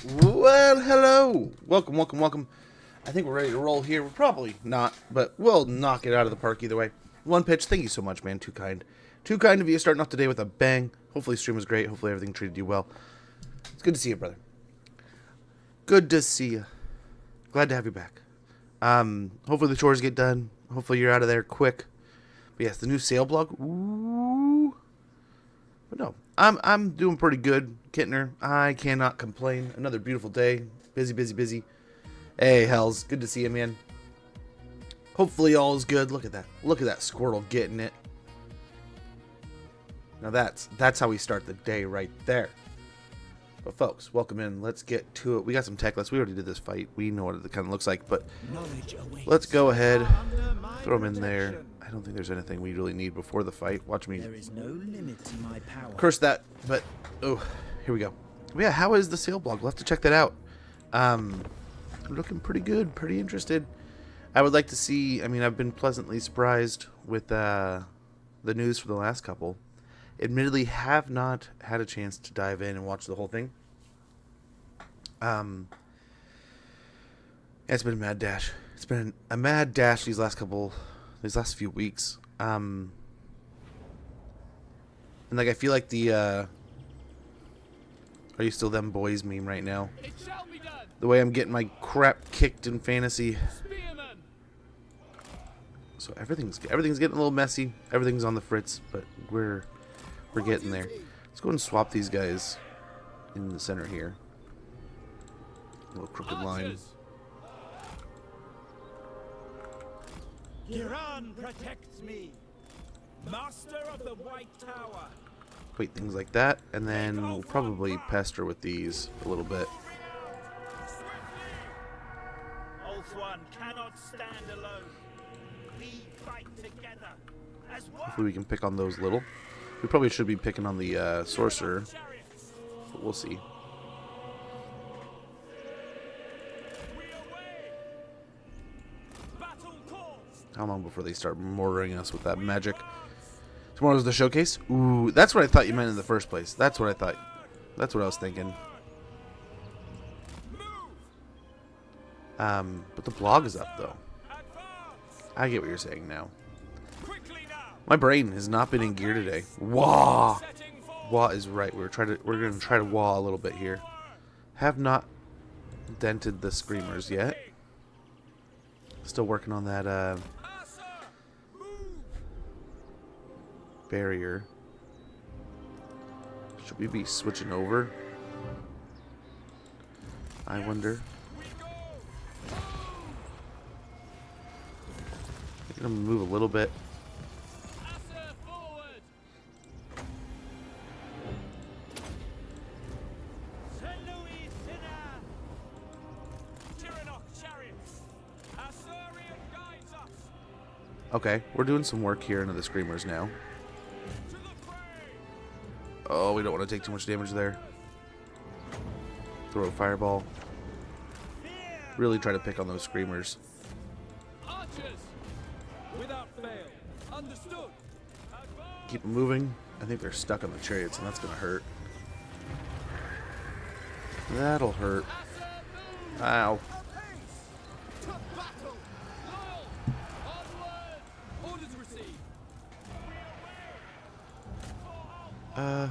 Well, hello. Welcome, welcome, welcome. I think we're ready to roll here. We're probably not, but we'll knock it out of the park either way. One pitch. Thank you so much, man. Too kind. Too kind of you starting off today with a bang. Hopefully stream was great. Hopefully everything treated you well. It's good to see you, brother. Good to see you. Glad to have you back. Hopefully the chores get done. Hopefully you're out of there quick. But yes, the new sale blog. Ooh. But no, I'm doing pretty good, Kittner. I cannot complain. Another beautiful day. Busy, busy, busy. Hey, Hells. Good to see you, man. Hopefully all is good. Look at that. Look at that Squirtle getting it. Now that's how we start the day right there. But folks, welcome in. Let's get to it. We got some Teclis. We already did this fight. We know what it kind of looks like, but let's go ahead. Throw them in there. I don't think there's anything we really need before the fight. Watch me There is no limit to my power. curse that, but oh, here we go. But yeah, how is the sale blog? We'll have to check that out. Looking pretty good, pretty interested. I would like to see, I mean, I've been pleasantly surprised with the news for the last couple. Admittedly, have not had a chance to dive in and watch the whole thing. It's been a mad dash. It's been a mad dash these last few weeks. And like, I feel like the "Are you still them boys" meme right now. The way I'm getting my crap kicked in fantasy. So everything's getting a little messy. Everything's on the fritz, but we're getting there. Let's go and swap these guys in the center here. A little crooked line. Iran protects me, master of the White Tower. Wait, things like that, and then we'll probably pester with these a little bit. Oath One cannot stand alone. We fight together as one. Hopefully we can pick on those little. We probably should be picking on the sorcerer, but we'll see. How long before they start mortaring us with that magic? Tomorrow's the showcase? Ooh, that's what I thought you meant in the first place. That's what I thought. That's what I was thinking. But the blog is up, though. I get what you're saying now. My brain has not been in gear today. Wah! Wah is right. We're gonna try to wah a little bit here. Have not dented the screamers yet. Still working on that barrier. Should we be switching over? I wonder. I'm gonna move a little bit. Okay, we're doing some work here into the screamers now. Oh, we don't want to take too much damage there. Throw a fireball. Really try to pick on those screamers. Keep them moving. I think they're stuck on the chariots, and that's going to hurt. That'll hurt. Ow.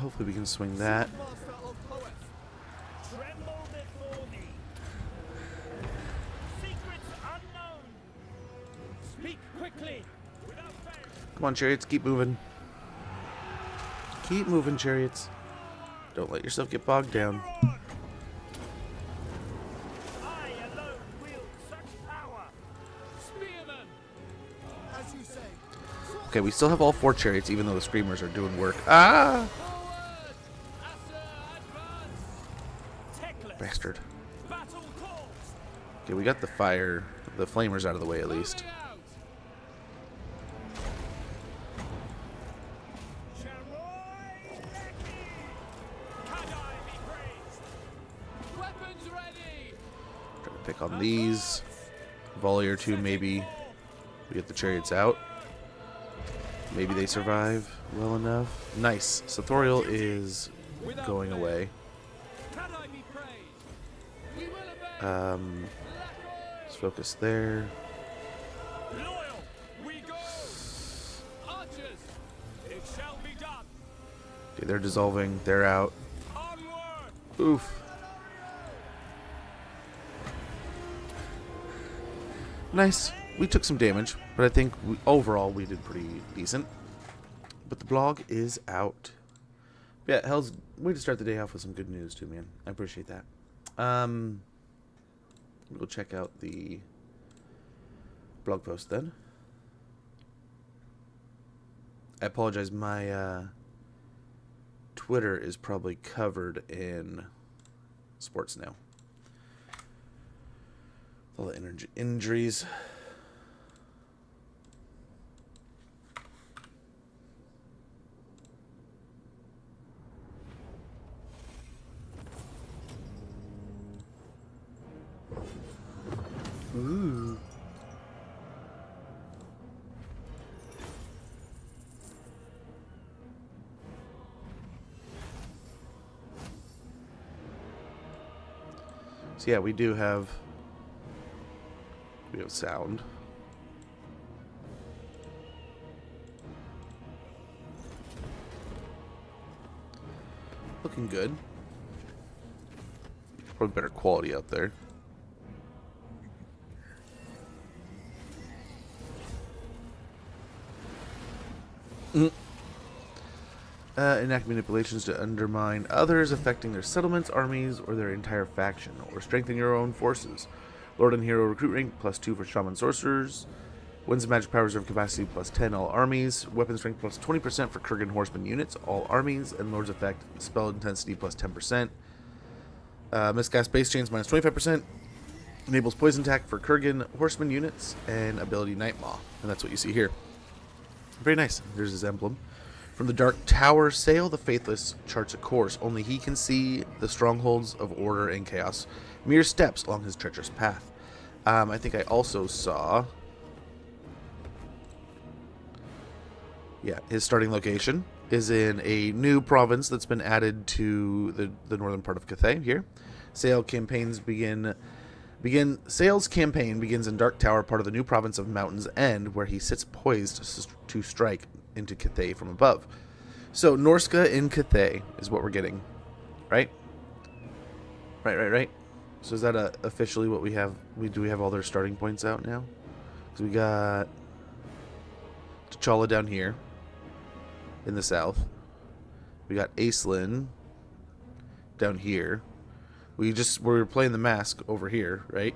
Hopefully we can swing that. Come on, chariots, keep moving. Keep moving, chariots. Don't let yourself get bogged down. Okay, we still have all 4 chariots, even though the screamers are doing work. Ah! Bastard. Okay, we got the flamers out of the way at least. Try to pick on these. Volley or 2 maybe. We get the chariots out. Maybe they survive well enough. Nice. Sathoriel is going away. Let's focus there. Loyal, we go. Archers, it shall be done. Okay, they're dissolving. They're out. Onward. Oof. Nice. We took some damage, but I think overall we did pretty decent. But the blog is out. Yeah, hell's way to start the day off with some good news too, man. I appreciate that. We'll check out the blog post then. I apologize, my Twitter is probably covered in sports now. All the injuries. Ooh. So yeah, we have sound. Looking good. Probably better quality out there. Enact manipulations to undermine others, affecting their settlements, armies, or their entire faction, or strengthen your own forces. Lord and Hero recruit rank +2 for Shaman Sorcerers. Winds of Magic Power Reserve capacity +10 all armies. Weapon strength +20% for Kurgan Horseman units, all armies. And Lord's effect, spell intensity +10%. Miscast base chains -25%. Enables poison attack for Kurgan Horseman units. And ability Nightmaw. And that's what you see here. Very nice. There's his emblem. From the Dark Tower Sail, the Faithless charts a course. Only he can see the strongholds of order and chaos. Mere steps along his treacherous path. I think I also saw... Yeah, his starting location is in a new province that's been added to the northern part of Cathay here. Sail's campaign begins in Dark Tower, part of the new province of Mountain's End, where he sits poised to strike into Cathay from above. So Norska in Cathay is what we're getting, right? Right. So is that officially what we have? Do we have all their starting points out now? So we got T'Challa down here in the south. We got Aislinn down here. We were playing the mask over here, right?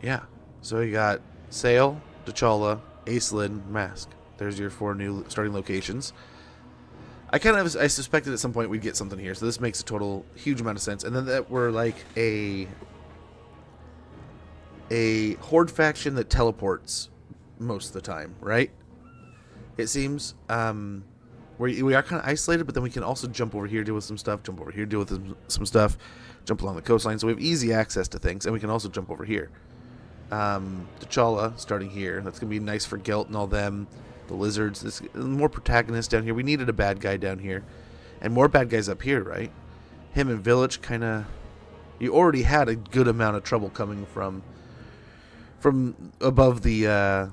Yeah. So we got Sail, T'Challa, Aislinn, Mask. There's your 4 new starting locations. I suspected at some point we'd get something here, so this makes a total huge amount of sense. And then that we're like a horde faction that teleports most of the time, right? It seems. We are kind of isolated, but then we can also jump over here, deal with some stuff, jump over here, deal with some stuff, jump along the coastline. So we have easy access to things, and we can also jump over here. T'Challa starting here. That's going to be nice for Gelt and all them. The lizards. This more protagonists down here. We needed a bad guy down here. And more bad guys up here, right? Him and Village kind of... You already had a good amount of trouble coming from above the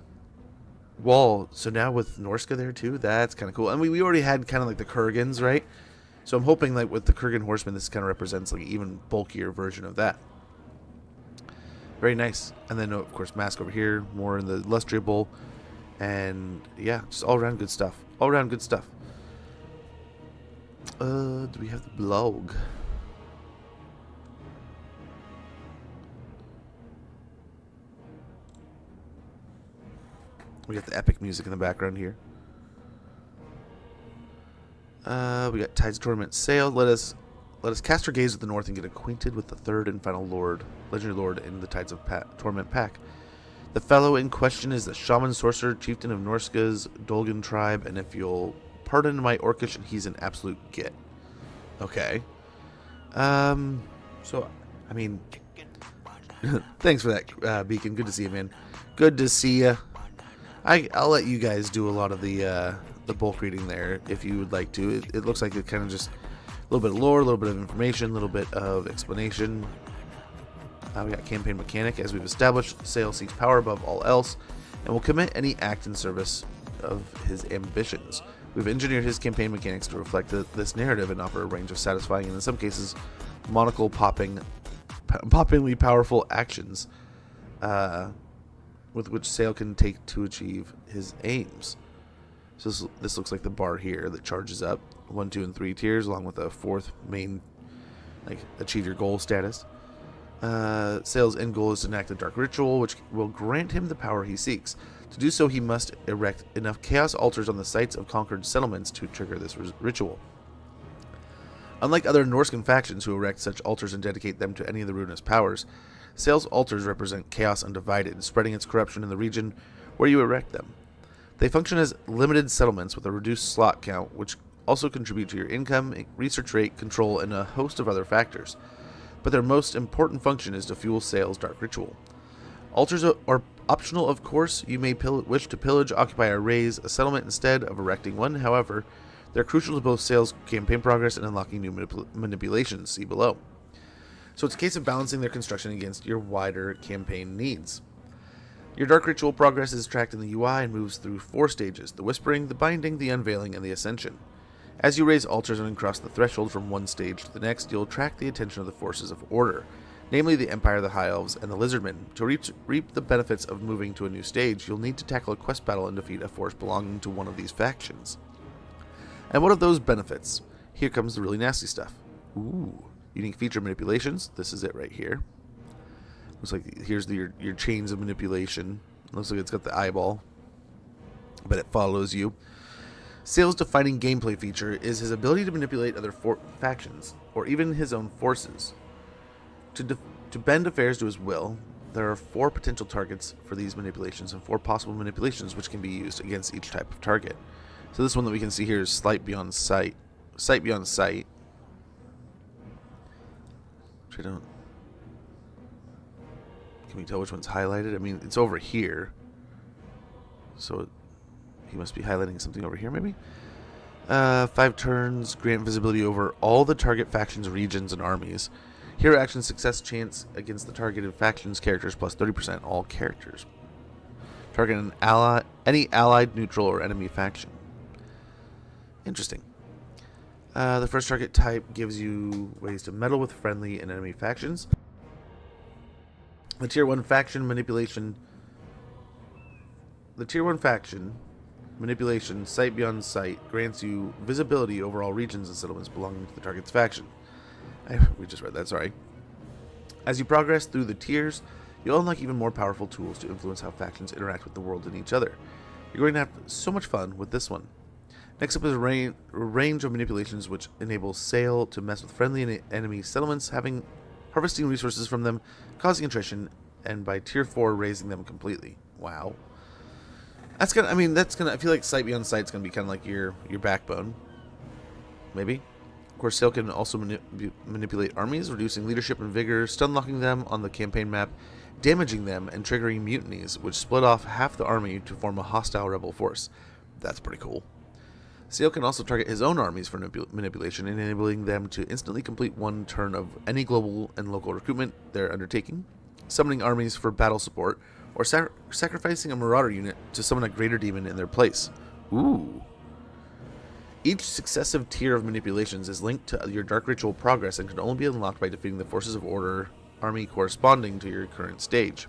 wall. So now with Norska there too, that's kind of cool. And we already had kind of like the Kurgans, right? So I'm hoping like with the Kurgan Horsemen, this kind of represents like an even bulkier version of that. Very nice. And then, of course, Mask over here, more in the Illustriable. And, yeah, just all-around good stuff. All-around good stuff. Do we have the blog? We got the epic music in the background here. We got Tides of Torment Sail. Let us cast our gaze at the north and get acquainted with the third and final legendary lord in the Tides of Torment pack. The fellow in question is the Shaman Sorcerer, chieftain of Norska's Dolgan tribe, and if you'll pardon my Orcish, he's an absolute git. Okay. So, I mean, thanks for that, Beacon. Good to see you, man. Good to see you. I'll let you guys do a lot of the bulk reading there if you would like to. It looks like it kind of just little bit of lore, a little bit of information, a little bit of explanation. We got campaign mechanic. As we've established, Sale seeks power above all else and will commit any act in service of his ambitions. We've engineered his campaign mechanics to reflect this narrative and offer a range of satisfying and in some cases monocle poppingly powerful actions with which Sale can take to achieve his aims. So this looks like the bar here that charges up 1, 2, and 3 tiers, along with a 4th main, like, achieve your goal status. Sale's end goal is to enact a dark ritual, which will grant him the power he seeks. To do so, he must erect enough chaos altars on the sites of conquered settlements to trigger this ritual. Unlike other Norscan factions who erect such altars and dedicate them to any of the ruinous powers, Sale's altars represent chaos undivided, spreading its corruption in the region where you erect them. They function as limited settlements with a reduced slot count, which also contribute to your income, research rate, control, and a host of other factors. But their most important function is to fuel Sale's dark ritual. Altars are optional, of course. You may wish to pillage, occupy, or raise a settlement instead of erecting one. However, they're crucial to both Sale's campaign progress and unlocking new manipulations. See below. So it's a case of balancing their construction against your wider campaign needs. Your dark ritual progress is tracked in the UI and moves through 4 stages: the Whispering, the Binding, the Unveiling, and the Ascension. As you raise altars and cross the threshold from one stage to the next, you'll attract the attention of the forces of order, namely the Empire, the High Elves, and the Lizardmen. To reap the benefits of moving to a new stage, you'll need to tackle a quest battle and defeat a force belonging to one of these factions. And what are those benefits? Here comes the really nasty stuff. Ooh, unique feature manipulations. This is it right here. Looks like here's your chains of manipulation. Looks like it's got the eyeball, but it follows you. Sale's defining gameplay feature is his ability to manipulate other factions, or even his own forces. To bend affairs to his will, there are 4 potential targets for these manipulations and 4 possible manipulations which can be used against each type of target. So this one that we can see here is Sight Beyond Sight. Sight Beyond Sight. Which I don't... Can we tell which one's highlighted? I mean, it's over here. So he must be highlighting something over here, maybe? 5 turns, grant visibility over all the target factions, regions, and armies. Hero action success chance against the targeted factions characters plus 30% all characters. Target an ally, any allied, neutral, or enemy faction. Interesting. The first target type gives you ways to meddle with friendly and enemy factions. The Tier 1 faction manipulation. The Tier 1 faction manipulation, Sight Beyond Sight, grants you visibility over all regions and settlements belonging to the target's faction. We just read that, sorry. As you progress through the tiers, you'll unlock even more powerful tools to influence how factions interact with the world and each other. You're going to have so much fun with this one. Next up is a range of manipulations which enable Sale to mess with friendly and enemy settlements, harvesting resources from them, causing attrition, and by tier 4 raising them completely. Wow. I feel like Sight Beyond Sight's gonna be kind of like your backbone. Maybe. Of course, Sale can also manipulate armies, reducing leadership and vigor, stun locking them on the campaign map, damaging them, and triggering mutinies, which split off half the army to form a hostile rebel force. That's pretty cool. Sale can also target his own armies for manipulation, enabling them to instantly complete 1 turn of any global and local recruitment they're undertaking, summoning armies for battle support, or sacrificing a marauder unit to summon a greater demon in their place. Ooh. Each successive tier of manipulations is linked to your Dark Ritual progress and can only be unlocked by defeating the forces of order army corresponding to your current stage.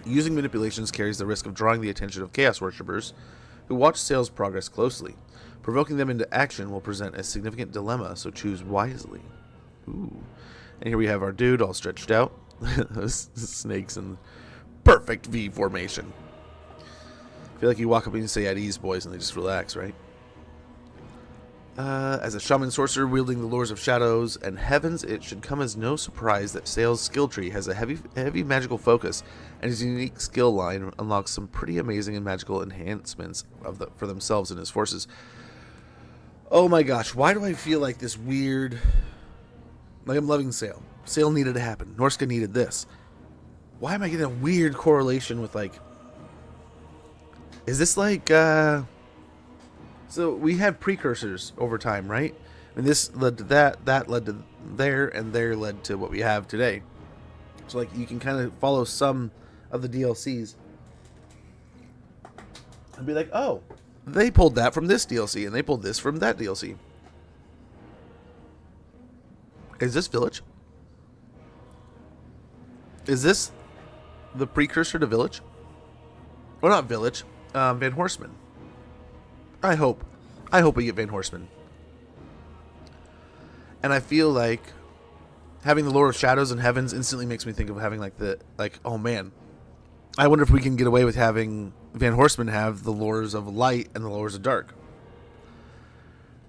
Using manipulations carries the risk of drawing the attention of Chaos Worshippers, who watch Sale's progress closely. Provoking them into action will present a significant dilemma, so choose wisely. Ooh. And here we have our dude all stretched out. Those snakes in perfect V formation. I feel like you walk up and you say, "At ease, boys," and they just relax, right? As a shaman sorcerer wielding the lures of shadows and heavens, it should come as no surprise that Sale's skill tree has a heavy magical focus, and his unique skill line unlocks some pretty amazing and magical enhancements for themselves and his forces. Oh my gosh, why do I feel like this weird... Like, I'm loving Sale. Sale needed to happen. Norska needed this. Why am I getting a weird correlation with, like... Is this like, So we have precursors over time, right? I mean, this led to that, that led to there, and there led to what we have today. So, like, you can kind of follow some of the DLCs and be like, oh, they pulled that from this DLC, and they pulled this from that DLC. Is this Village? Is this the precursor to Village? Well, not Village. Van Horseman. I hope we get Van Horseman. And I feel like having the Lord of Shadows and Heavens instantly makes me think of having oh man, I wonder if we can get away with having Van Horseman have the Lords of Light and the Lords of Dark.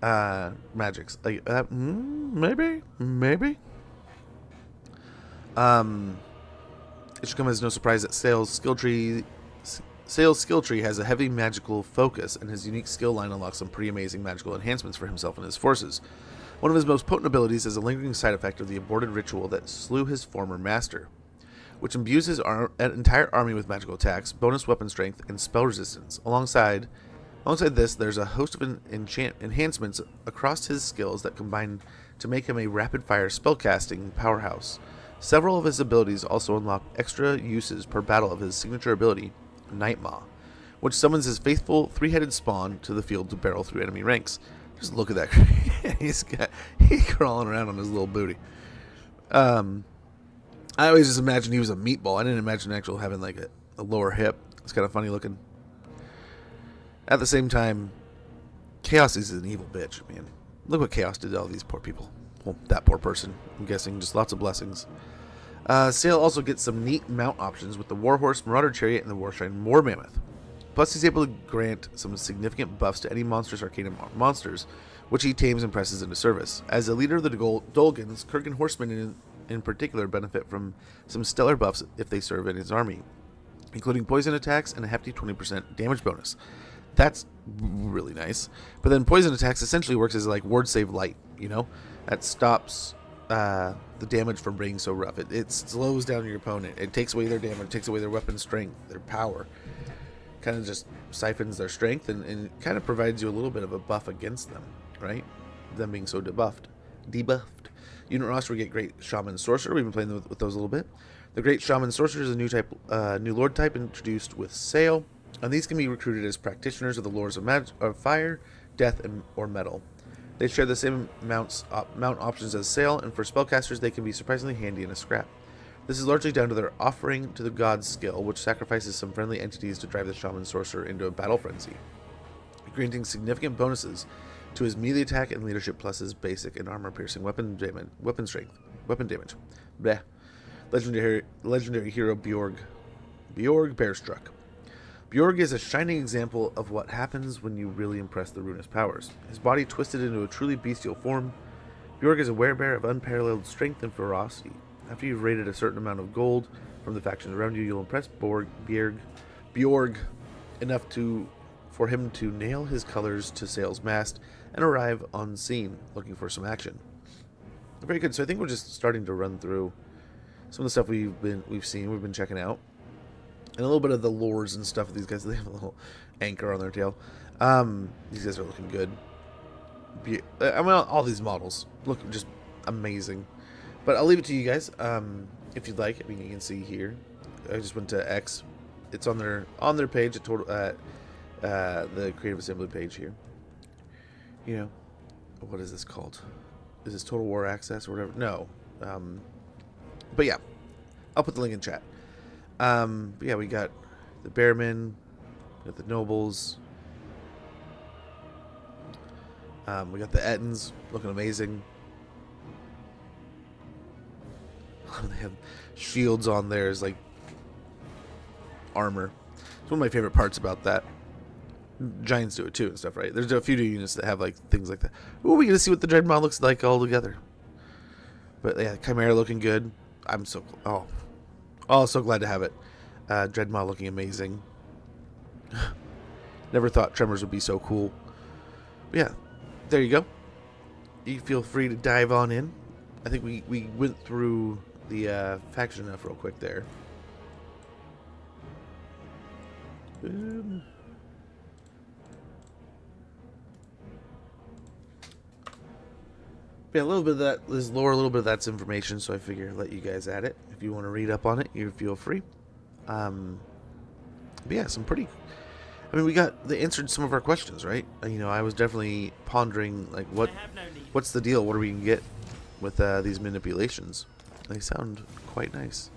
Magics. Maybe. It should come as no surprise that Sale's skill tree has a heavy magical focus, and his unique skill line unlocks some pretty amazing magical enhancements for himself and his forces. One of his most potent abilities is a lingering side effect of the aborted ritual that slew his former master, which imbues his entire army with magical attacks, bonus weapon strength, and spell resistance. Alongside this, there's a host of enhancements across his skills that combine to make him a rapid-fire spellcasting powerhouse. Several of his abilities also unlock extra uses per battle of his signature ability, Nightmaw, which summons his faithful three-headed spawn to the field to barrel through enemy ranks. Just look at that. He's crawling around on his little booty. I always just imagined he was a meatball. I didn't imagine actually having like a lower hip. It's kind of funny looking. At the same time, Chaos is an evil bitch, man. Look what Chaos did to all these poor people. Well, that poor person. I'm guessing just lots of blessings. Sale also gets some neat mount options with the Warhorse, Marauder Chariot, and the Warshrine War Mammoth. Plus, he's able to grant some significant buffs to any monstrous Arcanum monsters, which he tames and presses into service. As a leader of the Dolgans, Kurgan Horsemen in particular benefit from some stellar buffs if they serve in his army, including poison attacks and a hefty 20% damage bonus. That's really nice. But then poison attacks essentially works as like ward save light, you know? That stops the damage from being so rough. It slows down your opponent. It takes away their damage, takes away their weapon strength, their power. Kind of just siphons their strength and kind of provides you a little bit of a buff against them, right? Them being so debuffed. Unit roster, we get Great Shaman Sorcerer. We've been playing with those a little bit. The Great Shaman Sorcerer is a new type, new Lord type introduced with Sale, and these can be recruited as practitioners of the Lords of Fire, Death, or Metal. They share the same mount options as Sale, and for spellcasters, they can be surprisingly handy in a scrap. This is largely down to their offering to the gods skill, which sacrifices some friendly entities to drive the Shaman Sorcerer into a battle frenzy, granting significant bonuses to his melee attack and leadership, plus his basic and armor-piercing weapon strength, weapon damage. Bleh. Legendary hero Bjorg Bearstruck. Bjorg is a shining example of what happens when you really impress the Runist powers. His body twisted into a truly bestial form, Bjorg is a werebear of unparalleled strength and ferocity. After you've raided a certain amount of gold from the factions around you, you'll impress Bjorg enough for him to nail his colors to Sale's mast and arrive on scene looking for some action. Very good. So I think we're just starting to run through some of the stuff we've been checking out, and a little bit of the lores and stuff of these guys. They have a little anchor on their tail. These guys are looking good. I mean, all these models look just amazing. But I'll leave it to you guys. If you'd like, I mean, you can see here. I just went to X. It's on their page at the Creative Assembly page here. You know, what is this called? Is this Total War Access or whatever? No. But yeah, I'll put the link in chat. But yeah, we got the Bearmen, we got the Nobles. We got the Ettins looking amazing. They have shields on there as like armor. It's one of my favorite parts about that. Giants do it too and stuff, right? There's a few units that have like things like that. Ooh, we get to see what the Dreadmaw looks like all together. But yeah, Chimera looking good. I'm so so glad to have it. Dreadmaw looking amazing. Never thought Tremors would be so cool. But yeah, there you go. You feel free to dive on in. I think we went through the faction enough real quick there. Yeah, a little bit of that is lore, a little bit of that's information, so I figure let you guys at it. If you want to read up on it, you feel free. But yeah, some pretty... I mean, they answered some of our questions, right? You know, I was definitely pondering, like, what's the deal? What are we going to get with these manipulations? They sound quite nice.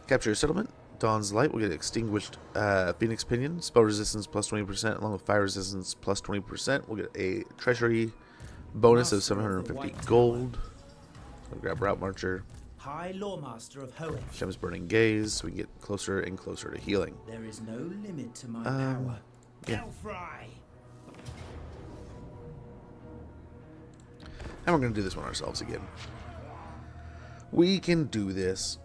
Capture a settlement. Dawn's Light will get extinguished. Phoenix Pinion, spell resistance plus 20%, along with fire resistance plus 20%. We'll get a treasury bonus of 750 gold. So grab Route Marcher. High Loremaster of Hoeth. Shem's Burning Gaze, so we get closer and closer to healing. There is no limit to my power. Yeah. Fry. And we're going to do this one ourselves again. We can do this.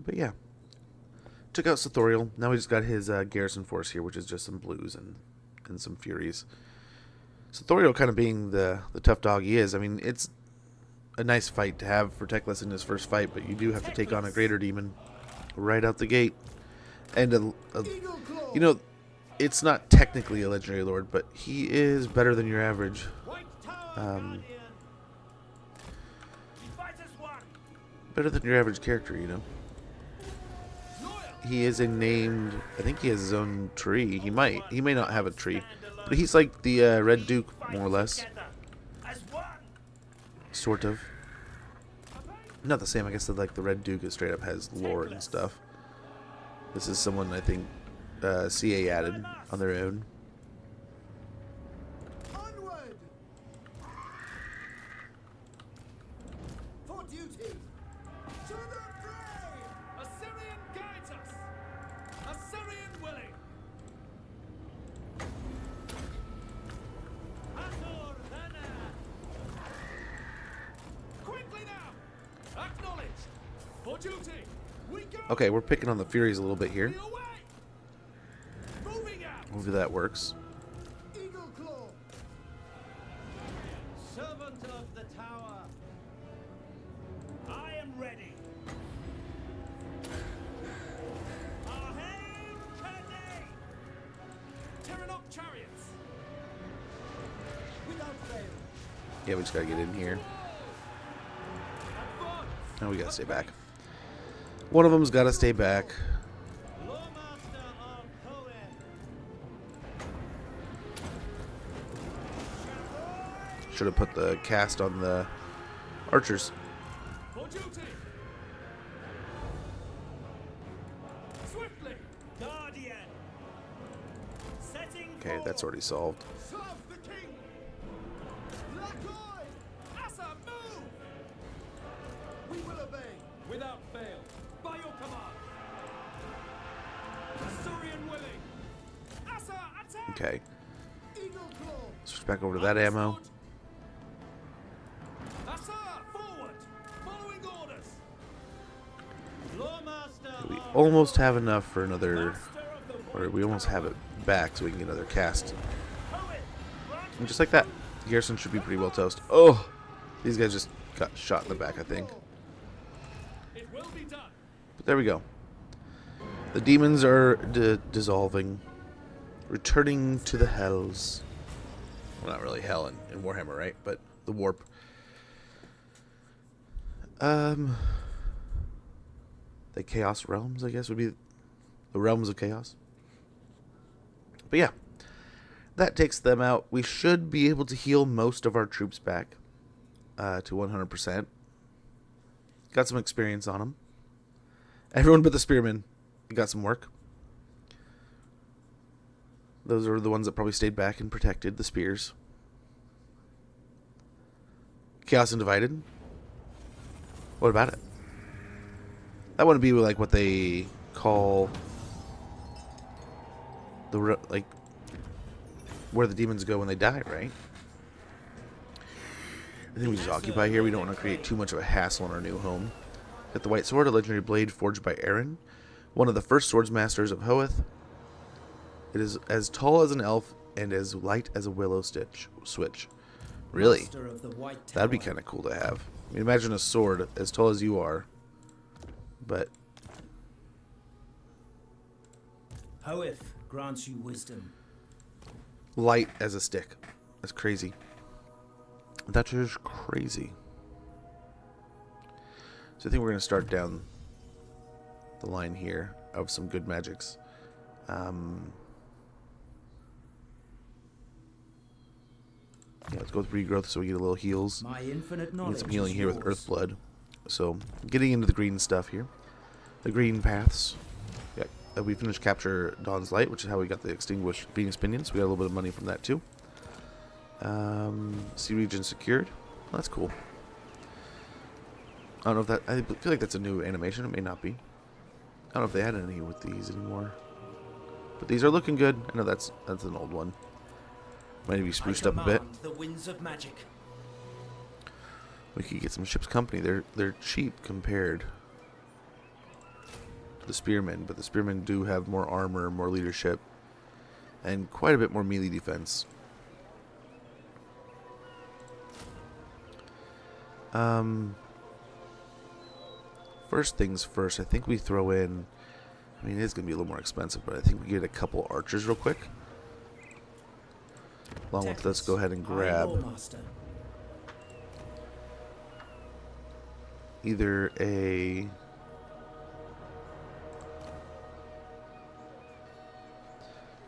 But yeah. Took out Sethorial. Now we just got his garrison force here, which is just some blues and some furies. Sethorial kind of being the tough dog he is. I mean, it's a nice fight to have for Teclis in his first fight, but you do have to take on a greater demon right out the gate. And, you know, it's not technically a legendary lord, but he is better than your average. Better than your average character, you know. He is a named... I think he has his own tree. He may not have a tree. But he's like the Red Duke, more or less. Sort of. Not the same. I guess that like the Red Duke is straight up has lore and stuff. This is someone I think CA added on their own. Onward! For duty! To the fray! Assyrian guides us! Assyrian willing! Quickly now! Acknowledge! For duty! We go! Okay, we're picking on the Furies a little bit here. Moving out! Hopefully that works. Eagle Claw! Servant of the tower! I am ready. Ahead, Teddy! Terranok chariots! Without fail! Yeah, we just gotta get in here. Advance! Oh, we gotta stay back. One of them's gotta stay back. Loremaster of Hoeth. Should have put the cast on the archers. For duty! Swiftly! Guardian. Setting Okay, that's already solved. Serve the king! Lakoi! Asa, move! We will obey! Without fail! By your command! Assyrian willing! Asa, attack! Okay, Eagle claw! switch back over to that ammo. Asa, forward! Following orders! Loremaster We of almost have enough for another, Master of the or we almost have it back so we can get another cast. Hoeth. And just like that, Garrison should be pretty well toast. Oh, these guys just got shot in the back, I think. It will be done! But there we go. The demons are dissolving, returning to the hells. Well, not really hell in Warhammer, right? But the warp. The Chaos Realms, I guess, would be the realms of chaos. But yeah, that takes them out. We should be able to heal most of our troops back to 100%. Got some experience on them. Everyone but the spearmen got some work. Those are the ones that probably stayed back and protected the spears. Chaos Undivided. What about it? That wouldn't be like what they call the like where the demons go when they die, right? I think we just occupy here. We don't want to create too much of a hassle in our new home. Got the White Sword, a legendary blade forged by Aaron, one of the first swords masters of Hoeth. It is as tall as an elf and as light as a willow switch. Really? Master of the White That'd be Tower. kind of cool to have. I mean, imagine a sword as tall as you are, but Hoeth grants you wisdom. light as a stick. That's crazy. That is crazy. So I think we're going to start down the line here of some good magics. Yeah, let's go with regrowth so we get a little heals. My infinite Get knowledge some healing is here with yours. Earth Blood. So getting into the green stuff here. The green paths. Yeah, we finished Capture Dawn's Light, which is how we got the Extinguished Phoenix Pinions. We got a little bit of money from that too. Sea region secured. Well, that's cool. I don't know if that... I feel like that's a new animation. It may not be. I don't know if they had any with these anymore. But these are looking good. I know that's an old one. Might be spruced up a bit. The winds of magic. We could get some ship's company. They're cheap compared to the spearmen, but the spearmen do have more armor, more leadership, and quite a bit more melee defense. First things first, I think we throw in... I mean, it is going to be a little more expensive, but I think we get a couple archers real quick. Along with, let's go ahead and grab either a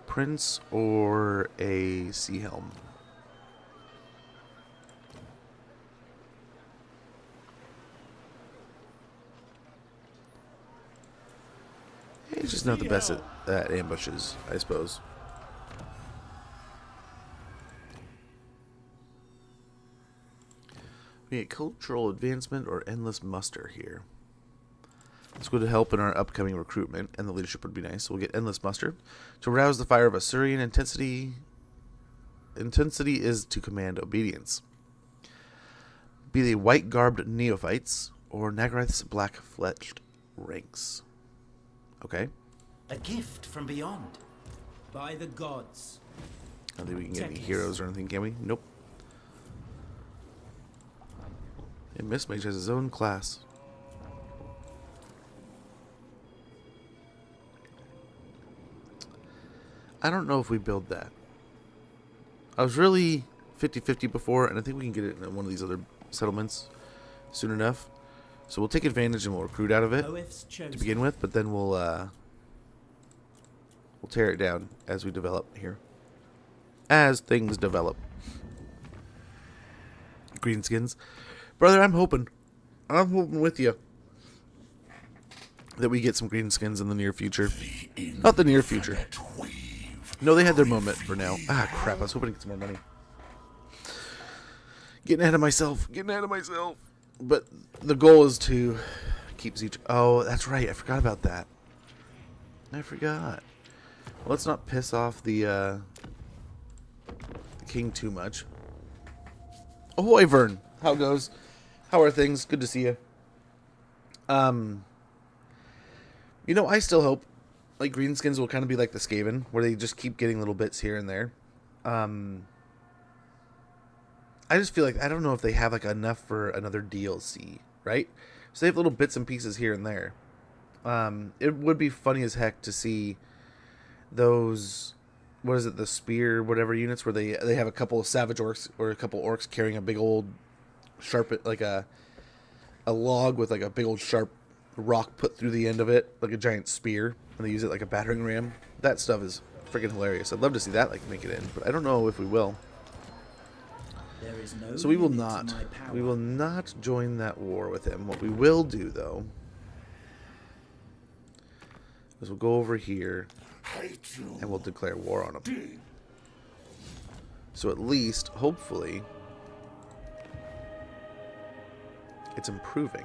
prince or a sea helm. He's just not the best at ambushes, I suppose. We get cultural advancement or endless muster here. It's going to help in our upcoming recruitment, and the leadership would be nice. So we'll get endless muster. To rouse the fire of Assyrian intensity. Intensity is to command obedience. Be they white-garbed neophytes or Nagarath's black-fletched ranks. Okay. A gift from beyond. By the gods. I don't think we can get any heroes or anything, can we? Nope. And Miss Mage has his own class. I don't know if we build that. I was really 50-50 before, and I think we can get it in one of these other settlements soon enough. So we'll take advantage and we'll recruit out of it to begin with, but then we'll tear it down as we develop here. As things develop. Greenskins. Brother, I'm hoping with you that we get some greenskins in the near future. Not the near future. No, they had their moment for now. Ah, crap. I was hoping to get some more money. Getting ahead of myself. But the goal is to keep Siege. Oh, that's right. I forgot about that. I forgot. Well, let's not piss off the king too much. Ahoy, Vern. How it goes? How are things? Good to see you. You know, I still hope like greenskins will kind of be like the Skaven, where they just keep getting little bits here and there. I just feel like I don't know if they have like enough for another DLC, right? So they have little bits and pieces here and there. It would be funny as heck to see those, what is it, the spear whatever units where they have a couple of savage orcs or a couple orcs carrying a big old sharp, like a log with like a big old sharp rock put through the end of it, like a giant spear, and they use it like a battering ram. That stuff is freaking hilarious. I'd love to see that like make it in, but I don't know if we will. There is no So we will limit to not. my power. We will not join that war with him. What we will do, though, is we'll go over here and we'll declare war on him. So at least, hopefully, it's improving.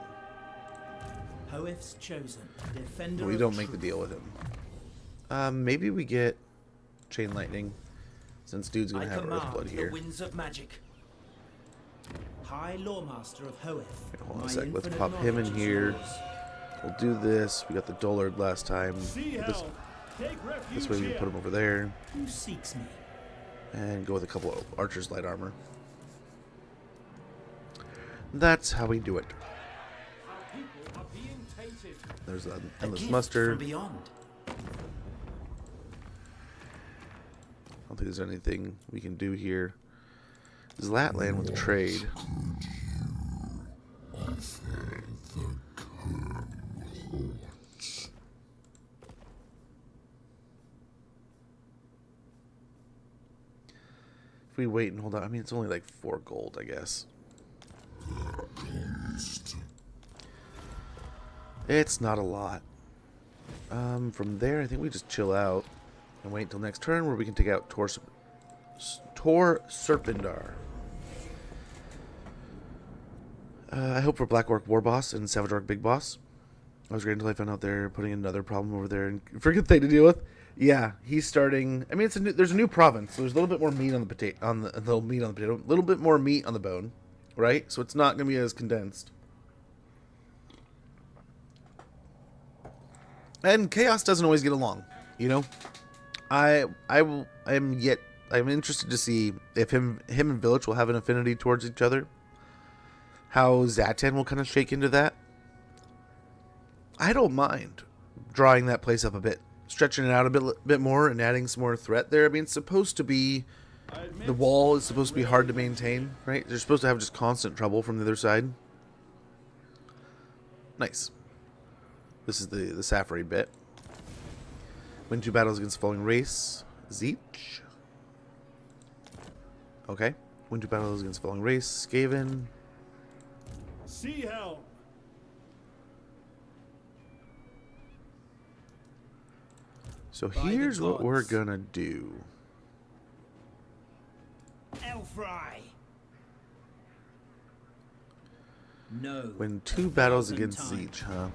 Hoeth's chosen, defender We of don't make the truth. deal with him. Maybe we get Chain Lightning, since dude's I gonna have command Earthblood the here. winds of magic. High Loremaster of Hoeth. Hold on a my sec. Let's infinite pop him in knowledge is here. yours. We'll do this. We got the Dullard last time. Sea This, Helm, take refuge this way we can here. put him over there. Who seeks me? And go with a couple of Archer's light armor. That's how we do it. Our people are being tainted. There's an A endless gift muster. from beyond. don't think there's anything we can do here. Zlatland with trade. If we wait and hold on, I mean, it's only like 4 gold, I guess. It's not a lot. From there, I think we just chill out and wait until next turn where we can take out Tor Serpendar. I hope for Black Orc War Boss and Savage Orc Big Boss. I was great until I found out they're putting another problem over there and freaking thing to deal with. Yeah, he's starting. I mean, there's a new province, so there's a little bit more meat on the potato, a little bit more meat on the bone, right? So it's not going to be as condensed. And Chaos doesn't always get along, you know. I'm interested to see if him and Village will have an affinity towards each other. How Zatan will kind of shake into that. I don't mind drawing that place up a bit, stretching it out a bit more, and adding some more threat there. I mean, it's supposed to be, the wall is supposed to be hard to maintain, right? They're supposed to have just constant trouble from the other side. Nice. This is the Safari bit. Win 2 battles against the following race. Zeech. Okay. Win 2 battles against the following race. Skaven. Sea Helm. So here's what we're gonna do. Elfry. No. Win 2 battles against Zeech, huh?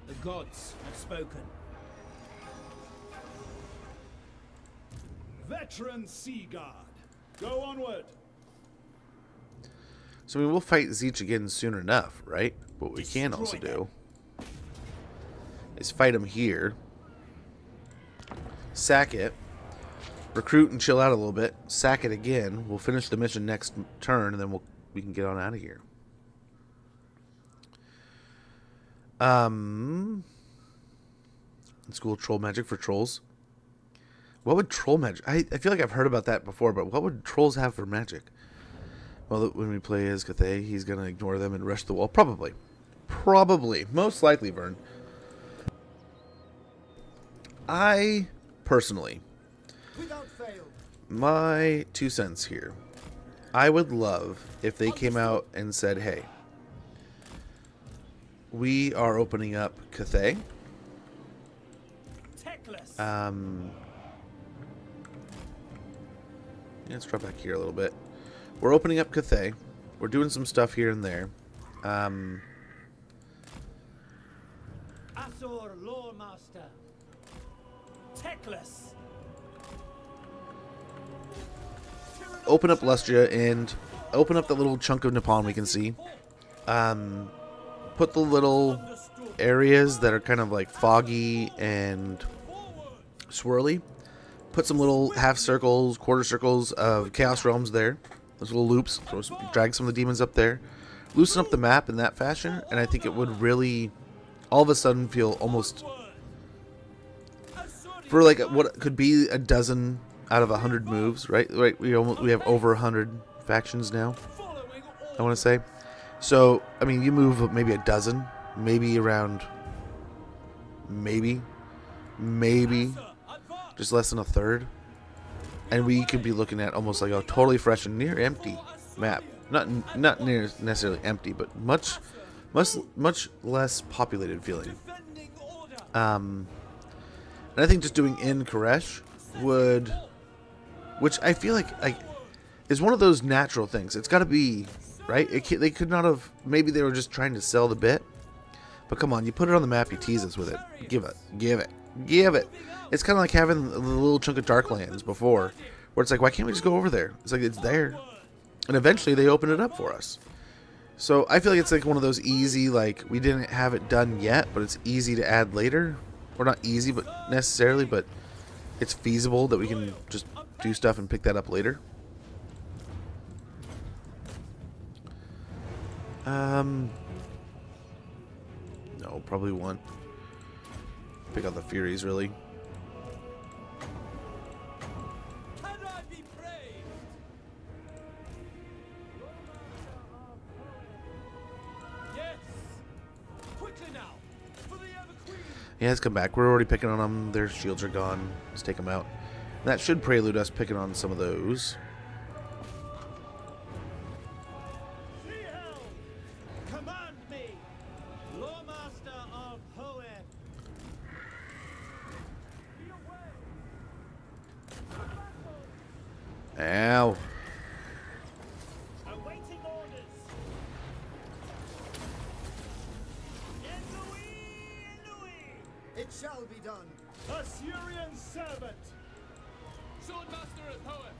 The gods have spoken. Veteran Sea Guard. Go onward. So I mean, we'll fight Zeech again soon enough, right? What we can also Destroy do is fight him here, sack it, recruit and chill out a little bit, sack it again. We'll finish the mission next turn, and then we can get on out of here. School troll magic for trolls. What would troll magic? I feel like I've heard about that before, but what would trolls have for magic? Well, when we play as Cathay, he's gonna ignore them and rush the wall. Probably, most likely, Vern. I personally, Without fail. my 2 cents here. I would love if they came out and said, "Hey, we are opening up Cathay. Teclis. Let's drop back here a little bit. We're opening up Cathay. We're doing some stuff here and there. Asor Loremaster. Teclis. Open up Lustria and open up the little chunk of Nippon we can see. Put the little areas that are kind of like foggy and swirly. Put some little half circles, quarter circles of Chaos Realms there. Those little loops. Drag some of the demons up there. Loosen up the map in that fashion, and I think it would really, all of a sudden, feel almost, for like what could be a dozen out of 100 moves, right? Right. We have over 100 factions now, I want to say. So I mean, you move maybe a dozen, maybe around, maybe just less than a third, and we could be looking at almost like a totally fresh and near empty map. Not near necessarily empty, but much less populated feeling. And I think just doing in Koresh would, which I feel like is one of those natural things. It's got to be right. They could not have. Maybe they were just trying to sell the bit. But come on, you put it on the map, you tease us with it. Give it. It's kind of like having the little chunk of Darklands before, where it's like, why can't we just go over there? It's like, it's there. And eventually they open it up for us. So I feel like it's like one of those easy, like, we didn't have it done yet, but it's easy to add later. Or not easy, but necessarily, but it's feasible that we can just do stuff and pick that up later. No, probably won't. Pick out the Furies, really. He has come back. We're already picking on them. Their shields are gone. Let's take them out. And that should prelude us picking on some of those. Command me, Loremaster of Hoenn. Ow. Awaiting orders. It shall be done. Assyrian servant. Swordmaster of Hoenn.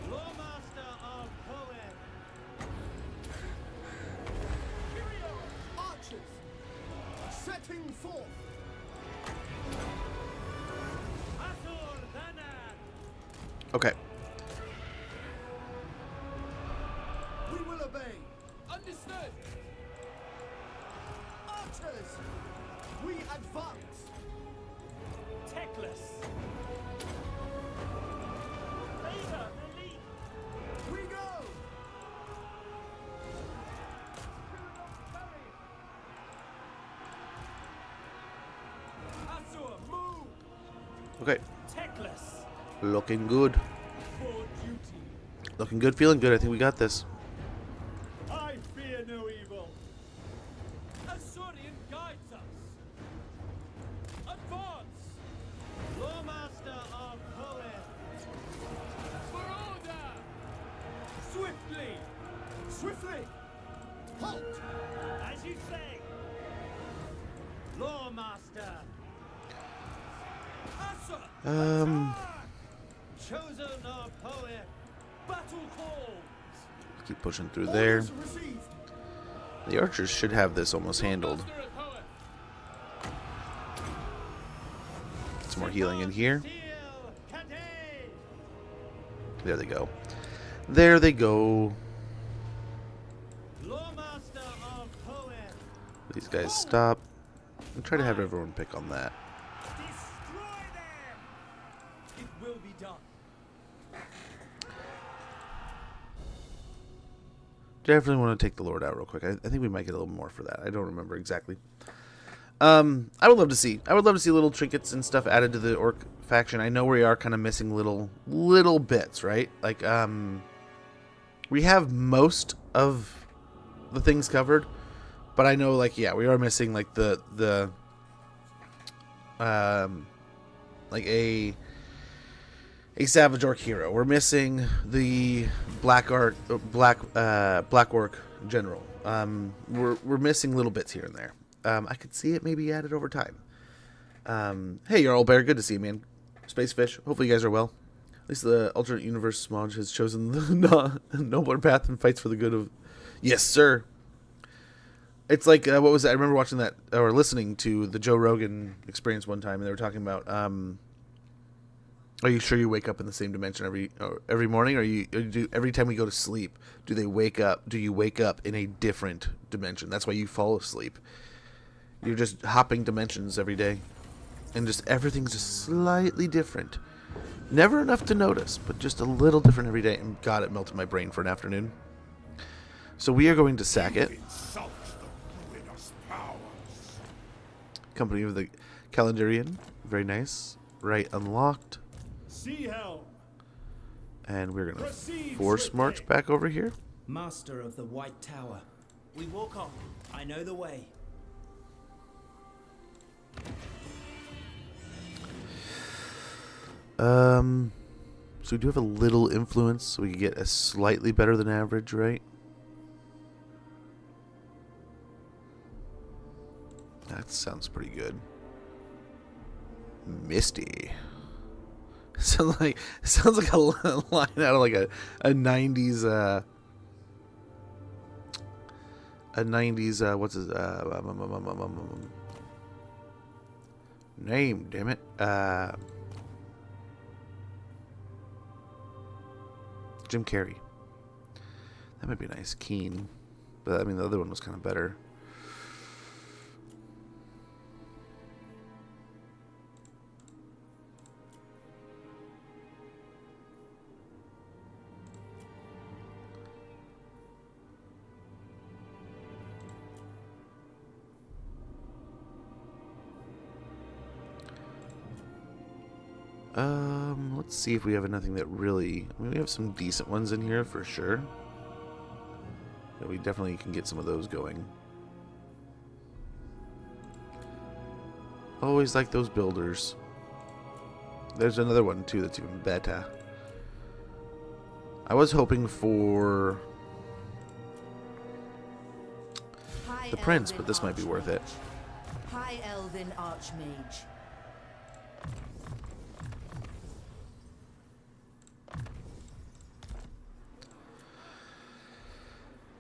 Loremaster of Hoenn. Archers. Setting forth. Azur Thanan. Okay. We will obey. Understood. Archers. We advance. Teclis. Vader, elite. We go. Azur, move. Okay. Teclis. Looking good. For duty. Looking good, feeling good. I think we got this. I fear no evil. Azurian guides us. Advance. Loremaster of Hoenn. For order. Swiftly. Swiftly. Halt. As you say. Loremaster. Asa. Chosen of Hoenn. Battle calls. Keep pushing through there. Orders received. The archers should have this almost handled. Master of Hoenn. Get some more healing in here. Steel Cadets. There they go. There they go. Loremaster of Hoenn. These guys stop. And try to have everyone pick on that. Destroy them. It will be done. Definitely want to take the Lord out real quick. I think we might get a little more for that. I don't remember exactly. I would love to see. I would love to see little trinkets and stuff added to the Orc faction. I know we are kind of missing little bits, right? Like, we have most of the things covered, but I know, like, yeah, we are missing like like a Savage Orc hero. We're missing the Black Orc general. We're missing little bits here and there. I could see it maybe added over time. Hey, Jarl Bear, good to see you, man. Space Fish, hopefully you guys are well. At least the alternate universe Smodge has chosen the nobler path and fights for the good of... Yes, sir. It's like, what was that? I remember watching that, or listening to the Joe Rogan Experience one time, and they were talking about... Are you sure you wake up in the same dimension every morning, or do every time we go to sleep? Do you wake up in a different dimension? That's why you fall asleep. You're just hopping dimensions every day, and just everything's just slightly different. Never enough to notice, but just a little different every day. And God, it melted my brain for an afternoon. So we are going to sack it. Company of the Calendarian, very nice. Right, unlocked. Sea Helm. And we're gonna Proceed force swiftly. march back over here. Master of the White Tower. We walk on. I know the way. So we do have a little influence, so we can get a slightly better than average, right? That sounds pretty good. Misty. Sounds like a line out of like a 90s what's his name, damn it. Jim Carrey. That might be nice. Keen. But I mean the other one was kind of better. Let's see if we have anything that really... I mean, we have some decent ones in here for sure. Yeah, we definitely can get some of those going. Always like those builders. There's another one too that's even better. I was hoping for the prince, but this might be worth it. High Elven Archmage.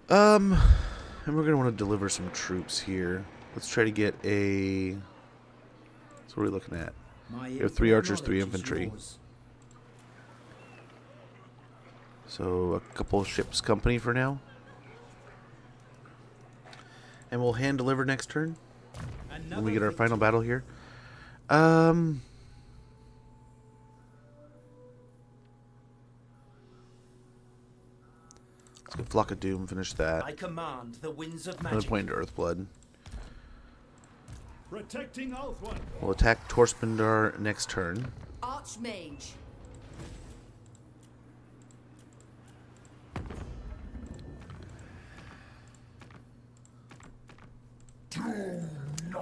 And we're gonna want to deliver some troops here. Let's try to get a... So what are we looking at? We have 3 archers, 3 infantry. So a couple ships company for now. And we'll hand deliver next turn when we get our final battle here. Let's get Flock of Doom, finish that. I command the winds of Another magic. point into Earthblood. Protecting Althwan. We'll attack Torspendar next turn. Archmage.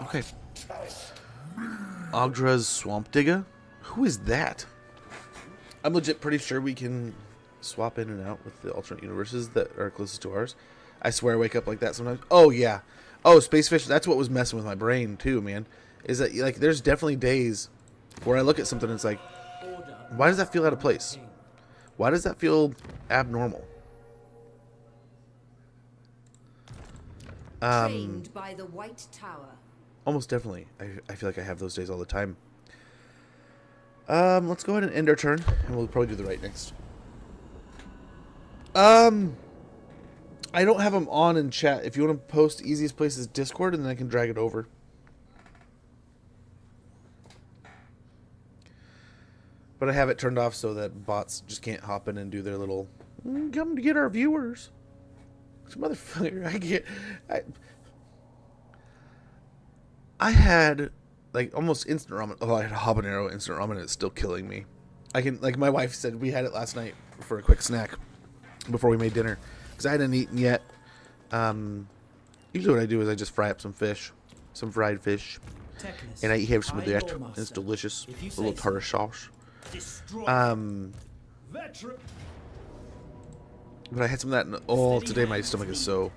Okay. Ogdra's Swamp Digger? Who is that? I'm legit pretty sure we can swap in and out with the alternate universes that are closest to ours. I swear I wake up like that sometimes. Oh, yeah. Oh, Space Fish. That's what was messing with my brain, too, man. Is that, like, there's definitely days where I look at something and it's like, why does that feel out of place? Why does that feel abnormal? Trained by the White Tower. Almost definitely. I feel like I have those days all the time. Let's go ahead and end our turn, and we'll probably do the right next. I don't have them on in chat. If you want to post, easiest place is Discord, and then I can drag it over. But I have it turned off so that bots just can't hop in and do their little, come to get our viewers. Motherfucker, I had like almost instant ramen. Oh, I had a habanero instant ramen and it's still killing me. I can, like my wife said, we had it last night for a quick snack before we made dinner because I hadn't eaten yet. Usually what I do is I just fry up some fish, some fried fish, Teclis, and I have some of that. Loremaster. And it's delicious. If you A little say tartar so. sauce. Destroy. Veteran. But I had some of that. Oh, today my stomach is so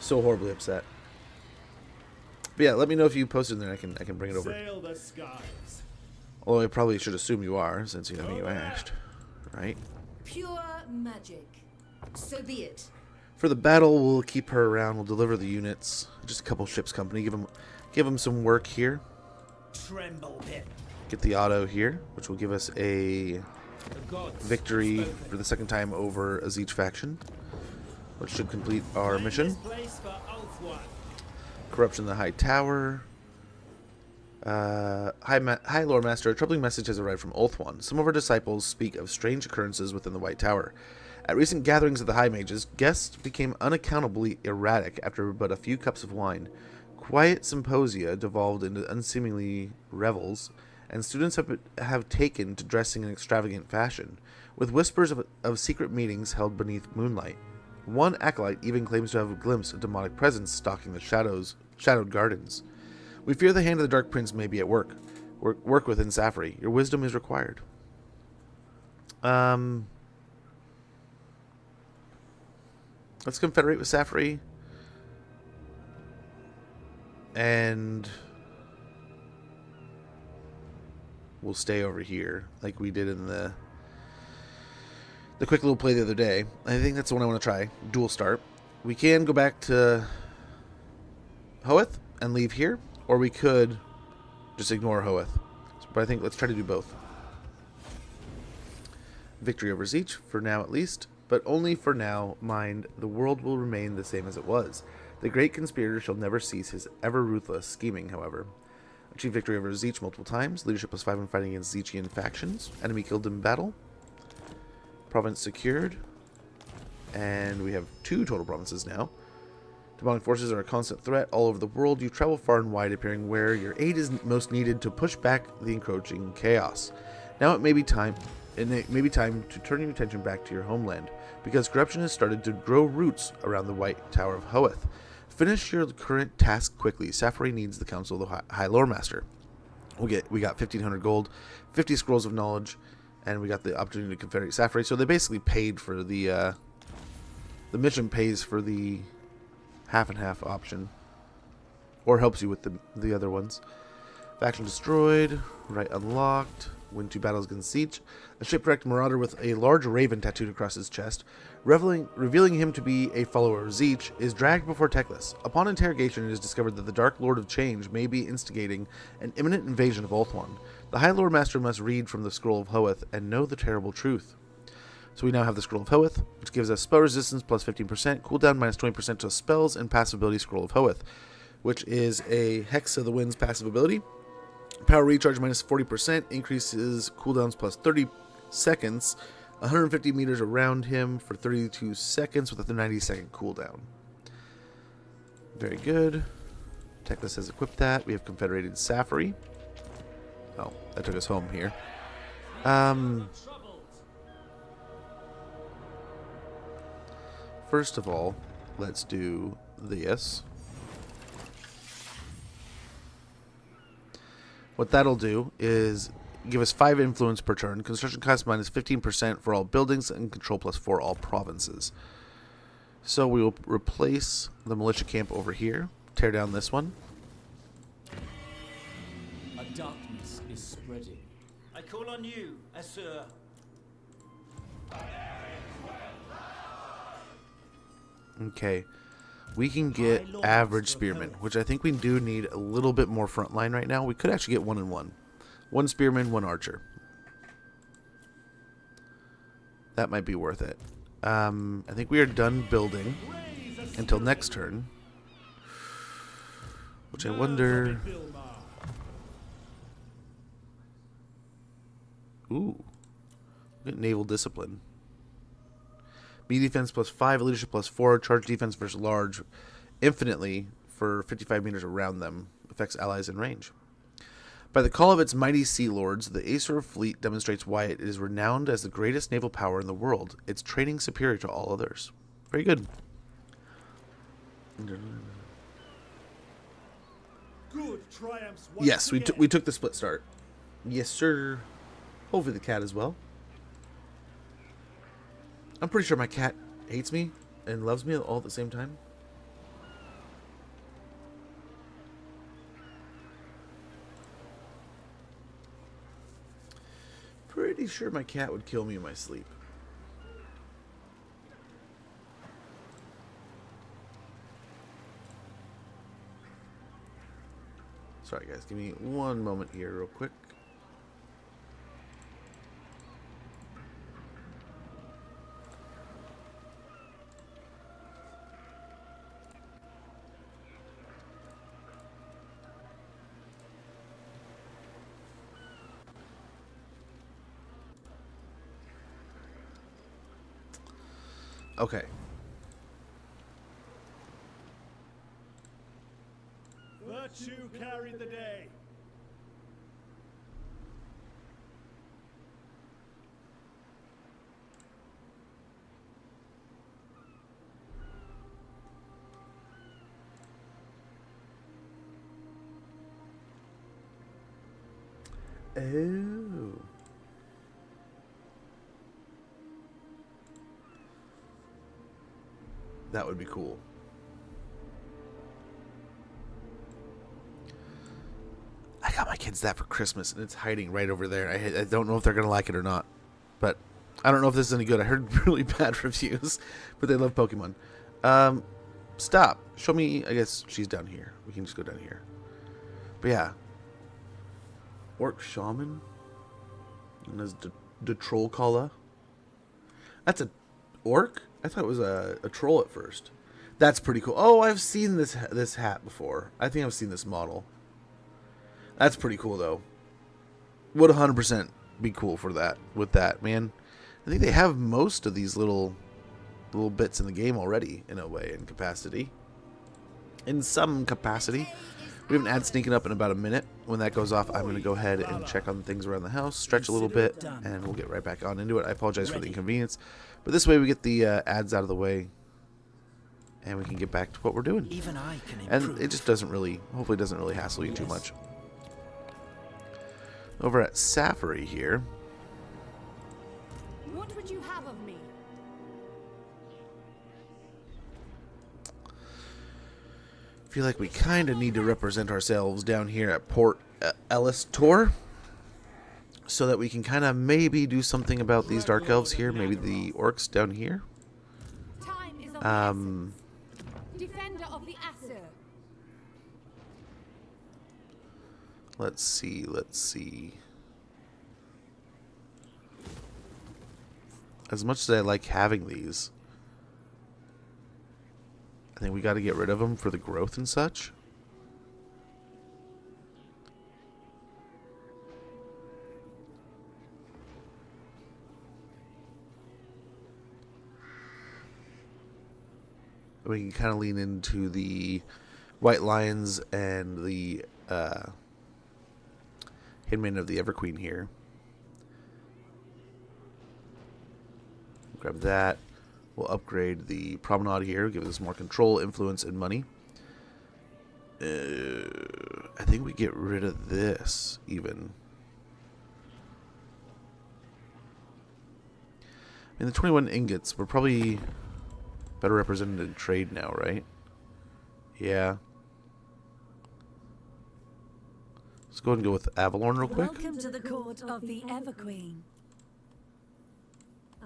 horribly upset. But yeah, let me know if you posted in there. I can bring it over. Sail the skies. Although I probably should assume you are, since you asked, right? Pure magic. So be it. For the battle, we'll keep her around. We'll deliver the units. Just a couple ships company. Give them some work here. Tremble, pit. Get the auto here, which will give us a The gods victory have spoken. for the second time over a Zeech faction, which should complete our mission. This place for Althwan. Corruption in the High Tower. High Lore Master, a troubling message has arrived from Ulthuan. Some of our disciples speak of strange occurrences within the White Tower. At recent gatherings of the High Mages, guests became unaccountably erratic after but a few cups of wine. Quiet symposia devolved into unseemly revels, and students have taken to dressing in extravagant fashion, with whispers of secret meetings held beneath moonlight. One acolyte even claims to have glimpsed a demonic presence stalking the shadowed gardens. We fear the hand of the Dark Prince may be at work. Work within Safri. Your wisdom is required. Let's confederate with Safri. And we'll stay over here like we did in the quick little play the other day. I think that's the one I want to try. Dual start. We can go back to Hoeth and leave here, or we could just ignore Hoeth. But I think let's try to do both. Victory over Zeech, for now at least, but only for now. Mind, the world will remain the same as it was. The great conspirator shall never cease his ever-ruthless scheming, however. Achieve victory over Zeech multiple times. Leadership +5 in fighting against Zeechian factions. Enemy killed in battle. Province secured. And we have 2 total provinces now. Demonic forces are a constant threat all over the world. You travel far and wide, appearing where your aid is most needed to push back the encroaching chaos. Now it may be time to turn your attention back to your homeland, because corruption has started to grow roots around the White Tower of Hoeth. Finish your current task quickly. Safari needs the Council of the High Loremaster. We got 1,500 gold, 50 scrolls of knowledge, and we got the opportunity to confederate Safari. So they basically paid for the mission pays for the half and half option, or helps you with the other ones. Faction destroyed, right unlocked, win 2 battles against Siege. A shipwrecked marauder with a large raven tattooed across his chest, revealing him to be a follower of Zeech, is dragged before Teclis. Upon interrogation, it is discovered that the Dark Lord of Change may be instigating an imminent invasion of Ulthuan. The High Lord Master must read from the Scroll of Hoeth and know the terrible truth. So we now have the Scroll of Hoeth, which gives us spell resistance plus 15%, cooldown minus 20% to spells, and passive ability Scroll of Hoeth, which is a Hex of the Wind's passive ability. Power recharge minus 40%, increases cooldowns plus 30 seconds, 150 meters around him for 32 seconds with a 90-second cooldown. Very good. Teclis has equipped that. We have Confederated Safari. Oh, that took us home here. First of all, let's do this. What that'll do is give us 5 influence per turn, construction cost minus 15% for all buildings, and control plus 4 all provinces. So we will replace the militia camp over here, tear down this one. A darkness is spreading. I call on you, Assur. Okay, we can get average spearmen, which I think we do need a little bit more front line right now. We could actually get 1 and 1. 1 spearman, 1 archer. That might be worth it. I think we are done building until next turn. Which I wonder... Ooh. Get naval discipline. Melee defense plus 5, leadership plus 4, charge defense versus large infinitely for 55 meters around them. Affects allies in range. By the call of its mighty sea lords, the Aesir fleet demonstrates why it is renowned as the greatest naval power in the world. Its training superior to all others. Very good. Good triumphs. Yes, we took the split start. Yes, sir. Hopefully the cat as well. I'm pretty sure my cat hates me and loves me all at the same time. Pretty sure my cat would kill me in my sleep. Sorry guys, give me one moment here real quick. Okay. Virtue carried the day. Oh. That would be cool. I got my kids that for Christmas, and it's hiding right over there. I don't know if they're going to like it or not. But I don't know if this is any good. I heard really bad reviews, but they love Pokemon. Stop. Show me. I guess she's down here. We can just go down here. But yeah. Orc Shaman. And there's the Troll Kala. That's a orc? I thought it was a troll at first. That's pretty cool. Oh, I've seen this hat before. I think I've seen this model. That's pretty cool, though. Would 100% be cool for that. With that, man. I think they have most of these little bits in the game already, in a way, in capacity. In some capacity. We have an ad sneaking up in about a minute. When that goes off, I'm going to go ahead and check on things around the house, stretch a little bit, and we'll get right back on into it. I apologize for the inconvenience, but this way we get the ads out of the way, and we can get back to what we're doing. Even I can And improve. it just doesn't really, hopefully doesn't really hassle you too much. Over at Safari here, What would you have of me? I feel like we kind of need to represent ourselves down here at Port Ellis Tor, so that we can kind of maybe do something about these Dark Elves here, maybe the Orcs down here. Time is of the essence. Defender of the Aesir. Let's see. As much as I like having these, I think we got to get rid of them for the growth and such. We can kind of lean into the White Lions and the Hitman of the Everqueen here. Grab that. We'll upgrade the Promenade here, give us more control, influence, and money. I think we get rid of this, even. I mean, the 21 ingots, we're probably better represented in trade now, right? Yeah. Let's go ahead and go with Avalorn real quick. Welcome to the court of the Everqueen.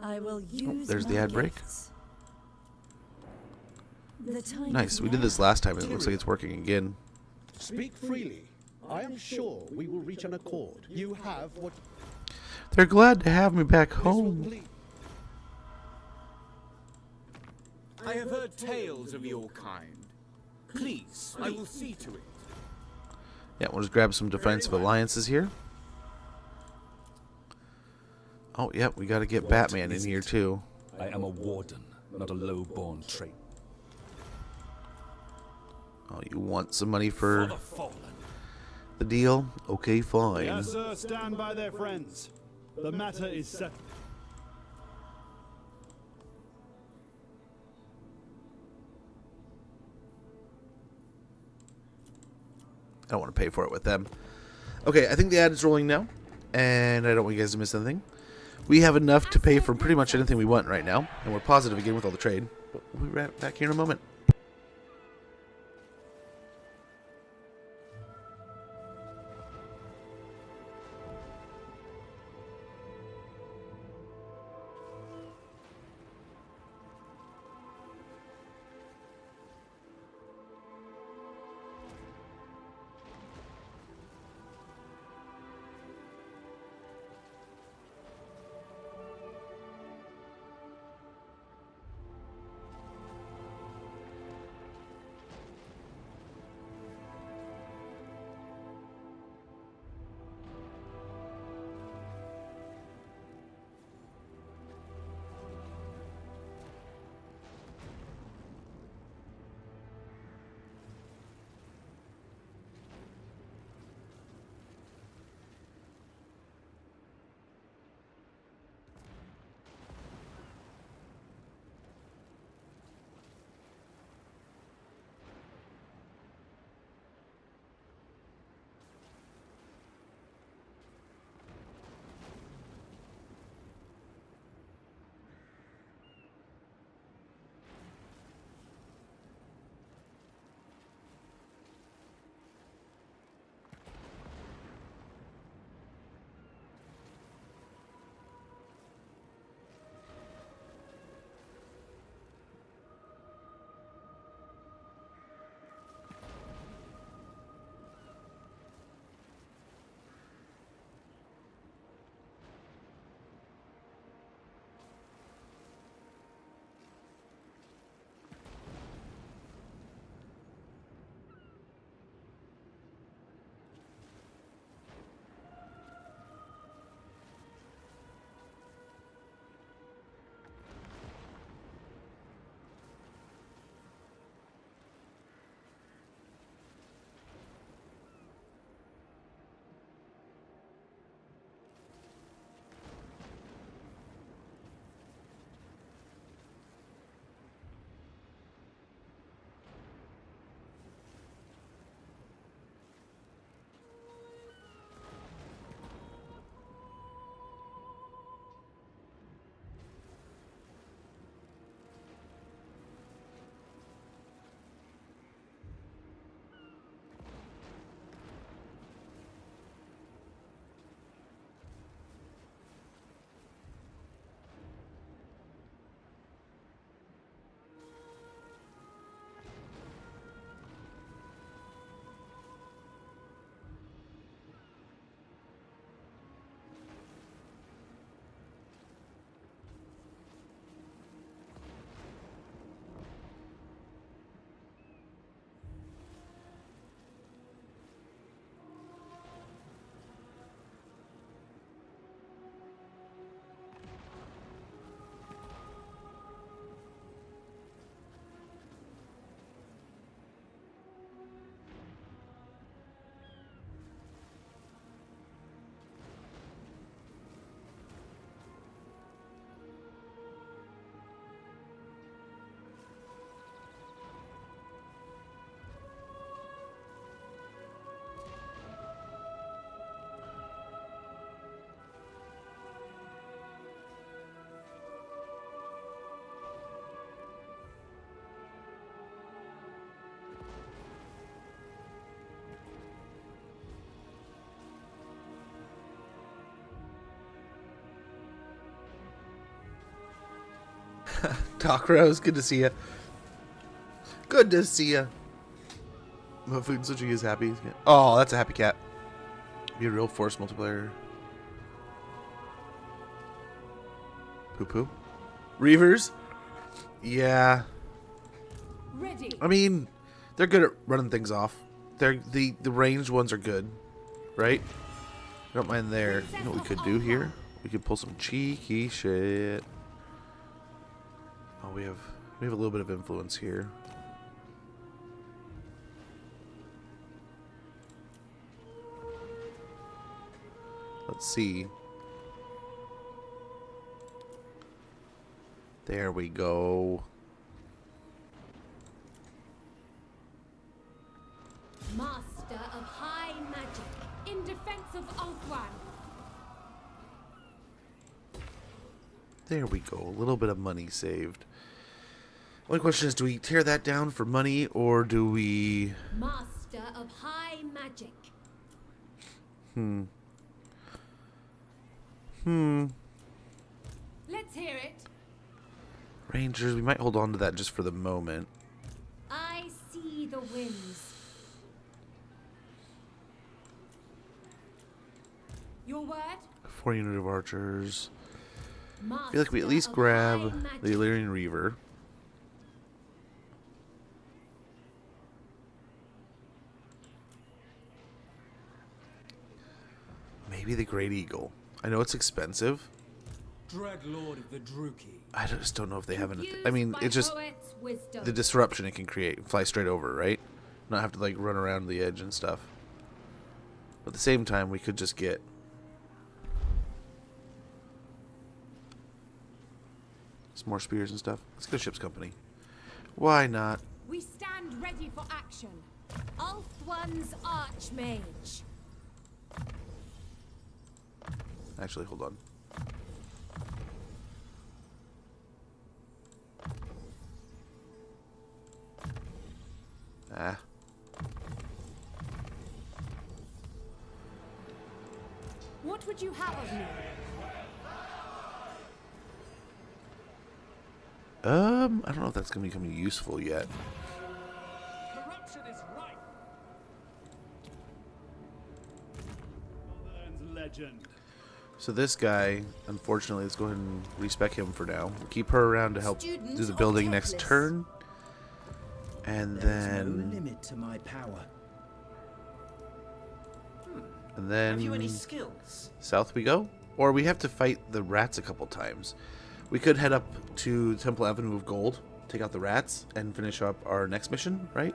I will use there's the my ad break. gifts. The time Nice. is We did now. this last time, and it looks like it's working again. Speak freely. I am sure we will reach an accord. You have what They're glad to have me back this will home. please. I have heard tales of your kind. Please, I will see to it. Yeah, we'll just grab some defensive alliances here. Oh, yeah, we got to get Batman in here, too. I am a warden, not a low-born trait. Oh, you want some money For for the fallen. the deal? Okay, fine. Yes, sir, stand by their friends. The matter is settled. I don't want to pay for it with them. Okay, I think the ad is rolling now, and I don't want you guys to miss anything. We have enough to pay for pretty much anything we want right now, and we're positive again with all the trade. But we'll be right back here in a moment. Doc Rose, good to see you. Good to see you. My food and switching is happy. Oh, that's a happy cat. Be a real force multiplayer. Poo poo. Reavers? Yeah. Ready. I mean, they're good at running things off. They're the ranged ones are good, right? I don't mind there. You know what we could do here? We could pull some cheeky shit. Oh, we have a little bit of influence here. Let's see. There we go. Master of high magic in defense of Ulthuan. There we go. A little bit of money saved. Only question is, do we tear that down for money or do we... Master of high magic. Let's hear it. Rangers, we might hold on to that just for the moment. I see the winds. Your word? 4 unit of archers. I Master feel like we at least of grab high the magic. Illyrian Reaver. Maybe the Great Eagle. I know it's expensive. Dread Lord of the Druki. I just don't know if they have anything. I Used mean, by it's just poets' wisdom. the disruption it can create. Fly straight over, right? Not have to like run around the edge and stuff. But at the same time, we could just get some more spears and stuff. Let's get a ship's company. Why not? We stand ready for action. Ulthuan's Archmage. Actually, hold on. Ah. What would you have of me? I don't know if that's going to become useful yet. Corruption is rife. Motherland's legend. So this guy, unfortunately, let's go ahead and respec him for now. We'll keep her around to help do the building next turn. And There's no then... limit to my power. And then... Have you any skills? South we go? Or we have to fight the rats a couple times. We could head up to Temple Avenue of Gold, take out the rats, and finish up our next mission, right?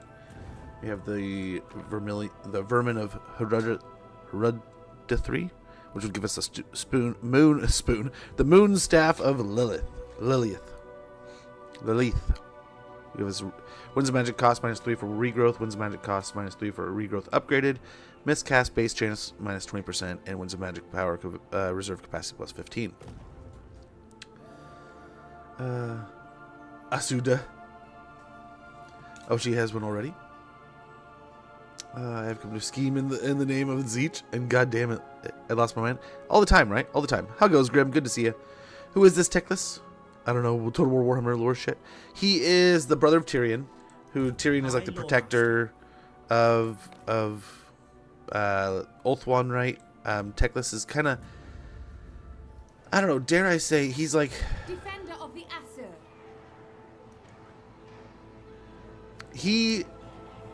We have the Vermin of Herudithri, which would give us a the Moon Staff of Lilith. We have Winds of Magic cost -3 for regrowth, Winds of Magic cost -3 for regrowth upgraded, miscast base chance -20%, and Winds of Magic power reserve capacity +15. Asuda. Oh, she has one already. I have come to scheme in the name of Zeech, and god damn it, I lost my mind. All the time, right? All the time. How goes, Grim? Good to see you. Who is this Teclis? I don't know. Total War Warhammer lore shit. He is the brother of Tyrion, who Tyrion is like the protector of Ulthuan, right? Teclis is kind of, I don't know. Dare I say he's like Defender of the Aesir. he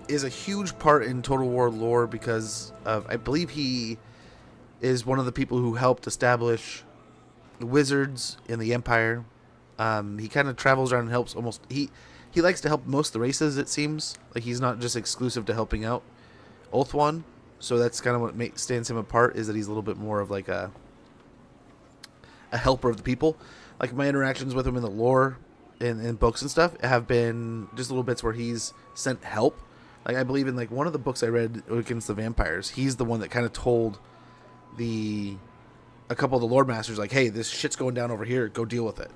is a huge part in Total War lore because of, I believe he is one of the people who helped establish the wizards in the Empire. He kind of travels around and helps almost, he likes to help most of the races, it seems. Like he's not just exclusive to helping out Ulthuan. So that's kind of what stands him apart, is that he's a little bit more of like a helper of the people. Like my interactions with him in the lore, in books and stuff, have been just little bits where he's sent help. Like I believe in like one of the books I read against the vampires, he's the one that kind of told a couple of the Lord Masters, like, hey, this shit's going down over here, go deal with it.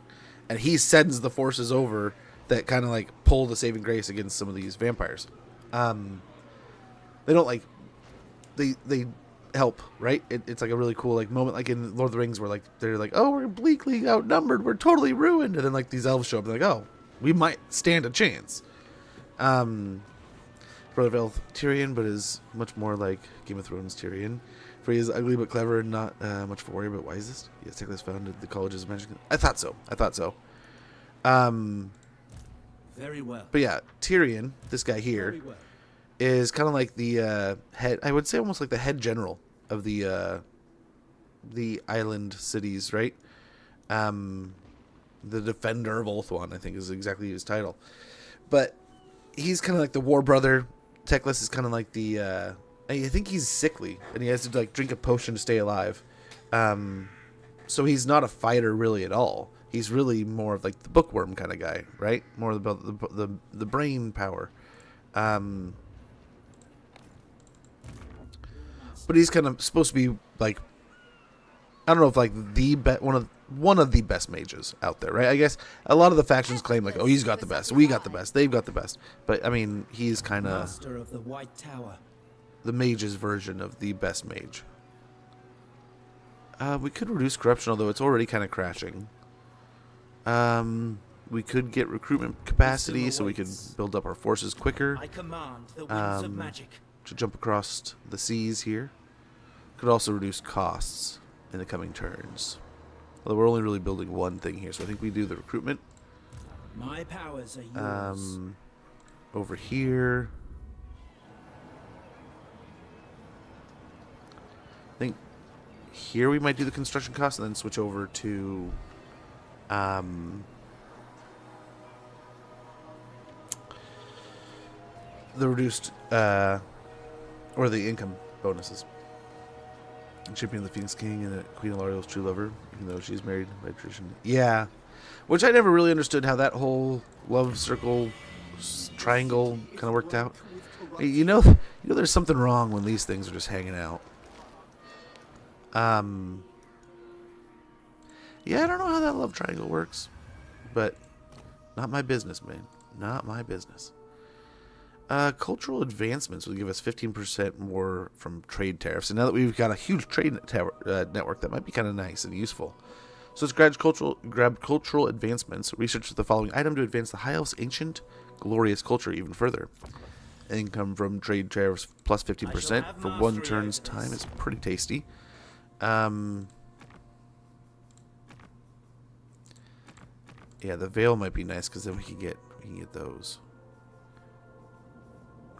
And he sends the forces over that kind of like pull the saving grace against some of these vampires. They don't like, they help, right? It's like a really cool like moment, like in Lord of the Rings, where like they're like, oh, we're bleakly outnumbered, we're totally ruined, and then like these elves show up, and like, oh, we might stand a chance. Brother of Elf Tyrion, but is much more like Game of Thrones Tyrion. For he is ugly but clever and not much of a warrior but wisest. Yes, Teclis founded the colleges of magic. I thought so. Very well. But yeah, Tyrion, this guy here, Very well. is kind of like the head. I would say almost like the head general of the island cities, right? The defender of Ulthuan, I think, is exactly his title. But he's kind of like the war brother. Teclis is kind of like the. I think he's sickly, and he has to like drink a potion to stay alive. So he's not a fighter really at all. He's really more of like the bookworm kind of guy, right? More about the brain power. But he's kind of supposed to be like, I don't know if like one of the best mages out there, right? I guess a lot of the factions claim like, oh, he's got the best, we got the best, they've got the best. But I mean, he's kind of Master of the White Tower. the mage's version of the best mage. We could reduce corruption, although it's already kind of crashing. We could get recruitment capacity, so we could build up our forces quicker. I command the winds of magic. To jump across the seas here. Could also reduce costs in the coming turns. Although we're only really building one thing here, so I think we do the recruitment. My powers are yours. Over here. I think here we might do the construction costs and then switch over to the reduced or the income bonuses. Champion of the Phoenix King and Queen Alariel's true lover, even though she's married by tradition. Yeah, which I never really understood how that whole love circle triangle kind of worked out. You know, there's something wrong when these things are just hanging out. Yeah, I don't know how that love triangle works, but not my business, man. Not my business. Cultural advancements will give us 15% more from trade tariffs. And now that we've got a huge trade network, that might be kind of nice and useful. So let's grab cultural advancements. Research the following item to advance the High Elf's ancient, glorious culture even further. Income from trade tariffs plus 15% for one turn's time is pretty tasty. Yeah, the veil might be nice because then we can get those.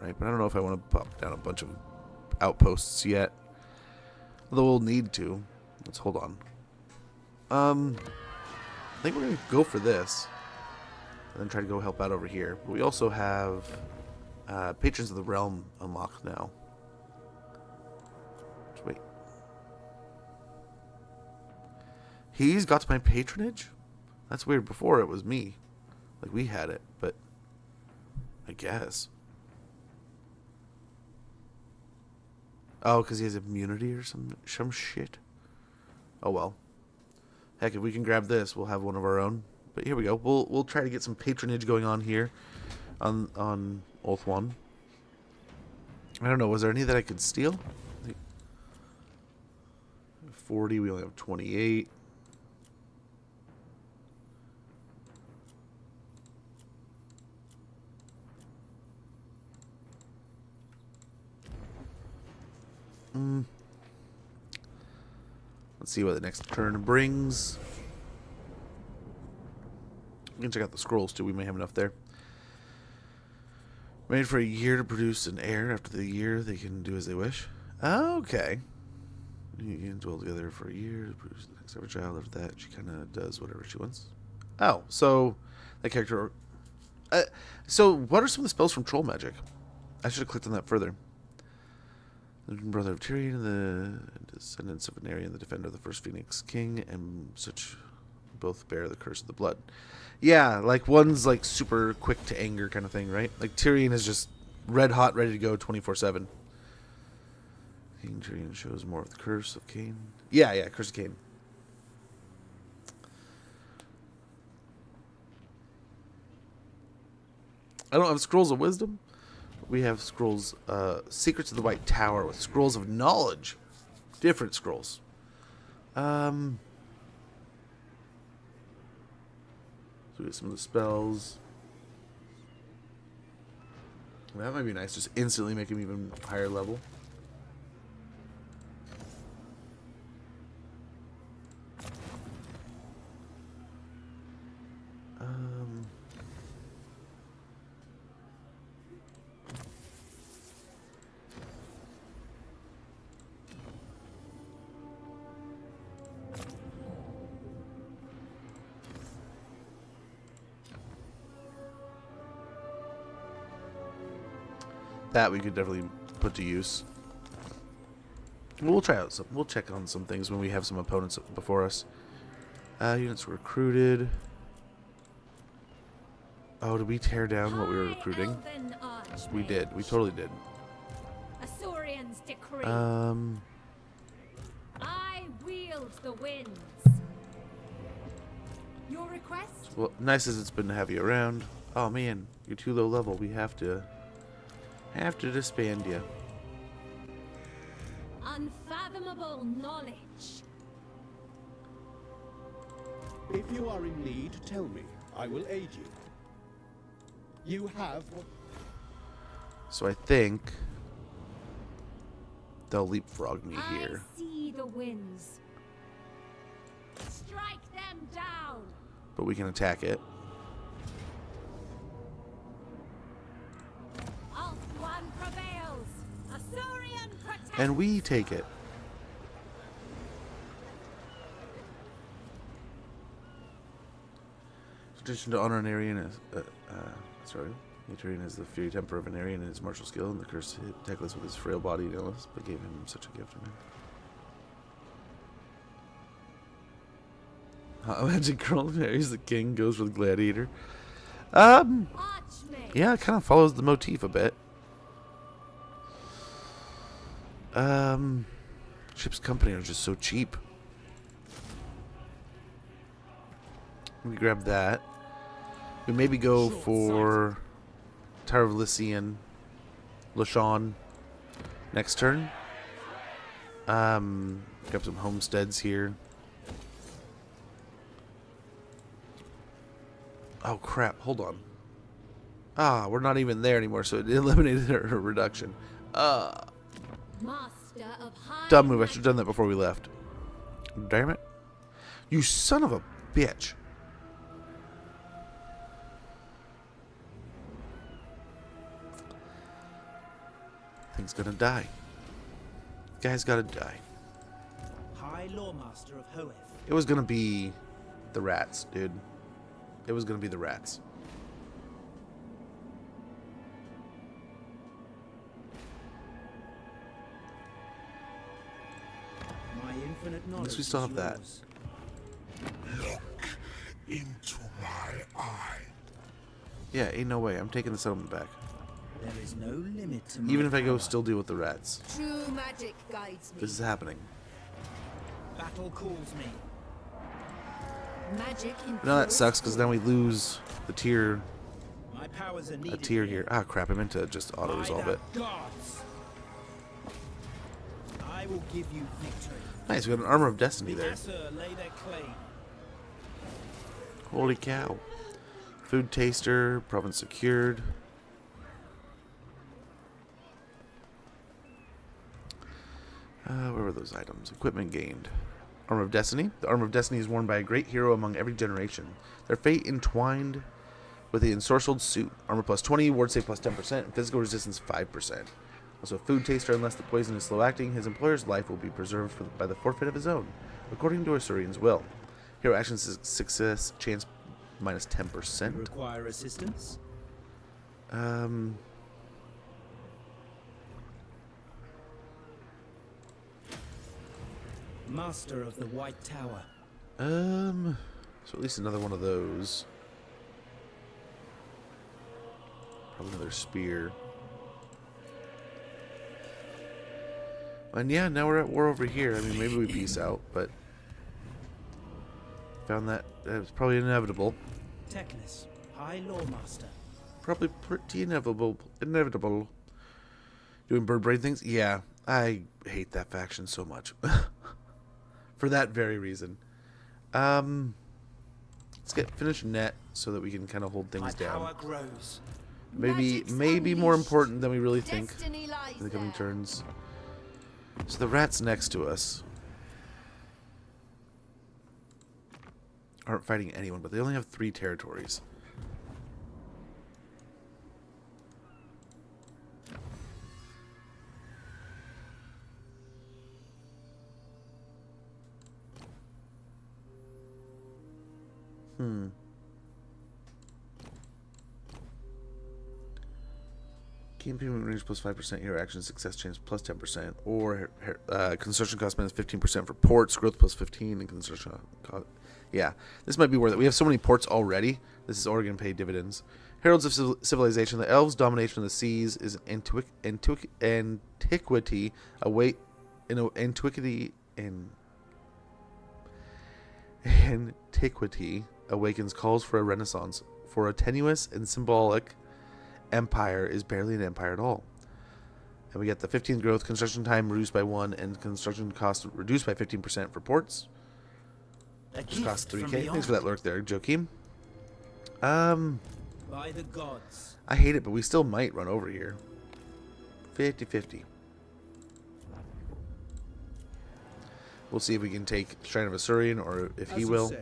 Right, but I don't know if I want to pop down a bunch of outposts yet. Although we'll need to. Let's hold on. I think we're going to go for this. And then try to go help out over here. But we also have Patrons of the Realm unlocked now. Just wait. He's got my patronage? That's weird. Before it was me. Like we had it, but I guess. Oh, because he has immunity or some shit. Oh well. Heck, if we can grab this, we'll have one of our own. But here we go. We'll try to get some patronage going on here, on Ulthuan. I don't know. Was there any that I could steal? I think 40. We only have 28. Let's see what the next turn brings. We can check out the scrolls too. We may have enough there. Made for a year to produce an heir. After the year, they can do as they wish. Okay. You can dwell together for a year to produce the next ever child. After that, she kind of does whatever she wants. Oh, so that character. So what are some of the spells from Troll Magic? I should have clicked on that further. The brother of Tyrion, the descendants of Venarian, the defender of the first Phoenix King, and such both bear the curse of the blood. Yeah, like one's like super quick to anger kind of thing, right? Like Tyrion is just red hot, ready to go 24/7. King Tyrion shows more of the curse of Cain. Yeah, curse of Cain. I don't have scrolls of wisdom. We have scrolls, Secrets of the White Tower with scrolls of knowledge. Different scrolls. So we get some of the spells. That might be nice. Just instantly make him even higher level. That we could definitely put to use. We'll try out some. We'll check on some things when we have some opponents before us. Units recruited. Oh, did we tear down what we were recruiting? We did. We totally did. Asaurian's decree. I wield the winds. Your request? Well, nice as it's been to have you around. Oh man, you're too low level. We have to disband you. Unfathomable knowledge. If you are in need, tell me. I will aid you. You have what... So I think they'll leapfrog me here. I see the winds. Strike them down. But we can attack it. One prevails. Asaurian protects. And we take it. Tradition to honor an Aryan as Atarian is the fiery temper of an Aryan and his martial skill, and the curse hit Teclis with his frail body and illness, but gave him such a gift. Magic Girl marries the king, goes with gladiator. Yeah, it kind of follows the motif a bit. Ship's company are just so cheap. Let me grab that. We maybe go for Tower of Lycian, Lashon next turn. Grab some homesteads here. Oh crap, hold on. Ah, we're not even there anymore, so it eliminated our reduction. Master of high Dumb move, I should have done that before we left. Damn it. You son of a bitch. Thing's gonna die. Guy's gotta die. High Loremaster of Hoeth. It was gonna be the rats, dude. It was gonna be the rats. My infinite knowledge. At least we still is have that. yours. Look into my eye. Yeah, ain't no way. I'm taking the settlement back. There is no limit to my Even if I go power. still deal with the rats. True magic guides me. This is happening. Battle calls me. Magic in But now that sucks because then we lose the tier, My powers are a needed. tier here. Ah, crap. I meant to just auto resolve it. Gods. I will give you victory. Nice. We got an Armor of Destiny The there. Asur lay their claim. Holy cow. Food taster. Province secured. Where were those items? Equipment gained. Armor of Destiny. The Armor of Destiny is worn by a great hero among every generation. Their fate entwined with the ensorcelled suit. Armor plus 20, ward save plus 10%, and physical resistance 5%. Also, food taster, unless the poison is slow acting, his employer's life will be preserved by the forfeit of his own, according to Asaurian's will. Hero action success chance minus 10%. Require assistance? Master of the White Tower. So at least another one of those. Probably another spear. And yeah, now we're at war over here. I mean, maybe we peace out, but found that it was probably inevitable. Teclis, High Loremaster. Probably pretty inevitable. Doing bird brain things? Yeah. I hate that faction so much. For that very reason. Let's finish net so that we can kind of hold My things down. power grows. Maybe more important than we really think Destiny lies in the coming there. turns. So the rats next to us aren't fighting anyone, but they only have 3 territories. Campaign range plus 5%, hero action success chance plus 10%, or construction cost minus 15% for ports, growth plus 15, and construction cost. Yeah, this might be worth it. We have so many ports already. This is Oregon pay dividends. Heralds of Civilization. The elves' domination of the seas is antiquity. Antiquity awakens calls for a renaissance. For a tenuous and symbolic empire is barely an empire at all. And we get the 15th growth, construction time reduced by 1, and construction cost reduced by 15% for ports. Which costs 3k. Thanks for that lurk there, Joachim. By the gods. I hate it, but we still might run over here. 50-50. We'll see if we can take Shrine of Asurian, or if he will.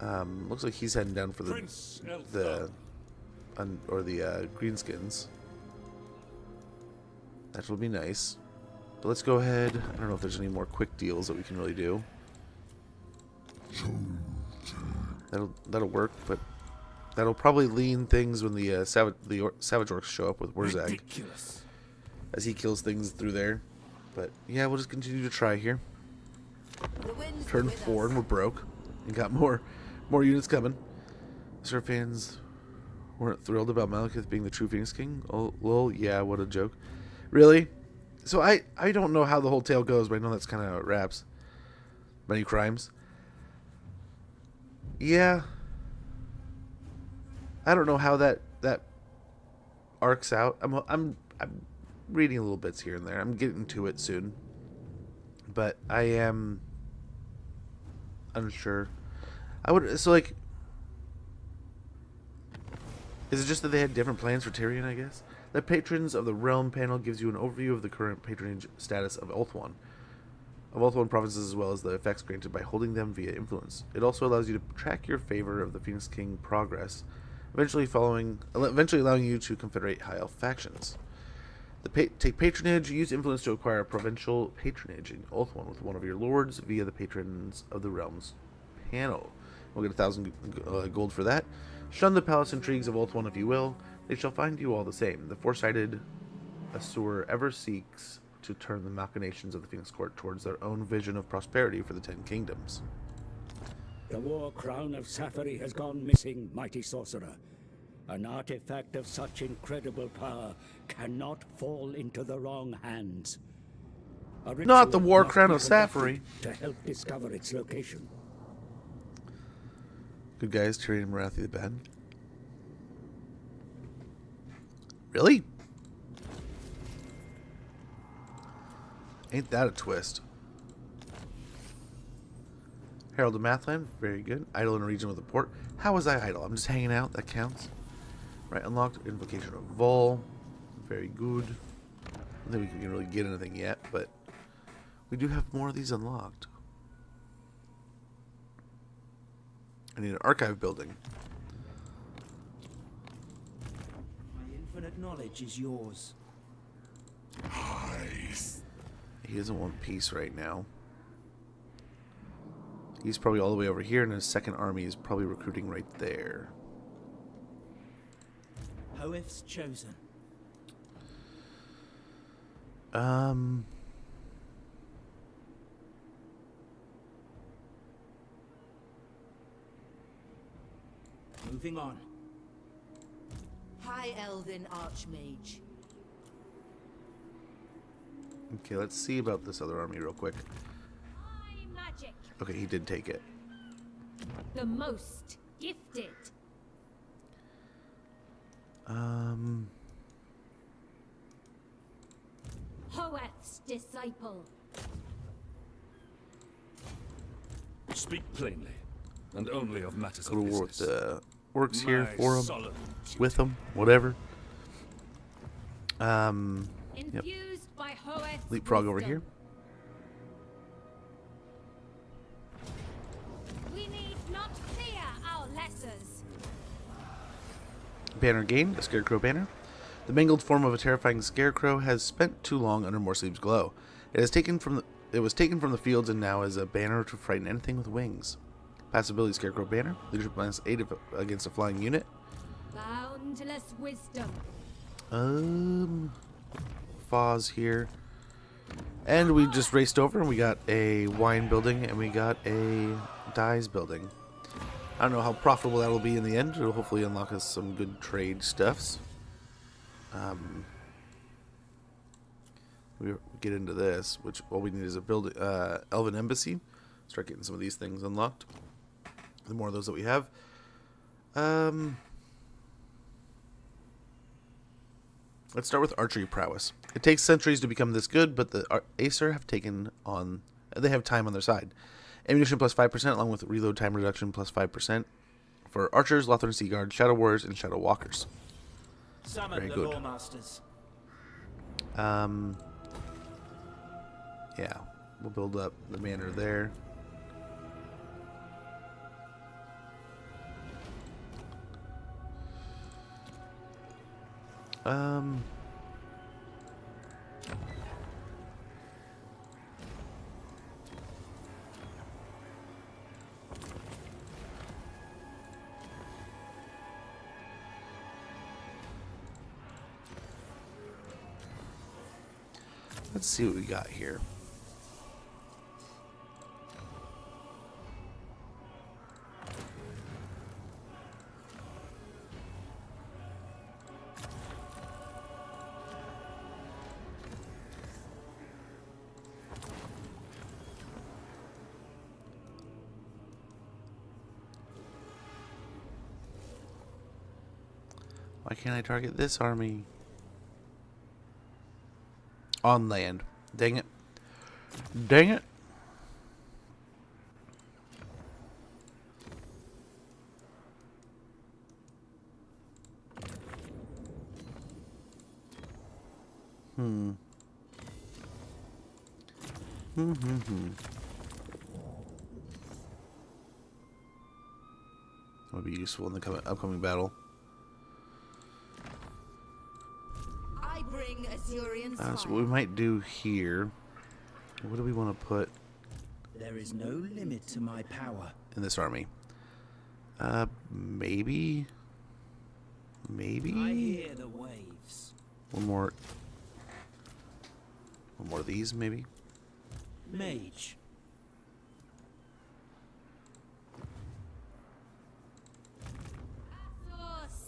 Looks like he's heading down for the greenskins. That will be nice. But let's go ahead. I don't know if there's any more quick deals that we can really do. That'll work, but that'll probably lean things when the savage orcs show up with Wurzag. Ridiculous. As he kills things through there. But yeah, we'll just continue to try here. The wind's Turn with 4 us. and we're broke. And got more units coming. Sir fans weren't thrilled about Malekith being the true Phoenix King. Oh, lol, yeah, what a joke. Really? So I don't know how the whole tale goes, but I know that's kind of how it wraps. Many crimes. Yeah. I don't know how that arcs out. I'm reading little bits here and there. I'm getting to it soon. But I am unsure. Is it just that they had different plans for Tyrion, I guess? The Patrons of the Realm panel gives you an overview of the current patronage status of Ulthuan provinces, as well as the effects granted by holding them via influence. It also allows you to track your favor of the Phoenix King progress, eventually allowing you to confederate high elf factions. Take patronage. Use influence to acquire provincial patronage in Ulthuan with one of your lords via the Patrons of the Realms panel. We'll get 1,000 gold for that. Shun the palace intrigues of Ulthuan if you will. They shall find you all the same. The foresighted Asur ever seeks to turn the machinations of the Phoenix Court towards their own vision of prosperity for the 10 kingdoms. The war crown of Safari has gone missing, mighty sorcerer. An artifact of such incredible power cannot fall into the wrong hands. A Not the ritual war must crown be of Safari. conducted to help discover its location. Good guys, Tyrion and Marathi the Bad. Really? Ain't that a twist? Herald of Mathland, very good. Idle in a region with a port. How was I idle? I'm just hanging out, that counts. Right, unlocked Invocation of Vol. Very good. I don't think we can really get anything yet, but we do have more of these unlocked. I need an archive building. My infinite knowledge is yours. He doesn't want peace right now. He's probably all the way over here, and his second army is probably recruiting right there. Hoeth's chosen. Moving on. High Elven Archmage. Okay, let's see about this other army real quick. High magic. Okay, he did take it. The most gifted. disciple. Speak plainly, and only of matters Go to of war with business. the orcs here My for them, solemn with them, whatever. Yep. Infused by Hoeth's Leapfrog over wisdom. here. We need not fear our lessers. Banner gained, a scarecrow banner. The mangled form of a terrifying scarecrow has spent too long under Morsleep's glow. It was taken from the fields and now is a banner to frighten anything with wings. Passive ability scarecrow banner. Leadership -8 against a flying unit. Boundless wisdom. Foz here. And we just raced over and we got a wine building and we got a dyes building. I don't know how profitable that will be in the end. It'll hopefully unlock us some good trade stuffs. We get into this, which all we need is a build Elven Embassy. Start getting some of these things unlocked. The more of those that we have. Let's start with archery prowess. It takes centuries to become this good, but the Acer have they have time on their side. Ammunition plus 5%, along with reload time reduction plus 5% for archers, Lothern Sea Guard, Shadow Warriors, and Shadow Walkers. Summon Very the good. Loremasters. Yeah, we'll build up the manor there. Let's see what we got here. Why can't I target this army? On land. Dang it. Dang it. That would be useful in the upcoming battle. I bring Azurian So what we might do here, what do we want to put There is no limit to my power. in this army? Maybe I hear the waves. one more of these, maybe. Mage.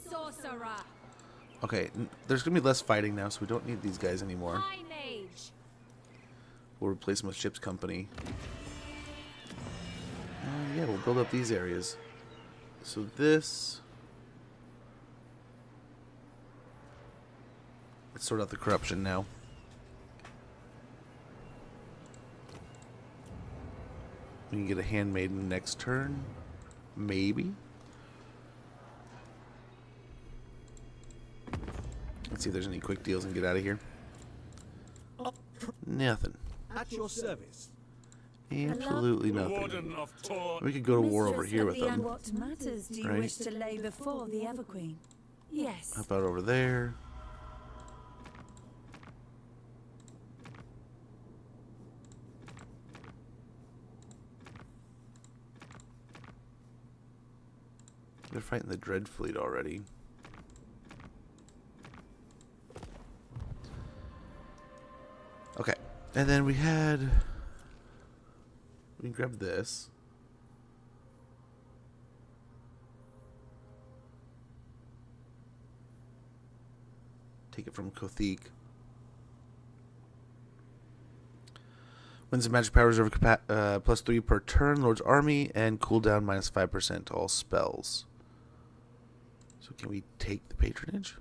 Sorcerer. Okay, there's gonna be less fighting now, so we don't need these guys anymore. High mage. We'll replace them with ship's company. Yeah, we'll build up these areas. So this. Let's sort out the corruption now. We can get a handmaiden next turn. Maybe. Let's see if there's any quick deals and get out of here. Nothing. At your service. Absolutely The nothing. Warden of Torment. We could go to war over Mistress here of with the them. What matters do you right? wish to lay before the Everqueen? Yes. How about over there? They're fighting the Dread Fleet already. Okay, and then we can grab this. Take it from Kothik. Wins of magic power reserve +3 per turn, Lord's army, and cooldown -5% to all spells. So can we take the patronage?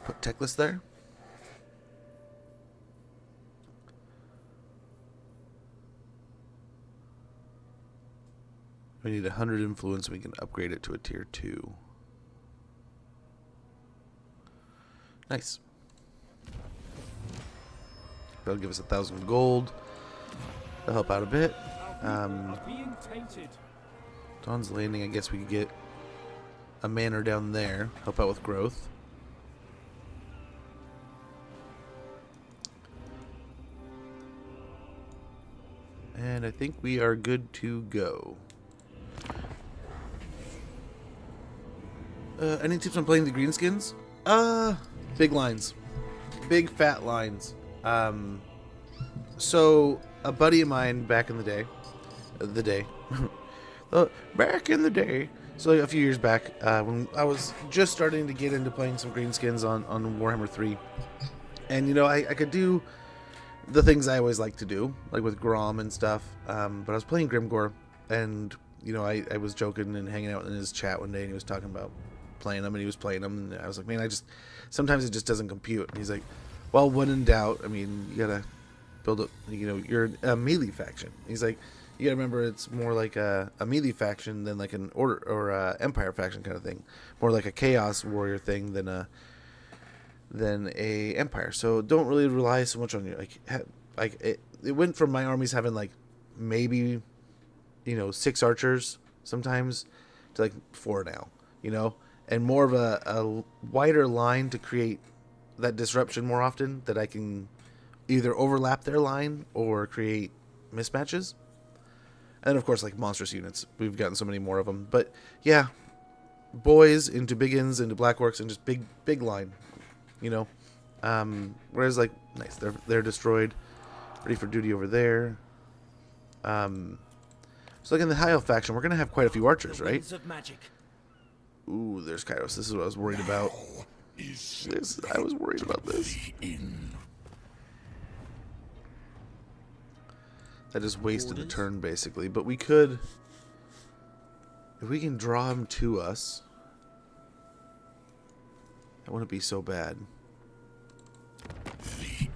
Put Teclis there. We need 100 influence. We can upgrade it to a tier 2. Nice. That'll give us 1,000 gold. That'll help out a bit. Dawn's Landing, I guess we could get a manor down there. Help out with growth. And I think we are good to go. Any tips on playing the greenskins? Big lines. Big fat lines. So a buddy of mine back in the day, back in the day, so a few years back, when I was just starting to get into playing some greenskins on Warhammer 3, and you know, I could do the things I always like to do, like with Grom and stuff, but I was playing Grimgore, and you know, I was joking and hanging out in his chat one day, and he was talking about playing them, and he was playing them, and I was like, man, sometimes it just doesn't compute. And he's like, well, when in doubt, I mean, you gotta build up, you know, you're a melee faction. He's like, you gotta remember it's more like a melee faction than like an order or a empire faction kind of thing, more like a chaos warrior thing than a empire. So don't really rely so much on your it went from my armies having like maybe, you know, 6 archers sometimes to like 4 now, you know, and more of a wider line to create that disruption more often, that I can either overlap their line or create mismatches. And of course, like monstrous units, we've gotten so many more of them. But yeah, boys into biggins, into black orcs, and just big line, you know. Whereas like, nice, they're destroyed, ready for duty over there. So like in the High Elf faction, we're gonna have quite a few archers, right? Ooh, there's Kairos. This is what I was worried about. I was worried about this. That just wasted a turn, basically. But we could, if we can draw him to us, that wouldn't be so bad.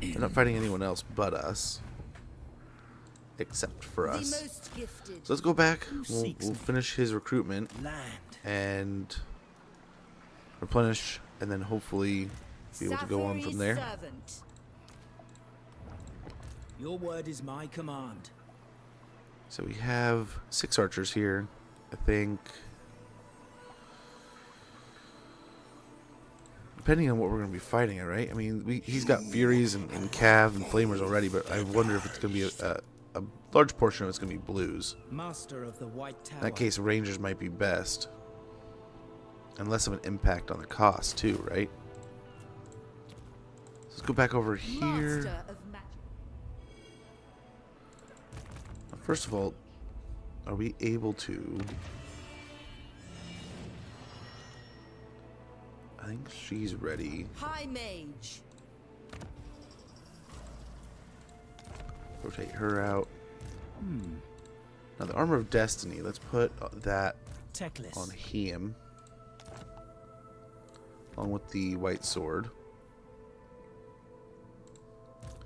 We're not fighting anyone else but us, except for us. So let's go back. We'll finish his recruitment and replenish, and then hopefully be able to go on from there. Your word is my command. So we have 6 archers here, I think. Depending on what we're going to be fighting, right? I mean, he's got Furies and Cav and Flamers already, but I wonder if it's going to be a large portion of it's going to be Blues. Master of the White Tower. In that case, Rangers might be best. And less of an impact on the cost, too, right? Let's go back over here. First of all, are we able to... I think she's ready. High Mage. Rotate her out. Now the Armor of Destiny, let's put that Teclis. on him. Along with the White Sword.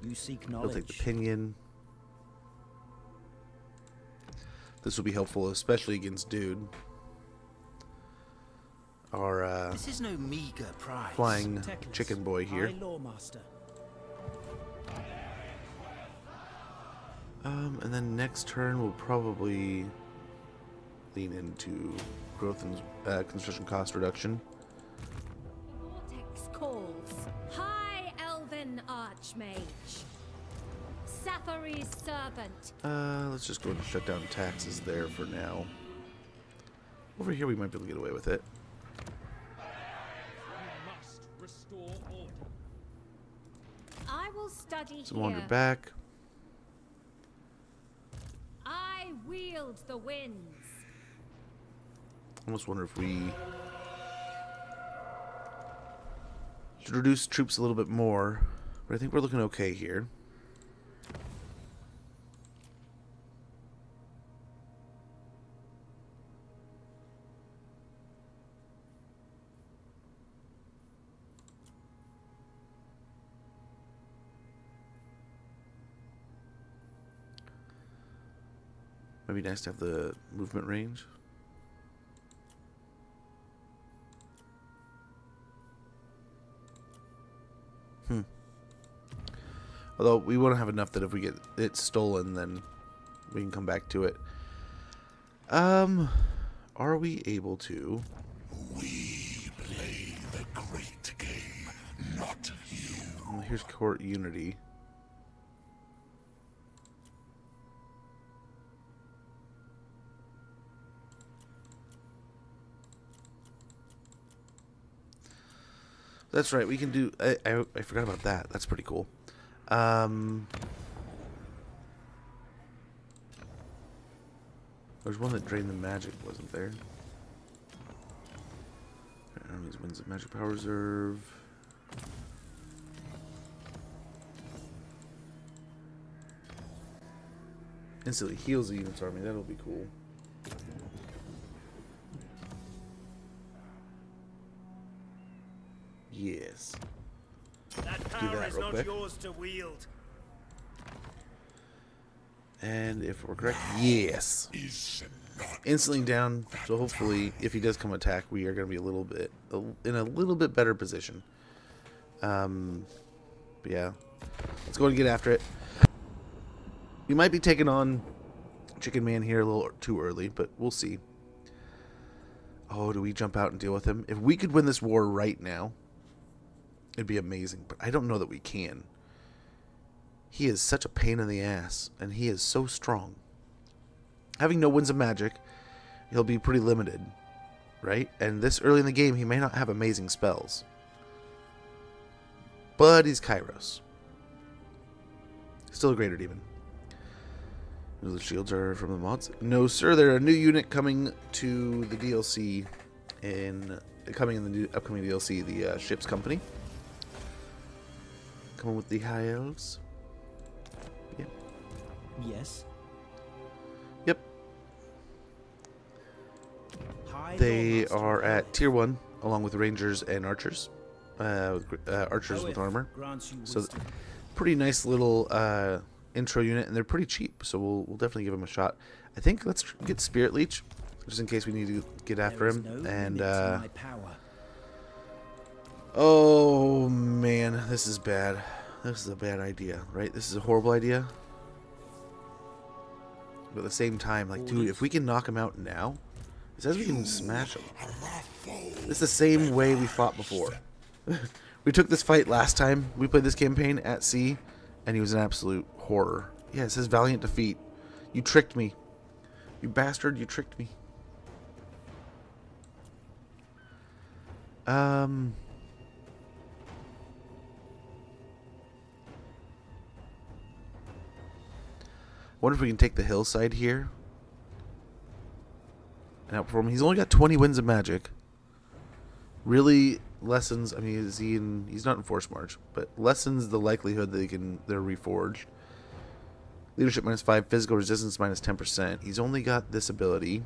You seek He'll knowledge. take the Pinion. This will be helpful, especially against Dude. Our This is no meager prize. flying Teclis, chicken boy here. High Loremaster. And then next turn we'll probably lean into growth and construction cost reduction. Vortex calls. High Elven Archmage. Safari's servant. Let's just go ahead and shut down taxes there for now. Over here we might be able to get away with it. I will study So here. wander back. I wield the winds. Almost wonder if we should reduce troops a little bit more, but I think we're looking okay here. Might be nice to have the movement range. Although we won't have enough that if we get it stolen, then we can come back to it. Are we able to? We play the great game, not you. Here's Court Unity. That's right, we can do... I forgot about that. That's pretty cool. There's one that drained the magic, wasn't there? Enemies wins the magic power reserve. Instantly heals the unit's army. That'll be cool. Yes. That Do power that is real not quick. yours to wield. And if we're correct, yes. Instantly down. So hopefully, if he does come attack, we are going to be in a little bit better position. But yeah, let's go and get after it. We might be taking on Chicken Man here a little too early, but we'll see. Oh, do we jump out and deal with him? If we could win this war right now, it'd be amazing. But I don't know that we can. He is such a pain in the ass, and he is so strong. Having no winds of magic, he'll be pretty limited, right? And this early in the game, he may not have amazing spells. But he's Kairos. Still a greater demon. The shields are from the mods. No, sir. They're a new unit coming to the DLC coming in the new upcoming DLC. The ship's company coming with the high elves. Yeah. Yes. Yep. They are at tier 1, along with rangers and archers. Archers with armor. So, pretty nice little intro unit, and they're pretty cheap, so we'll definitely give them a shot. I think let's get Spirit Leech, just in case we need to get after him. And oh man, this is bad. This is a bad idea, right? This is a horrible idea. But at the same time, like, dude, if we can knock him out now, it says we can smash him. It's the same way we fought before. We took this fight last time we played this campaign at sea, and he was an absolute horror. Yeah, it says valiant defeat. You tricked me. You bastard, you tricked me. Wonder if we can take the hillside here and outperform him. He's only got 20 winds of magic. Really lessens. I mean, he's not in Force March, but lessens the likelihood that they're reforged. Leadership -5, physical resistance -10%. He's only got this ability.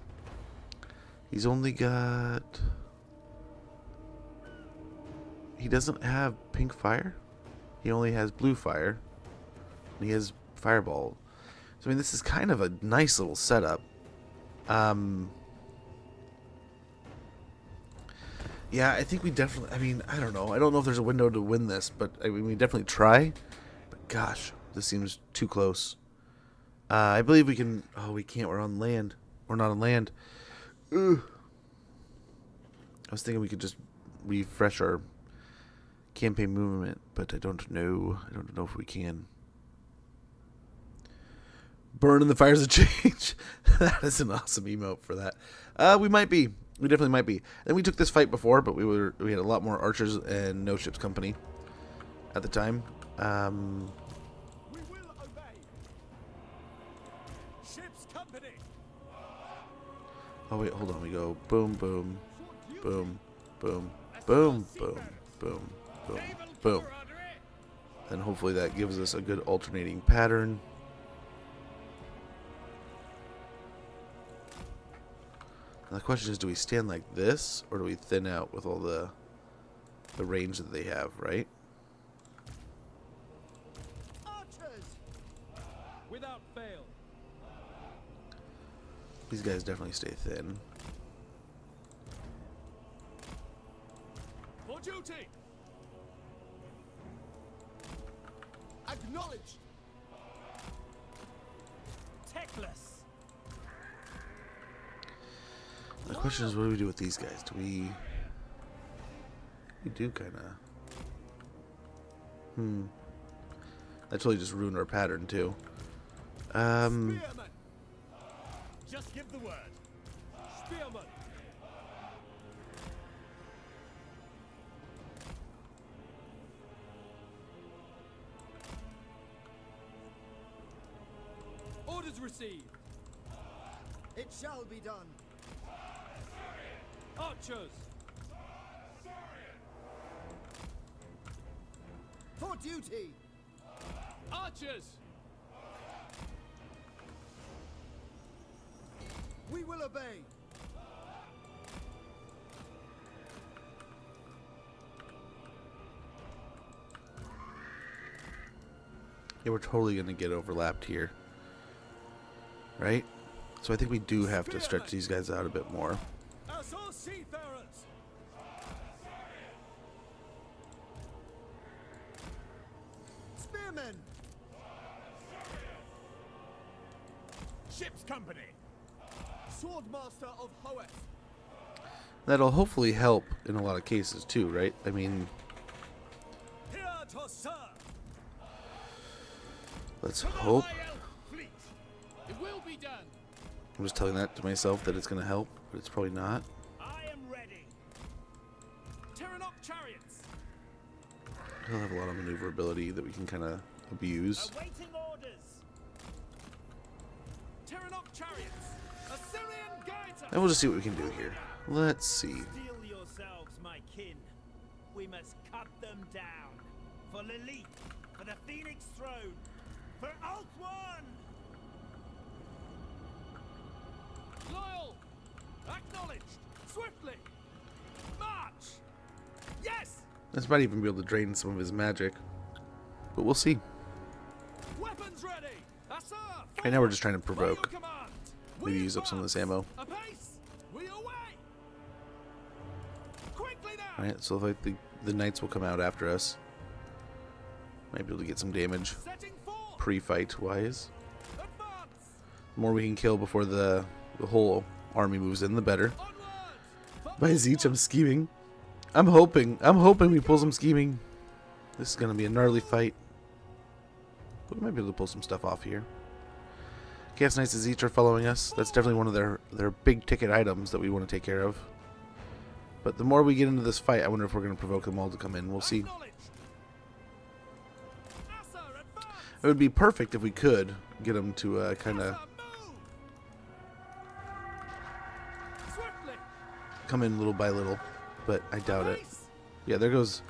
He's only got. He doesn't have pink fire. He only has blue fire. And he has fireball. So I mean, this is kind of a nice little setup. Yeah, I think we definitely... I mean, I don't know. I don't know if there's a window to win this, but I mean, we definitely try. But gosh, this seems too close. I believe we can... Oh, we can't. We're on land. We're not on land. Ugh. I was thinking we could just refresh our campaign movement, but I don't know. I don't know if we can. Burn in the fires of change. That is an awesome emote for that. We might be. We definitely might be. And we took this fight before, but we had a lot more archers and no ship's company at the time. We will obey. Ship's company. Oh wait, hold on. We go boom, boom, boom, boom, boom, boom, boom, boom, boom. And hopefully that gives us a good alternating pattern. And the question is, do we stand like this, or do we thin out with all the range that they have, right? Archers. Without fail. These guys definitely stay thin. For duty! Acknowledged! Teclis. The question is, what do we do with these guys? Do we do kind of... That totally just ruined our pattern, too. Spearman! Just give the word. Spearman! Orders received. It shall be done. Archers! For duty! Archers! We will obey. Yeah, we're totally going to get overlapped here. Right? So I think we do have to stretch these guys out a bit more. As all seafarers! Spearmen! Ship's company! Swordmaster of Hoeth! That'll hopefully help in a lot of cases too, right? I mean, Here to serve! let's hope. Fleet! It will be done! I'm just telling that to myself that it's going to help, but it's probably not. I am ready. Terranok chariots! He'll have a lot of maneuverability that we can kind of abuse. Awaiting orders. Terranok chariots! Assyrian guides us! And we'll just see what we can do here. Let's see. Steel yourselves, my kin. We must cut them down. For Lilith, for the Phoenix Throne, for Ulthuan! Loyal! Acknowledged! Swiftly! March! Yes! This might even be able to drain some of his magic, but we'll see. Weapons ready! Assar! Right now we're just trying to By your provoke. command! Maybe We use up some of this advance! ammo. Apace! We away! Quickly now! Alright, so like the knights will come out after us. Might be able to get some damage Setting forth! pre-fight wise. Advance! The more we can kill before the whole army moves in, the better. Onwards! By Zeech, I'm scheming. I'm hoping we pull some scheming. This is gonna be a gnarly fight. But we might be able to pull some stuff off here. Chaos Knights and Zeech are following us. That's definitely one of their big ticket items that we want to take care of. But the more we get into this fight, I wonder if we're gonna provoke them all to come in. We'll see. Acknowledged! Assar, advance! It would be perfect if we could get them to kind of Assar, move! Swiftly! come in little by little, but I doubt it. Apace! Yeah, there goes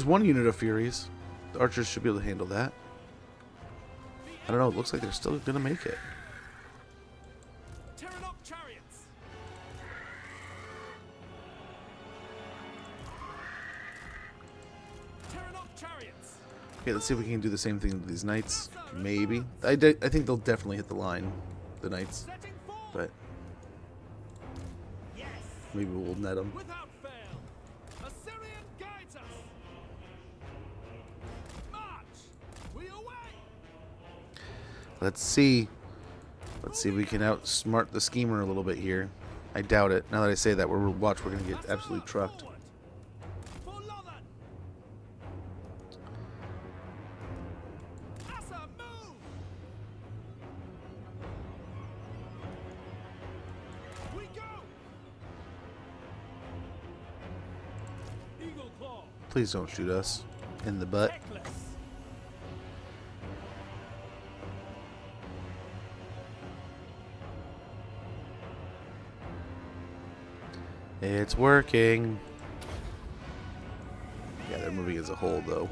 one unit of Furies. The archers should be able to handle that. I don't know. It looks like they're still gonna make it. Terranok chariots! Terranok chariots! Okay, let's see if we can do the same thing with these knights. Maybe. I think they'll definitely hit the line, the knights. Setting forth! But Yes. maybe we'll net them. Without fail! Assyrian guides us! March! We away! Let's see. Let's see if we can outsmart the schemer a little bit here. I doubt it. Now that I say that, we're gonna get absolutely trucked. Forward! For Lothan! Assar, move! We go! Eagle claw! Please don't shoot us in the butt. Teclis. It's working. Yeah, they're moving as a whole, though.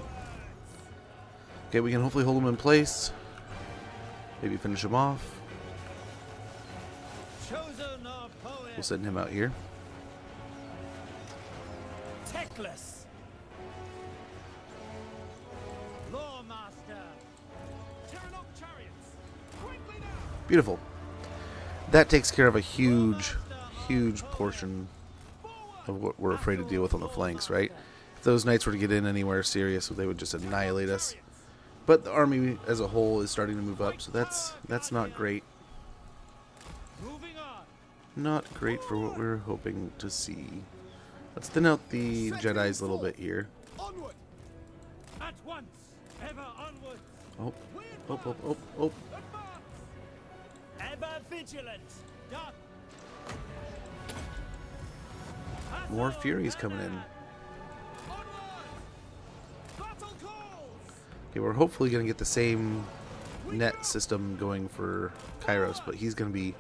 Okay, we can hopefully hold them in place. Maybe finish them off. Chosen of We'll Hoeth. send him out here. Teclis. Loremaster. Terranok chariots! Quickly now! Beautiful. that takes care of a huge portion of what we're afraid to deal with on the flanks, right? If those knights were to get in anywhere serious, they would just annihilate us. But the army as a whole is starting to move up, so that's not great. Not great for what we're hoping to see. Let's thin out the Jedis a little bit here. Onward! At once! Ever onward! Oh, oh, oh, oh, oh. Ever vigilant! Done! More Furies coming in. Okay, we're hopefully going to get the same net system going for Kairos, but he's going to be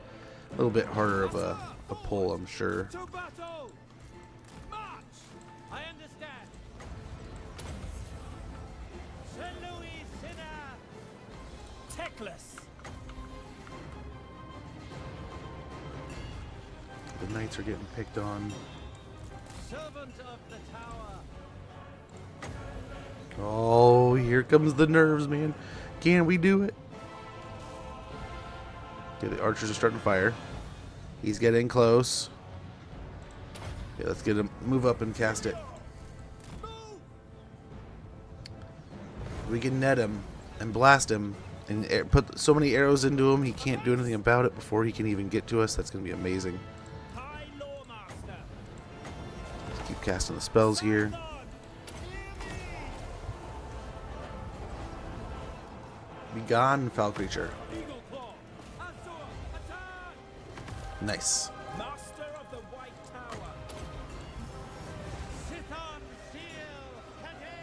a little bit harder of a pull, I'm sure. To battle! March! I understand. Sir Louis Sinner! Teclis! The knights are getting picked on. Servant of the tower! Oh, here comes the nerves, man. Can we do it? Okay, the archers are starting to fire. He's getting close. Okay, let's get him, move up and cast it. We can net him and blast him and put so many arrows into him he can't do anything about it before he can even get to us. That's going to be amazing. Let's keep casting the spells here. Be gone, foul creature. Nice. Master of the White Tower. Sithon Seal Kade.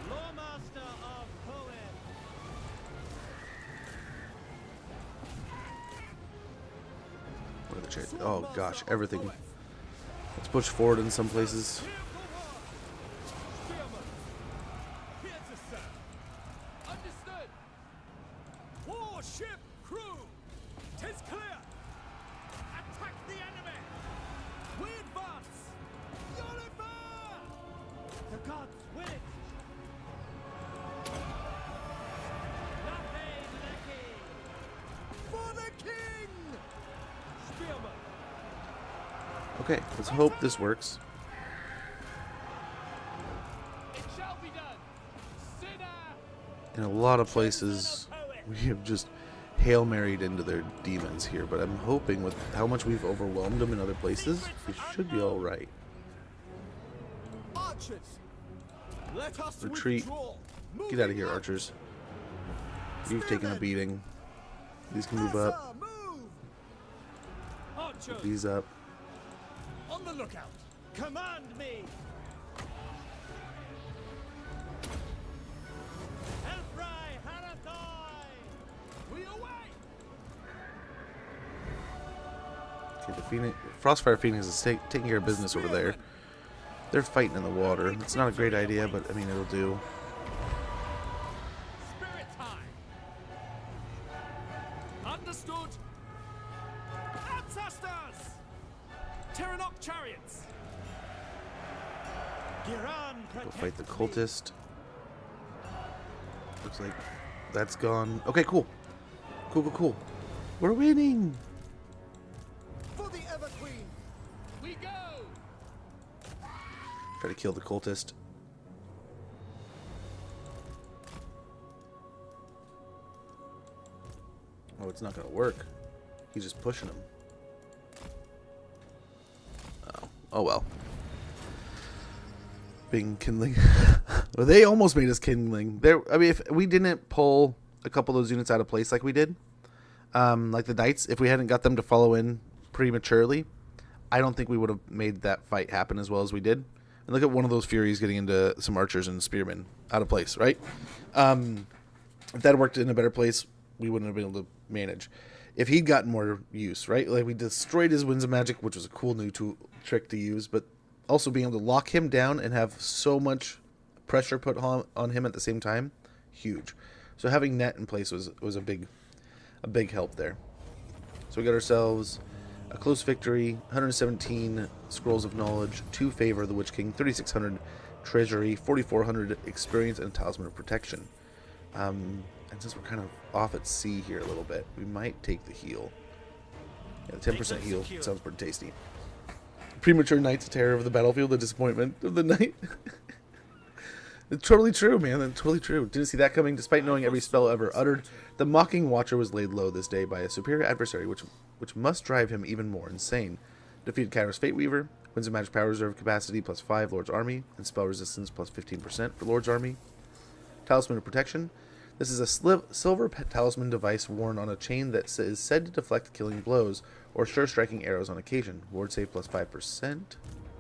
Loremaster of Hoenn. What are the chances? Oh gosh, everything. Let's push forward in some places. Warship crew, 'tis clear. Attack the enemy. We advance. Yoliver! The gods will it. Nothing lacking. For the king. Spearman. Okay, let's hope this works. It shall be done. Sinner. In a lot of places, we have just Hail Married into their demons here, but I'm hoping with how much we've overwhelmed them in other places, we should be alright. Archers. Let us Retreat. withdraw. Get out of here, archers. You've taken a beating. These can move up. Archers. Put these up. On the lookout. Command me. Elfry Harathoi. We away. Okay, the Phoenix, Frostfire Phoenix is taking care of business over there. They're fighting in the water. It's not a great idea, but I mean, it'll do. Spirit time. Understood. Ancestors. Tyrannoc chariots. Giran Go fight the cultist. Looks like that's gone. Okay, cool. Cool. We're winning. For the Ever Queen. We go. Try to kill the cultist. Oh, it's not going to work. He's just pushing him. Oh well. Being kindling. Well, they almost made us kindling. I mean, if we didn't pull a couple of those units out of place like we did, like the knights, if we hadn't got them to follow in prematurely, I don't think we would have made that fight happen as well as we did. And look at one of those Furies getting into some archers and spearmen out of place, right? If that had worked in a better place, we wouldn't have been able to manage. If he'd gotten more use, right? Like we destroyed his Winds of Magic, which was a cool new trick to use, but also being able to lock him down and have so much pressure put on him at the same time, huge. So having net in place was a big help there. So we got ourselves a close victory, 117 Scrolls of Knowledge, 2 Favor of the Witch King, 3,600 Treasury, 4,400 Experience, and Talisman of Protection. I And since we're kind of off at sea here a little bit, we might take the heal. Yeah, the 10% heal sounds pretty tasty. Premature Knight's terror of the battlefield, the disappointment of the night. It's totally true, man. That's totally true. Didn't see that coming. Despite knowing every spell ever uttered, the Mocking Watcher was laid low this day by a superior adversary, which must drive him even more insane. Defeated Kairos Fate Weaver, wins a magic power reserve capacity plus 5 Lord's Army, and spell resistance plus 15% for Lord's Army. Talisman of Protection. This is a silver talisman device worn on a chain that is said to deflect killing blows or sure striking arrows on occasion. Ward save plus 5%.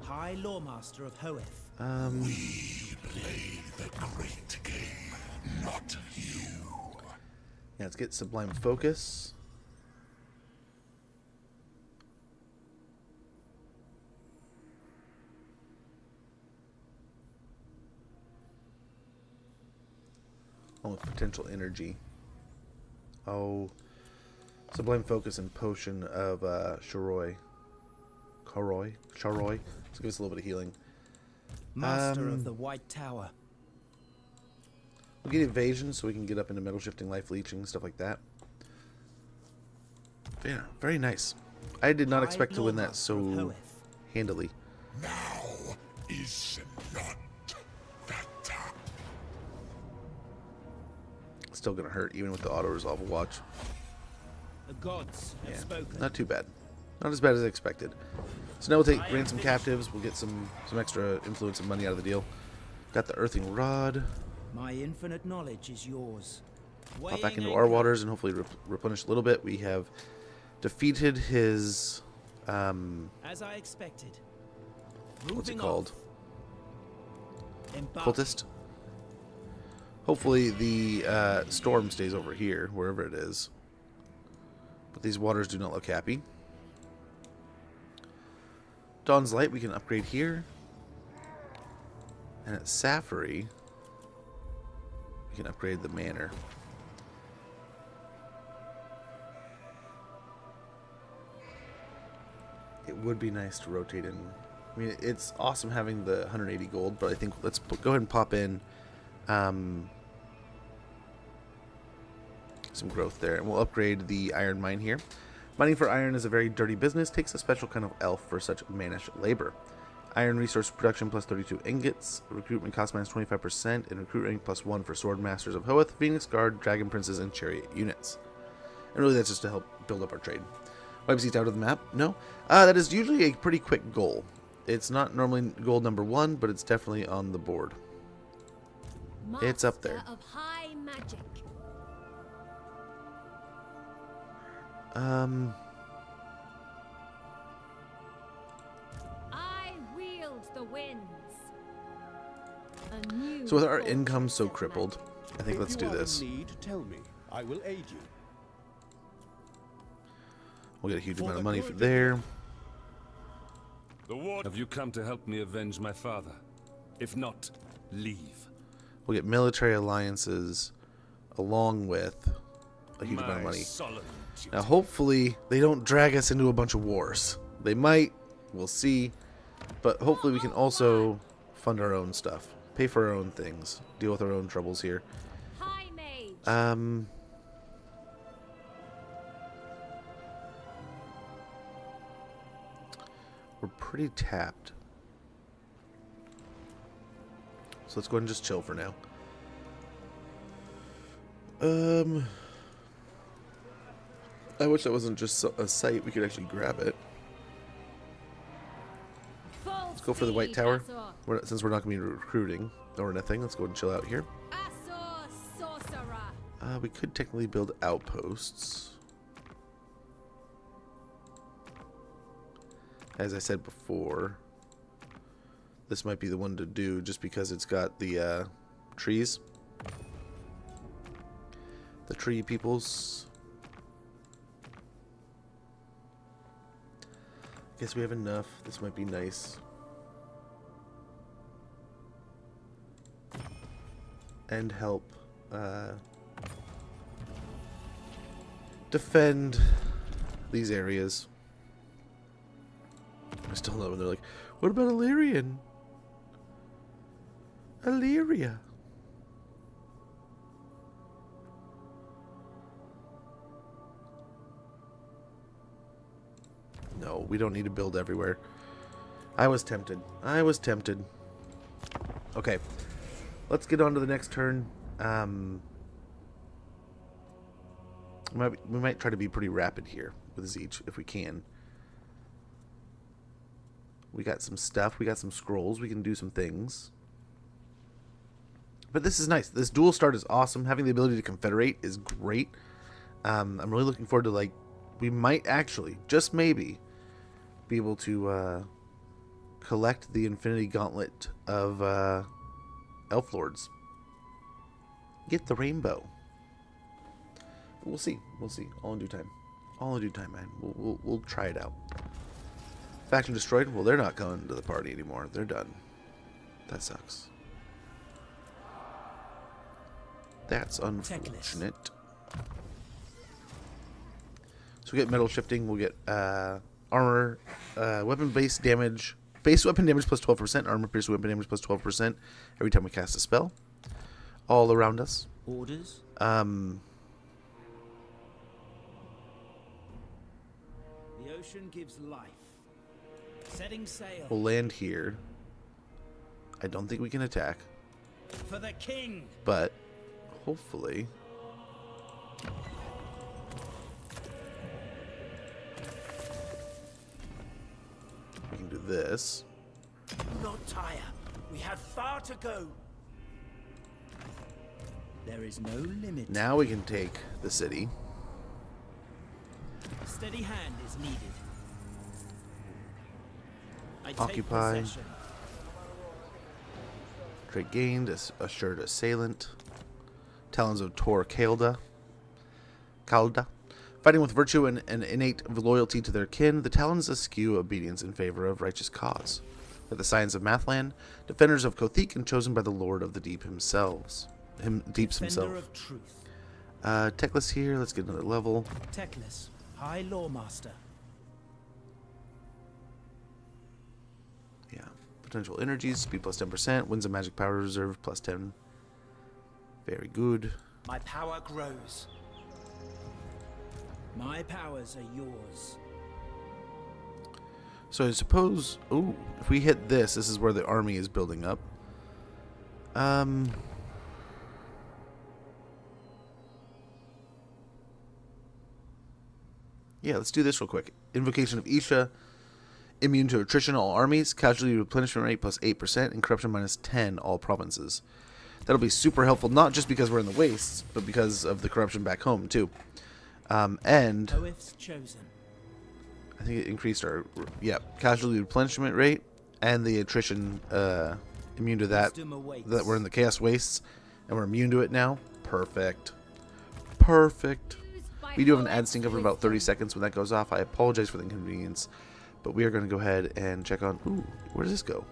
High Loremaster of Hoeth. We play the great game, not you. Yeah, let's get Sublime Focus. Oh, with potential energy. Oh, Sublime Focus and Potion of Sharoy. Sharoy. Let's give us a little bit of healing. Master of the White Tower. We'll get evasion so we can get up into metal shifting, life leeching, stuff like that. Yeah, very nice. I did not expect to win that so handily. Now is not that time. Still gonna hurt even with the auto resolve watch. The gods have spoken. Not too bad. Not as bad as I expected. So now we'll take ransom captives. We'll get some extra influence and money out of the deal. Got the earthing rod. My infinite knowledge is yours. Pop back into our waters and hopefully replenish a little bit. We have defeated his as I expected. What's it called? Cultist. Hopefully the storm stays over here, wherever it is. But these waters do not look happy. Dawn's Light we can upgrade here. And at Safari, we can upgrade the manor. It would be nice to rotate in. I mean, it's awesome having the 180 gold, but I think let's go ahead and pop in some growth there. And we'll upgrade the iron mine here. Mining for iron is a very dirty business, takes a special kind of elf for such mannish labor. Iron resource production plus 32 ingots, recruitment cost minus 25%, and recruit rank plus 1 for Sword Masters of Hoeth, Phoenix Guard, Dragon Princes, and Chariot units. And really that's just to help build up our trade. Wipe seats out of the map? No. That is usually a pretty quick goal. It's not normally goal number 1, but it's definitely on the board. It's up there. Of high magic. I wield the winds. So with our income so crippled, I think let's do this. If you are in need, tell me. I will aid you. We'll get a huge amount of money for there. Have you come to help me avenge my father? If not, leave. We'll get military alliances along with a huge amount of money. Now hopefully they don't drag us into a bunch of wars. They might, we'll see. But hopefully we can also fund our own stuff. Pay for our own things. Deal with our own troubles here. We're pretty tapped. So let's go ahead and just chill for now. I wish that wasn't just a site. We could actually grab it. Let's go for the White Tower. Since we're not going to be recruiting or anything, let's go ahead and chill out here. We could technically build outposts. As I said before, this might be the one to do just because it's got the trees. The tree peoples. Guess we have enough. This might be nice. And help defend these areas. I still love it. They're like, what about Illyrian? Illyria. No, we don't need to build everywhere. I was tempted. I was tempted. Okay. Let's get on to the next turn. We might try to be pretty rapid here with Zeech, if we can. We got some stuff. We got some scrolls. We can do some things. But this is nice. This dual start is awesome. Having the ability to confederate is great. I'm really looking forward to, like, we might actually, just maybe, be able to collect the Infinity Gauntlet of Elf Lords. Get the rainbow. We'll see. We'll see. All in due time. All in due time, man. We'll try it out. Faction destroyed? Well, they're not coming to the party anymore. They're done. That sucks. That's unfortunate. Teclis. So we get metal shifting. We'll get armor, weapon base damage. Base weapon damage plus 12%. Armor pierce weapon damage plus 12% every time we cast a spell. All around us. Orders. The ocean gives life. Setting sail. We'll land here. I don't think we can attack. For the king. But hopefully we can do this. Do not tire. We have far to go. There is no limit. Now we can take the city. A steady hand is needed. I Occupy. take possession. Trade gained. Assured assailant. Talons of Tor Calda. Fighting with virtue and an innate loyalty to their kin, the Talons eschew obedience in favor of righteous cause. They're the Scions of Mathland, defenders of Kothik, and chosen by the Lord of the Deep himself. Deeps himself. Defender of truth. Teclis here. Let's get another level. Teclis, High Loremaster. Yeah. Potential energies. Speed plus 10%. Winds of magic power reserve plus 10. Very good. My power grows. My powers are yours. So I suppose, ooh, if we hit this is where the army is building up. Yeah, let's do this real quick. Invocation of Isha, immune to attrition all armies, casualty replenishment rate plus 8%, and corruption minus 10 all provinces. That'll be super helpful, not just because we're in the wastes, but because of the corruption back home too. And Oath's chosen. I think it increased our casualty replenishment rate and the attrition immune to that. That we're in the chaos wastes and we're immune to it now. Perfect. Perfect. We do have an ad sync up for about 30 seconds when that goes off. I apologize for the inconvenience, but we are going to go ahead and check on. Ooh, where does this go?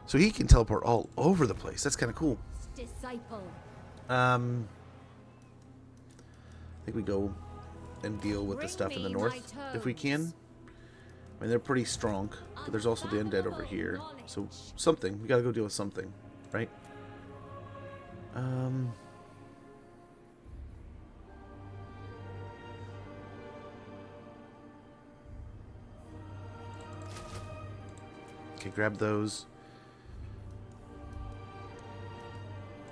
So he can teleport all over the place. That's kind of cool. Disciple. I think we go and deal with the stuff in the north if we can. I mean, they're pretty strong, but there's also the undead over here. So something. We got to go deal with something, right? Okay, grab those.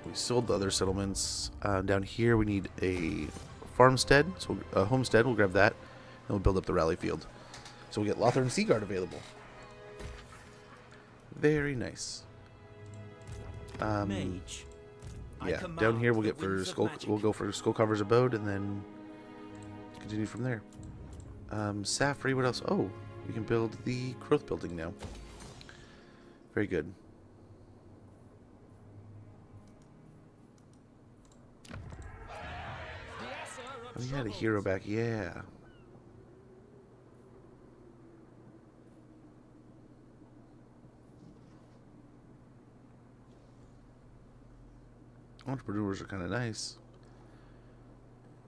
We sold the other settlements. Down here we need a farmstead, so a homestead. We'll grab that, and we'll build up the rally field. So we'll get Lothar and Seaguard available. Very nice. Mage. Yeah, down here we'll get for Skull. We'll go for Skullcarver's Abode, and then continue from there. Safri. What else? Oh, you can build the Growth building now. Very good. Oh, you had a hero back, yeah. Entrepreneurs are kind of nice.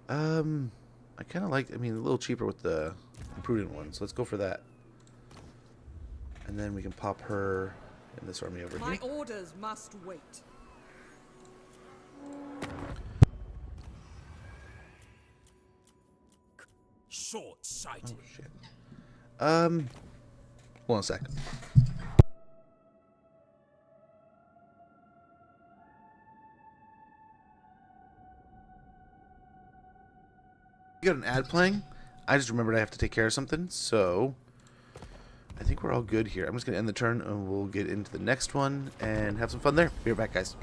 I kind of like, I mean, a little cheaper with the Prudent ones. Let's go for that. And then we can pop her in this army over My here. orders must wait. Short-sighted. Oh, shit. Hold on a sec. You got an ad playing? I just remembered I have to take care of something, so I think we're all good here. I'm just going to end the turn, and we'll get into the next one and have some fun there. Be right back, guys.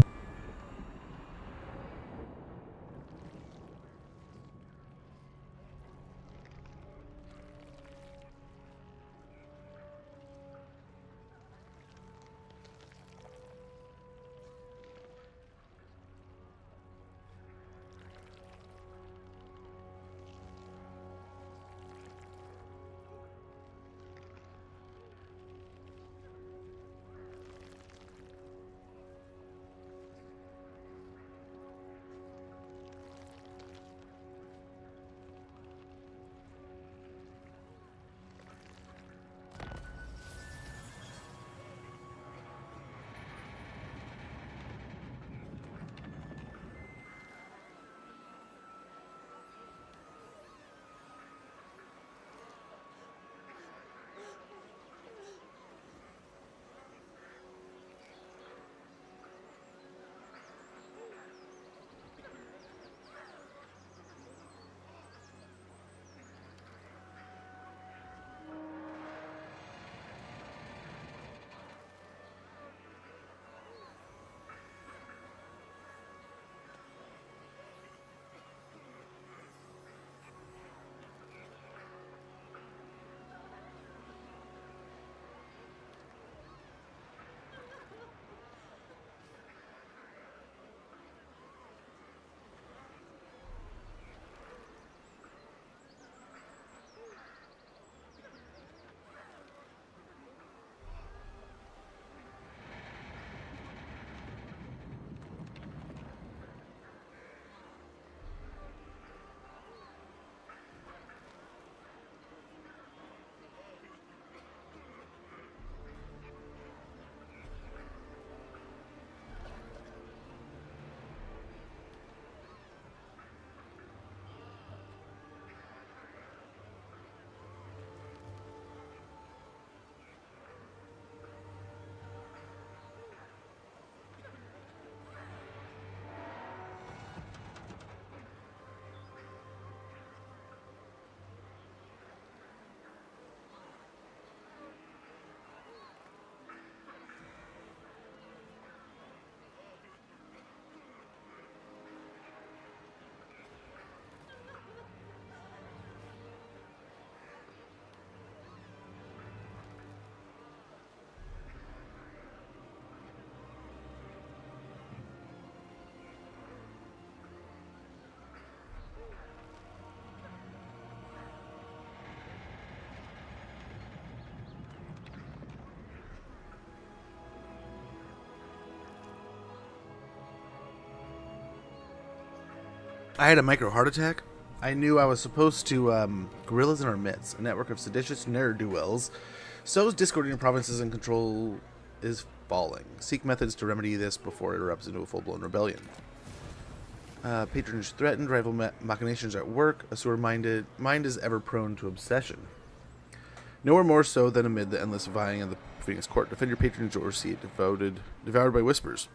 I had a micro heart attack. I knew I was supposed to, guerrillas in our midst, a network of seditious ne'er-do-wells. Sows discord in your provinces and control is falling. Seek methods to remedy this before it erupts into a full-blown rebellion. Patronage threatened, rival machinations at work, a sewer-minded mind is ever prone to obsession. Nowhere more so than amid the endless vying of the Phoenix Court. Defend your patronage or see it devoured by whispers.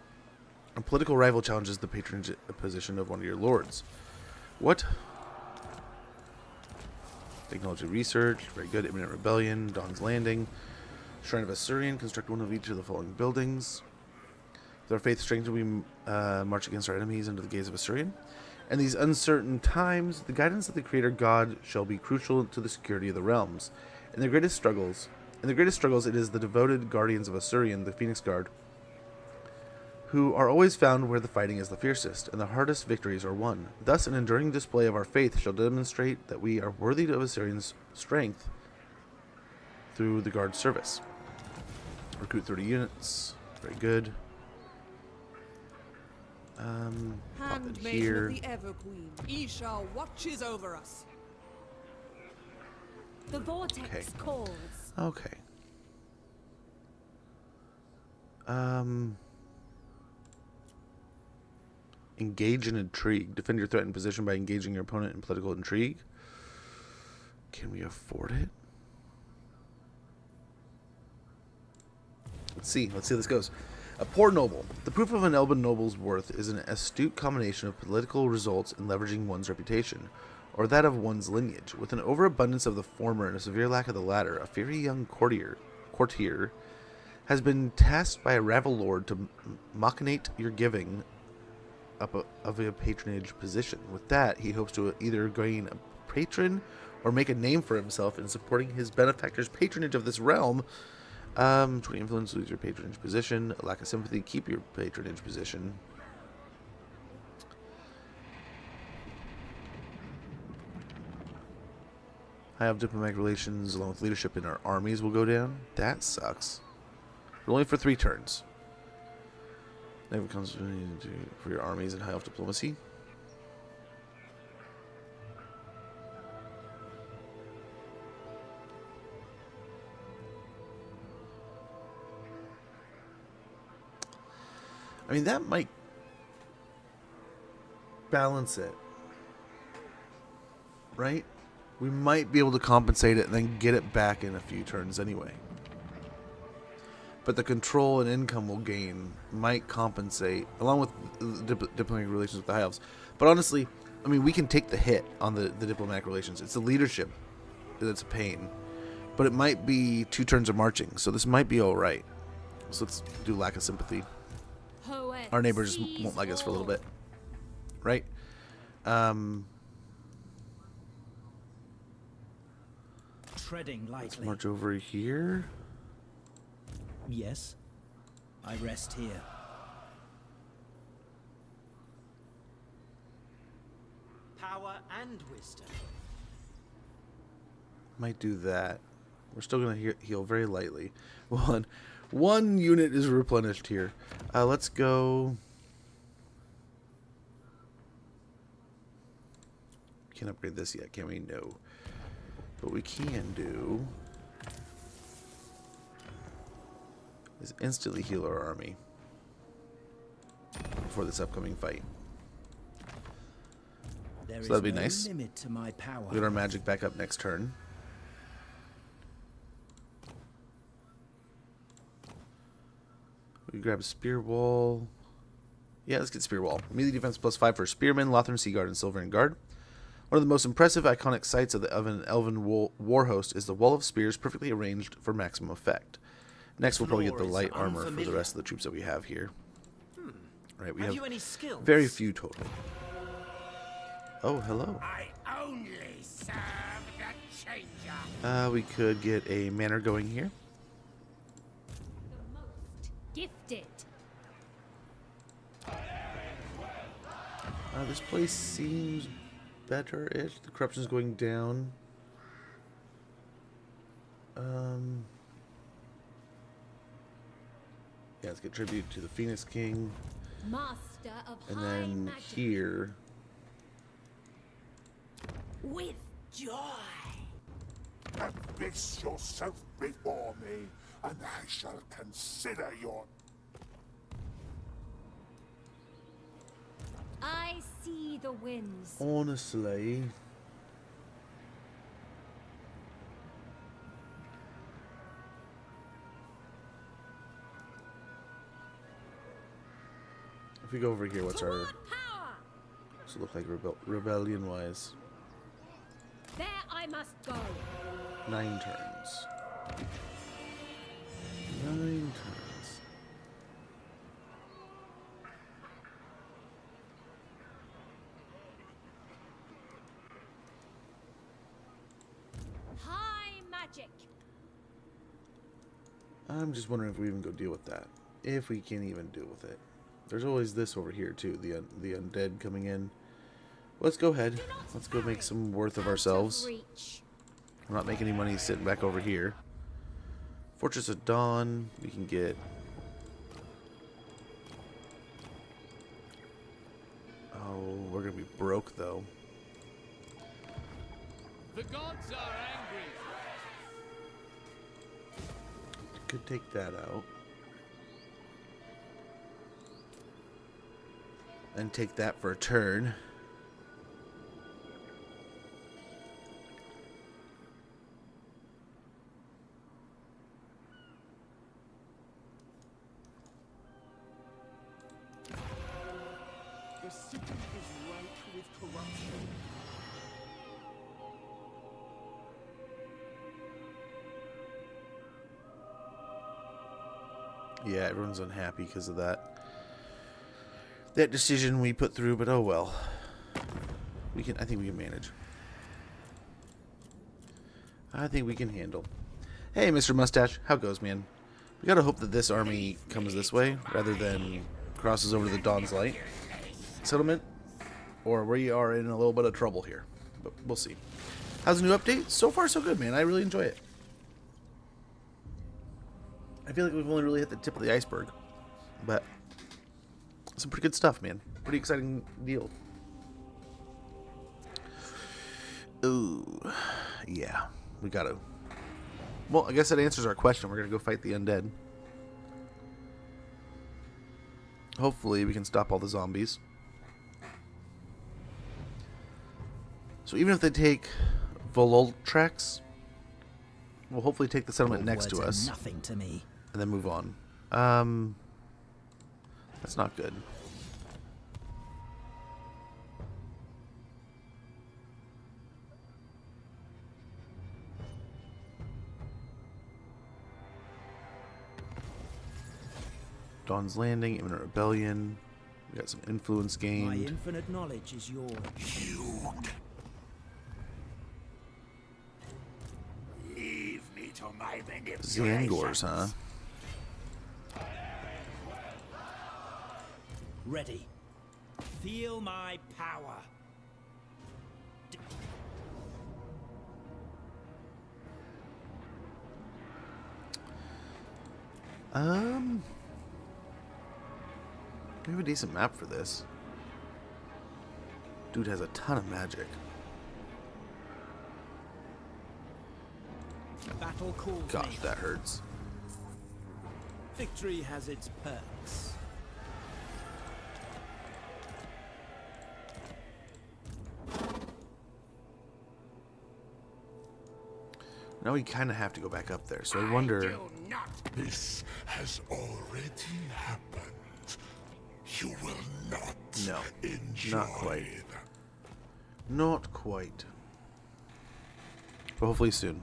A political rival challenges the patronage position of one of your lords. What? Technology research, very good. Imminent rebellion, Dawn's Landing, Shrine of Assyrian, construct one of each of the following buildings. With our faith strengthened, we march against our enemies under the gaze of Assyrian. In these uncertain times, the guidance of the Creator God shall be crucial to the security of the realms. In the greatest struggles, it is the devoted guardians of Assyrian, the Phoenix Guard, who are always found where the fighting is the fiercest, and the hardest victories are won. Thus, an enduring display of our faith shall demonstrate that we are worthy of Assyrian's strength through the guard service. Recruit 30 units. Very good. Pop it here. Handmaiden of the Everqueen, Isha watches over us. The vortex calls. Okay. Engage in intrigue. Defend your threatened position by engaging your opponent in political intrigue. Can we afford it? Let's see how this goes. A poor noble. The proof of an Elven noble's worth is an astute combination of political results and leveraging one's reputation, or that of one's lineage. With an overabundance of the former and a severe lack of the latter, a fiery young courtier has been tasked by a rabble lord to machinate your giving up of a patronage position. With that, he hopes to either gain a patron or make a name for himself in supporting his benefactor's patronage of this realm. 20 influence, lose your patronage position. Lack of sympathy, keep your patronage position. High up diplomatic relations along with leadership in our armies will go down. That sucks. But only for 3 turns. Never comes for your armies and high elf diplomacy. I mean, that might balance it, right? We might be able to compensate it and then get it back in a few turns anyway. But the control and income we'll gain might compensate, along with diplomatic relations with the High Elves. But honestly, I mean, we can take the hit on the diplomatic relations. It's the leadership that's a pain. But it might be 2 turns of marching, so this might be alright. So let's do lack of sympathy. Our neighbors won't like us for a little bit. Right? Treading lightly. Let's march over here. Yes, I rest here. Power and wisdom. Might do that. We're still going to heal very lightly. One unit is replenished here. Let's go. Can't upgrade this yet, can we? No. What we can do is instantly heal our army before this upcoming fight. So that'd be nice. Limit to my power. Get our magic back up next turn. We grab a spear wall. Yeah, let's get spear wall. Melee defense +5 for spearmen, Lothern, Seaguard, and Silvern Guard. One of the most impressive iconic sights of the Elven war host is the wall of spears perfectly arranged for maximum effect. Next, we'll probably get the light armor for the rest of the troops that we have here. Right, we have very few total. Oh, hello. I only serve the changer. We could get a manor going here. Gifted. This place seems better-ish. The corruption's going down. Yeah, let's get tribute to the Phoenix King. Master of And high then magic. here. With joy. Abyss yourself before me, and I shall consider your... I see the winds. Honestly. If we go over here, what's our... Power. What's it look like rebellion-wise? There I must go. 9 turns. 9 turns. High magic. I'm just wondering if we even go deal with that. If we can even deal with it. There's always this over here too, the undead coming in. Let's go ahead. Let's go make some worth of ourselves. We're not making any money sitting back over here. Fortress of Dawn, we can get... Oh, we're gonna be broke though. The gods are angry. Could take that out. And take that for a turn. Yeah, everyone's unhappy because of that. That decision we put through, but oh well. I think we can manage. I think we can handle. Hey, Mr. Mustache, how goes, man? We gotta hope that this army comes this way rather than crosses over to the Dawn's Light settlement, or we are in a little bit of trouble here. But we'll see. How's the new update? So far, so good, man. I really enjoy it. I feel like we've only really hit the tip of the iceberg, but some pretty good stuff, man. Pretty exciting deal. Ooh, yeah, we gotta. Well, I guess that answers our question. We're gonna go fight the undead. Hopefully, we can stop all the zombies. So even if they take Vololtrax, we'll hopefully take the settlement next to us. Nothing to me. And then move on. That's not good. Dawn's Landing, Imminent Rebellion. We got some influence gained. My infinite knowledge is yours. Leave me to my Zangors, huh? Ready. Feel my power. We have a decent map for this. Dude has a ton of magic. Battle calls Gosh, me. that hurts. Victory has its perks. Now we kind of have to go back up there, so I wonder. This has already happened. You will not. No, enjoy not quite. Not quite. But hopefully soon.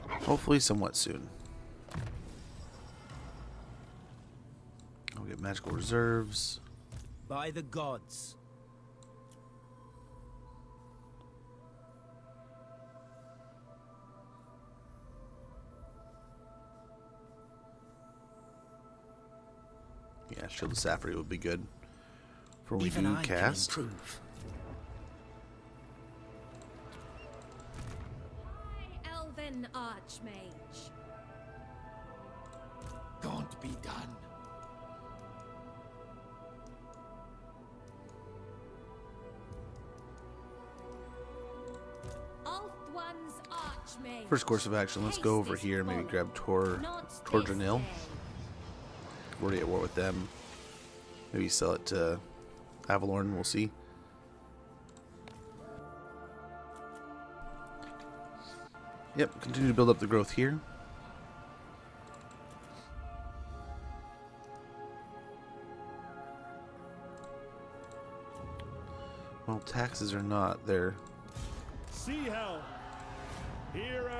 Hopefully somewhat soon. I'll get magical reserves. By the gods. Yeah, Shield of Sapphire would be good for when we Even do I cast. Can improve. Elven Archmage. Can't be done. Ulthuan's Archmage. First course of action, let's go over here and maybe grab Tordranil. We're already at war with them. Maybe sell it to Avalorn, we'll see. Yep, continue to build up the growth here. Well, taxes are not. They're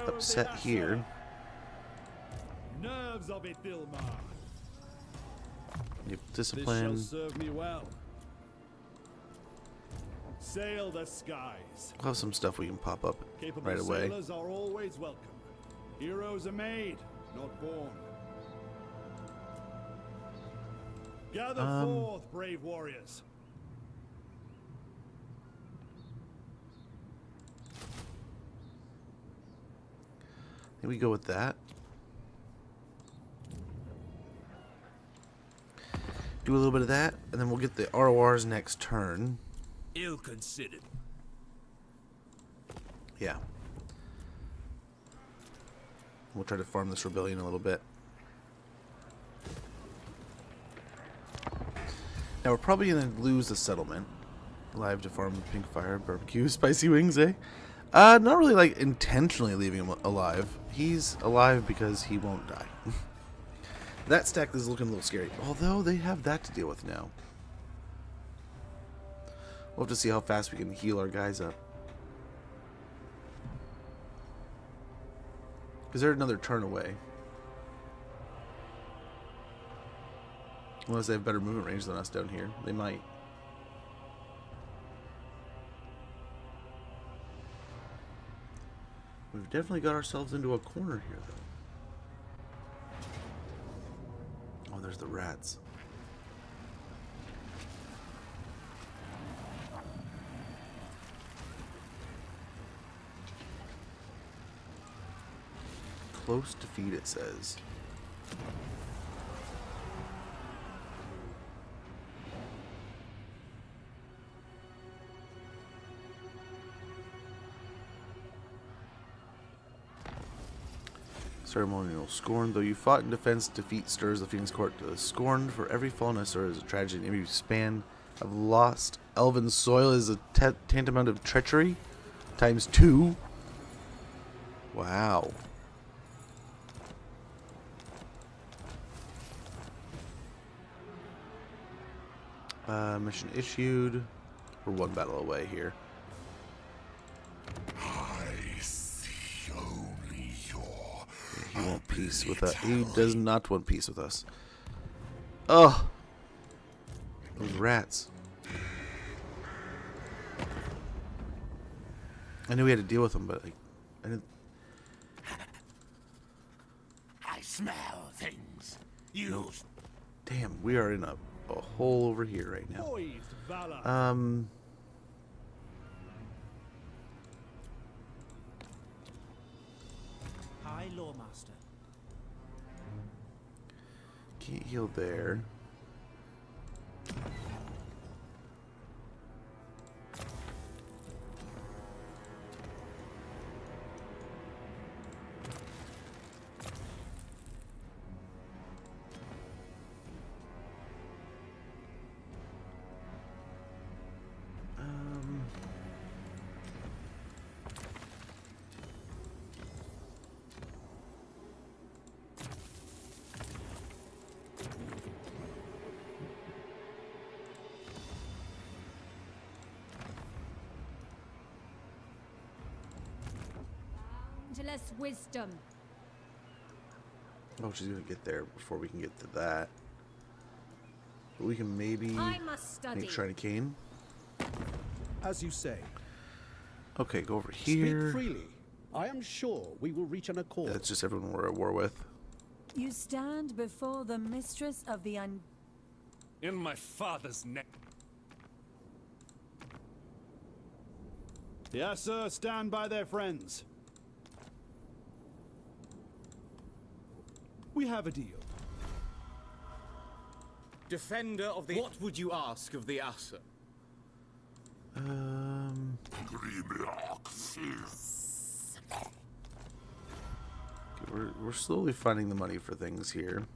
upset here. Nerves of Ithilmar. Yep, discipline. This shall serve me well. Sail the skies. We'll have some stuff we can pop up Capable right away. sailors are always welcome. Heroes are made, not born. Gather forth, brave warriors. I think we go with that. Do a little bit of that, and then we'll get the RORs next turn. Ill considered. Yeah. We'll try to farm this rebellion a little bit. Now we're probably going to lose the settlement. Live to farm pink fire, barbecue, spicy wings, eh? Not really like intentionally leaving him alive. He's alive because he won't die. That stack is looking a little scary. Although they have that to deal with now. We'll have to see how fast we can heal our guys up. Because they're another turn away. Unless they have better movement range than us down here. They might. We've definitely got ourselves into a corner here, though. Oh, there's the rats. Close defeat, it says. Ceremonial scorn. Though you fought in defense, defeat stirs the Phoenix Court to the scorned. For every fallen Esser is a tragedy. Maybe you span of lost elven soil is a tantamount of treachery. ×2. Wow. Mission issued. We're one battle away here. I see only your. He won't peace with us. He does not want peace with us. Oh, those rats! I knew we had to deal with them, but like, I didn't. I smell things. You. No. Damn, we are in a hole over here right now. High Loremaster. Can't heal there. Boundless wisdom. Oh, she's gonna get there before we can get to that. But we can maybe I must study. make Shrine of Cain. As you say. Okay, go over here. Speak freely. I am sure we will reach an accord. That's just everyone we're at war with. You stand before the mistress of the In my father's neck. Yes, sir, stand by their friends. We have a deal. Defender of the... What would you ask of the Asa? We're slowly finding the money for things here.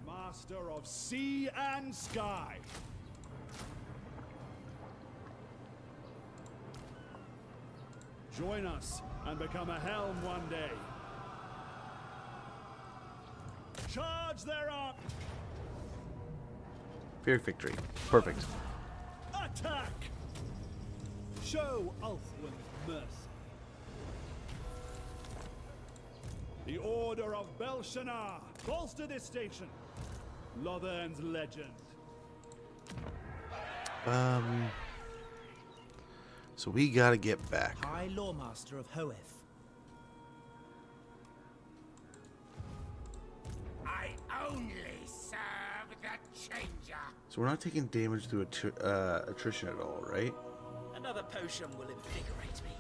Master of sea and sky. Join us and become a helm one day. Charge their arm. Pyrrhic victory. Perfect. Attack. Show Ulthwyn's mercy. The Order of Belshazzar. Bolster this station. Lothern's legend. So we gotta get back. High Loremaster of Hoeth. I only serve the changer. So we're not taking damage through attrition at all, right? Another potion will invigorate me.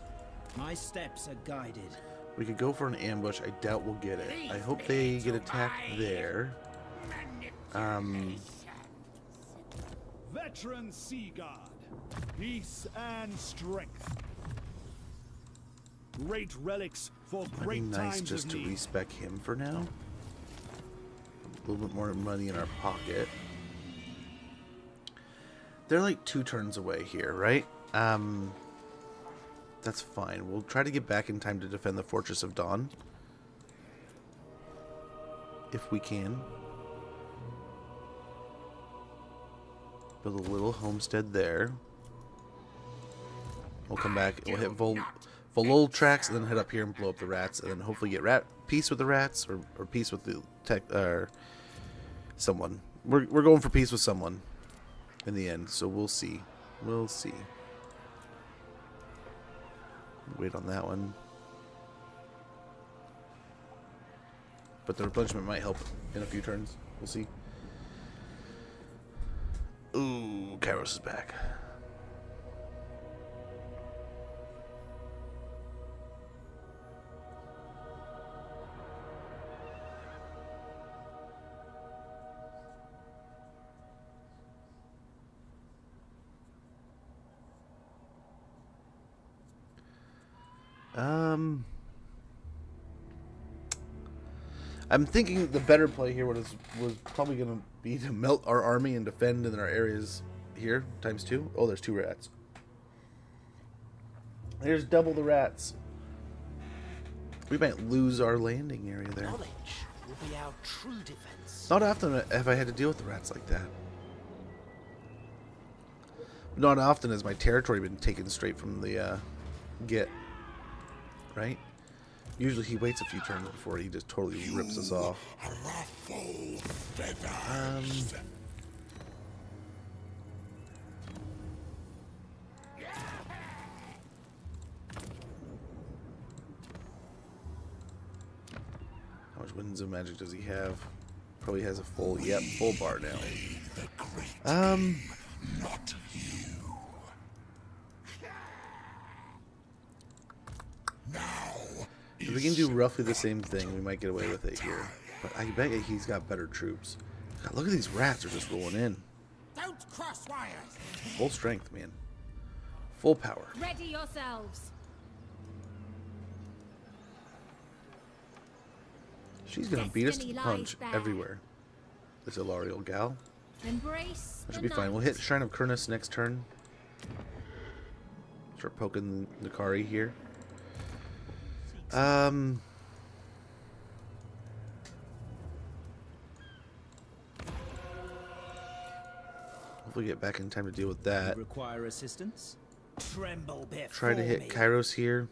My steps are guided. We could go for an ambush. I doubt we'll get it. I hope they get attacked there. Veteran Sea Guard. Peace and strength. Great relics for great It'd be nice times just of to need. respec him for now. A little bit more money in our pocket. They're like 2 turns away here, right? That's fine. We'll try to get back in time to defend the Fortress of Dawn. If we can. Build a little homestead there. We'll come back and we'll hit little tracks, and then head up here and blow up the rats, and then hopefully get peace with the rats, or peace with the someone. We're going for peace with someone in the end, so we'll see. We'll see. Wait on that one. But the replenishment might help in a few turns. We'll see. Ooh, Kairos is back. I'm thinking the better play here was probably going to be to melt our army and defend in our areas here, ×2. Oh, there's 2 rats. There's double the rats. We might lose our landing area there. Knowledge will be our true defense. Not often have I had to deal with the rats like that. Not often has my territory been taken straight from the get. Right? Usually he waits a few turns before he just totally rips us off. How much winds of magic does he have? Probably has a full, yep, full bar now. Not you. Now. If we can do roughly the same thing, we might get away with it here. But I bet he's got better troops. God, look at these rats are just rolling in. Don't cross wires. Full strength, man. Full power. Ready yourselves. She's gonna beat us to the punch everywhere. This Ilarial gal. Embrace. That should be fine. We'll hit Shrine of Kurnus next turn. Start poking the Kari here. Hopefully get back in time to deal with that. Require assistance? Tremble before Try to hit Kairos here.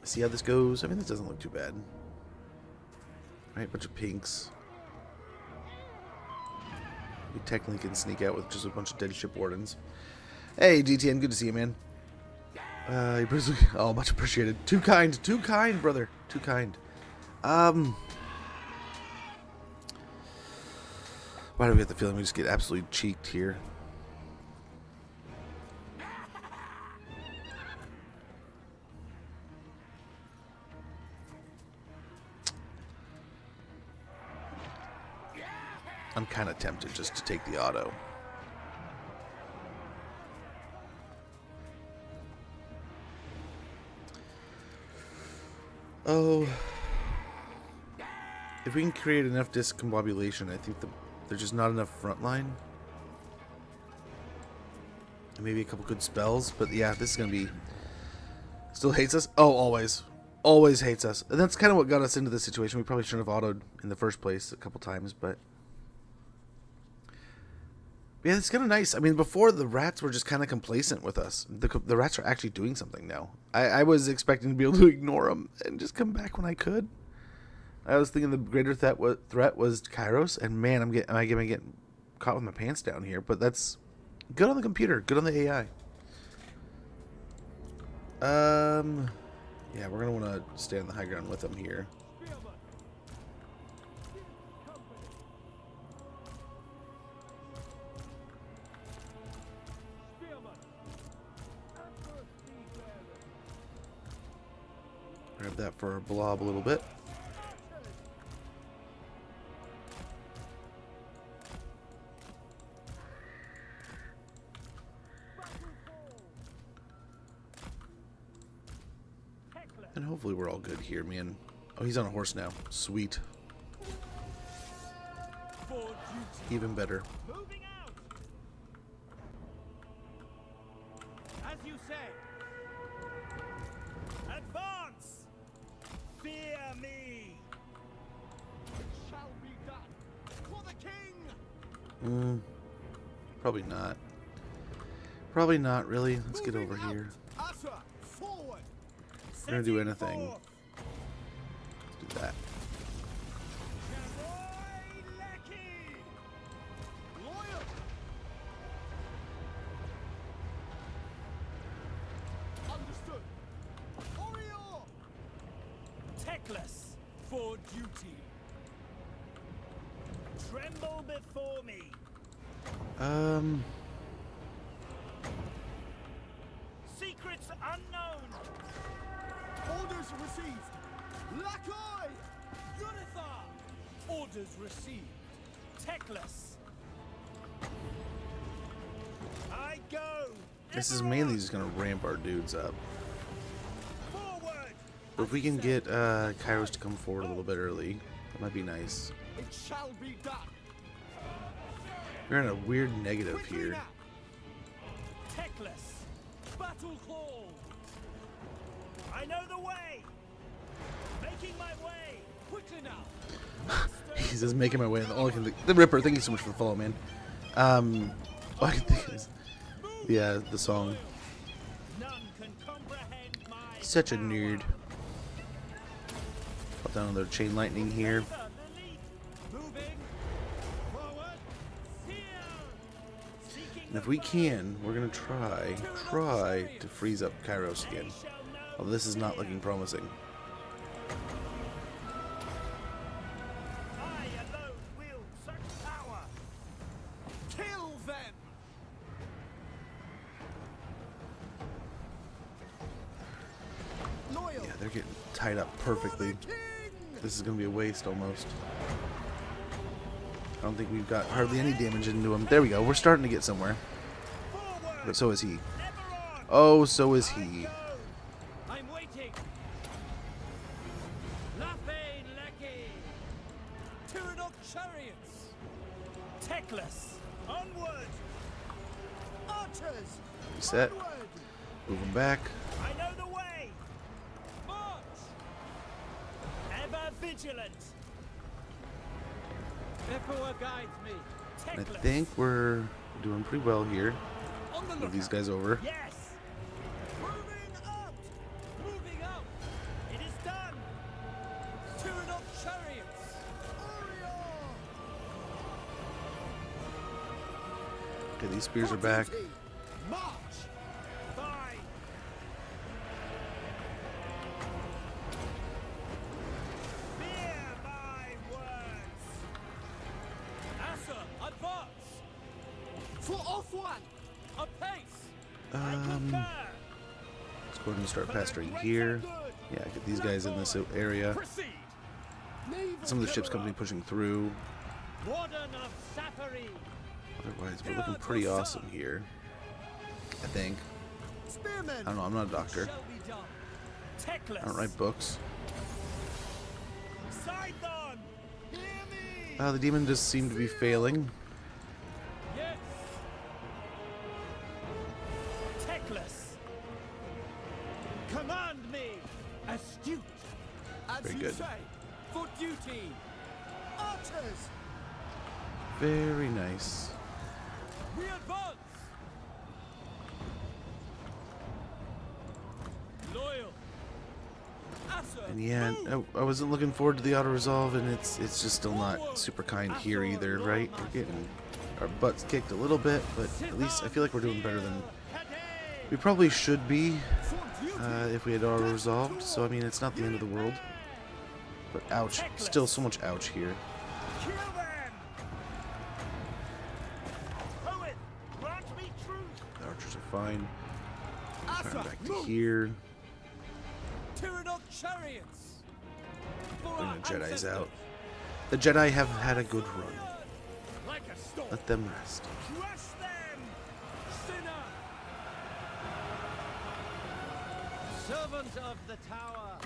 See how this goes. I mean, this doesn't look too bad. Right, bunch of pinks. We technically can sneak out with just a bunch of dead ship wardens. Hey, DTN, good to see you, man. Oh, much appreciated. Too kind, brother. Too kind. Why do we have the feeling we just get absolutely cheeked here? I'm kind of tempted just to take the auto. Oh, if we can create enough discombobulation, I think there's just not enough front line. And maybe a couple good spells, but yeah, this is gonna be. Still hates us? Oh, always hates us. And that's kind of what got us into this situation. We probably shouldn't have autoed in the first place a couple times, but yeah, it's kind of nice. I mean, before the rats were just kind of complacent with us. The rats are actually doing something now. I was expecting to be able to ignore them and just come back when I could. I was thinking the greater threat was Kairos, and man, am I getting caught with my pants down here. But that's good on the computer, good on the AI. Yeah, we're gonna want to stay on the high ground with them here. Grab that for our blob a little bit. And hopefully we're all good here, man. Oh, he's on a horse now. Sweet. Even better. Moving out. As you say. Advance. Fear me. It shall be done for the king. Probably not. Probably not, really. Let's get over here. Utter forward. we're gonna do anything. Let's do that. Understood. Orior! Teclis for duty. Tremble before me. Secrets unknown. Orders received. Lakai! Unithar. Orders received. Teclis. I go. This is mainly just gonna ramp our dudes up. Forward. But if we can get Kairos to come forward a little bit early, that might be nice. It shall be done. We're in a weird negative here. Teclis. Battle call. I know the way. Making my way. Quickly now. He says making my way. The only thing, the Ripper. Thank you so much for the follow, man. All I can think is, yeah, the song. None can comprehend my Such a nerd. Put down another chain lightning here. moving forward. And if we can, we're gonna try to freeze up Kairos again. Although this is not looking promising. I alone wield such power. Kill them! Loyal! Yeah, they're getting tied up perfectly. This is gonna be a waste almost. I don't think we've got hardly any damage into him. There we go. We're starting to get somewhere. But so is he. Oh, so is he. I'm waiting. Lapane Lecky. Tyrannok chariots. Teclis. Onward. Archers! Reset. Move him back. I know the way. March. Ever vigilant. Emperor guides me. And I Teclis. think we're doing pretty well here. On the Move these guys over. Yes. Moving out. Moving out. It is done. Tyrannok chariots. Okay, these spears are back. March! Fine. Fear my words. Asa, advance. For off one! Apace. Let's go ahead and start pastoring here. Yeah, get these guys in this area. Proceed. Some of the ships company pushing through. Warden of Safari. Otherwise, we're looking pretty awesome here. I think. Spearmen! I don't know. I'm not a doctor. Shall be done. Teclis. I don't write books. Scython. Hear me. The demon just seemed to be failing. Yes. Teclis. Command me. Astute. As Very you good. say, for duty! Archers! Very nice. We advance. Loyal. Asa. And yeah, I wasn't looking forward to the auto resolve, and it's just still not super kind here either, right? We're getting our butts kicked a little bit, but at least I feel like we're doing better than we probably should be if we had auto resolved. So I mean, it's not the end of the world. But ouch, still so much ouch here. Kill them. Poet, grant me truth. The archers are fine. Asa, Turn back to move! here. Tyrannok chariots. For Bring our the Jedi's ancestors. out. The Jedi have had a good run. Like a storm. Let them rest. Crush them. Sinner. Servant of the tower.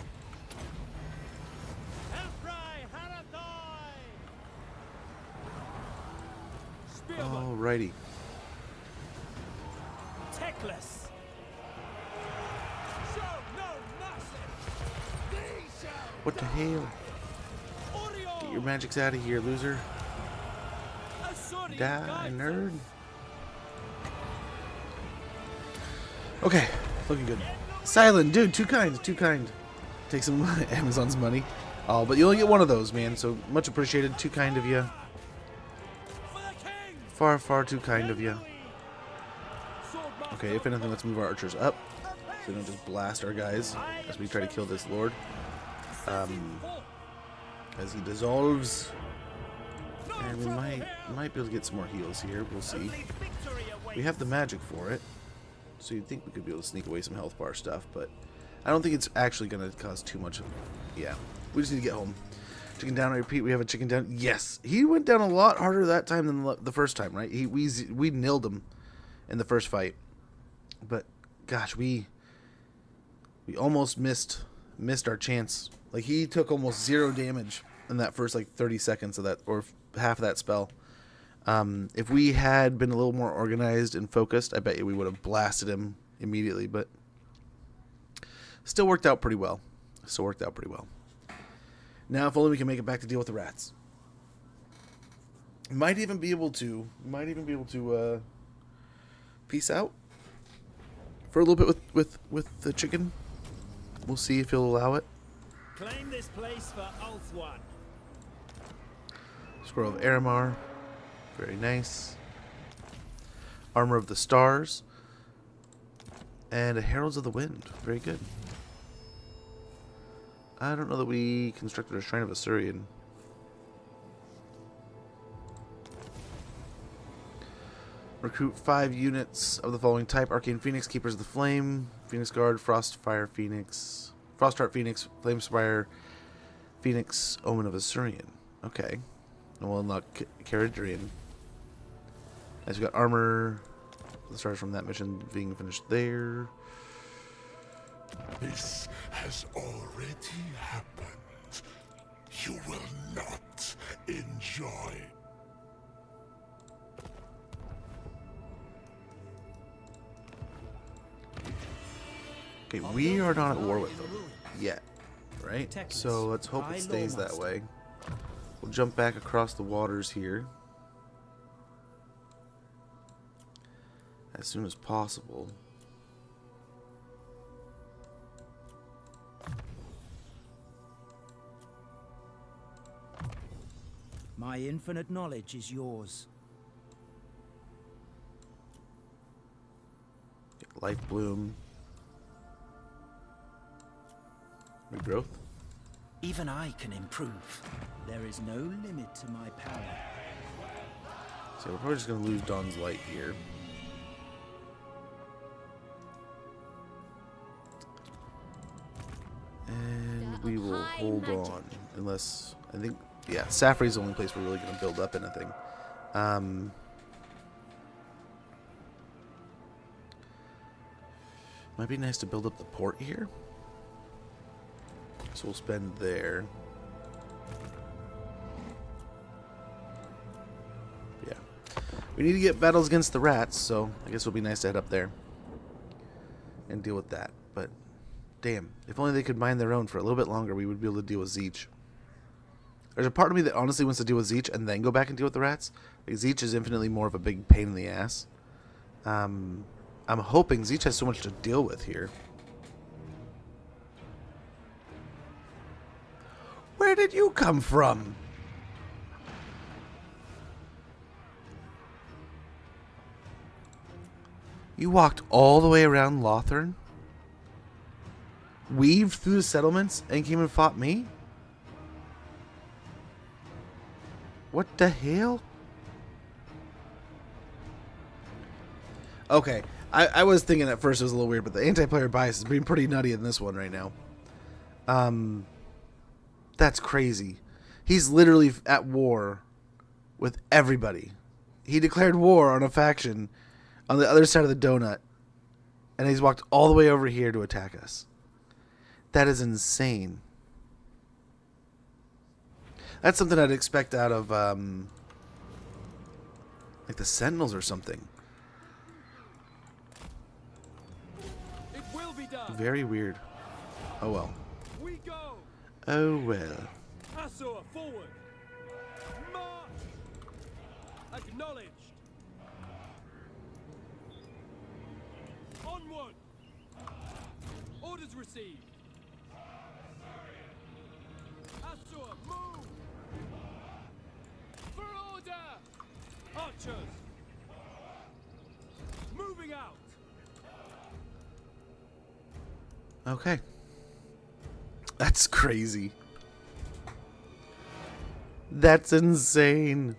Elfrai Harathai. Spearman. Alrighty. Teclis. Show no mercy. These shall What the hell? Orion. Get your magics out of here, loser. Asuri Die, guides nerd. us. Okay, looking good. Get Silent, dude, too kind, too kind. Take some Amazon's money. Oh, but you only get one of those, man, so much appreciated. Too kind of you. Far, far too kind of you. Okay, if anything, let's move our archers up so we don't just blast our guys as we try to kill this lord. As he dissolves. And we might be able to get some more heals here. We'll see. We have the magic for it. So you'd think we could be able to sneak away some health bar stuff, but I don't think it's actually going to cause too much. Yeah, we just need to get home. Chicken down, I repeat, we have a chicken down. Yes, he went down a lot harder that time than the first time, right? We nilled him in the first fight. But, gosh, we almost missed our chance. Like, he took almost 0 damage in that first, like, 30 seconds of that, or half of that spell. If we had been a little more organized and focused, I bet you we would have blasted him immediately, but still worked out pretty well. Now, if only we can make it back to deal with the rats. Might even be able to peace out for a little bit with the chicken. We'll see if he'll allow it. Claim this place for Ulthuan. Scroll of Aramar. Very nice. Armor of the Stars. And a Heralds of the Wind. Very good. I don't know that we constructed a Shrine of Assyrian. Recruit 5 units of the following type: Arcane Phoenix, Keepers of the Flame, Phoenix Guard, Frostfire Phoenix, Frostheart Phoenix, Flamespire Phoenix, Omen of Assyrian. Okay. And we'll unlock Caradrian. As we got armor. Let's start from that mission being finished there. This has already happened. You will not enjoy. Okay, we are not at war with them yet, right? So let's hope it stays that way. We'll jump back across the waters here as soon as possible. My infinite knowledge is yours. Life Bloom. Regrowth. Even I can improve. There is no limit to my power. So we're probably just going to lose Dawn's Light here. And we will hold on. Unless, I think, yeah, Safri's the only place we're really going to build up anything. Might be nice to build up the port here. So we'll spend there. Yeah. We need to get battles against the rats, so I guess it'll be nice to head up there and deal with that. But, damn, if only they could mine their own for a little bit longer, we would be able to deal with Zeech. There's a part of me that honestly wants to deal with Zeech and then go back and deal with the rats. Because Zeech is infinitely more of a big pain in the ass. I'm hoping Zeech has so much to deal with here. Where did you come from? You walked all the way around Lothern? Weaved through the settlements and came and fought me? What the hell? Okay, I was thinking at first it was a little weird, but the anti-player bias is being pretty nutty in this one right now. That's crazy. He's literally at war with everybody. He declared war on a faction on the other side of the donut, and he's walked all the way over here to attack us. That is insane. That's something I'd expect out of, like the Sentinels or something. It will be done. Very weird. Oh well. We go. Oh well. Asur, forward. March. Acknowledged. Orders received. Asur, move! For order! Archers! Moving out! Okay. That's crazy. That's insane.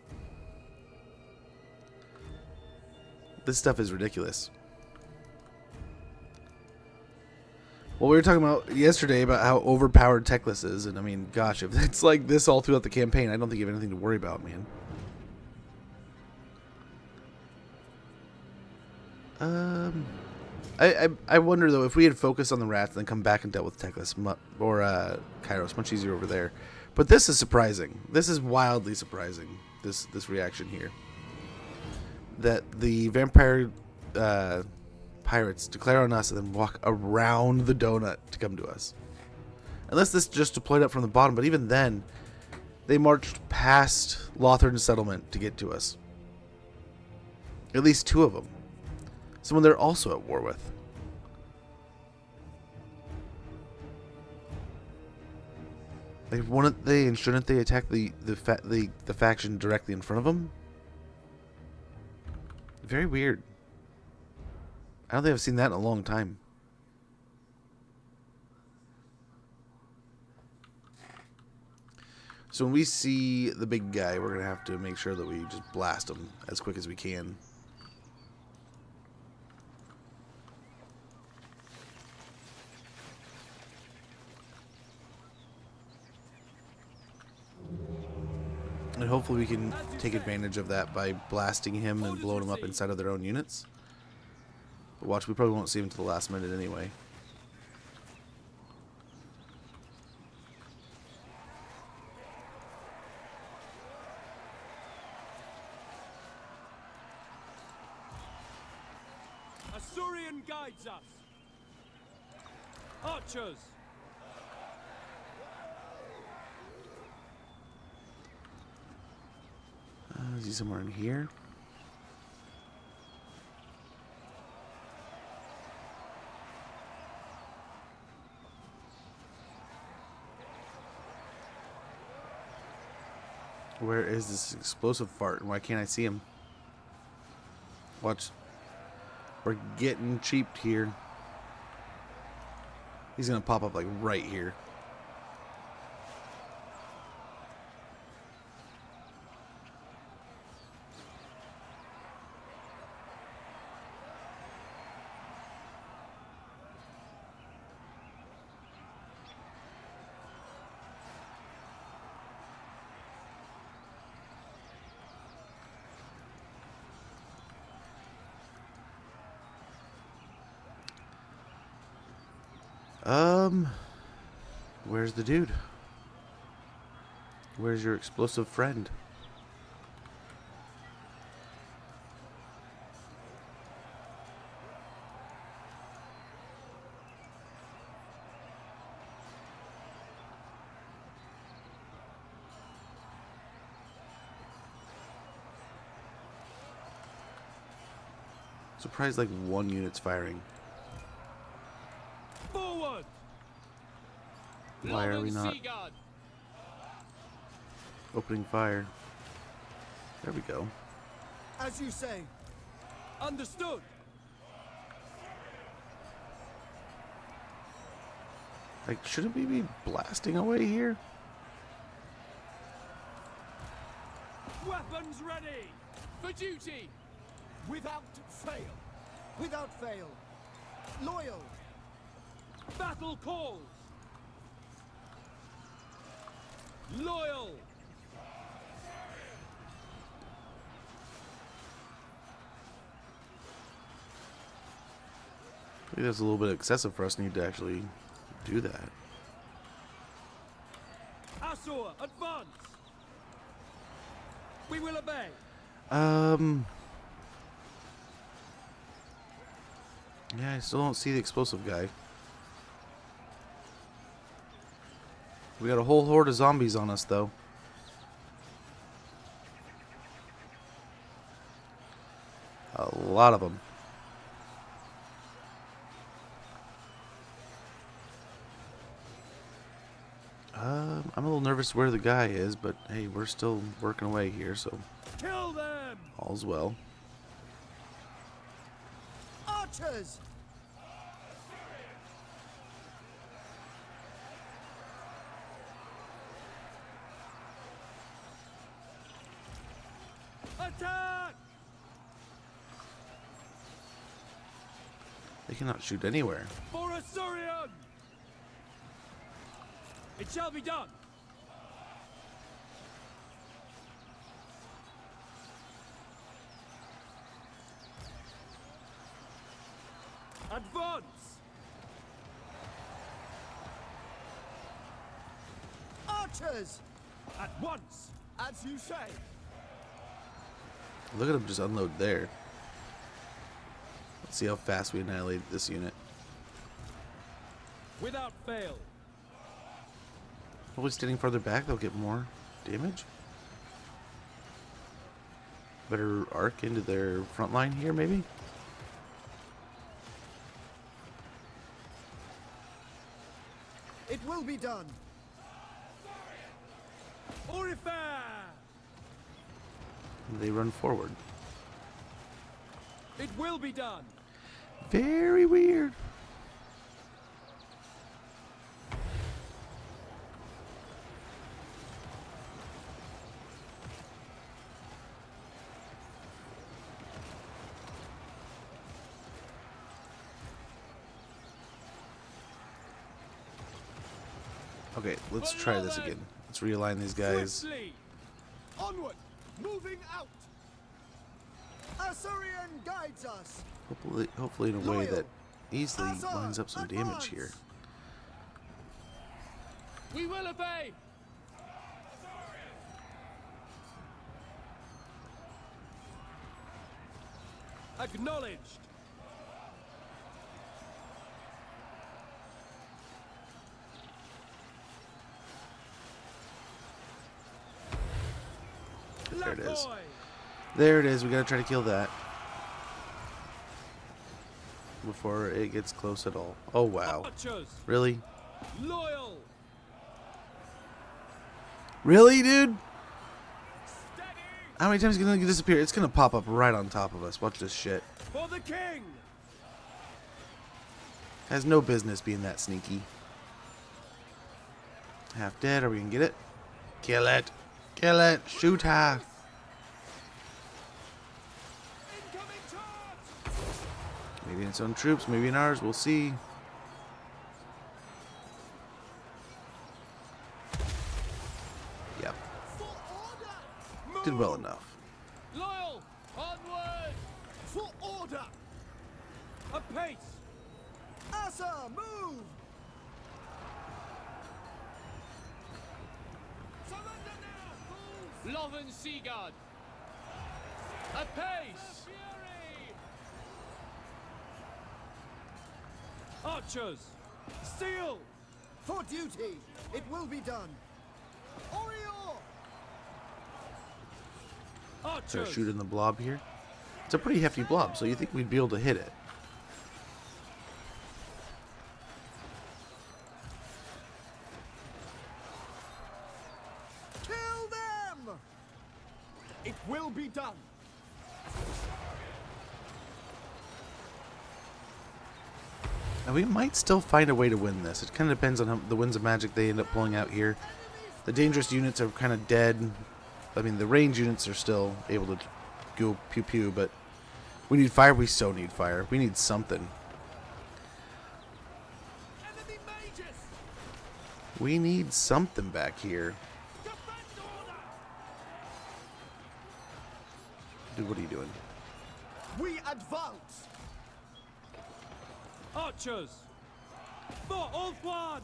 This stuff is ridiculous. Well, we were talking about yesterday about how overpowered Teclis is, and I mean, gosh, if it's like this all throughout the campaign, I don't think you have anything to worry about, man. I wonder though if we had focused on the rats and then come back and dealt with Teclis or Kairos, much easier over there. But this is surprising. This is wildly surprising. This reaction here, that the vampire pirates declare on us and then walk around the donut to come to us. Unless this just deployed up from the bottom, but even then, they marched past Lothern's settlement to get to us. At least 2 of them. Someone they're also at war with. Like, wouldn't they and shouldn't they attack the faction directly in front of them? Very weird. I don't think I've seen that in a long time. So when we see the big guy, we're gonna have to make sure that we just blast him as quick as we can. And hopefully we can take advantage of that by blasting him and blowing him up inside of their own units. But watch, we probably won't see him until the last minute anyway. Asurian guides us. Archers. Is he somewhere in here? Where is this explosive fart? Why can't I see him? Watch. We're getting cheaped here. He's gonna pop up like right here. Where's the dude? Where's your explosive friend? Surprised like 1 unit's firing. Forward! Why are we not opening fire? There we go. As you say. Understood. Like, shouldn't we be blasting away here? Weapons ready! For duty! Without fail. Without fail. Loyal. Battle calls! Loyal! I think that's a little bit excessive for us to need to actually do that. Asur, advance! We will obey. Yeah, I still don't see the explosive guy. We got a whole horde of zombies on us, though. A lot of them. I'm a little nervous where the guy is, but hey, we're still working away here, so Kill them! all's well. Archers! Attack! They cannot shoot anywhere. For Assyrian! It shall be done! Advance! Archers! At once! As you say. Look at him just unload there. Let's see how fast we annihilate this unit. Without fail! Probably standing farther back, they'll get more damage. Better arc into their front line here, maybe? It will be done. Orifare! They run forward. It will be done! Very weird. Okay, let's try this again. Let's realign these guys. Swiftly! Onward! Moving out! Assyrian guides us! Hopefully in a way that easily lines up some damage here. We will obey! Acknowledged! There it is. There it is. We gotta try to kill that before it gets close at all. Oh wow. Really? Loyal! Really, dude? How many times is it gonna disappear? It's gonna pop up right on top of us. Watch this shit. For the king! Has no business being that sneaky. Half dead. Are we gonna get it? Kill it. Kill it. Shoot half. Maybe in its own troops, maybe in ours. We'll see. Yep. Did well enough. Loyal! Onward! For order! Apace! Asa, move! Surrender now, fools! Loven Seagard! Apace! Archers! Steel! For duty! It will be done! Orior! Try to shoot in the blob here. It's a pretty hefty blob, so you think we'd be able to hit it. Kill them! It will be done! And we might still find a way to win this. It kind of depends on how the winds of magic they end up pulling out here. The dangerous units are kind of dead. I mean, the range units are still able to go pew-pew, but we need fire. We so need fire. We need something. We need something back here. Dude, what are you doing? We advance! Archers! For all one!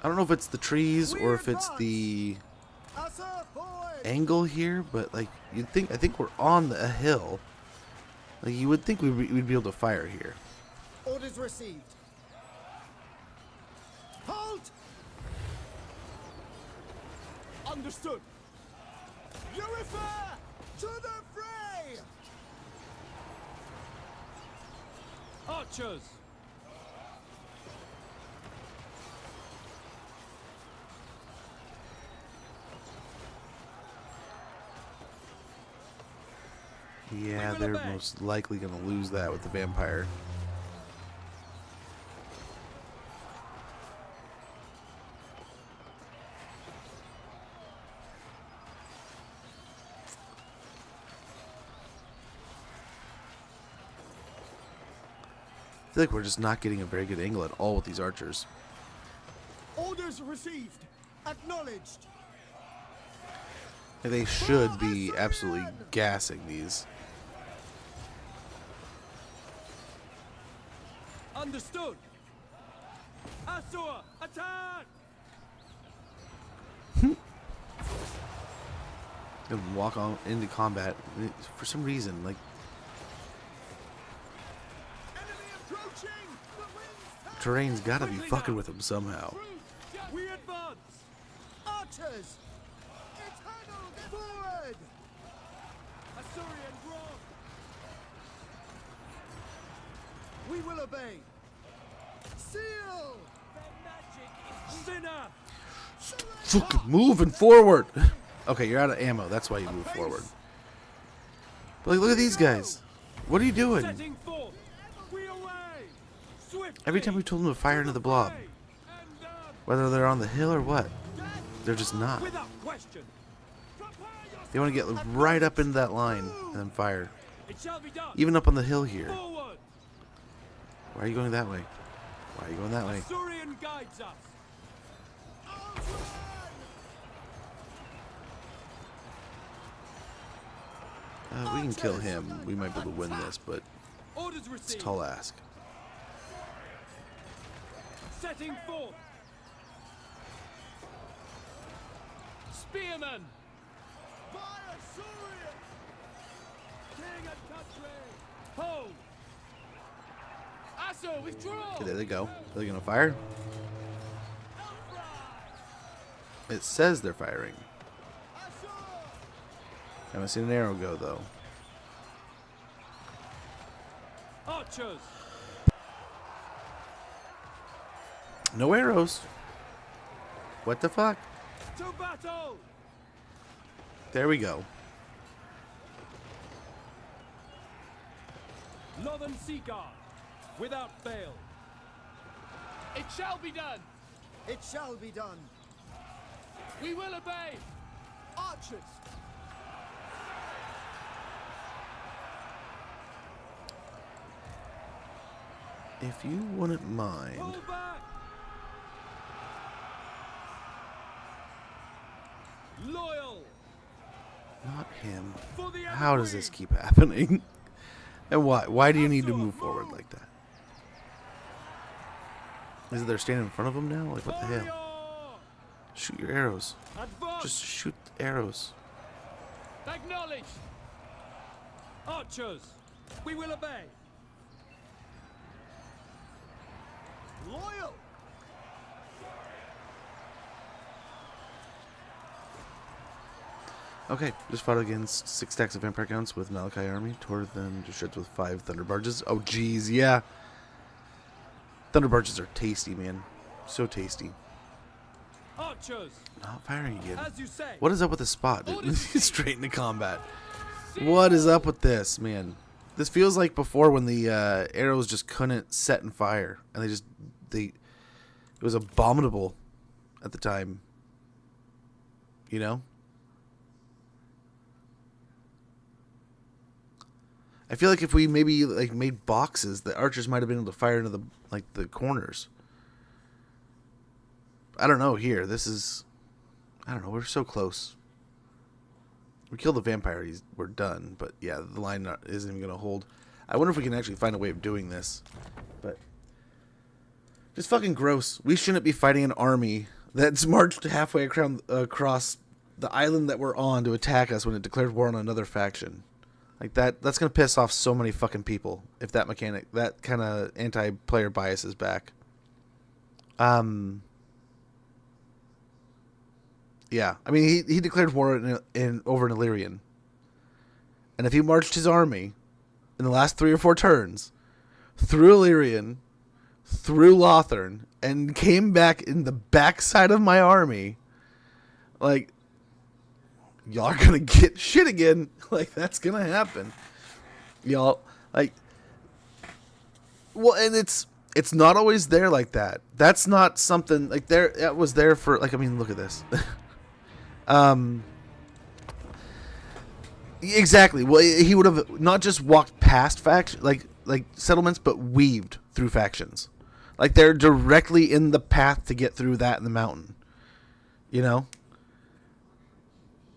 I don't know if it's the trees or if it's the angle here, but like you'd think. I think we're on a hill. Like you would think we'd be able to fire here. Orders received. Halt! Understood. Urifare! To the fray! Archers! Yeah, they're most likely going to lose that with the vampire. I feel like we're just not getting a very good angle at all with these archers. Orders received. Acknowledged. They should be absolutely gassing these. Understood. Asura, attack! Gonna walk on into combat for some reason, like terrain's gotta be fucking with them somehow. We advance. Archers. Eternal forward. Assyrian drop. We will obey. Seal. Sinner. Fucking moving forward. Okay, you're out of ammo. That's why you move forward. But like, look at these guys. What are you doing? Setting forth. We away. Swift. Every time we told them to fire into the blob, whether they're on the hill or what, they're just not. Without question. They want to get right up into that line and then fire. It shall be done. Even up on the hill here. Forward. Why are you going that way? Why are you going that way? Assyrian guides us. We can kill him. We might be able to win this, but Orders it's a received. tall ask. Setting forth. Spearmen. By Assyria. King and country. Hold. Assur, withdraw. Okay, there they go. Are they gonna fire? It says they're firing. Haven't seen an arrow go though. Archers. No arrows. What the fuck? To battle. There we go. Northern Sea Guard. Without fail. It shall be done. It shall be done. We will obey. Archers. If you wouldn't mind. Pull back. Loyal. Not him. For the How does this keep happening? And why? Why do you need to move forward like that? Is it they're standing in front of him now? Like, what the hell? Shoot your arrows. Advance. Just shoot arrows. Acknowledge. Archers. We will obey. Loyal. Okay, just fought against 6 stacks of vampire counts with Malachi army. Tore them to shreds with 5 thunder barges. Oh, geez, yeah. Thunder barges are tasty, man. So tasty. Archers. Not firing again. As you say. What is up with this spot? Straight into combat. What is up with this, man? This feels like before when the arrows just couldn't set and fire, and it was abominable at the time. You know? I feel like if we maybe like made boxes, the archers might have been able to fire into the corners. I don't know here. I don't know. We're so close. We killed the vampire. We're done. But yeah, the line isn't even going to hold. I wonder if we can actually find a way of doing this. But just fucking gross. We shouldn't be fighting an army that's marched halfway across the island that we're on to attack us when it declared war on another faction. Like that's going to piss off so many fucking people if that kind of anti-player bias is back. Yeah, I mean, he declared war over in Illyrian. And if he marched his army in the last 3 or 4 turns through Illyrian, through Lothern, and came back in the backside of my army, like, y'all are going to get shit again. Like, that's going to happen. Y'all, like, well, and it's not always there like that. That's not something like that was there for, like, I mean, look at this. Exactly. Well, he would have not just walked past like settlements, but weaved through factions. Like, they're directly in the path to get through that in the mountain. You know?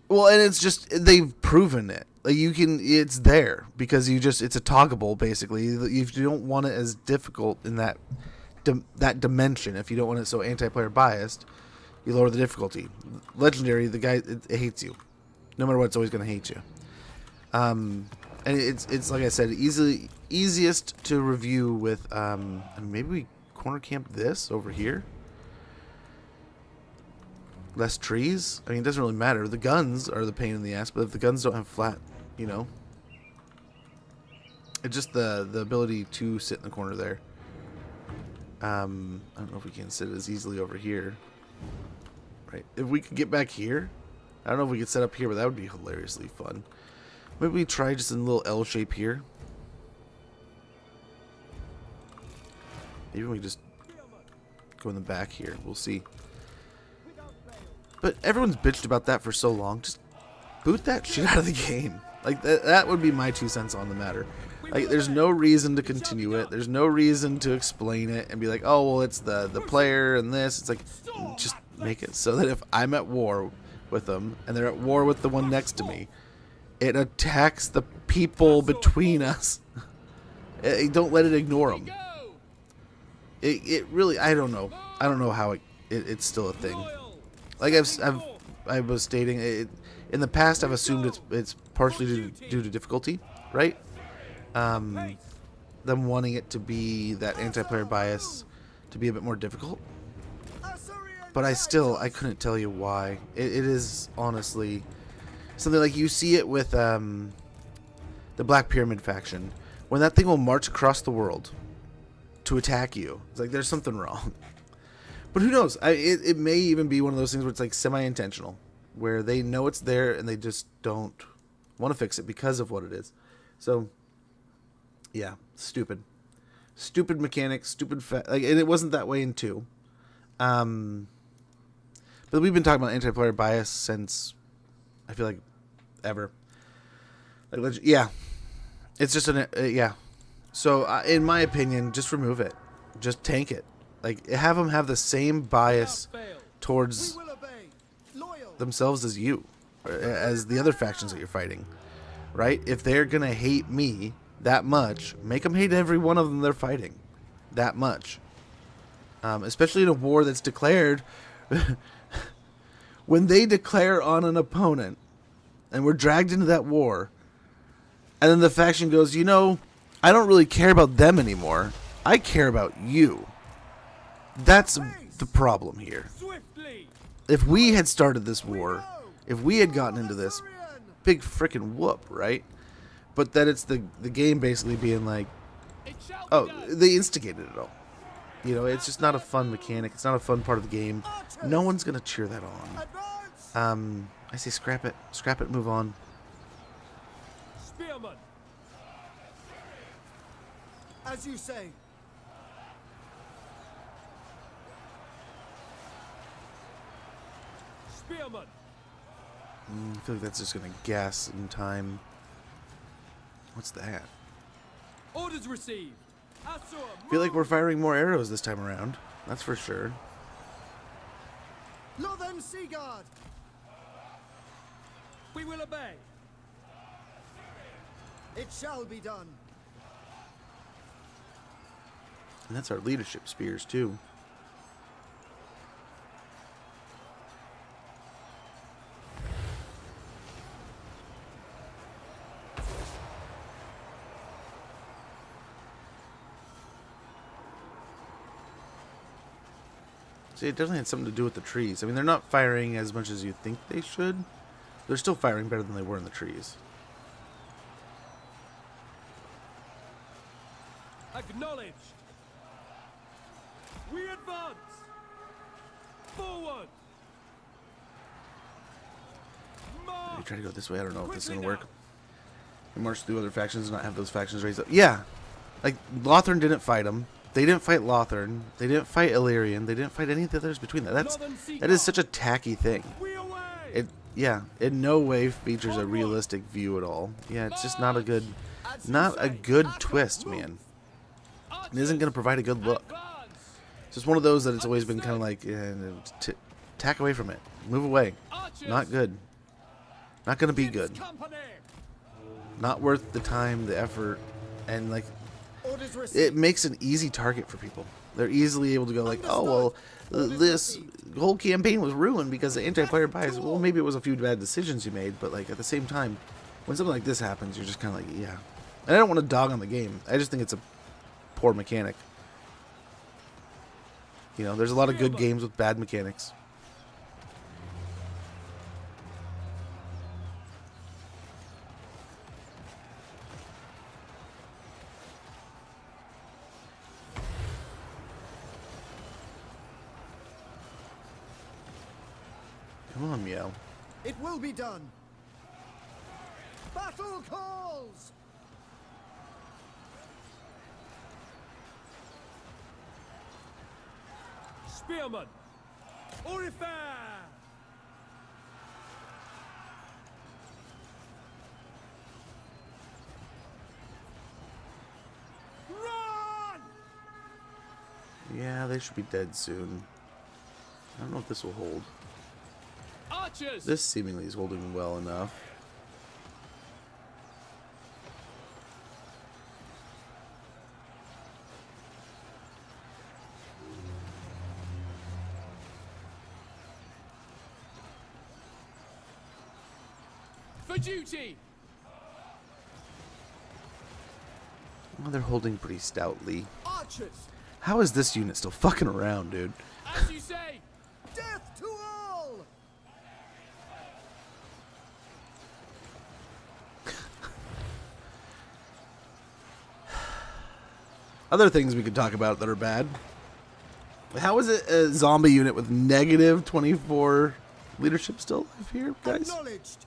Well, and it's just, they've proven it. Like, it's there because it's a toggable, basically. If you don't want it as difficult in that dimension, if you don't want it so anti-player biased, you lower the difficulty. Legendary, the guy, it hates you. No matter what, it's always going to hate you. And it's like I said, easiest to review with, maybe we corner camp this over here. Less trees. I mean, it doesn't really matter. The guns are the pain in the ass, but if the guns don't have flat, you know, it's just the ability to sit in the corner there. I don't know if we can sit as easily over here. Right. If we could get back here, I don't know if we could set up here, but that would be hilariously fun. Maybe we try just in a little L shape here. Maybe we just go in the back here. We'll see. But everyone's bitched about that for so long. Just boot that shit out of the game. Like, that would be my 2 cents on the matter. Like, there's no reason to continue it. There's no reason to explain it and be like, oh, well, it's the player and this. It's like, just make it so that if I'm at war with them and they're at war with the one next to me, it attacks the people between us. Don't let it ignore them. It really, I don't know. I don't know how it's still a thing. Like I was stating, in the past I've assumed it's partially due to difficulty, right? Them wanting it to be that anti-player bias to be a bit more difficult. But I couldn't tell you why. It is honestly something like you see it with the Black Pyramid faction. When that thing will march across the world to attack you, it's like there's something wrong. But who knows? It may even be one of those things where it's like semi-intentional, where they know it's there and they just don't want to fix it because of what it is. So, yeah, stupid mechanics, and it wasn't that way in 2. But we've been talking about anti-player bias since, I feel like, ever. Like, yeah, it's just yeah. So, in my opinion, just remove it. Just tank it. Like, have them have the same bias towards themselves as you, as the other factions that you're fighting, right? If they're gonna hate me that much, make them hate every one of them they're fighting that much. Especially in a war that's declared. When they declare on an opponent, and we're dragged into that war, and then the faction goes, you know, I don't really care about them anymore. I care about you. That's the problem here. If we had started this war, if we had gotten into this, big frickin' whoop, right? But then it's the game basically being like, oh, they instigated it all. You know, it's just not a fun mechanic. It's not a fun part of the game. No one's gonna cheer that on. I say scrap it, move on. Spearman. As you say. Spearman. I feel like that's just gonna gas in time. What's that? Orders received. I feel like we're firing more arrows this time around. That's for sure. Northern Seaguard. We will obey. It shall be done. And that's our leadership spears too. See, it definitely had something to do with the trees. I mean, they're not firing as much as you think they should. They're still firing better than they were in the trees. Acknowledged. We advance. Forward. Maybe try to go this way. I don't know if this is going to work. You march through other factions and not have those factions raised up. Yeah. Like, Lothern didn't fight them. They didn't fight Lothern. They didn't fight Illyrian. They didn't fight any of the others between that. That is such a tacky thing. It in no way features a realistic view at all. Yeah, it's just not a good twist, man. It isn't going to provide a good look. It's just one of those that it's always been kind of like, tack away from it. Move away. Not good. Not going to be good. Not worth the time, the effort, and like, it makes an easy target for people. They're easily able to go like, oh, well, this whole campaign was ruined because the anti-player bias. Well, maybe it was a few bad decisions you made, but like at the same time, when something like this happens, you're just kind of like, yeah. And I don't want to dog on the game. I just think it's a poor mechanic. You know, there's a lot of good games with bad mechanics. Come on, Meow. It will be done. Battle calls. Spearman. Orifan. Run! Yeah, they should be dead soon. I don't know if this will hold. Archers. This seemingly is holding well enough. For duty. Well, they're holding pretty stoutly. Archers. How is this unit still fucking around, dude? As you say. Death to all. Other things we could talk about that are bad. How is it a zombie unit with negative 24 leadership still alive here, guys? Acknowledged.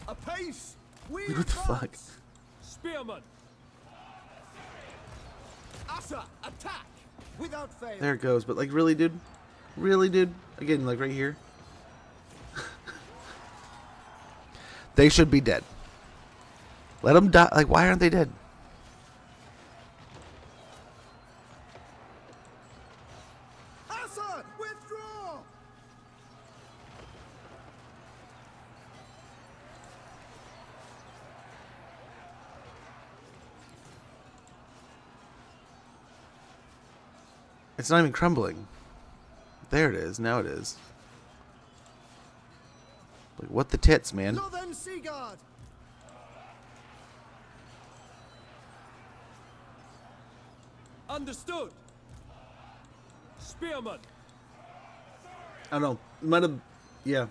Apace. We What the fuck? Spearman. Asa, attack. Without fail. There it goes. But like, really, dude? Really, dude? Again, like right here. They should be dead. Let them die. Like, why aren't they dead? Asa, withdraw. It's not even crumbling. There it is. Now it is. Like, what the tits, man? Northern Seaguard. Understood. Spearman. I don't know. Might have. Yeah.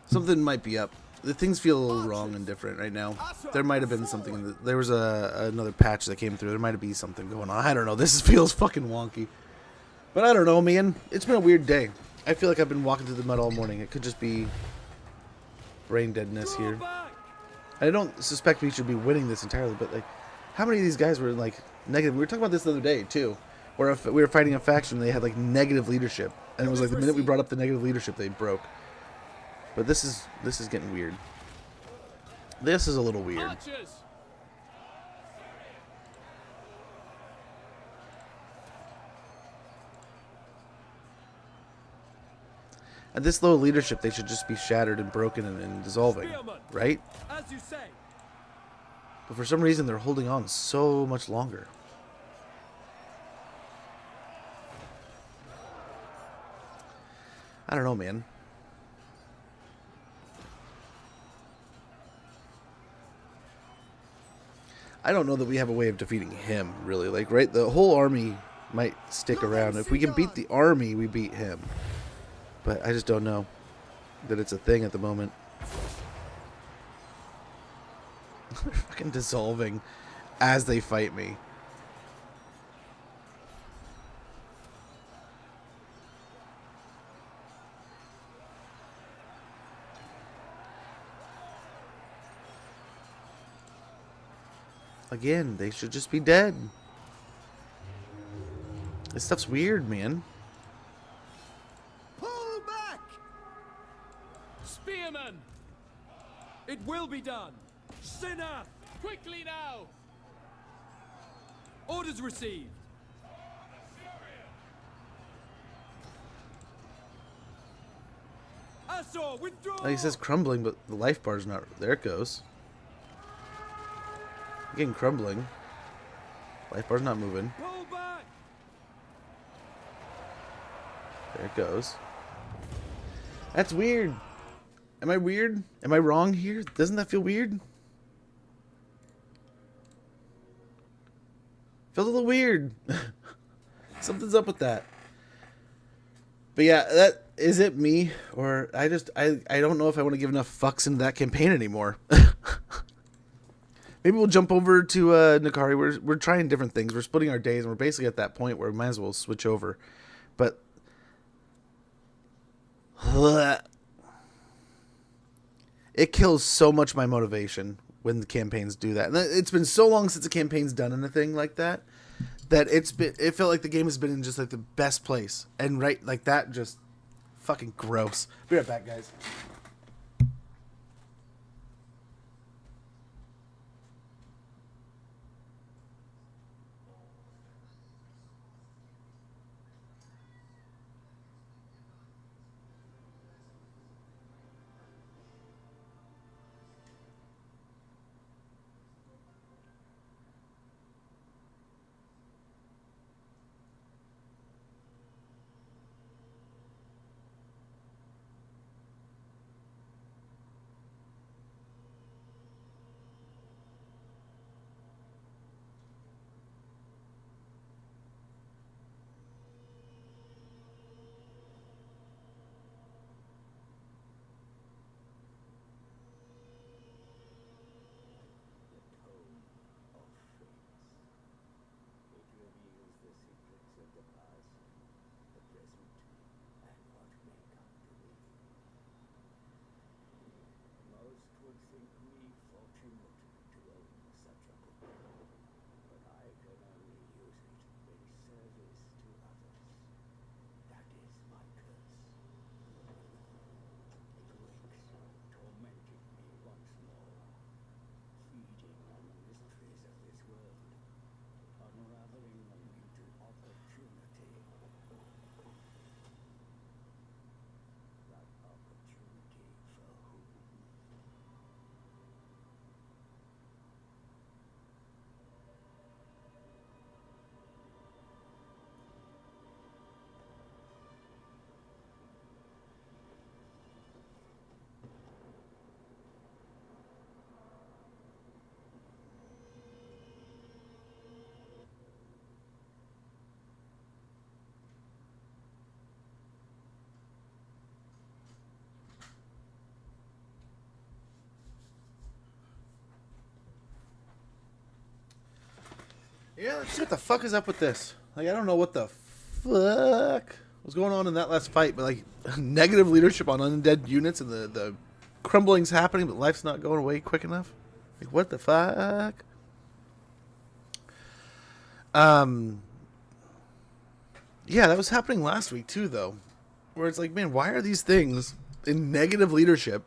Something might be up. The things feel a little wrong and different right now. There might have been something. In the, there was another patch that came through. There might be something going on. I don't know. This feels fucking wonky. But I don't know, man. It's been a weird day. I feel like I've been walking through the mud all morning. It could just be brain deadness here. I don't suspect we should be winning this entirely, but like, how many of these guys were like negative? We were talking about this the other day too, where if we were fighting a faction, they had like negative leadership, and it was like the minute we brought up the negative leadership, they broke. But this is getting weird. This is a little weird. Archers. At this low leadership, they should just be shattered and broken and dissolving, right? As you say. But for some reason, they're holding on so much longer. I don't know, man. I don't know that we have a way of defeating him, really. Like, right? The whole army might stick around. If we can beat the army, we beat him. But I just don't know that it's a thing at the moment. They're fucking dissolving as they fight me. Again, they should just be dead. This stuff's weird, man. Pull back! Spearman! It will be done! Sinner! Quickly now! Orders received! Assor, withdraw! Oh, he says crumbling, but the life bar's not. There it goes. Again, crumbling. Life bar's not moving. Pull back! There it goes. That's weird. Am I weird? Am I wrong here? Doesn't that feel weird? Feels a little weird. Something's up with that. But yeah, that is it me, or I don't know if I want to give enough fucks into that campaign anymore. Maybe we'll jump over to Nakari. We're trying different things. We're splitting our days, and we're basically at that point where we might as well switch over. But it kills so much my motivation when the campaigns do that. And it's been so long since the campaign's done anything like that it felt like the game has been in just like the best place. And right like that, just fucking gross. Be right back, guys. Yeah, let's see what the fuck is up with this. Like, I don't know what the fuck was going on in that last fight, but like negative leadership on undead units and the crumbling's happening, but life's not going away quick enough. Like, what the fuck? Yeah, that was happening last week too, though. Where it's like, man, why are these things in negative leadership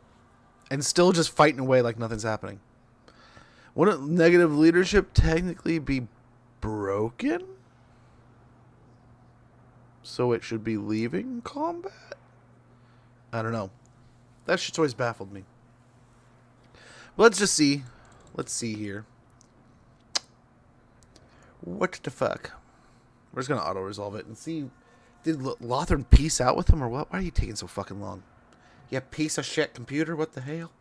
and still just fighting away like nothing's happening? Wouldn't negative leadership technically be broken? So it should be leaving combat? I don't know. That shit's always baffled me. But let's just see. Let's see here. What the fuck? We're just going to auto-resolve it and see. Did Lothern peace out with him or what? Why are you taking so fucking long? You piece of shit computer? What the hell?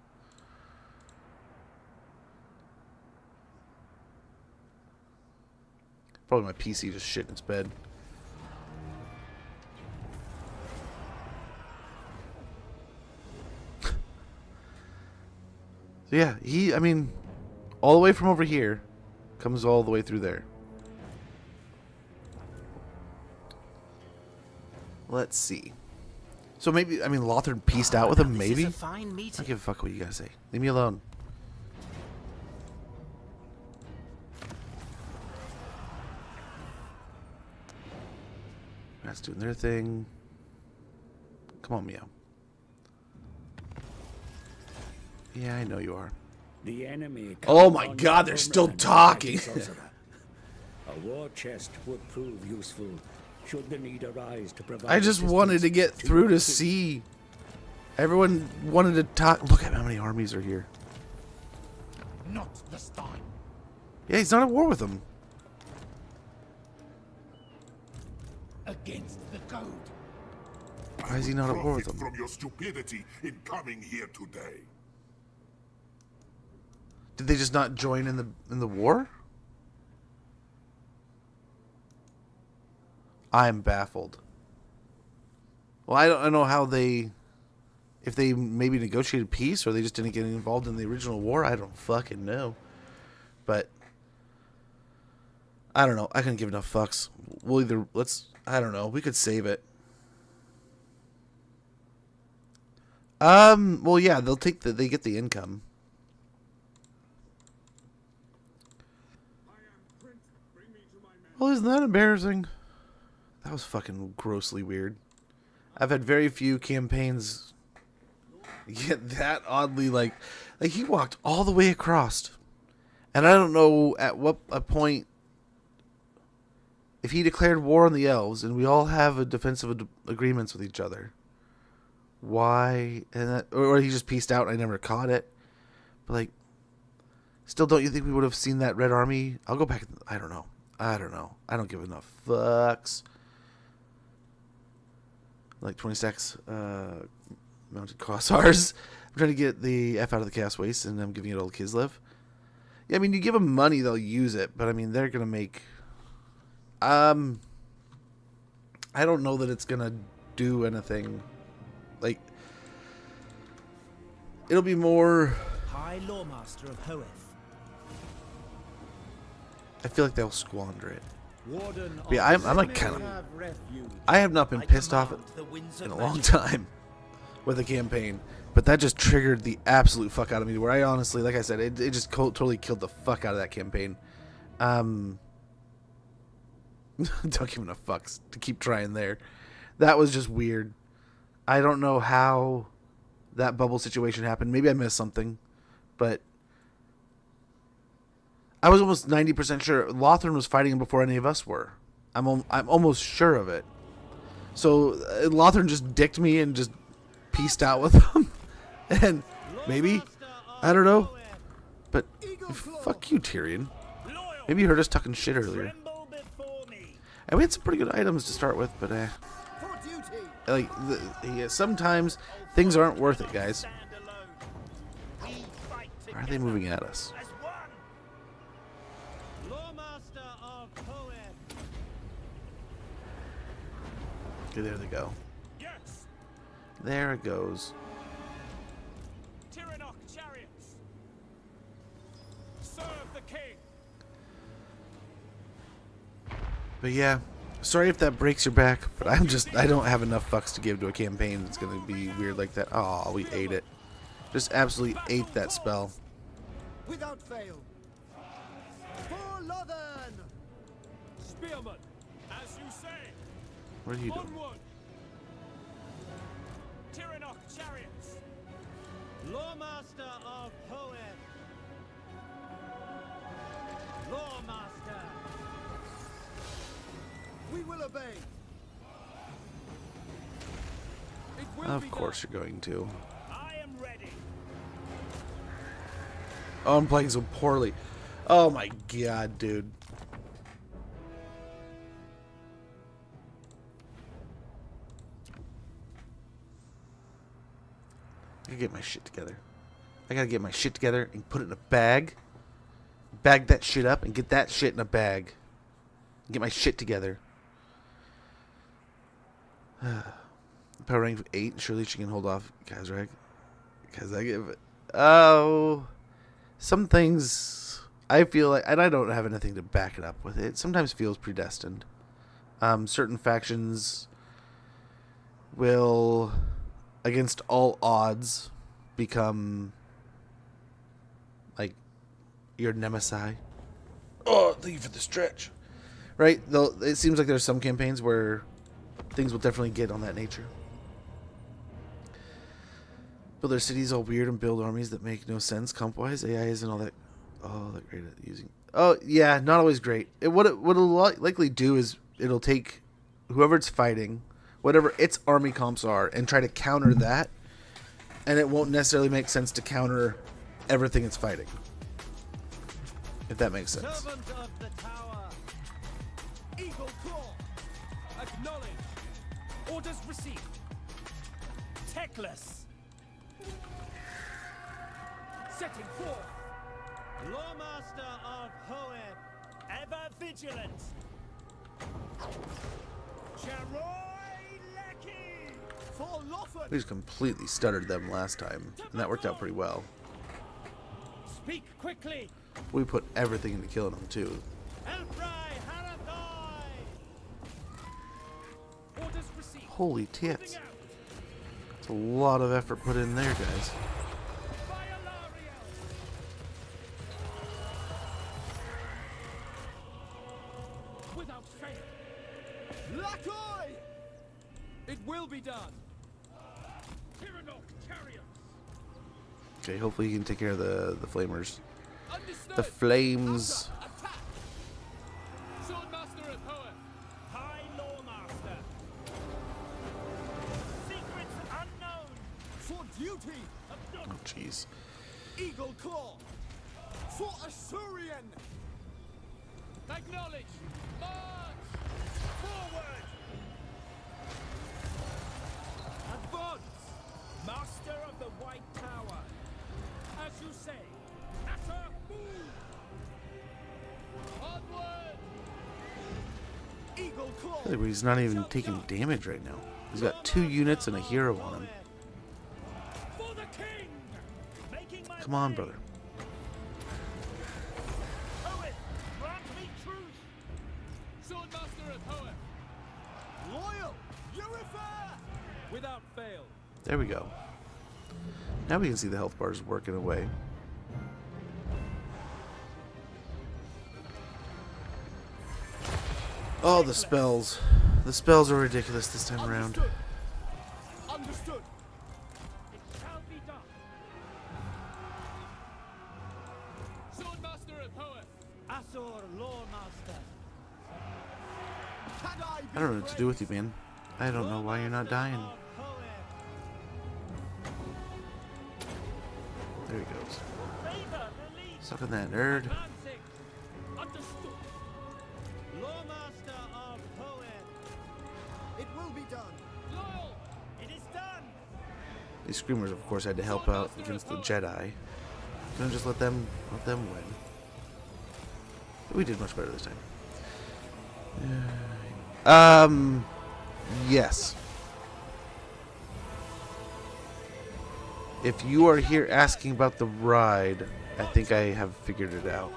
Probably my PC just shit in its bed. So yeah, I mean, all the way from over here comes all the way through there. Let's see. So maybe, I mean, Lothern pieced out with him, maybe? I don't give a fuck what you guys say. Leave me alone. That's doing their thing. Come on, Meow. Yeah, I know you are. The enemy. Oh my God, they're still talking. A war chest would prove useful should the need arise to provide. I just wanted to get through to see. Everyone wanted to talk. Look at how many armies are here. Not this time. Yeah, he's not at war with them. Against the code. Why is he not at war with them? From your stupidity in coming here today. Did they just not join in the war? I'm baffled. Well, I don't know how they, if they maybe negotiated peace or they just didn't get involved in the original war. I don't fucking know. But I don't know. I couldn't give enough fucks. We'll either I don't know. We could save it. Well, yeah, they get the income. Well, isn't that embarrassing? That was fucking grossly weird. I've had very few campaigns get that oddly like he walked all the way across. And I don't know at what point, if he declared war on the elves and we all have a defensive agreements with each other, why, and that, or he just pieced out and I never caught it. But like, still, don't you think we would have seen that red army? I'll go back. I don't know. I don't give enough fucks. Like 20 stacks mounted crossbars. I'm trying to get the F out of the Chaos Waste, and I'm giving it all to Kislev. Yeah, I mean, you give them money, they'll use it, but I mean, they're gonna make. I don't know that it's gonna do anything. Like, it'll be more. High Loremaster of Hoeth. I feel like they'll squander it. Warden But yeah, I'm like kind of. I have not been pissed off in a long time with the campaign, but that just triggered the absolute fuck out of me. Where I honestly, like I said, it just totally killed the fuck out of that campaign. Don't give enough fucks to keep trying there. That was just weird. I don't know how that bubble situation happened. Maybe I missed something, but I was almost 90% sure Lothran was fighting him before any of us were. I'm almost sure of it. So Lothran just dicked me and just pieced out with him. And maybe, I don't know. But fuck you, Tyrion. Maybe you heard us talking shit earlier. And we had some pretty good items to start with, but like yeah, sometimes things aren't worth it, guys. Why are they moving at us? Okay, there they go. Yes. There it goes. Tyrannoch chariots. Serve the king. But yeah, sorry if that breaks your back, but I don't have enough fucks to give to a campaign that's gonna be weird like that. Oh, we ate it. Just absolutely ate that spell. Without fail. For Lothern! Spearman, as you say. What are you doing? Onward. Tyrannoch chariots. Loremaster of Hoeth. Loremaster. We will obey. It will Of be course you're going to. I am ready. Oh, I'm playing so poorly. Oh my god, dude. I gotta get my shit together. I gotta get my shit together and put it in a bag. Bag that shit up and get that shit in a bag. Get my shit together. Power rank 8. Surely she can hold off Kazrak. Because I give it. Oh. Some things I feel like, and I don't have anything to back it up with it, sometimes feels predestined. Certain factions will, against all odds, become like your nemesis. Oh, thank you for the stretch. Right? Though it seems like there's some campaigns where things will definitely get on that nature. Build their cities all weird and build armies that make no sense comp-wise. AI isn't all that great at using. Oh yeah, not always great. What it'll likely do is it'll take whoever it's fighting, whatever its army comps are, and try to counter that, and it won't necessarily make sense to counter everything it's fighting. If that makes sense. Servant of the tower. Eagle claw. Acknowledge. Orders received. Teclis. Setting forth. Loremaster of Hoeb. Ever vigilant. Charoi Lecky. For Loffen. We just completely stuttered them last time, and that worked out pretty well. Speak quickly. We put everything into killing them too. Elfrai Harathoi. Orders received. Holy tits. It's a lot of effort put in there, guys. Without fail. Lakoy! It will be done. Tyranno chariots. Okay, hopefully you can take care of the flamers. Understood. The flames. Attack. Swordmaster of Hoeb. High Loremaster. Secrets unknown. For duty. Oh jeez. Eagle claw. For Assyrian. Acknowledge. March. Forward. Advance. Master of the White Tower. As you say. Atta move. Onward. Eagle claw. He's not even taking damage right now. He's got 2 units and a hero on him. For the king. Making my Come on, way. brother. Hoeb, grant me truth. Swordmaster of Hoeb. Loyal. Urifer. Without fail. There we go. Now we can see the health bars working away. Oh, the spells. The spells are ridiculous this time around. Understood. It shall be done. Swordmaster of Hoeb. Asor Loremaster. Can I be I don't know what to do with you, man. I don't know why you're not dying. Of Hoeb. There he goes. Favor release. Suck on that, nerd. Advancing. Understood. Loremaster of Hoeb. It will be done. Loyal. It is done. These screamers, of course, had to help out against the Jedi. Don't just let them win. But we did much better this time. Yes. If you are here asking about the ride, I think I have figured it out.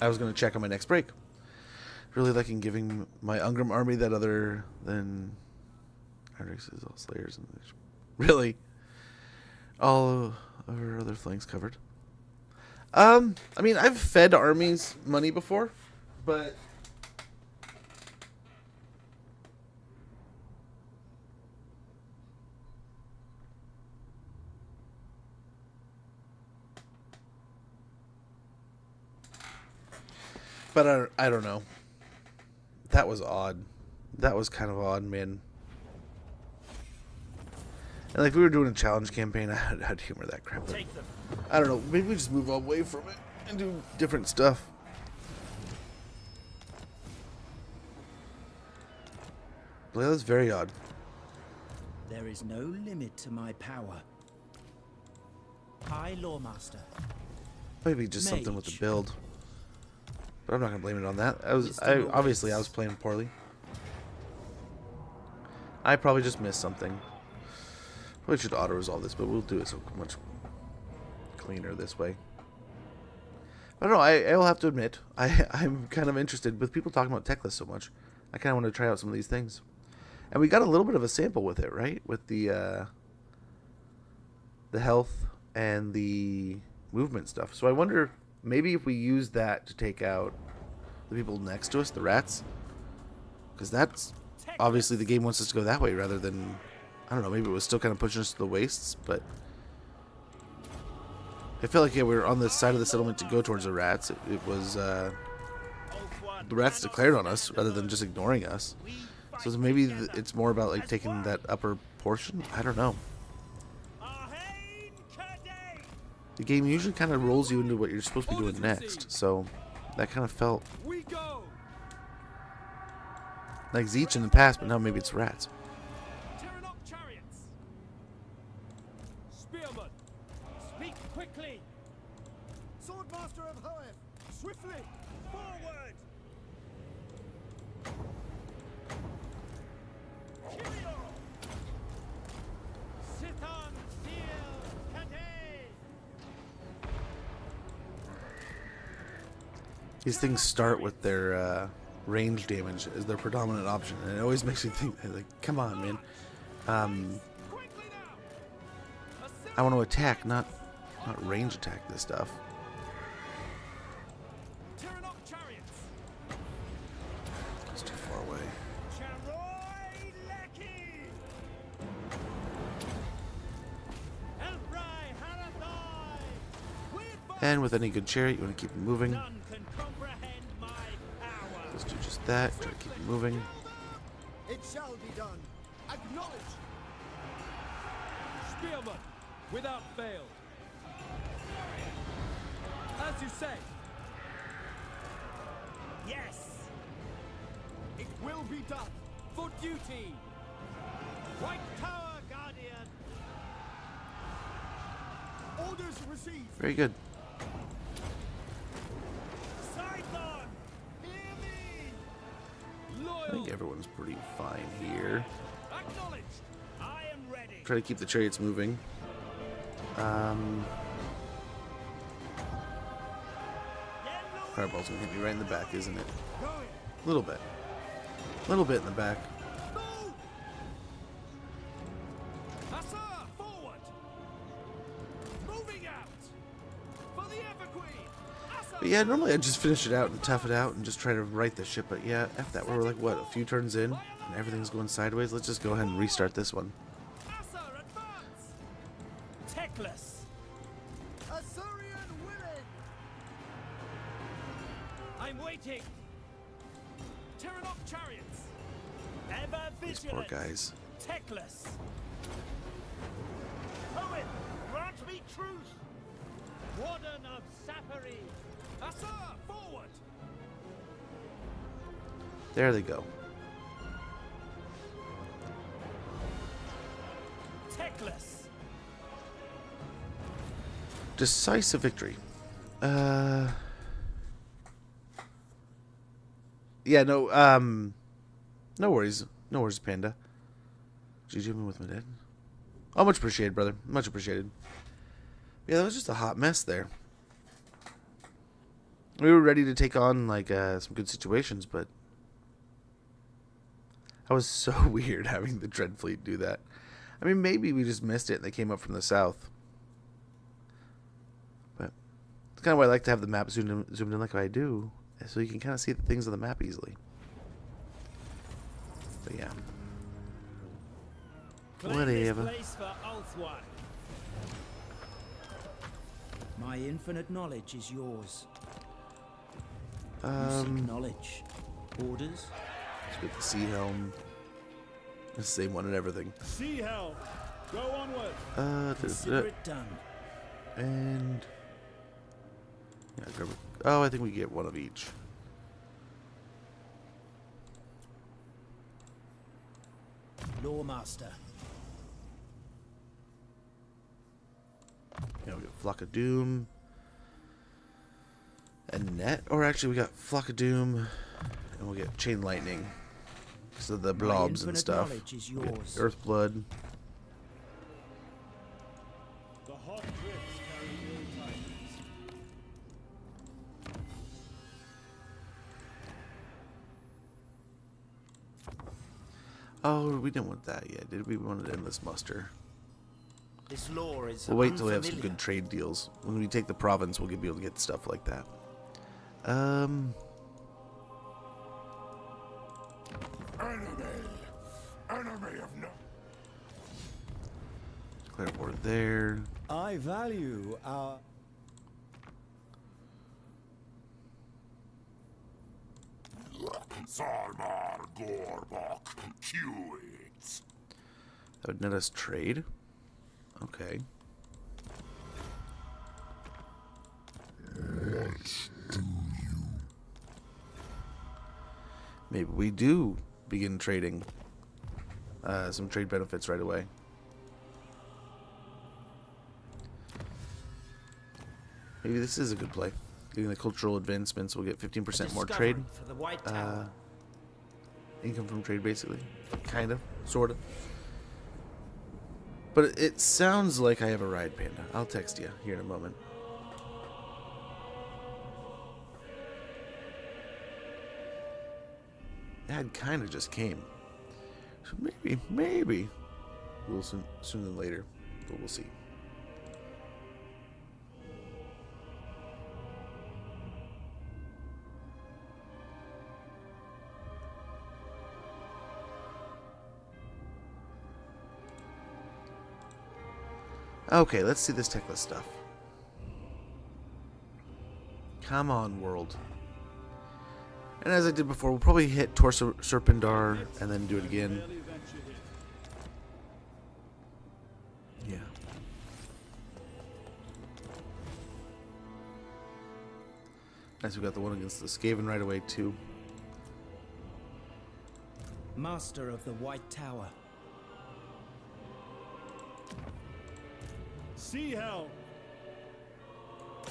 I was going to check on my next break. Really liking giving my Ungrim army that other than Ardrix's all Slayers and really all of our other flanks covered. I mean, I've fed armies money before, but I don't know. That was odd. That was kind of odd, man. And like, if we were doing a challenge campaign, I'd humor that crap. But I don't know. Maybe we just move away from it and do different stuff. But yeah, that's very odd. There is no limit to my power. High Loremaster. Maybe just something with the Mage. build. But I'm not gonna blame it on that. Obviously I was playing poorly. I probably just missed something. Probably should auto-resolve this, but we'll do it so much cleaner this way. I don't know, I'll have to admit, I'm kind of interested with people talking about Teclis so much. I kind of want to try out some of these things. And we got a little bit of a sample with it, right? With the health and the movement stuff. So I wonder, maybe if we use that to take out the people next to us, the rats, Because that's obviously the game wants us to go that way rather than, I don't know, maybe it was still kind of pushing us to the wastes, but it felt like, yeah, we were on the side of the settlement to go towards the rats. It was the rats declared on us rather than just ignoring us. So maybe it's more about like taking that upper portion. I don't know. The game usually kind of rolls you into what you're supposed to be doing next, so that kind of felt like Zeech in the past, but now maybe it's rats. Spearman, speak quickly. Swordmaster of Hoeth, swiftly Forward! Cheerio! Sithon Steel Kate! These things start with their range damage as their predominant option, and it always makes me think, like, come on, man. I want to attack, not range attack this stuff. It's too far away. And with any good chariot, you want to keep it moving. Let's do just that. Try to keep it moving. It shall be done. Acknowledge. Spearman, without fail. As you say. Yes! It will be done. For duty. White Tower Guardian! Orders received. Very good. Scython! Hear me! I think everyone's pretty fine here. Acknowledged! I am ready. Try to keep the chariots moving. Fireball's gonna hit me right in the back, isn't it? A little bit. A little bit in the back. Hussar, forward! Moving out! For the Everqueen! But yeah, normally I'd just finish it out and tough it out and just try to right the ship. But yeah, after that, we're like, what, a few turns in and everything's going sideways? Let's just go ahead and restart this one. Teclis! Assyrian willing! I'm waiting! Terranok chariots! Ever These vigilant! poor guys. Teclis! Owen, grant me truce! Warden of Sapphire! Hussar, forward! There they go. Teclis! Decisive victory. Yeah, no, no worries. No worries, Panda. GG me with my dad. Oh, much appreciated, brother. Much appreciated. Yeah, that was just a hot mess there. We were ready to take on, like, some good situations, but that was so weird having the Dread Fleet do that. I mean, maybe we just missed it and they came up from the south. But that's kind of why I like to have the map zoomed in like I do, so you can kind of see the things on the map easily. But yeah. Whatever. My infinite knowledge is yours. You seek knowledge. Orders? Let's get the Sea Helm. The same one and everything. Sea Helm, go onward. Consider it done. And yeah, grab it. Oh, I think we get one of each. Loremaster. Yeah, we got Flock of Doom. And Net, or actually we got Flock of Doom, and we'll get Chain Lightning. So the blobs and stuff. We'll get Earthblood. The hot drifts carry ill tidings. Oh, we didn't want that yet, did we? We wanted Endless Muster. This lore is We'll wait till we have some good trade deals. When we take the province, we'll be able to get stuff like that. Enemy of no. Declare war there. I value our... Salmar Gorbok, Qits. That would net us trade. Okay. Maybe we do begin trading some trade benefits right away. Maybe this is a good play. Getting the cultural advancements, we'll get 15% more trade. For the White Tower. Income from trade, basically. Kind of. Sort of. But it sounds like I have a ride, Panda. I'll text you here in a moment. Ad kind of just came. So maybe. We'll sooner than later. But we'll see. Okay, let's see this Teclis stuff. Come on, world. And as I did before, we'll probably hit Torso Serpendar and then do it again. Yeah. Nice, we got the one against the Skaven right away, too. Master of the White Tower. Sea Helm.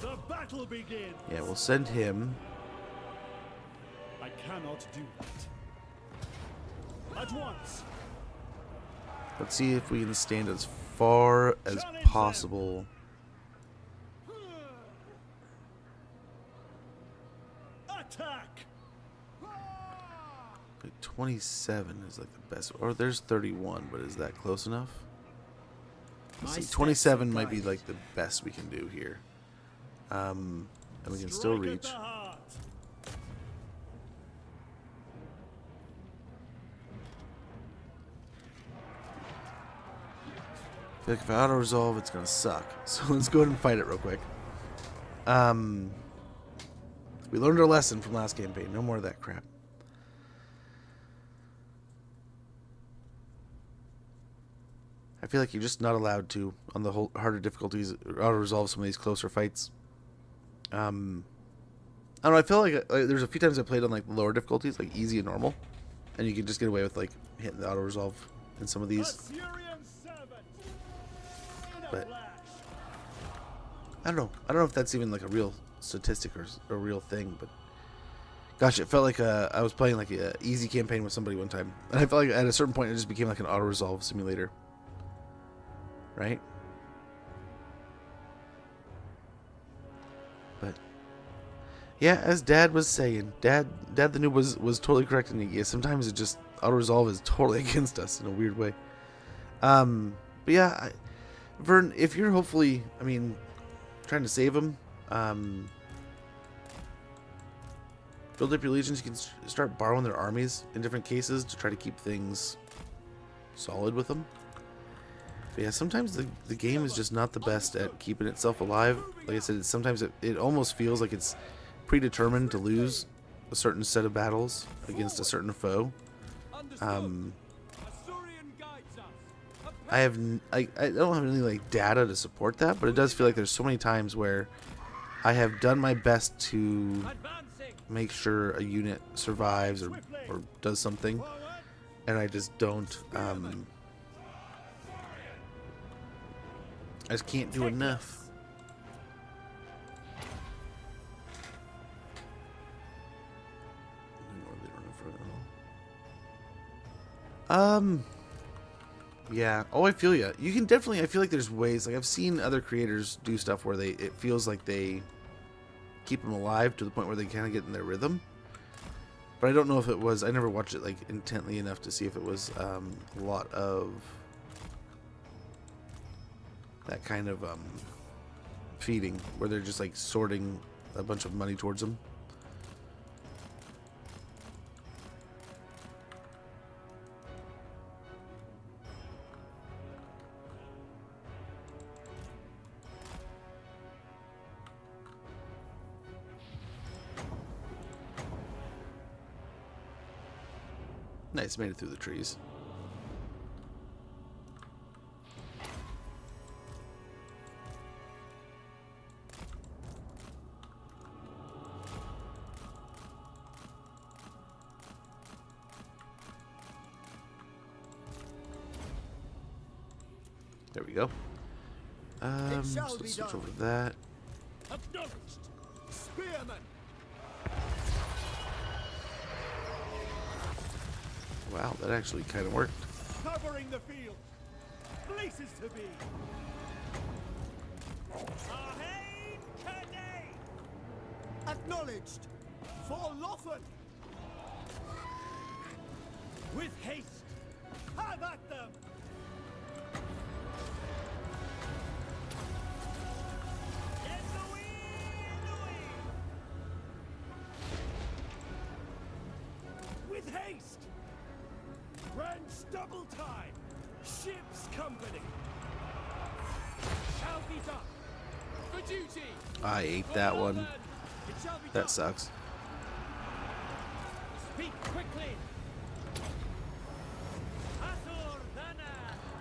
The battle begins. Yeah, we'll send him. I cannot do that. At once. Let's see if we can stand as far as possible. Attack. Like 27 is like the best. Or there's 31, but is that close enough? Let's see, 27 might be like the best we can do here. And we can still reach. I feel like if I auto-resolve, it's gonna suck. So let's go ahead and fight it real quick. We learned our lesson from last campaign. No more of that crap. I feel like you're just not allowed to, on the whole harder difficulties, auto-resolve some of these closer fights. I don't know, I feel like there's a few times I played on like lower difficulties, like easy and normal, and you can just get away with like hitting the auto-resolve in some of these. But I don't know if that's even like a real statistic or a real thing, but gosh, it felt like I was playing like an easy campaign with somebody one time, and I felt like at a certain point it just became like an auto-resolve simulator. Right? But yeah, as Dad was saying, Dad the Noob was totally correct, and yeah, sometimes it just auto-resolve is totally against us in a weird way. But yeah, Vern, if you're hopefully, I mean, trying to save him, build up your legions. You can start borrowing their armies in different cases to try to keep things solid with them. But yeah, sometimes the game is just not the best at keeping itself alive. Like I said, sometimes it almost feels like it's predetermined to lose a certain set of battles against a certain foe. I don't have any like data to support that, but it does feel like there's so many times where I have done my best to make sure a unit survives or does something, and I just don't. I just can't do enough. Yeah. Oh, I feel ya. You can definitely. I feel like there's ways. Like I've seen other creators do stuff where it feels like they keep them alive to the point where they kind of get in their rhythm. But I don't know if it was. I never watched it like intently enough to see if it was a lot of that kind of feeding, where they're just like sorting a bunch of money towards them. Nice, made it through the trees. There we go. So let's switch over to that. Acknowledged. Spearman. Wow, that actually kind of worked. Covering the field. Places to be. Ahead today. Acknowledged. For Loffen. With haste. Have at them. With haste. Friends double time. Ship's company. Shall be done. For duty. I ate that one. That sucks. Speak quickly.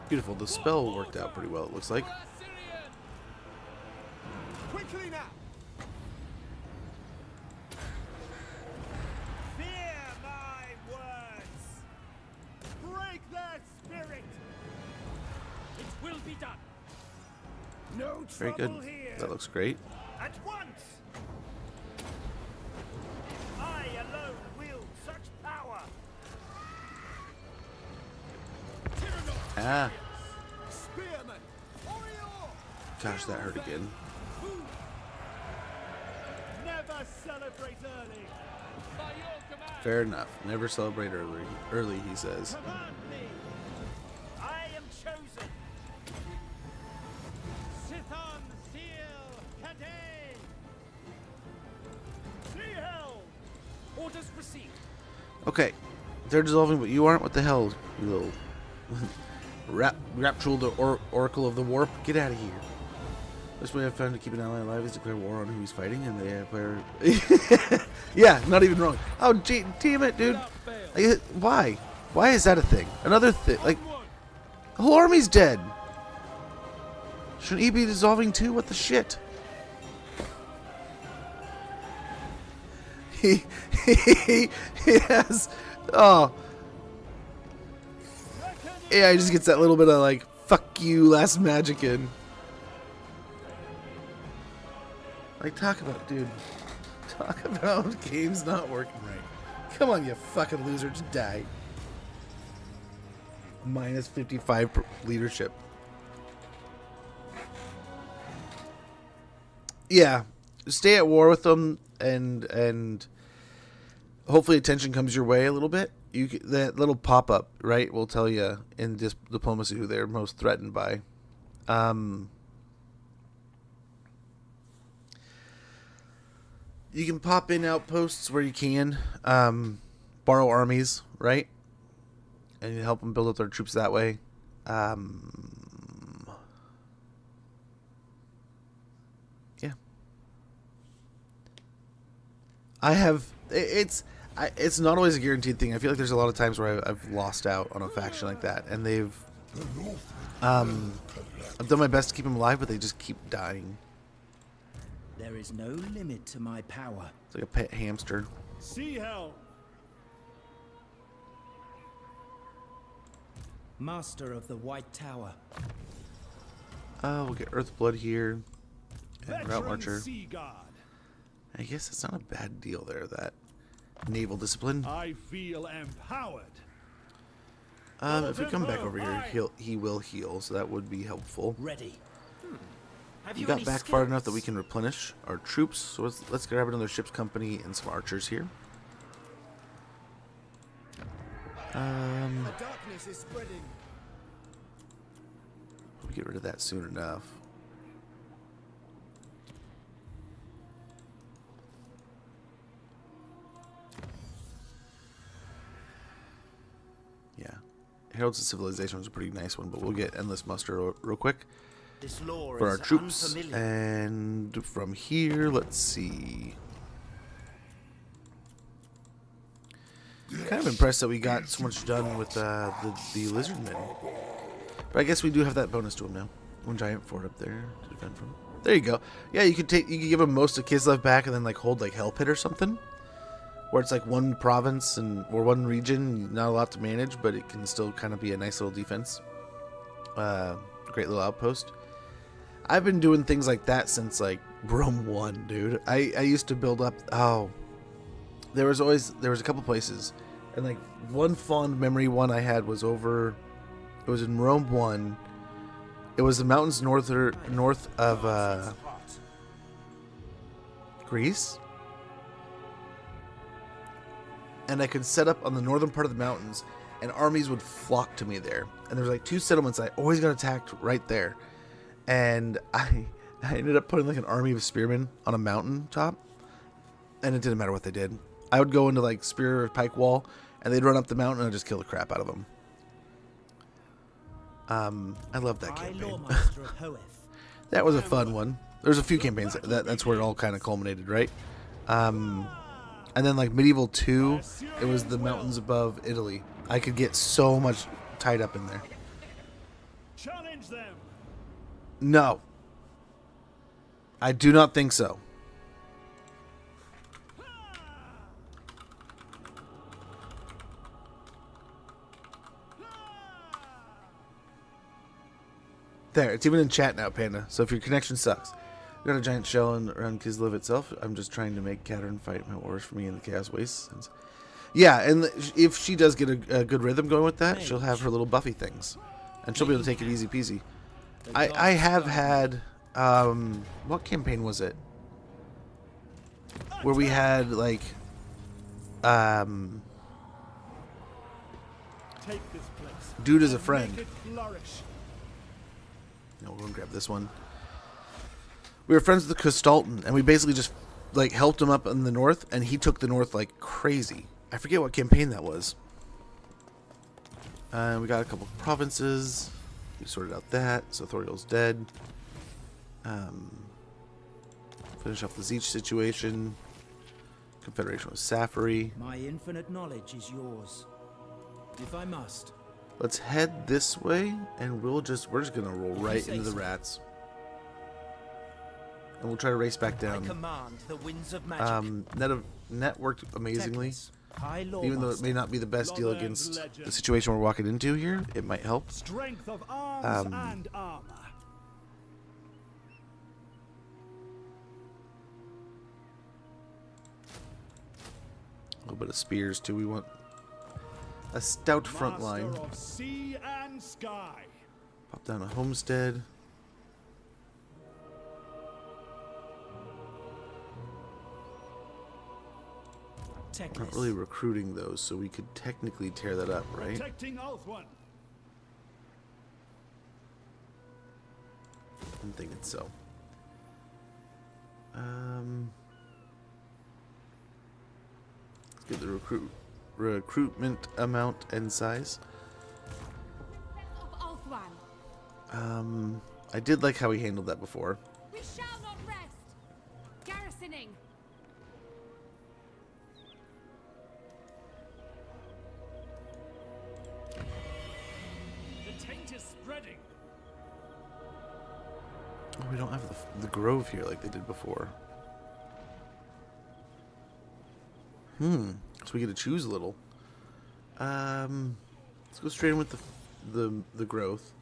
Beautiful. The spell worked out pretty well, it looks like. Quickly now. Fear my words. Break their spirit. It will be done. No Very good. trouble here. That looks great. At once. I alone wield such power. Ah. Spearman. Oriole. Gosh, that hurt again. Never celebrate early. By your command. Fair enough. Never celebrate early. Early, he says. Command me. I am chosen. Sithon Seal Cadet. Sea hell. Orders received. Okay. They're dissolving, but you aren't? What the hell, you little... Rapture the Oracle of the Warp? Get out of here. Best way I've found to keep an ally alive is declare war on who he's fighting, and the Empire... Yeah, not even wrong. Oh, gee, damn it, dude. Like, why? Why is that a thing? Another thing. Like, the whole army's dead. Shouldn't he be dissolving too? What the shit? He has... Oh... Yeah, he just gets that little bit of like, fuck you, last magic in. Like, talk about, dude. Talk about games not working right. Come on, you fucking loser, just die. Minus 55 leadership. Yeah, stay at war with them, and hopefully attention comes your way a little bit. That little pop-up, right, will tell you in diplomacy who they're most threatened by. You can pop in outposts where you can. Borrow armies, right? And you help them build up their troops that way. Yeah. I have... It's not always a guaranteed thing. I feel like there's a lot of times where I've lost out on a faction like that, and they've I've done my best to keep them alive, but they just keep dying. There is no limit to my power. It's like a pet hamster. Sea hell. Master of the White Tower. We'll get Earthblood here and Route Marcher. Sea guard. I guess it's not a bad deal there. That naval discipline. I feel empowered. If we come back over here, he will heal, so that would be helpful. Ready. You got back far enough that we can replenish our troops. So let's grab another ship's company and some archers here. The darkness is spreading. We'll get rid of that soon enough. Yeah. Heralds of Civilization was a pretty nice one, but we'll get Endless Muster real quick for our troops. And from here, let's see. Kind of impressed that we got so much done with the lizard men. But I guess we do have that bonus to him now. One giant fort up there to defend from. There you go. Yeah, you could give him most of Kislev back and then like hold like Hell Pit or something, where it's like one province or one region, not a lot to manage, but it can still kind of be a nice little defense. Great little outpost. I've been doing things like that since like Rome 1, dude. I used to build up. Oh, there was a couple places, and like one fond memory one I had was over. It was in Rome 1. It was the mountains north of Greece. And I could set up on the northern part of the mountains, and armies would flock to me there. And there was like 2 settlements I always got attacked right there. And I ended up putting like an army of spearmen on a mountain top, and it didn't matter what they did. I would go into like spear or pike wall, and they'd run up the mountain, and I'd just kill the crap out of them. I love that campaign. That was a fun one. There's a few campaigns that's where it all kind of culminated, right? And then like Medieval 2, it was the mountains above Italy. I could get so much tied up in there. Challenge them. No. I do not think so. There, it's even in chat now, Panda. So if your connection sucks, we got a giant shell around Kislev itself. I'm just trying to make Katarn fight my wars for me in the Chaos Wastes. Yeah, and if she does get a good rhythm going with that, she'll have her little buffy things, and she'll be able to take it easy peasy. I have had what campaign was it? Where we had like dude as a friend. No, we're gonna grab this one. We were friends with the Costalton, and we basically just like helped him up in the north, and he took the north like crazy. I forget what campaign that was. We got a couple provinces. We sorted out that. So Thoriel's dead. Finish off the Zeech situation. Confederation with Safari. My infinite knowledge is yours. If I must. Let's head this way, and we're just gonna roll right into the rats. And we'll try to race back down. The winds of magic. Net worked amazingly. Teclis, Even though it may not be the best deal against the situation we're walking into here, it might help. Strength of arms and armor. A little bit of spears too. We want a stout front line. Master of sea and sky. Pop down a homestead. Teclis. Not really recruiting those, so we could technically tear that up, right? Protecting Althwan. I'm thinking so. Let's get the recruitment amount and size. Of Althwan. I did like how he handled that before. We shall not rest. Garrisoning. The taint is spreading. Oh, we don't have the grove here like they did before. So we get to choose a little. Let's go straight in with the growth.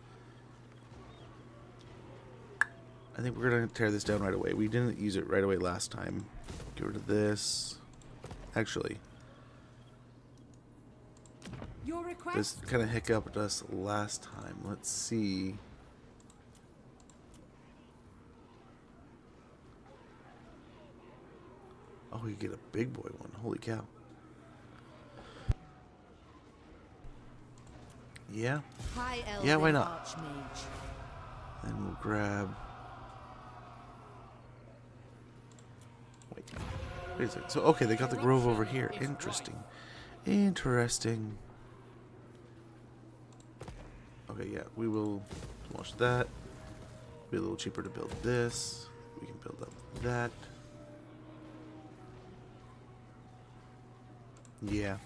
I think we're gonna tear this down right away. We didn't use it right away last time. Get rid of this. Actually, Your request. this kind of hiccuped us last time. Let's see. Oh, we get a big boy one. Holy cow. Yeah. Yeah, why not? Archmage. Then we'll grab. Wait a second. So, okay, they got the grove over here. Interesting. Interesting. Okay, yeah, we will demolish that. Be a little cheaper to build this. We can build up that. Yeah.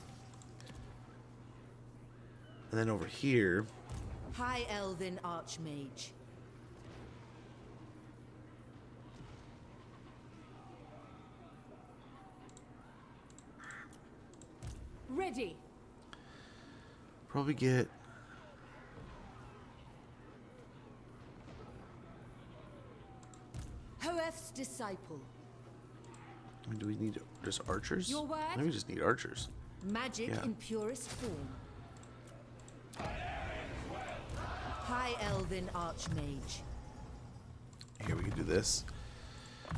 And then over here, High Elven Archmage. Ready. probably get... Hoef's Disciple. I mean, do we need just archers? Your word? Maybe we just need archers. Magic Yeah. in purest form. High Elven Archmage. Here we can do this.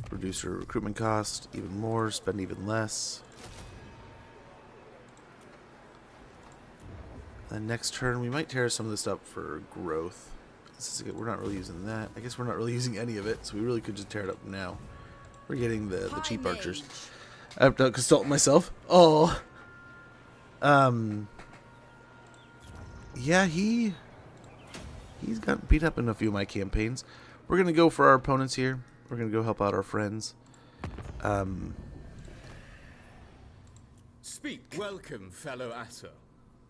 Reduce your recruitment cost even more, spend even less. Then next turn we might tear some of this up for growth. We're not really using that. I guess we're not really using any of it, so we really could just tear it up now. We're getting the cheap archers. I have to consult myself. Oh. Yeah, he's got beat up in a few of my campaigns. We're gonna go for our opponents here. We're gonna go help out our friends. Speak. Welcome, fellow Asser.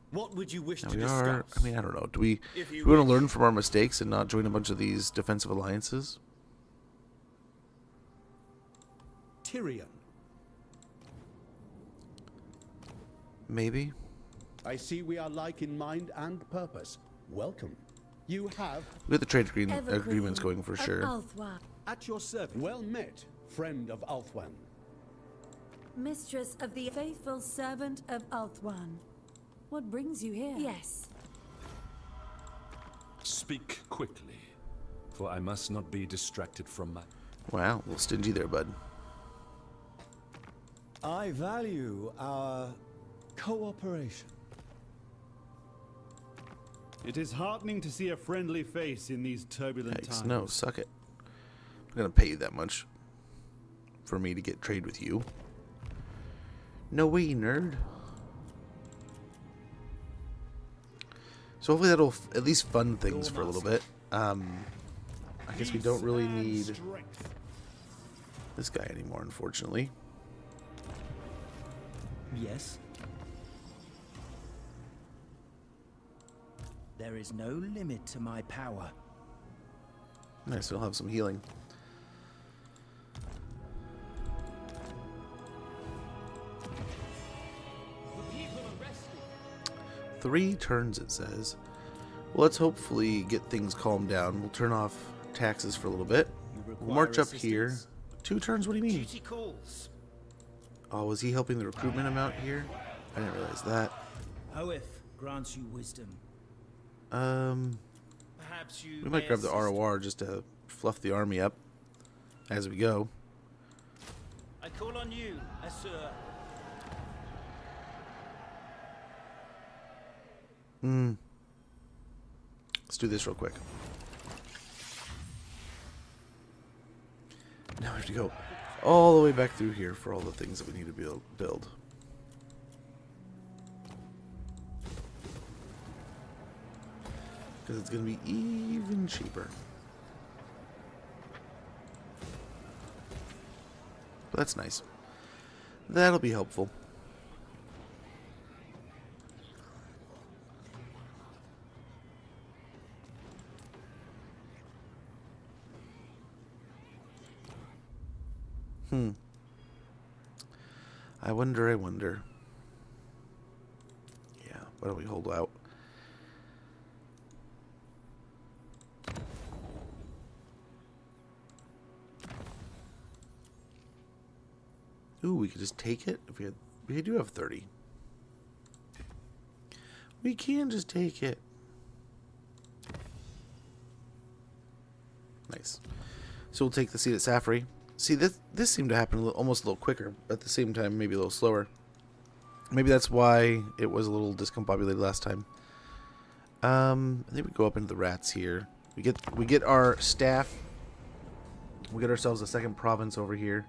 What would you wish Now to we discuss? are. I mean, I don't know. Do we If you want to wish. learn from our mistakes and not join a bunch of these defensive alliances? Tyrion. Maybe. I see we are like in mind and purpose. Welcome. You have... We got the trade agreements going for sure. At your service. Well met, friend of Ulthuan. Mistress of the faithful servant of Ulthuan. What brings you here? Yes. Speak quickly, for I must not be distracted from my... Wow, a little stingy there, bud. I value our cooperation. It is heartening to see a friendly face in these turbulent Yikes, times. no, suck it. I'm gonna pay you that much for me to get trade with you. No way, nerd. So hopefully that'll at least fund things for a little bit. I guess we don't really need this guy anymore, unfortunately. Yes. There is no limit to my power. I still have some healing. The people are resting. 3 turns, it says. Well, let's hopefully get things calmed down. We'll turn off taxes for a little bit. We'll march up here. 2 turns? What do you mean? Duty calls. Oh, was he helping the recruitment amount here? I didn't realize that. Hoef grants you wisdom. Perhaps you We might grab the ROR just to fluff the army up as we go. I call on you, Assur. Let's do this real quick. Now we have to go all the way back through here for all the things that we need to build. Because it's going to be even cheaper. But that's nice. That'll be helpful. I wonder. Yeah, why don't we hold out? Ooh, we could just take it if we do have 30. We can just take it. Nice. So we'll take the seat at Safri. See, this seemed to happen almost a little quicker, but at the same time, maybe a little slower. Maybe that's why it was a little discombobulated last time. I think we go up into the rats here. We get our staff. We get ourselves a second province over here.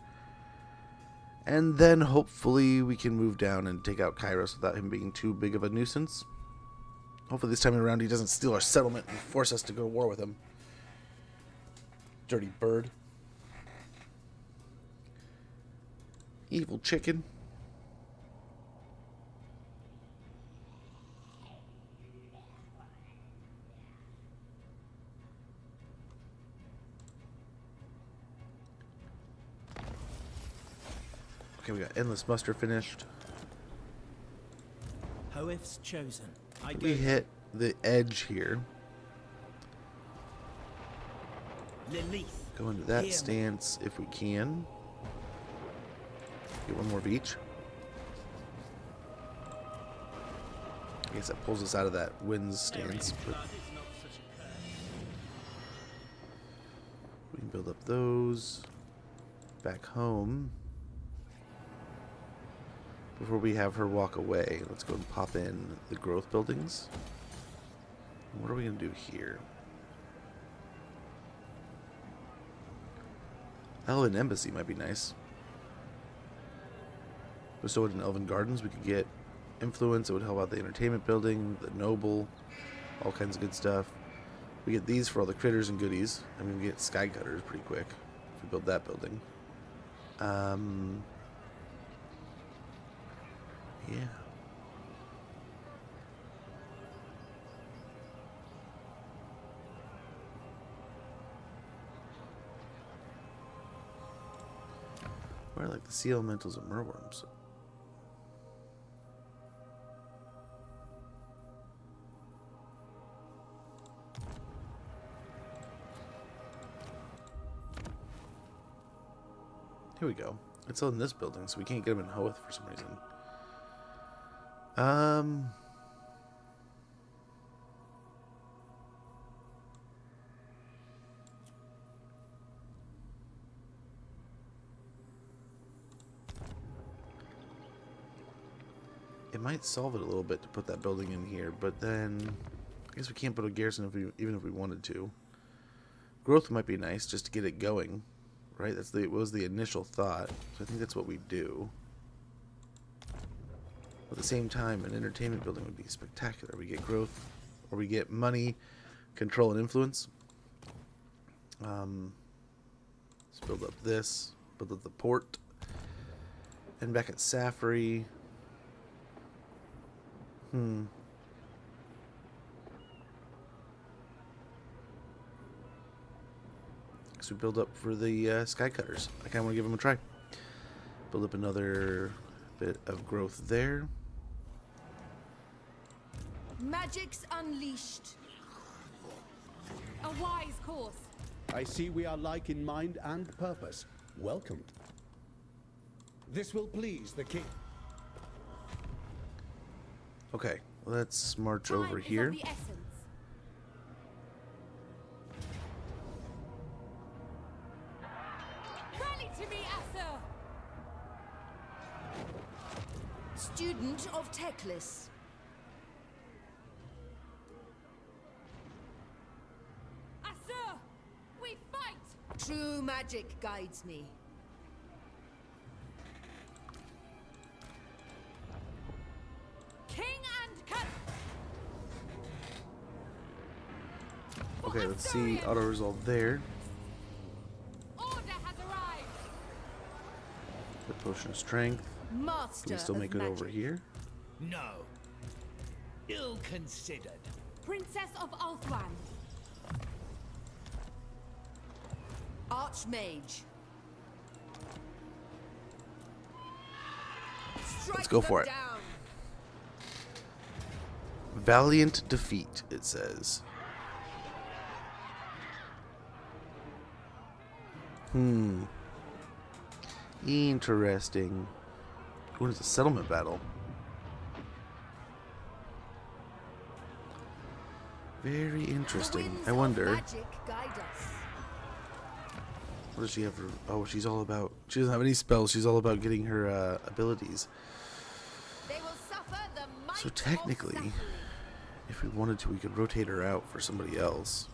And then hopefully we can move down and take out Kairos without him being too big of a nuisance. Hopefully this time around he doesn't steal our settlement and force us to go to war with him. Dirty bird. Evil chicken. Okay, we got Endless Muster finished. Hoef's chosen. We hit the edge here. Lilith. Go into that stance if we can. Get one more of each. I guess that pulls us out of that winds stance. But we can build up those. Back home. Before we have her walk away, let's go and pop in the growth buildings. What are we going to do here? Elven Embassy might be nice. Bestow it in Elven Gardens. We could get influence. It would help out the entertainment building, the noble, all kinds of good stuff. We get these for all the critters and goodies. I mean, we get sky cutters pretty quick if we build that building. Yeah. Or like the sea elementals and merworms. Here we go. It's all in this building, so we can't get them in Hoeth for some reason. It might solve it a little bit to put that building in here, but then I guess we can't put a garrison even if we wanted to. Growth might be nice just to get it going, right? That was the initial thought, so I think that's what we do. At the same time, an entertainment building would be spectacular. We get growth, or we get money, control, and influence. Let's build up this, build up the port, and back at Safri. So we build up for the sky cutters. I kind of want to give them a try. Build up another bit of growth there. Magic's unleashed. A wise course. I see we are like in mind and purpose. Welcome. This will please the king. Okay, let's march Time over is here. of the essence. Rally to me, Asa! Student of Teclis. Asa! We fight! True magic guides me. King and cut! Okay, let's see auto resolve there. Order has arrived! The potion of strength. Master Can we still of make it over magic. here? No. Ill considered. Princess of Ulthuan. Archmage. Let's go for it. Down. Valiant defeat, it says. Interesting. What is a settlement battle? Very interesting. I wonder. Magic guide us. What does she have? Oh, she's all about. She doesn't have any spells. She's all about getting her abilities. They will suffer the might So technically, of if we wanted to, we could rotate her out for somebody else.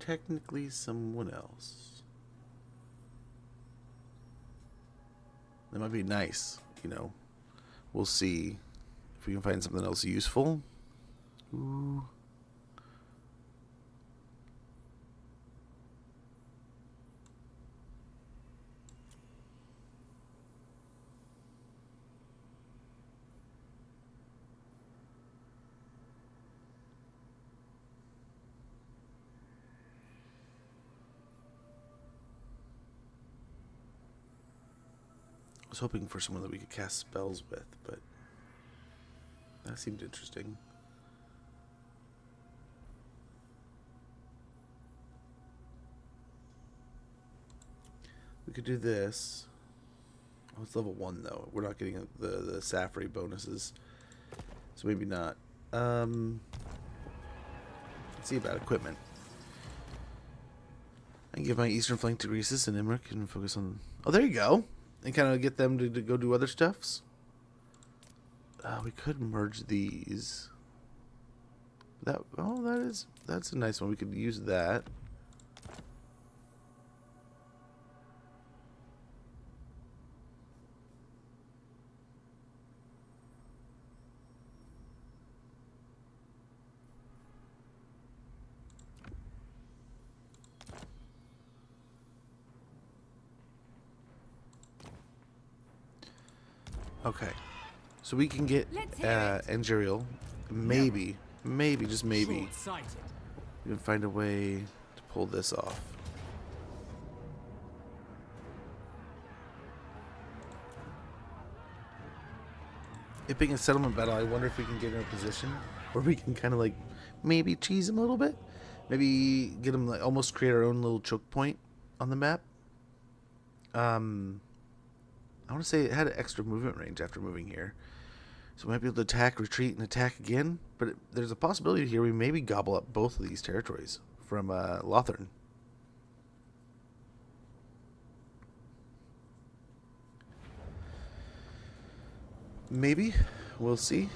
Technically, someone else. That might be nice, you know. We'll see if we can find something else useful. Ooh. I was hoping for someone that we could cast spells with, but that seemed interesting. We could do this. Oh, it's level 1 though. We're not getting the Safari bonuses, so maybe not. Let's see about equipment. I can give my Eastern flank to Rhesus and Imric and focus on. Oh, there you go. And kind of get them to go do other stuffs. We could merge these. That's a nice one. We could use that. Okay, so we can get Angerial. Maybe, just maybe, we can find a way to pull this off. It being a settlement battle, I wonder if we can get in a position where we can kind of like maybe cheese him a little bit. Maybe get him like almost create our own little choke point on the map. I want to say it had an extra movement range after moving here. So we might be able to attack, retreat, and attack again. But there's a possibility here we maybe gobble up both of these territories from Lothern. Maybe. We'll see.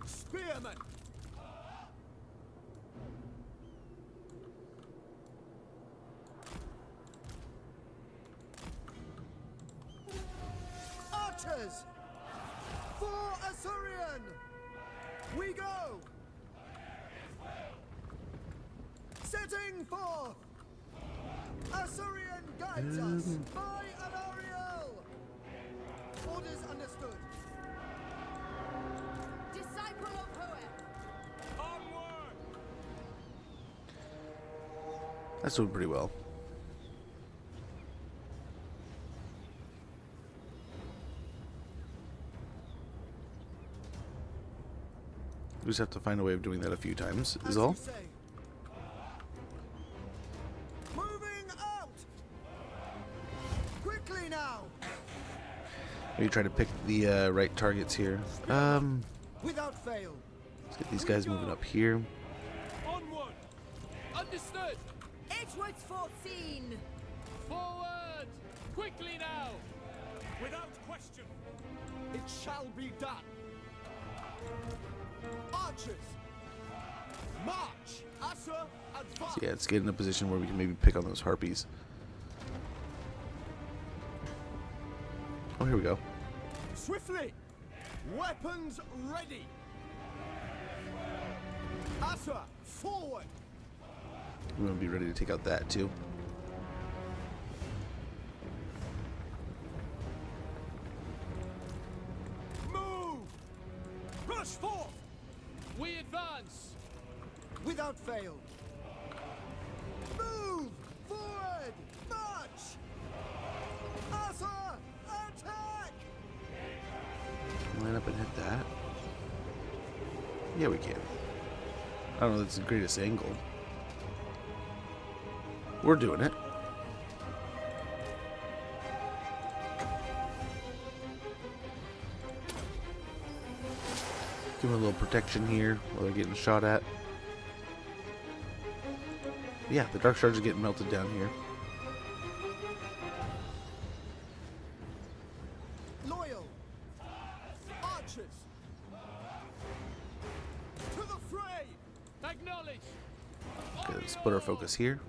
Spearman! Archers! For Assyrian! We go! Setting forth! Assyrian guides us by an Ariel! Orders understood. Disciple of Hoel. Onward! That's doing pretty well. We just have to find a way of doing that a few times, is all. Moving out! Quickly now! Maybe try to pick the right targets here. Without fail. Let's get these guys moving up here. Onward! Understood! Edgewords foreseen! Forward! Quickly now! Without question! It shall be done! Archers! March! Asa, advance! So yeah, let's get in a position where we can maybe pick on those harpies. Oh, here we go. Swiftly! Weapons ready! Asa, forward! We want to be ready to take out that too. Move! Rush forth! We advance! Without fail. Move! Forward! March! Asa! Attack! Line up and hit that. Yeah, we can. I don't know if that's the greatest angle. We're doing it. Give them a little protection here while they're getting shot at. Yeah, the Dark Shards are getting melted down here. Loyal! Archers! To the fray! Acknowledge! Okay, let's put our focus here.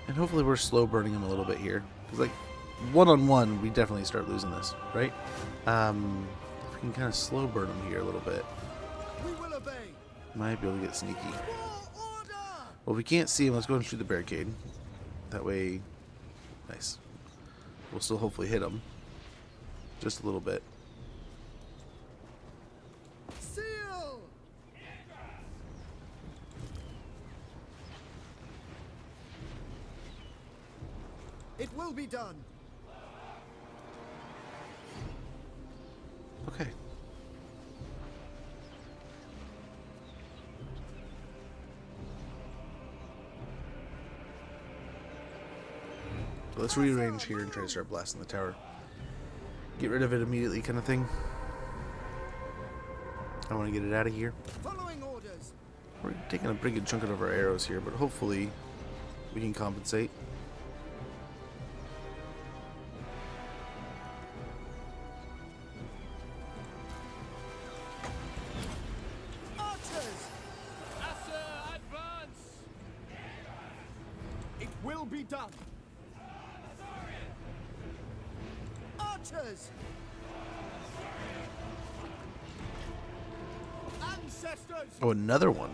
And hopefully we're slow burning them a little bit here. Because, like, one-on-one, we definitely start losing this, right? If we can kind of slow burn them here a little bit. We will obey. Might be able to get sneaky. Well, if we can't see him, let's go and shoot the barricade. That way, nice. We'll still hopefully hit him. Just a little bit. Seal. It will be done. Okay. Let's rearrange here and try to start blasting the tower. Get rid of it immediately, kind of thing. I want to get it out of here. Following orders. We're taking a pretty good chunk of our arrows here, but hopefully we can compensate. Archers. Asa, advance! It will be done. Archers. Ancestors. Oh, another one.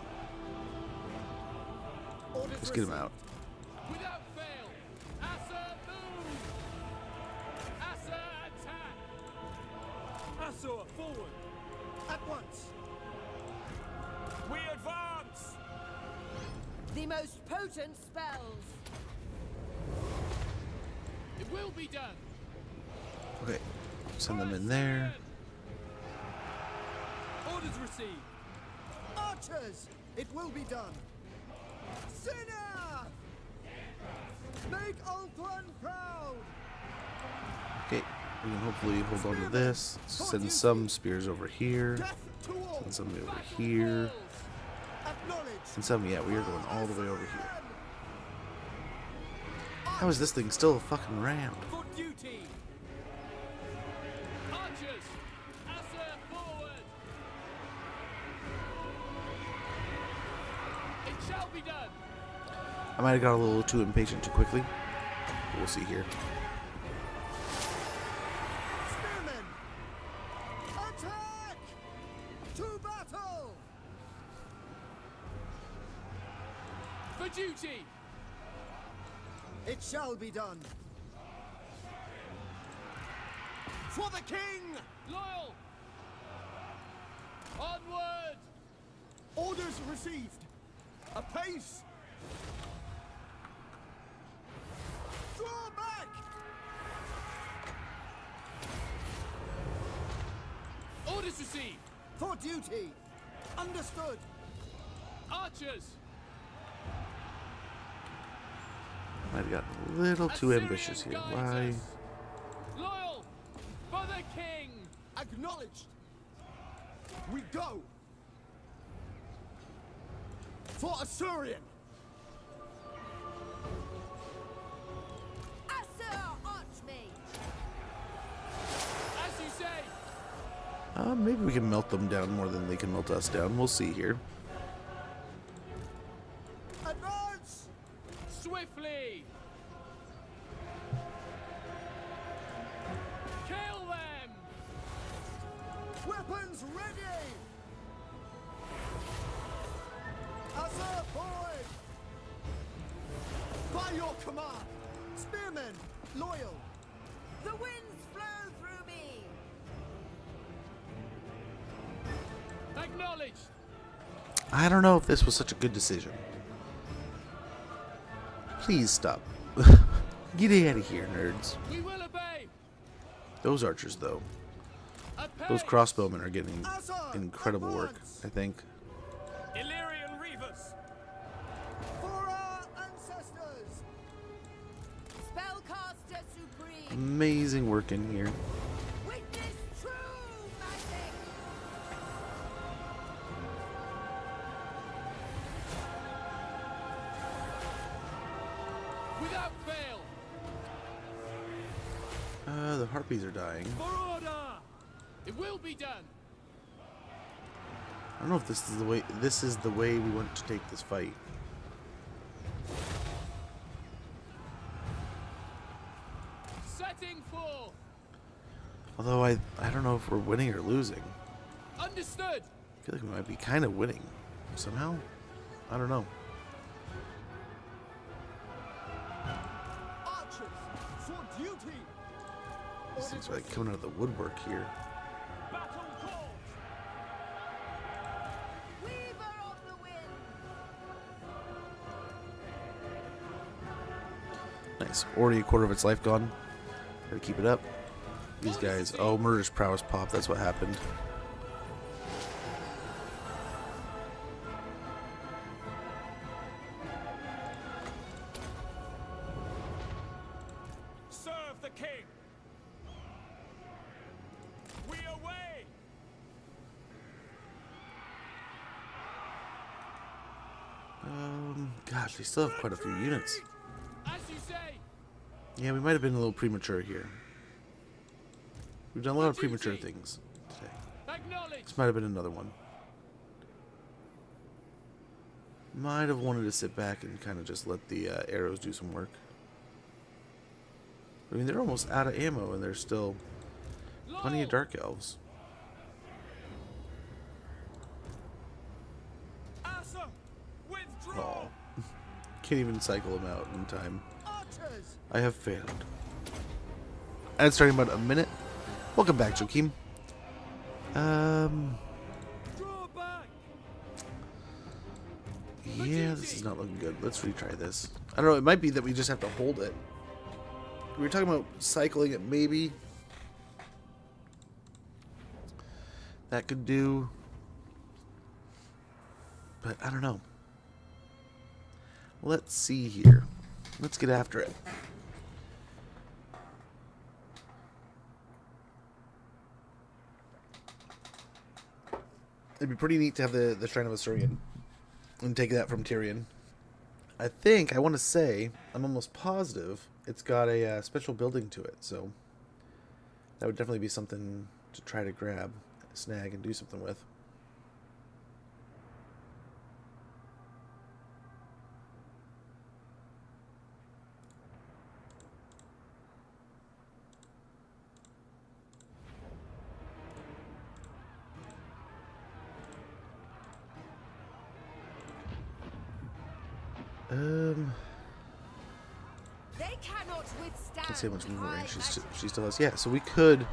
Orders Let's get him received. out. Without fail! Asa, move! Asa, attack! Asa, forward! At once. We advance! The most potent spells. It will be done! Okay. Send them in there. Orders received! Archers. It will be done. Sinner. Make Ulthuan proud. Okay. We can hopefully hold on to this. Send some spears over here. Death to all. Send some over here. Acknowledge. And some, yeah, we are going all the way over here. How is this thing still fucking round? For duty! Archers! Asa, forward! It shall be done! I might have got a little too impatient too quickly. We'll see here. Spearmen. Attack. To battle. For duty! It shall be done. For the king. Loyal! Onward! Orders received. Apace. Draw back. Orders received! For duty. Understood. Archers! Might have gotten a little too ambitious here. Why? Loyal! For the king! Acknowledged. We go. For Assyrian. Asa, Archmage. As you say! Maybe we can melt them down more than they can melt us down. We'll see here. Advance. Swiftly! Kill them! Weapons ready. Asa forward. By your command. Spearmen, loyal. The winds flow through me. Acknowledged! I don't know if this was such a good decision. Please stop. Get out of here, nerds. We will obey! Those archers, though. Apace! Those crossbowmen are getting incredible work, I think. Illyrian Reavers! For our ancestors. Spellcaster supreme. Amazing work in here. Witness true magic. Without fail! The harpies are dying. For order! It will be done! I don't know if this is the way we want to take this fight. Setting forth. Although I don't know if we're winning or losing. Understood. I feel like we might be kind of winning somehow. I don't know. Archers, for duty. These things are like coming out of the woodwork here. Battle call. Weaver of the wind. Nice. Already a quarter of its life gone. Gotta keep it up. These guys. Oh, Murder's Prowess pop. That's what happened. Serve the king. We away. Gosh, they still have quite a few units. As you say. Yeah, we might have been a little premature here. We've done a lot of premature things today. Acknowledge. This might have been another one. Might have wanted to sit back and kind of just let the arrows do some work. I mean, they're almost out of ammo, and there's still plenty of Dark Elves. Asa, withdraw. Oh, can't even cycle them out in time. Archers. I have failed. And it's starting about a minute. Welcome back, Joachim. Draw back. Yeah, this is not looking good. Let's retry this. I don't know, it might be that we just have to hold it. We were talking about cycling it, maybe. That could do. But I don't know. Let's see here. Let's get after it. It'd be pretty neat to have the Shrine of Assyrian and take that from Tyrion. I want to say, I'm almost positive it's got a special building to it, so that would definitely be something to try to grab, snag, and do something with. They cannot withstand. Let's see how much movement range she still has. Yeah, so we could,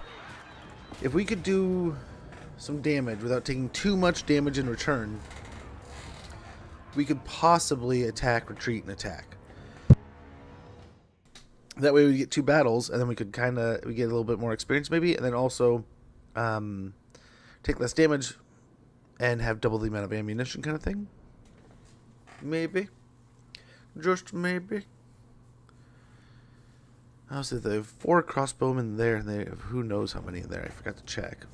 if we could do some damage without taking too much damage in return, we could possibly attack, retreat, and attack. That way we get 2 battles, and then we could we get a little bit more experience maybe, and then also take less damage and have double the amount of ammunition kind of thing. Maybe. Just maybe. Honestly, they have 4 crossbowmen there, and they have who knows how many in there. I forgot to check.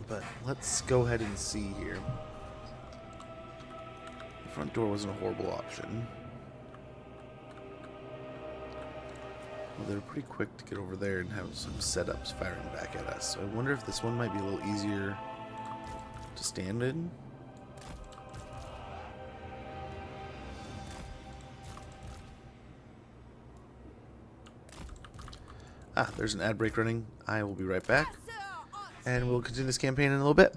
But let's go ahead and see here. The front door wasn't a horrible option. Well, they're pretty quick to get over there and have some setups firing back at us. So I wonder if this one might be a little easier to stand in. Ah, there's an ad break running. I will be right back. And we'll continue this campaign in a little bit.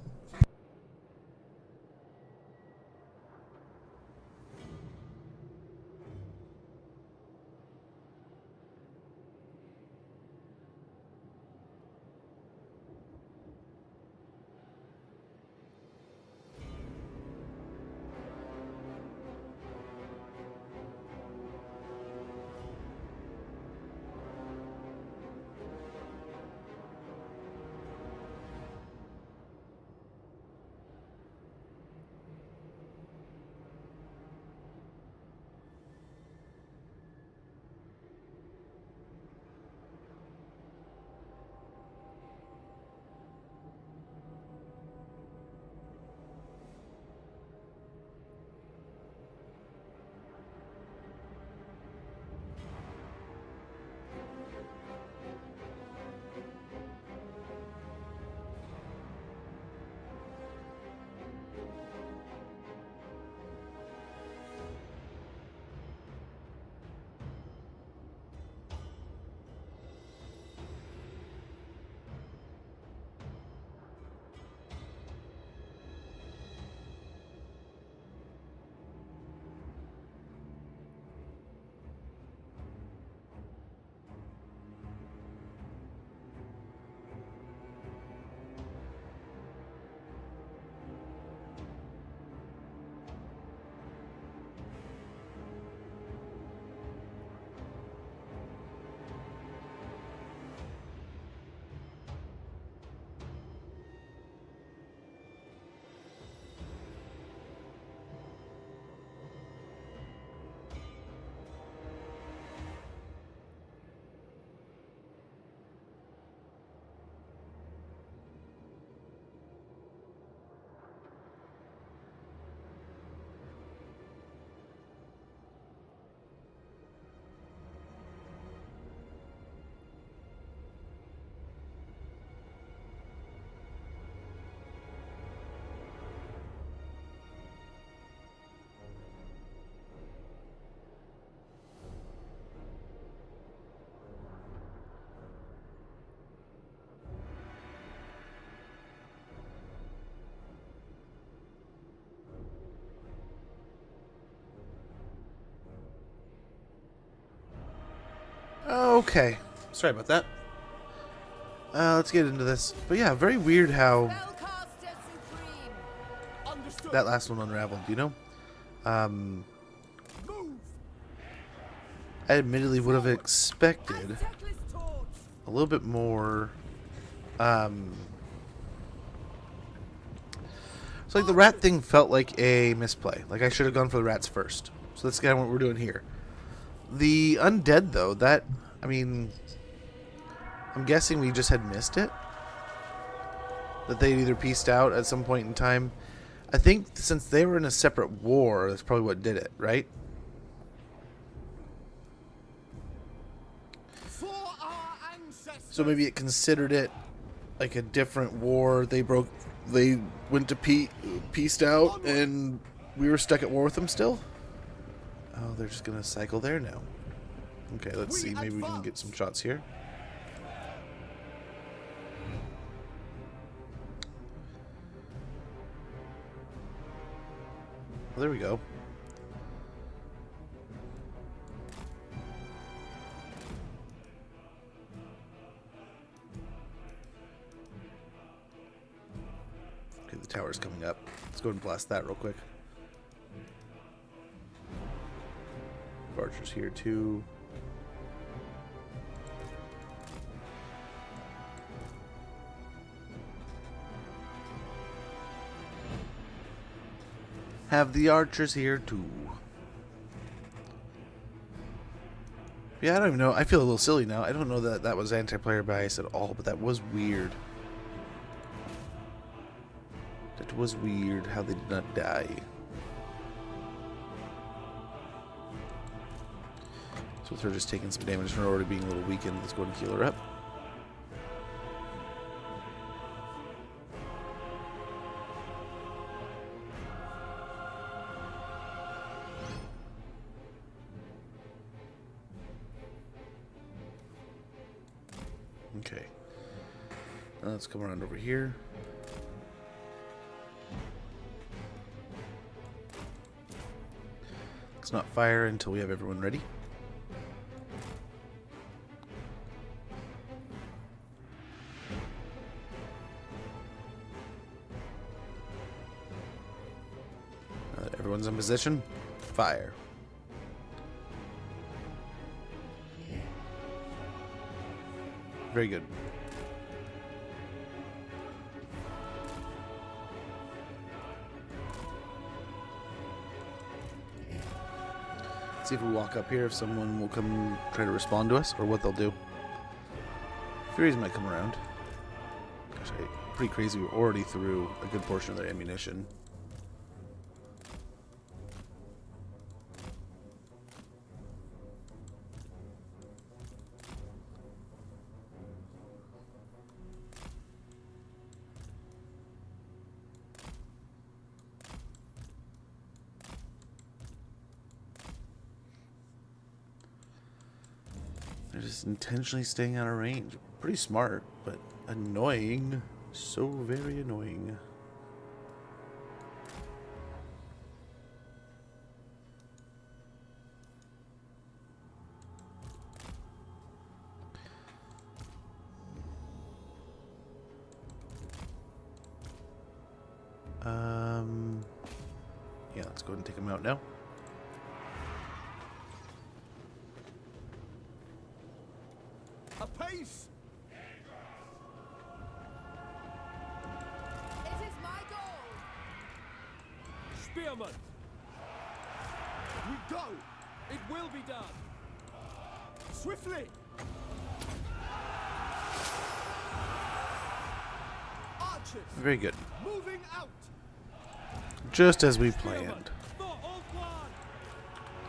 Okay. Sorry about that. Let's get into this. But yeah, very weird how that last one unraveled, you know? I admittedly would have expected a little bit more. So like the rat thing felt like a misplay. Like I should have gone for the rats first. So that's kind of what we're doing here. The undead though, that, I mean, I'm guessing we just had missed it. That they either pieced out at some point in time. I think since they were in a separate war, that's probably what did it, right? So maybe it considered it like a different war. They went to pieced out, and we were stuck at war with them still. Oh, they're just gonna cycle there now. Okay, let's see. Maybe we can get some shots here. Well, there we go. Okay, the tower's coming up. Let's go ahead and blast that real quick. Archers here too. Have the archers here too. Yeah, I don't even know. I feel a little silly now. I don't know that that was anti-player bias at all, but that was weird. That was weird how they did not die. So with her just taking some damage and her already being a little weakened, let's go ahead and heal her up. Okay. Now let's come around over here. Let's not fire until we have everyone ready. Now that everyone's in position, fire. Very good. See if we walk up here, if someone will come try to respond to us, or what they'll do. Furies might come around. Gosh, pretty crazy. We're already through a good portion of their ammunition. They're just intentionally staying out of range. Pretty smart, but annoying. So very annoying. Yeah, let's go ahead and take them out now. A pace! It is my goal! Spearman! We go! It will be done! Swiftly! Archers! Very good. Moving out! Just as we planned.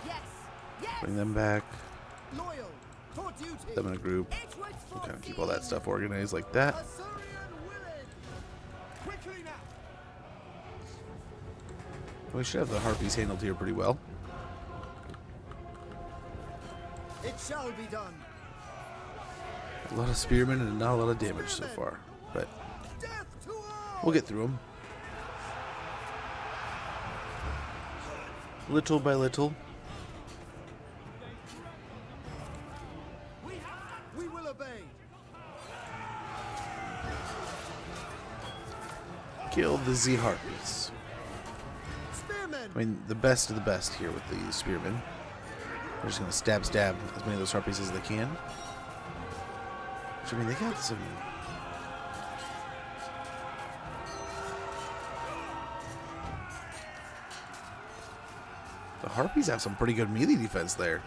Yes! Yes! Bring them back. Loyal! For duty! Put them in a group. We'll kind of keep all that stuff organized like that. Quickly now! We should have the harpies handled here pretty well. It shall be done. A lot of spearmen and not a lot of damage so far, but we'll get through them. Little by little. obeyed. Kill the Z Harpies. Spearmen. I mean, the best of the best here with the spearmen. They're just gonna stab as many of those harpies as they can. Which, I mean, they got some. The harpies have some pretty good melee defense there.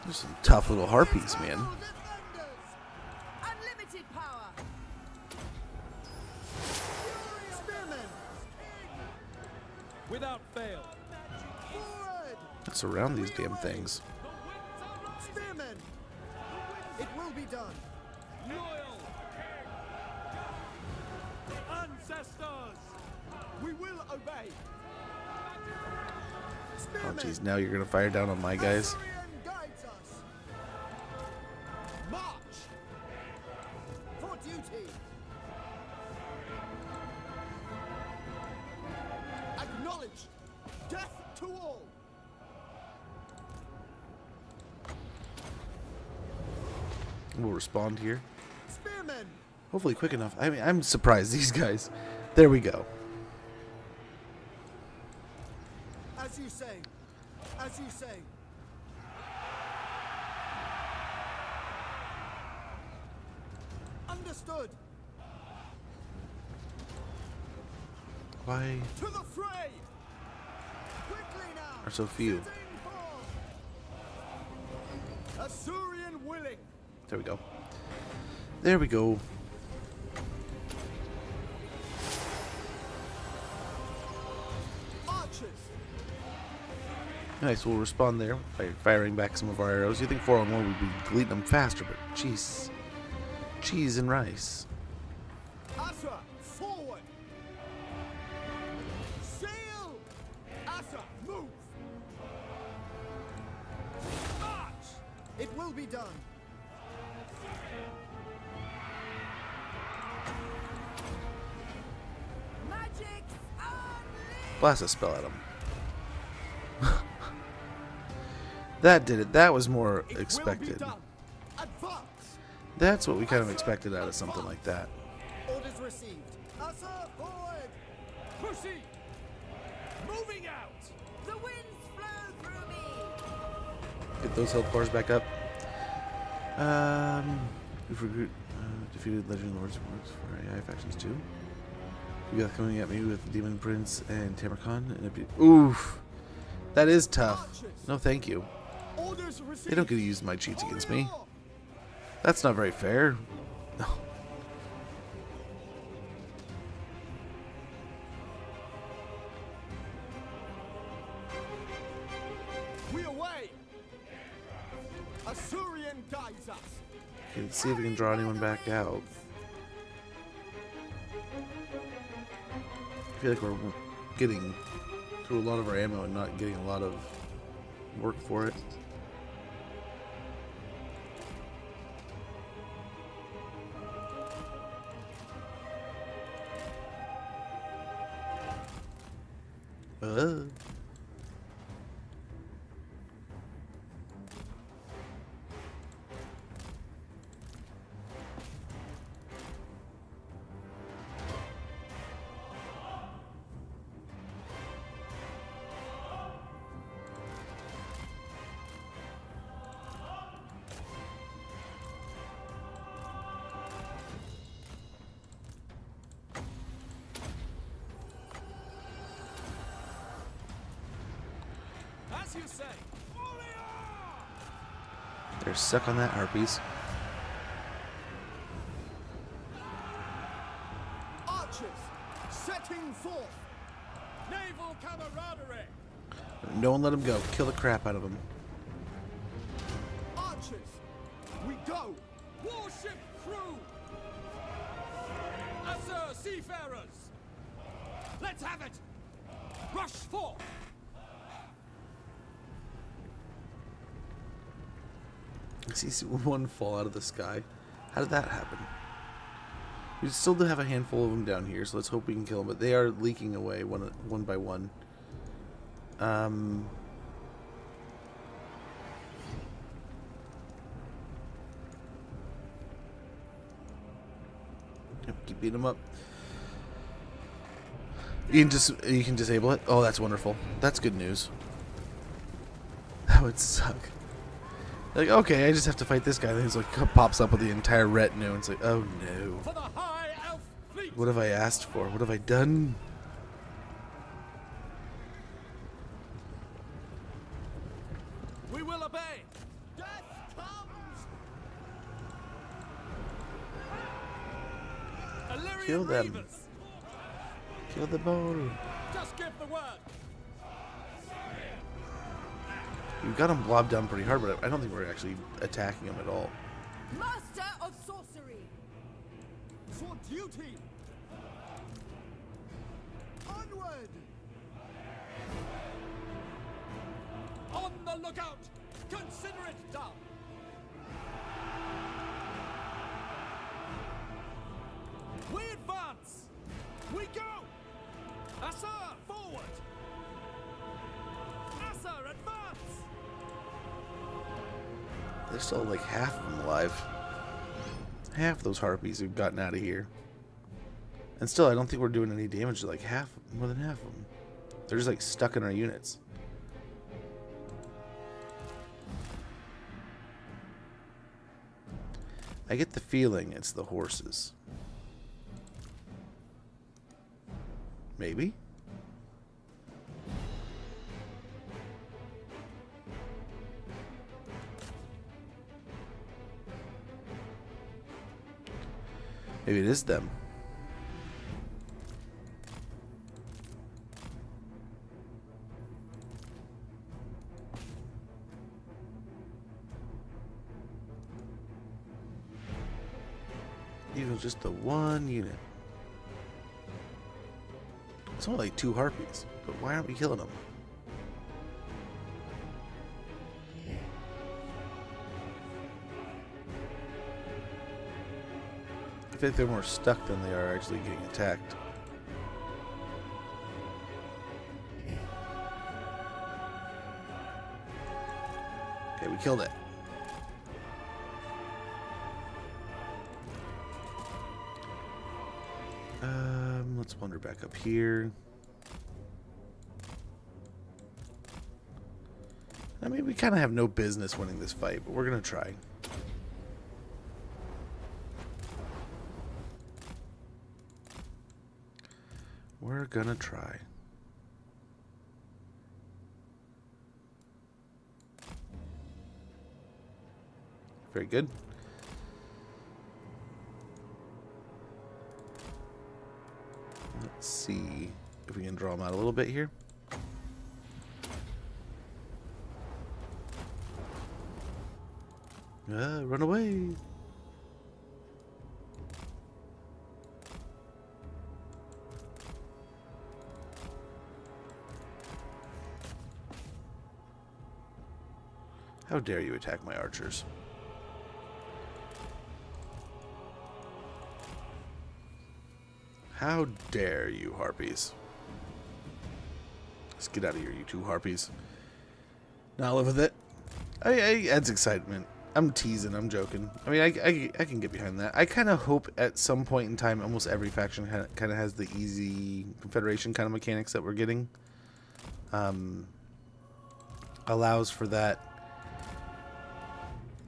There's some tough little harpies, man. Unlimited power. Spearmen. Without fail. Forward. Let's surround these damn things. Spearmen. It will be done. Loyal. Ancestors. We will obey. Oh, jeez, now you're gonna fire down on my guys. Assyrian guides us. March. For duty. Acknowledged. Death to all. We'll respond here. Spearmen. Hopefully quick enough. I mean, I'm surprised these guys. There we go. As you say. As you say. Understood. Why To the fray. Quickly now. are so few? Assyrian willing. There we go. There we go. Archers. Nice, we'll respond there by firing back some of our arrows. You think 4-on-1 would be deleting them faster, but jeez. Cheese and rice. Asa, forward. Sail. Asa, move. March. It will be done. Magic's unleashed. Blast a spell at them. That did it. That was more expected. Advance. That's what we kind of expected out of something like that. Orders received. Asa, forward. Proceed. Moving out. The winds flow through me. Get those health bars back up. We've defeated Legend Lords works for AI factions too. You got coming at me with Demon Prince and Tamarkhan. And oof. That is tough. No thank you. Orders received. They don't get to use my cheats against me. That's not very fair. No. We away. Assyrian guides us. Okay, let's see if we can draw anyone back out. I feel like we're getting through a lot of our ammo and not getting a lot of work for it. As you say. They're stuck on that harpies. Archers, setting forth. Naval camaraderie. Don't let them go. Kill the crap out of them. Archers, we go. Warship crew. Asa seafarers. Let's have it. Rush forth. I see one fall out of the sky. How did that happen? We still do have a handful of them down here, so let's hope we can kill them. But they are leaking away one by one. Yep, keep beating him up. You can disable it. Oh, that's wonderful. That's good news. That would suck. Like, okay, I just have to fight this guy. Then he's like pops up with the entire retinue, and it's like, oh no. For the High Elf Fleet. What have I asked for? What have I done? We will obey. Death comes. Illyrian Kill them. Reavers. Kill the ball. Just give the word. We've got him blobbed down pretty hard, but I don't think we're actually attacking him at all. Master of sorcery. For duty. Onward. On the lookout. Consider it done. We advance. We go. Asa, forward. Asa, advance. There's still like half of them alive. Half those harpies have gotten out of here. And still, I don't think we're doing any damage to like more than half of them. They're just like stuck in our units. I get the feeling it's the horses. Maybe? Maybe it is them. Even just the one unit. It's only like 2 harpies, but why aren't we killing them? I think they're more stuck than they are actually getting attacked. Okay, we killed it. Let's wander back up here. I mean, we kind of have no business winning this fight, but we're gonna try. We're gonna try. Very good. Let's see if we can draw them out a little bit here. Run away. How dare you attack my archers? How dare you, harpies? Let's get out of here, you 2 harpies. Now live with it. Adds excitement. I'm teasing, I'm joking. I mean, I can get behind that. I kind of hope at some point in time, almost every faction kind of has the easy Confederation kind of mechanics that we're getting. Allows for that.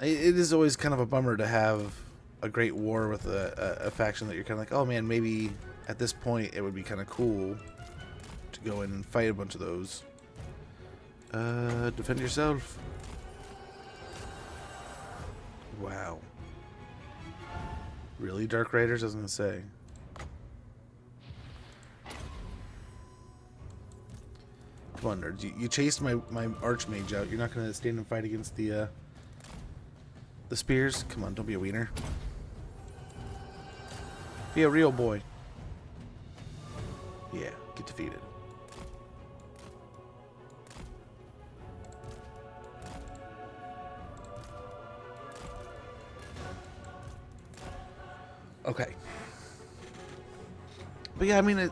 It is always kind of a bummer to have a great war with a faction that you're kind of like, oh man, maybe at this point it would be kind of cool to go in and fight a bunch of those. Defend yourself. Wow. Really, Dark Raiders? I was gonna say. Come on, nerds. You chased my Archmage out. You're not gonna stand and fight against the spears? Come on, don't be a wiener. Be a real boy. Yeah, get defeated. Okay. But yeah, I mean,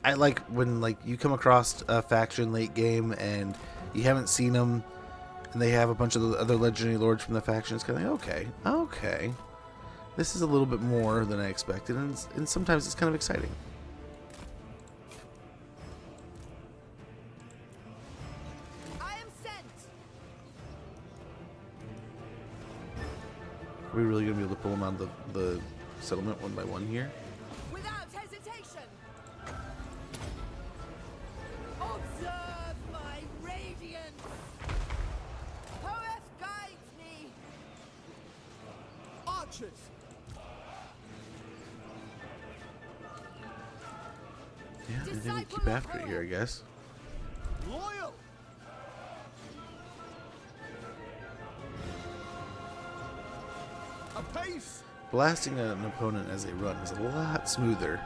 I like when like you come across a faction late game and you haven't seen them, and they have a bunch of the other legendary lords from the faction. It's kind of like, okay, This is a little bit more than I expected, and sometimes it's kind of exciting. I am sent. Are we really going to be able to pull them out of the settlement one by one here? Without hesitation. Observe my radiance. Poeth guides me. Archers. Yeah, I think we keep after it here, I guess. Loyal. Apace. Blasting an opponent as they run is a lot smoother.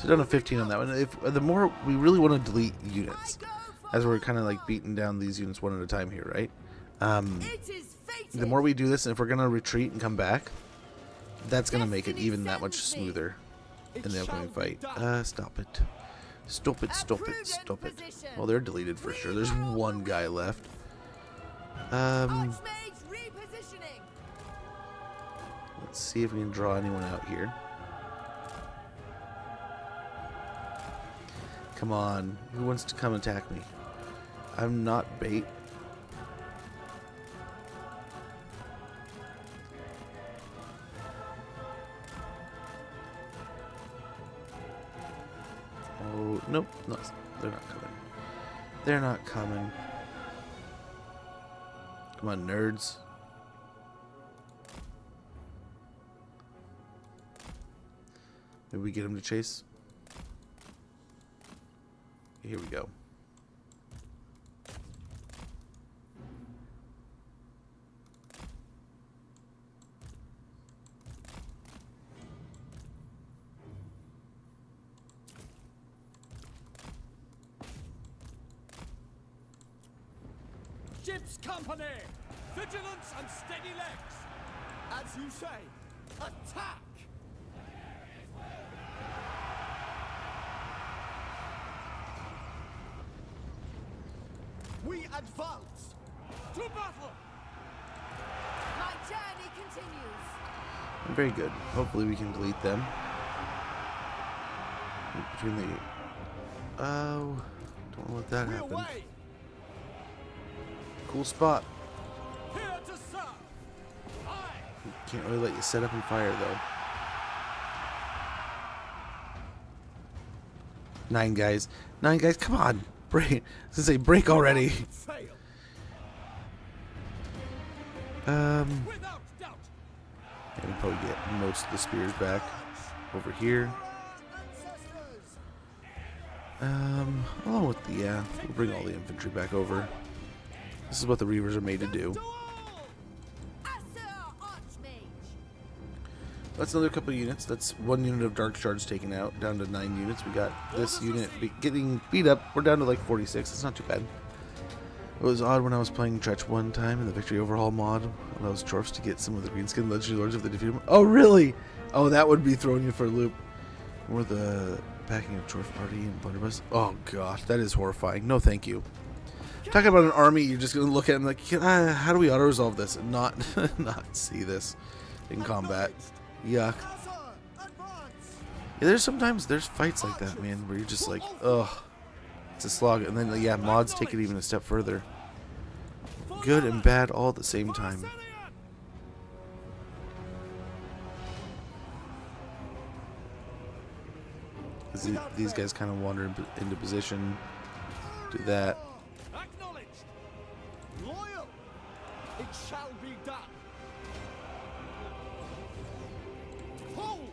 So down to 15 on that one. The more we really want to delete units, as we're kind of like beating down these units one at a time here, right? The more we do this, and if we're gonna retreat and come back, that's gonna make it even that much smoother in the upcoming fight. Stop it. Stop it, stop it, stop it. Well, they're deleted for sure. There's one guy left. Let's see if we can draw anyone out here. Come on. Who wants to come attack me? I'm not bait. Oh, nope. No, they're not coming. They're not coming. Come on, nerds. Maybe we get him to chase. Here we go. Ship's company! Vigilance and steady legs! As you say, attack! We advance! To battle! My journey continues. Very good. Hopefully we can delete them. Between the... Oh... Don't let that happen. Away. Cool spot. Here to serve. Can't really let you set up and fire though. 9 guys. 9 guys, come on. Break. I was gonna say break already. Yeah, we probably get most of the spears back over here. Along with the we'll bring all the infantry back over. This is what the Reavers are made to do. That's another couple of units. That's 1 unit of Dark Shards taken out, down to 9 units. We got this unit getting beat up. We're down to like 46. It's not too bad. It was odd when I was playing Tretch one time in the Victory Overhaul mod. Allows Dwarfs to get some of the Greenskin Legendary Lords if they defeat them. Oh, really? Oh, that would be throwing you for a loop. Or the packing of Dwarf Party and Blunderbuss. Oh, gosh. That is horrifying. No, thank you. Talking about an army, you're just going to look at it and like, how do we auto-resolve this and not see this in combat? Yuck. Yeah, there's fights like that, man, where you're just like, ugh. It's a slog. And then, yeah, mods take it even a step further. Good and bad all at the same time. These guys kind of wander into position. Do that. Acknowledged. Loyal. It shall be done. Hold.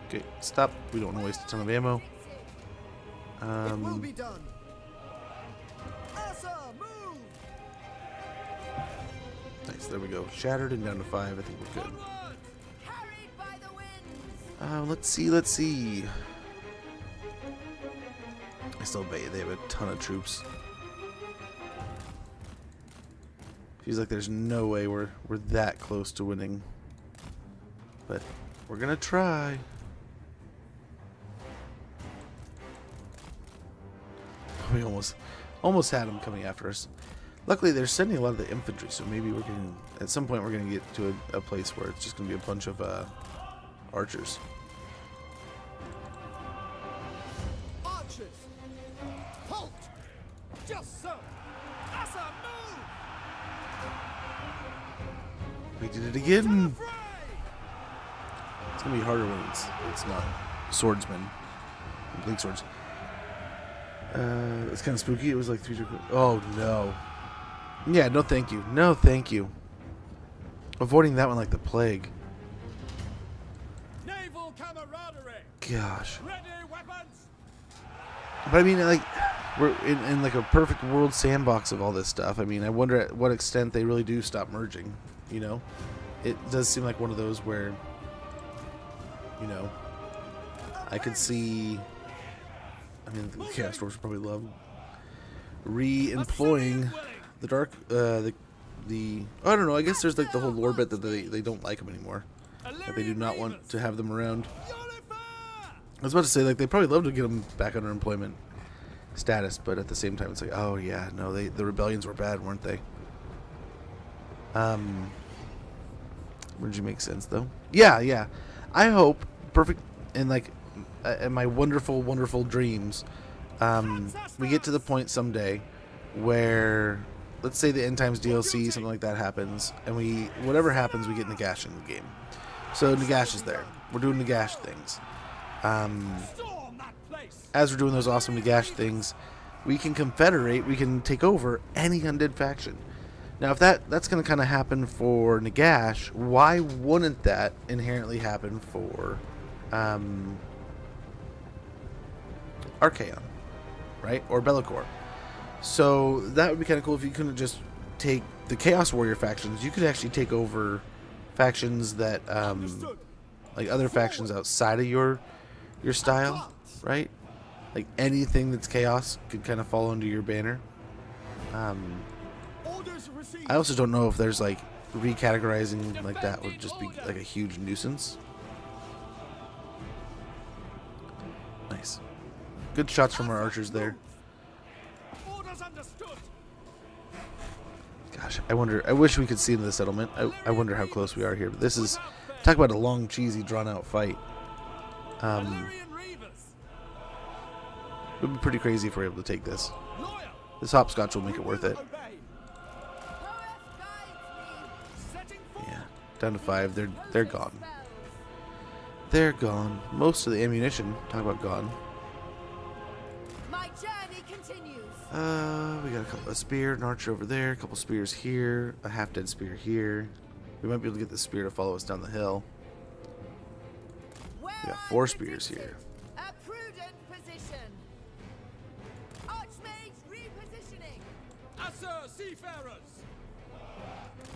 Okay, stop. We don't want to waste a ton of ammo. It will be done. Asa, move. Nice, there we go. Shattered and down to 5. I think we're good. Carried by the winds. Let's see. I still bet you they have a ton of troops. Feels like there's no way we're that close to winning. But we're gonna try. We almost had them coming after us. Luckily, they're sending a lot of the infantry, so maybe we're going to, at some point, we're going to get to a place where it's just going to be a bunch of archers. Archers! Halt! Just so! Asa, move! We did it again! It's going to be harder when it's not swordsmen. Blink swords. It's kind of spooky. It was like 3 turns. Oh, no. Yeah, no thank you. No thank you. Avoiding that one like the plague. Naval camaraderie. Gosh. Ready weapons. But I mean, like, we're in like a perfect world sandbox of all this stuff. I mean, I wonder at what extent they really do stop merging, you know? It does seem like one of those where, you know, I could see, I mean, the Chaos Dwarves probably love re-employing the dark, I don't know, I guess there's like the whole lore bit that they don't like them anymore. That they do not want to have them around. I was about to say, like, they probably love to get them back under employment status, but at the same time, it's like, oh yeah, no, the rebellions were bad, weren't they? Wouldn't you make sense though? Yeah. I hope perfect in like in my wonderful, wonderful dreams, we get to the point someday where, let's say the End Times DLC, something like that happens, and whatever happens, we get Nagash in the game. So Nagash is there. We're doing Nagash things. As we're doing those awesome Nagash things, we can confederate, we can take over any undead faction. Now, if that's going to kind of happen for Nagash, why wouldn't that inherently happen for Archaon, right? Or Be'lakor. So that would be kind of cool if you couldn't just take the Chaos Warrior factions. You could actually take over factions that, like other factions outside of your style, right? Like anything that's Chaos could kind of fall under your banner. I also don't know if there's like recategorizing like that would just be like a huge nuisance. Nice. Good shots from our archers there. Gosh, I wish we could see into the settlement. I wonder how close we are here. But this is, talk about a long, cheesy, drawn out fight. It would be pretty crazy if we're able to take this. This hopscotch will make it worth it. Yeah, down to 5. They're gone. They're gone. Most of the ammunition, talk about gone. My journey continues. We got a spear, an archer over there, a couple spears here, a half-dead spear here. We might be able to get the spear to follow us down the hill. We got 4 spears here. A prudent position. Archmage repositioning. Asa, seafarers.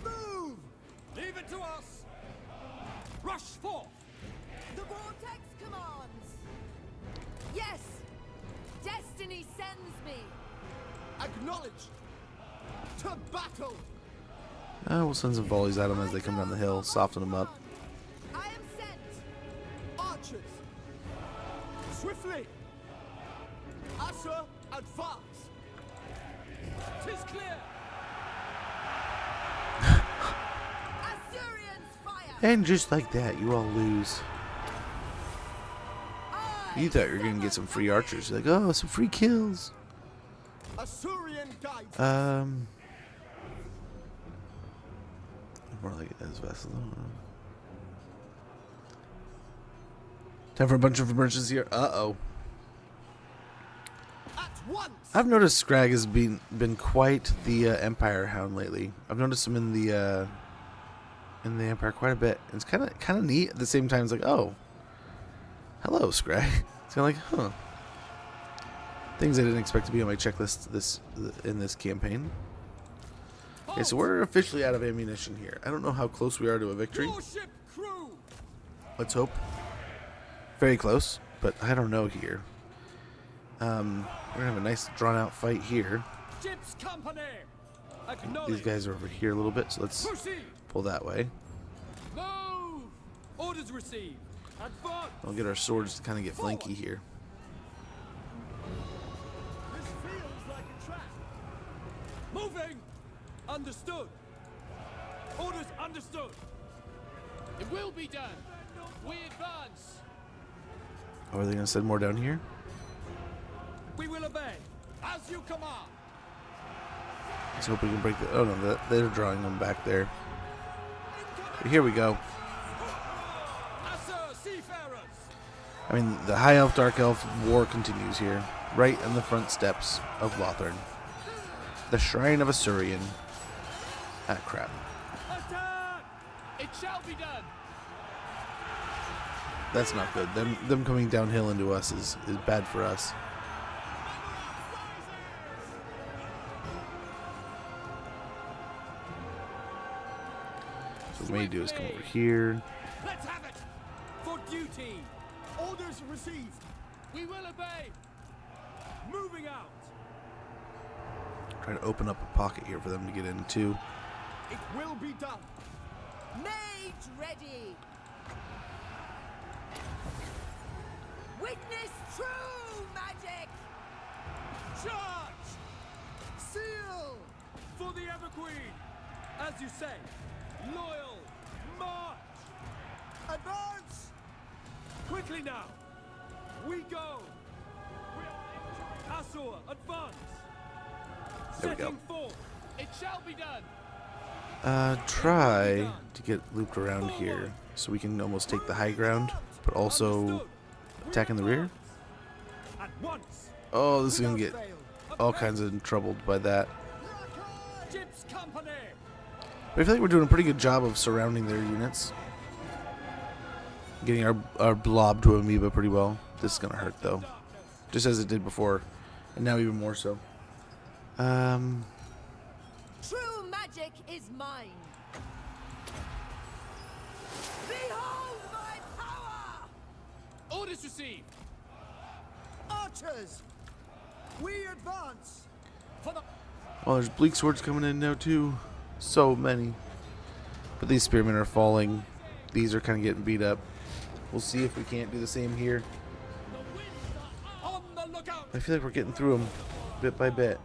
Move! Leave it to us. Rush forth. The vortex commands. Yes. Destiny sends me. Acknowledged. To battle. We'll send some volleys at them as they come down the hill, soften them up. I am sent. Archers. Swiftly. Asa, advance. 'Tis clear. Assyrians fire. And just like that, you all lose. You thought you were gonna get some free archers. You're like, oh, some free kills. Assyrian guides. More like as vessel. Time for a bunch of emergencies here. Uh-oh. I've noticed Scrag has been quite the Empire hound lately. I've noticed him in the Empire quite a bit. It's kind of neat. At the same time, it's like, oh, hello, Scrag. It's kind of like, huh. Things I didn't expect to be on my checklist in this campaign. Okay, so we're officially out of ammunition here. I don't know how close we are to a victory. Let's hope. Very close, but I don't know here. We're gonna have a nice drawn-out fight here. These guys are over here a little bit, so let's pull that way. Move! Orders received. Advance. We'll get our swords to kind of get flanky here. This feels like a trap. Moving. Understood. Orders understood. It will be done. We advance. Oh, are they going to send more down here? We will obey. As you command. Let's hope we can break the... Oh, no, they're drawing them back there. But here we go. I mean, the High Elf, Dark Elf war continues here. Right on the front steps of Lothern. The Shrine of Asurian. Ah, crap. Attack! It shall be done. That's not good. Them coming downhill into us is bad for us. So what we may do is come over here. Let's have it. For duty. Orders received. We will obey. Moving out. Try to open up a pocket here for them to get into. It will be done. Mage ready. Witness true magic. Charge. Seal. For the Everqueen. As you say. Loyal. March. Advance. Quickly now. We go. Asur, advance. There we go. Setting forth. It shall be done. Try to get looped around here so we can almost take the high ground, but also attack in the rear. At once. Oh, this is gonna get all kinds of troubled by that. Ship's company. But I feel like we're doing a pretty good job of surrounding their units. Getting our blob to amoeba pretty well. This is gonna hurt though, just as it did before, and now even more so. True magic is mine. Behold my power! Orders received. Archers, we advance. For the Oh, there's bleak swords coming in now too. So many. But these spearmen are falling. These are kind of getting beat up. We'll see if we can't do the same here. On the lookout. I feel like we're getting through them bit by bit.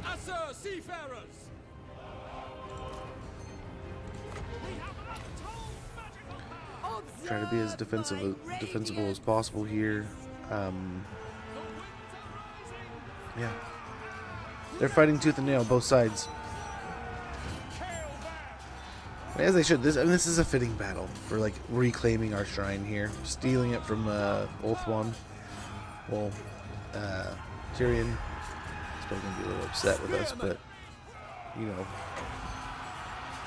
Asur, seafarers. Try to be as defensible as possible here. Yeah. They're fighting tooth and nail, both sides. As they should. This is a fitting battle for like reclaiming our shrine here, stealing it from Ulthuan. Well, Tyrion is probably gonna be a little upset with us, but you know,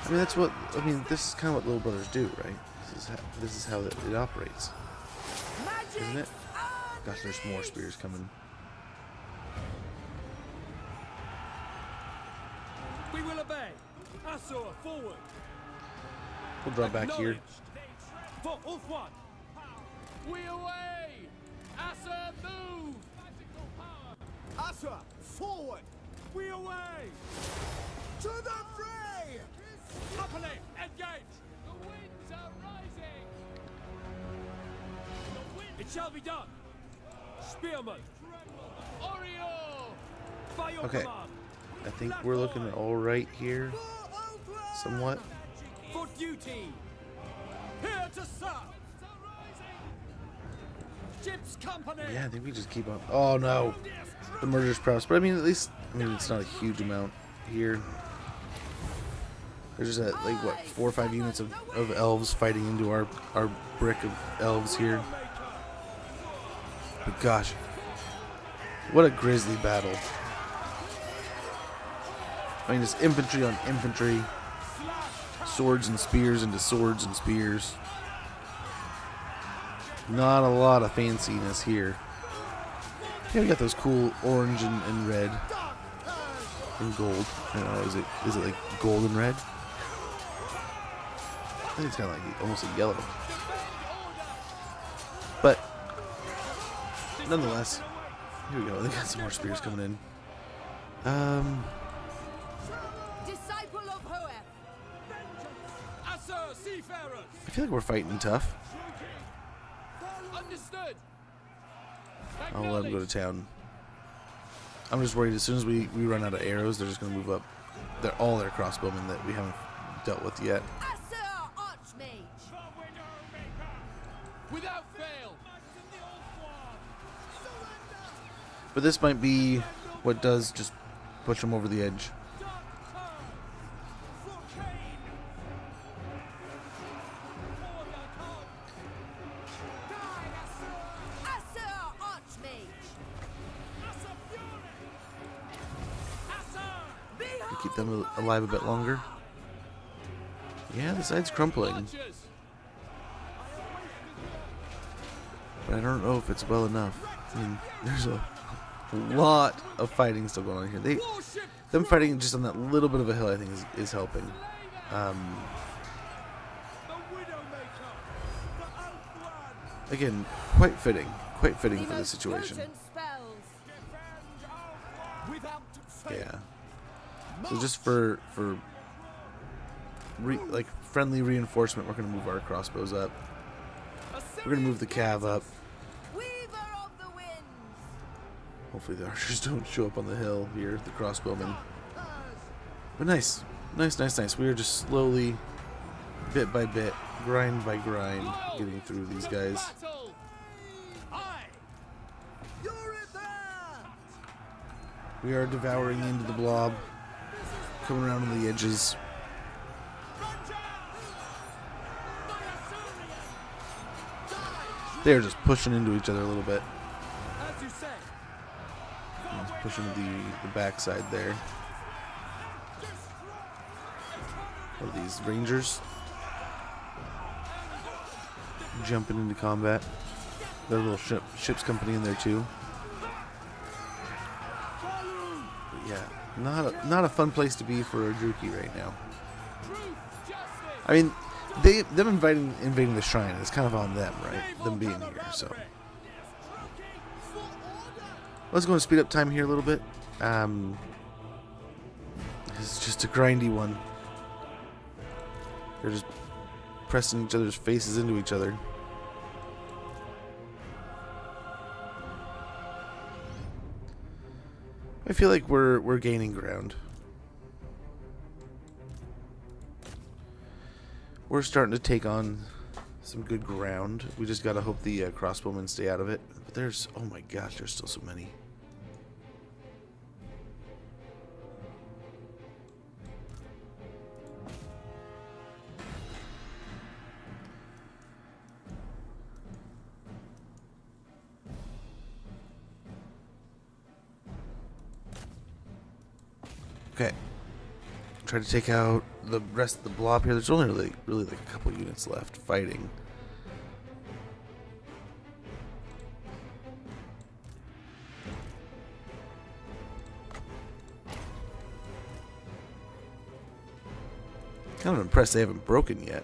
I mean that's what This is kind of what little brothers do, right? This is how it operates, isn't it? Gosh, there's more spears coming. We will obey. Asur, forward. We'll draw back here. For Ulthuan. We away. Asur, move. Asur, forward. We away. To the fray. Company, engage. The winds are rising. It shall be done. Spearman. Oriole. By your Okay. command. I think we're looking all right here, somewhat. For duty. Here to serve. Ship's company. Yeah, I think we just keep on. Oh no, the murderous prowess. But at least it's not a huge amount here. There's just like what 4 or 5 units of elves fighting into our brick of elves here. But gosh, what a grisly battle. It's infantry on infantry, swords and spears into swords and spears. Not a lot of fanciness here. Yeah, we got those cool orange and red and gold. I don't know, is it like gold and red? I think it's kind of like almost a yellow. But nonetheless, here we go. They got some more spears coming in. Disciple of Hoeth. Asur, seafarers. I feel like we're fighting tough. Understood. I'll let him go to town. I'm just worried as soon as we run out of arrows, they're just going to move up. They're all their crossbowmen that we haven't dealt with yet. Without fail. But this might be what does just push them over the edge. Keep them alive a bit longer. Yeah, the side's crumpling. But I don't know if it's well enough. I mean, there's a lot of fighting still going on here. Them fighting just on that little bit of a hill, I think, is helping. Again, quite fitting for the situation. Yeah. So just for friendly reinforcement, we're going to move our crossbows up. We're going to move the cav up. Hopefully the archers don't show up on the hill here, the crossbowmen. But nice. We are just slowly, bit by bit, grind by grind, getting through these guys. We are devouring into the blob, coming around on the edges. They're just pushing into each other a little bit. Just pushing the backside there. What are these, rangers? Jumping into combat. Their little ship's company in there too. But yeah, not a fun place to be for a Druki right now. I mean, them invading the shrine is kind of on them, right? Them being here, so. Let's go and speed up time here a little bit. It's just a grindy one. They're just pressing each other's faces into each other. I feel like we're gaining ground. We're starting to take on some good ground. We just gotta hope the crossbowmen stay out of it. But there's, oh my gosh, there's still so many. Okay. Try to take out the rest of the blob here. There's only really like a couple units left fighting. Kind of impressed they haven't broken yet.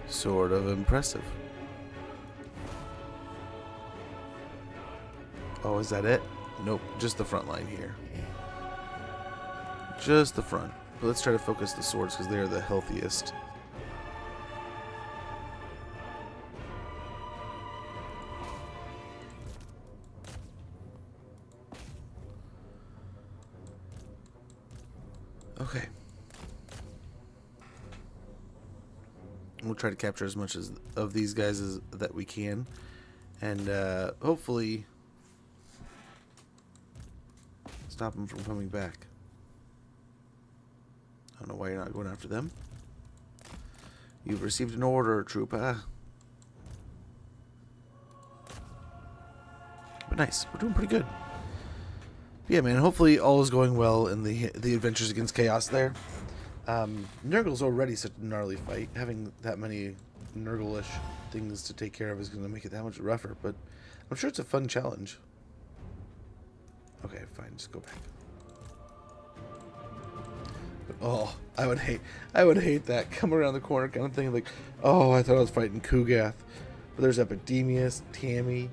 Sort of impressive. Oh, is that it? Nope, just the front line here. Just the front. But let's try to focus the swords because they're the healthiest. Okay. We'll try to capture as much of these guys as that we can. And hopefully stop them from coming back. I don't know why you're not going after them. You've received an order, trooper. But nice. We're doing pretty good. Yeah, man. Hopefully all is going well in the adventures against chaos there. Nurgle's already such a gnarly fight. Having that many Nurgle-ish things to take care of is going to make it that much rougher. But I'm sure it's a fun challenge. Okay, fine. Just go back. But, oh, I would hate that. Come around the corner kind of thing. Like, oh, I thought I was fighting Kugath. But there's Epidemius, Tammy.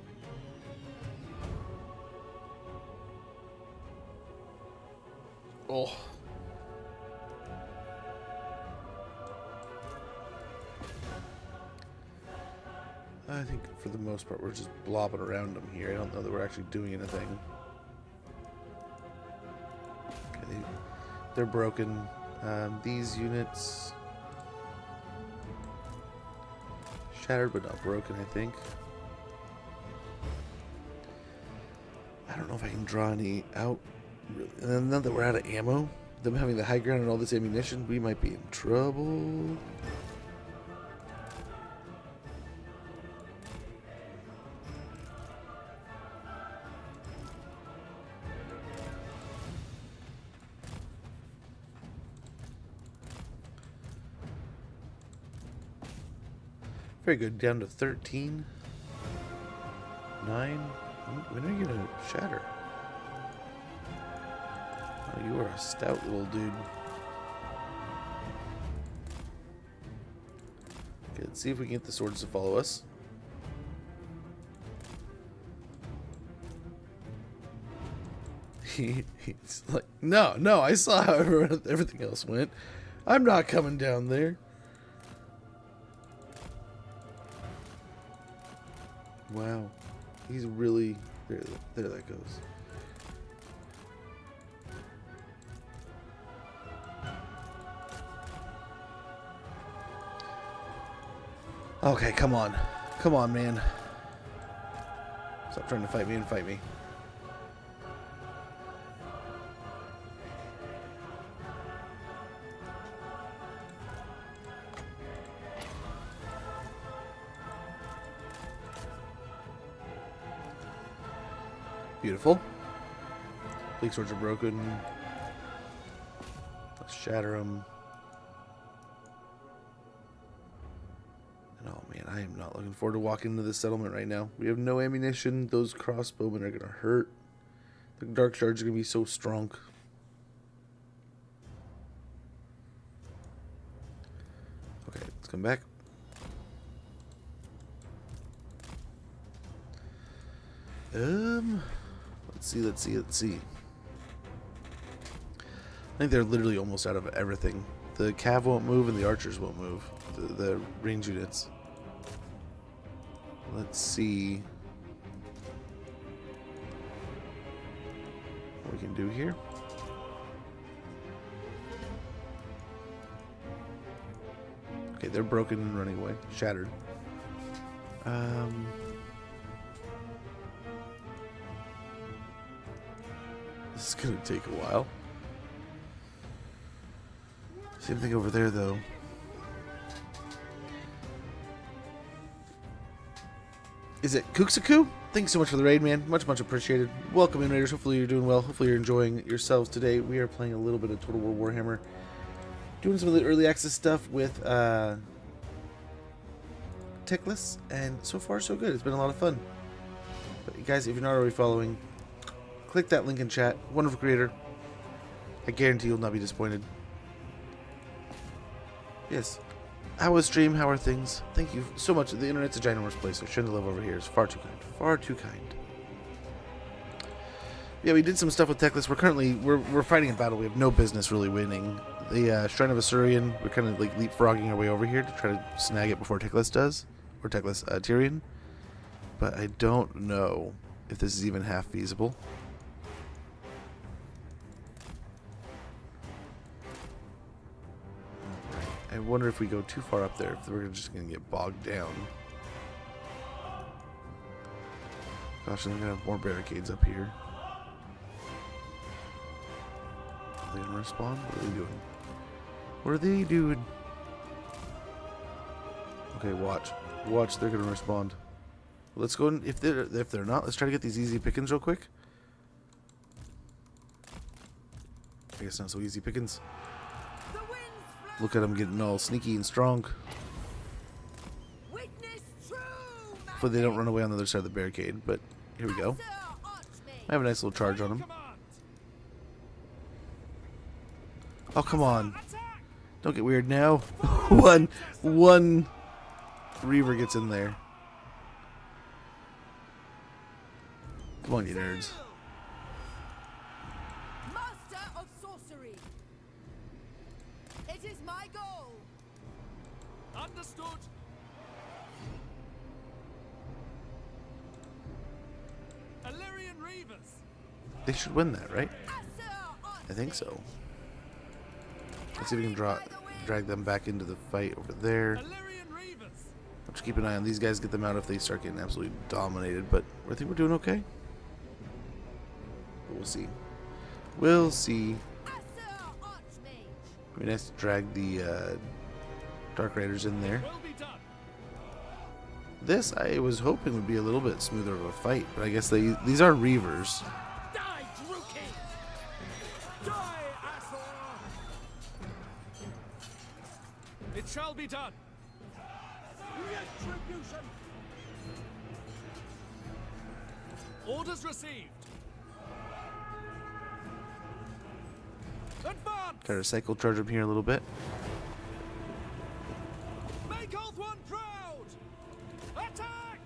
Oh. I think for the most part we're just blobbing around them here. I don't know that we're actually doing anything. Okay, they're broken. These units shattered but not broken, I think. I don't know if I can draw any out. Really. And then now that we're out of ammo, them having the high ground and all this ammunition, we might be in trouble. Very good. Down to 13. 9. When are you going to shatter? Oh, you are a stout little dude. Okay, let's see if we can get the swords to follow us. He's like, no, I saw how everything else went. I'm not coming down there. Wow. He's really... There that goes. Okay, come on. Come on, man. Stop trying to fight me and fight me. Beautiful. Bleak swords are broken. Let's shatter them. And oh man, I am not looking forward to walking into this settlement right now. We have no ammunition. Those crossbowmen are going to hurt. The dark charge is going to be so strong. Okay, let's come back. Let's see. I think they're literally almost out of everything. The cav won't move and the archers won't move. The range units. Let's see what we can do here. Okay, they're broken and running away. Shattered. This is gonna take a while. Same thing over there, though. Is it Kuxaku? Thanks so much for the raid, man. Much appreciated. Welcome in, raiders. Hopefully you're doing well. Hopefully you're enjoying yourselves today. We are playing a little bit of Total War Warhammer. Doing some of the early access stuff with Teclis, and so far so good. It's been a lot of fun. But guys, if you're not already following, click that link in chat. Wonderful creator. I guarantee you'll not be disappointed. Yes. How was stream? How are things? Thank you so much. The internet's a ginormous place, so sharing the love over here is far too kind. Far too kind. Yeah, we did some stuff with Teclis. We're fighting a battle we have no business really winning. The Shrine of Asurian, we're kind of like leapfrogging our way over here to try to snag it before Teclis does. Or Teclis Tyrion. But I don't know if this is even half feasible. I wonder if we go too far up there, if we're just going to get bogged down. Gosh, I'm going to have more barricades up here. Are they going to respond? What are they doing? What are they doing? Okay, watch. Watch, they're going to respond. Let's go, and if they're not, let's try to get these easy pickings real quick. I guess not so easy pickings. Look at them getting all sneaky and strong. Hopefully they don't run away on the other side of the barricade, but here we go. I have a nice little charge on them. Oh, come on. Don't get weird now. One Reaver gets in there. Come on, you nerds. Illyrian Reavers. They should win that, right? I think so. Let's see if we can drag them back into the fight over there. Let's keep an eye on these guys, get them out if they start getting absolutely dominated, but I think we're doing okay. But we'll see. We'll see. It'd be nice to drag the Dark Raiders in there. This I was hoping would be a little bit smoother of a fight, but I guess these are Reavers. It shall be done. Retribution. Orders received. Advance. Try to cycle charge him here a little bit. Make Oath One proud. Attack.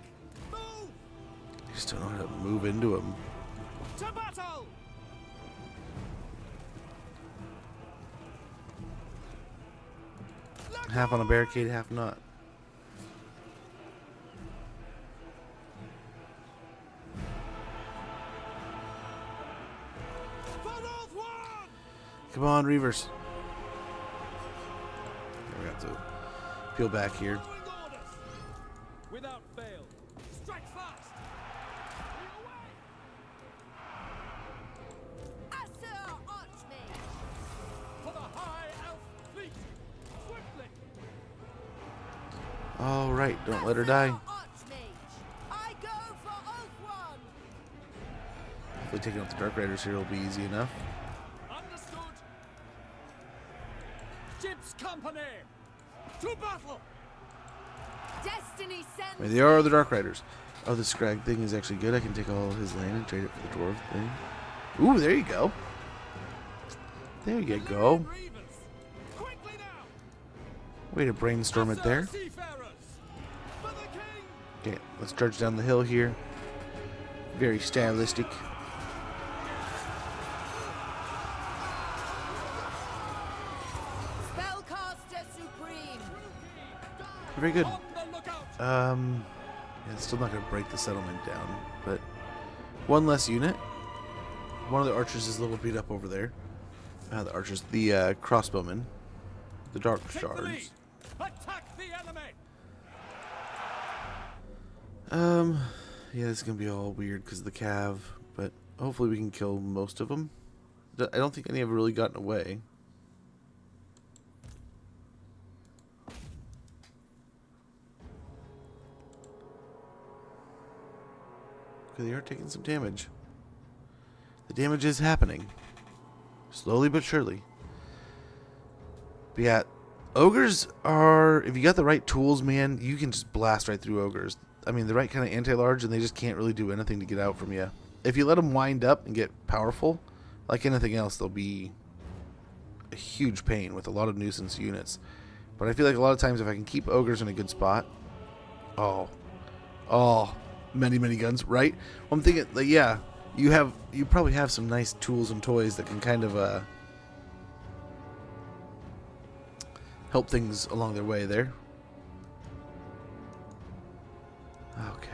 Move. I just don't know how to move into him. To battle. Half on a barricade, half not. Come on, Reavers. We have to peel back here. Without fail. Strike fast. Asur Archmage. For the High Elf fleet. Swiftly. All right, don't let her die. I go for Oath One. Hopefully taking out the Dark Raiders here will be easy enough. Understood. Ship's company. To battle. Destiny sends. Wait, they are the Dark Raiders. Oh, the Scrag thing is actually good. I can take all his land and trade it for the Dwarf thing. Ooh, there you go. There you go. Way to brainstorm it there. Okay, let's charge down the hill here. Very stylistic. Spellcaster Supreme. Very good. Yeah, it's still not going to break the settlement down, but one less unit. One of the archers is a little beat up over there. The archers, the crossbowmen, the dark shards. Attack the enemy. Yeah, this is gonna be all weird because of the cav, but hopefully we can kill most of them. I don't think any have really gotten away. Okay, they are taking some damage. The damage is happening. Slowly but surely. But yeah, ogres are, if you got the right tools, man, you can just blast right through ogres. I mean, the right kind of anti-large, and they just can't really do anything to get out from you. If you let them wind up and get powerful, like anything else, they'll be a huge pain with a lot of nuisance units. But I feel like a lot of times if I can keep ogres in a good spot, oh, many guns, right? Well, I'm thinking, like, yeah, you probably have some nice tools and toys that can kind of help things along their way there. Okay.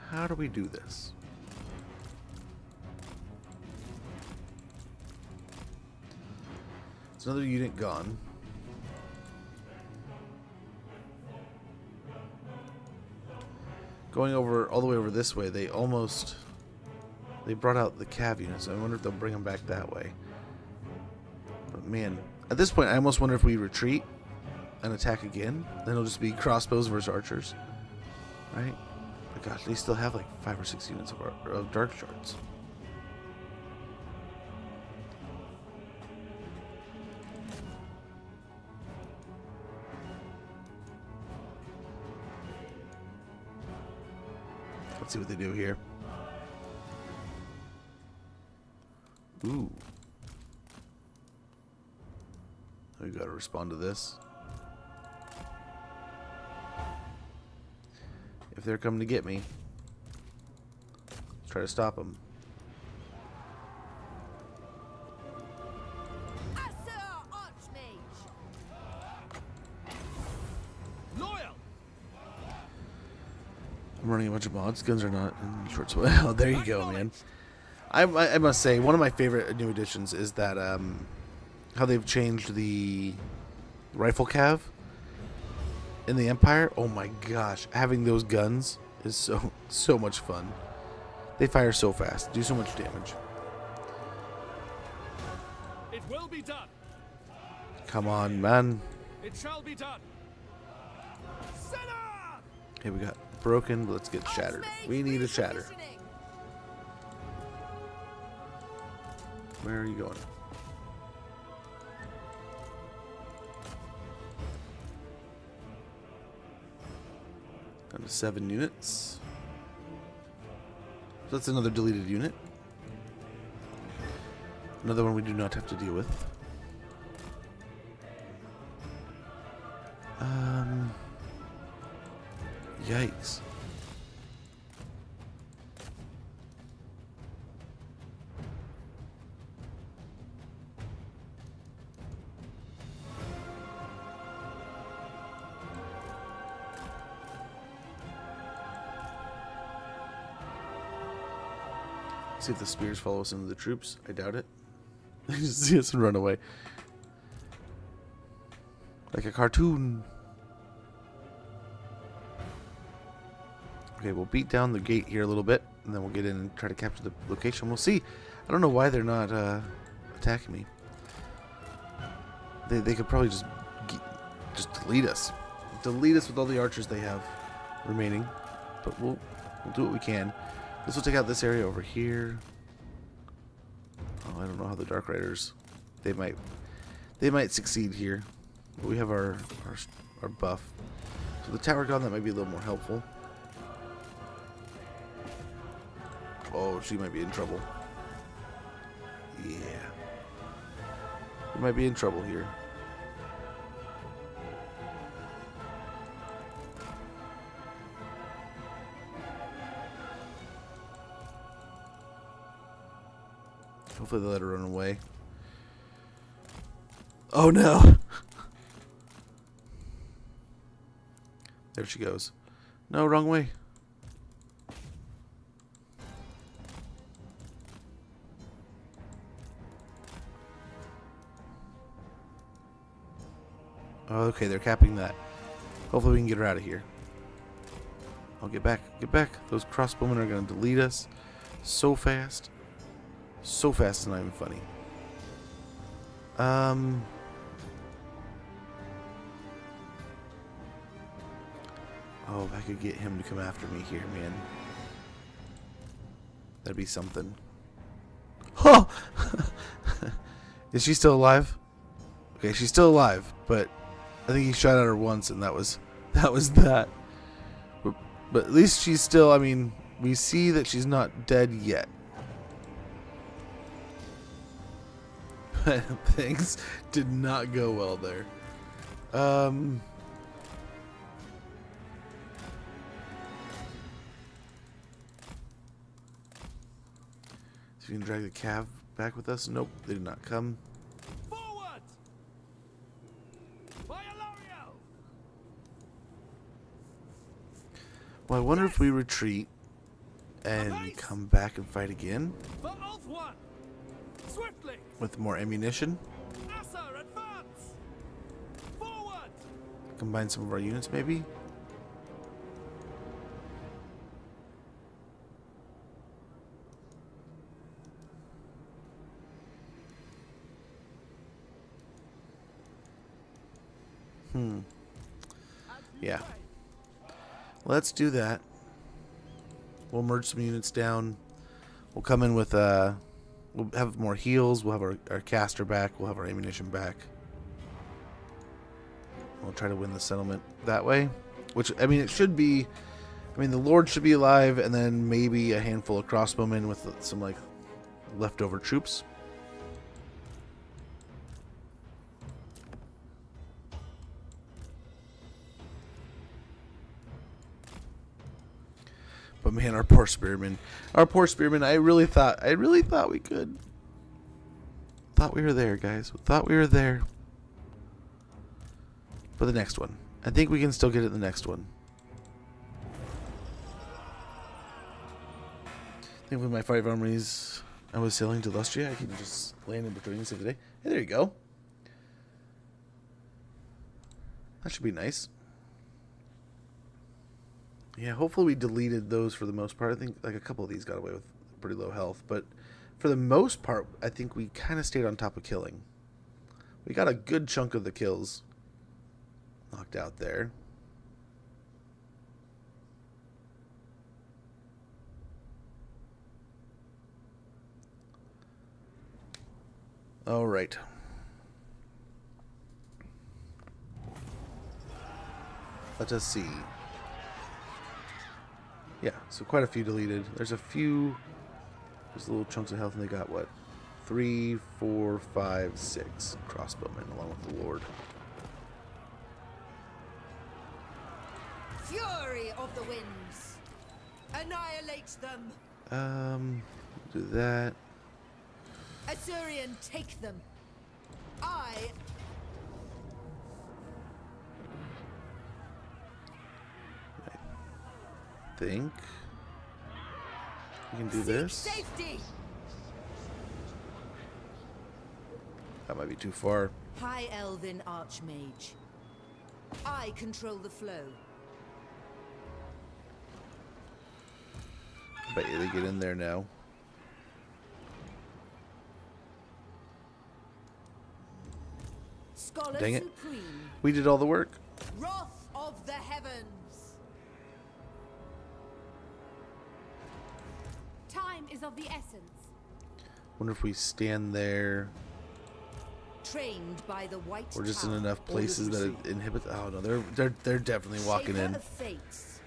How do we do this? It's another unit gone. Going over all the way over this way, they brought out the cav units. I wonder if they'll bring them back that way. But man, at this point, I almost wonder if we retreat and attack again. Then it'll just be crossbows versus archers, right? But gosh, they still have like 5 or 6 units of dark shards. Let's see what they do here. Ooh. We gotta respond to this. If they're coming to get me, let's try to stop them. running a bunch of mods. Guns are not in short supply. Oh, there you go, man. I must say, one of my favorite new additions is that how they've changed the rifle cav in the Empire. Oh my gosh, having those guns is so much fun. They fire so fast, do so much damage. It will be done. Come on, man. It shall be done. Okay, we got broken, but let's get shattered. We need a shatter. Where are you going? Down to 7 units. So that's another deleted unit. Another one we do not have to deal with. Yikes. See if the spears follow us into the troops. I doubt it. They just see us and run away. Like a cartoon. Okay, we'll beat down the gate here a little bit, and then we'll get in and try to capture the location. We'll see. I don't know why they're not attacking me. They could probably just delete us. Delete us with all the archers they have remaining. But we'll do what we can. This will take out this area over here. Oh, I don't know how the Dark Riders. They might succeed here. But we have our buff. So the tower gun, that might be a little more helpful. Oh, she might be in trouble. Yeah. We might be in trouble here. Hopefully they let her run away. Oh no! There she goes. No, wrong way. Oh, okay, they're capping that. Hopefully we can get her out of here. Oh, get back. Get back. Those crossbowmen are going to delete us so fast. So fast it's not even funny. Oh, if I could get him to come after me here, man. That'd be something. Oh! Is she still alive? Okay, she's still alive, but I think he shot at her once, and that was that. But at least she's still, I mean, we see that she's not dead yet. Things did not go well there. So we can drag the cav back with us? Nope, they did not come. Forward! Well, I wonder if we retreat and come back and fight again with more ammunition. Combine some of our units, maybe. Yeah. Let's do that. We'll merge some units down. We'll come in with we'll have more heals. We'll have our caster back. We'll have our ammunition back. We'll try to win the settlement that way. Which, I mean, it should be... I mean, the Lord should be alive, and then maybe a handful of crossbowmen with some, like, leftover troops. But man, our poor spearmen. Our poor spearmen, I really thought we could. Thought we were there, guys. Thought we were there. But the next one. I think we can still get it in the next one. think with my 5 armies, I was sailing to Lustria. I can just land in between and save the day. Hey, there you go. That should be nice. Yeah, hopefully we deleted those for the most part. I think like a couple of these got away with pretty low health, but for the most part, I think we kind of stayed on top of killing. We got a good chunk of the kills knocked out there. All right. Let us see. Yeah, so quite a few deleted. There's a few. There's little chunks of health, and they got what? 3, 4, 5, 6 crossbowmen along with the Lord. Fury of the winds. Annihilate them. Do that. Assyrian, take them. I think we can do this. Safety. That might be too far. High Elven Archmage. I control the flow. I bet you they get in there now. Scholar Dang it. Supreme. We did all the work. Wrath of the heavens. Time is of the essence. Wonder if we stand there. Trained by the white We're just in tower. think places that it inhibits. Oh no, they're definitely walking Shaper in. of fates.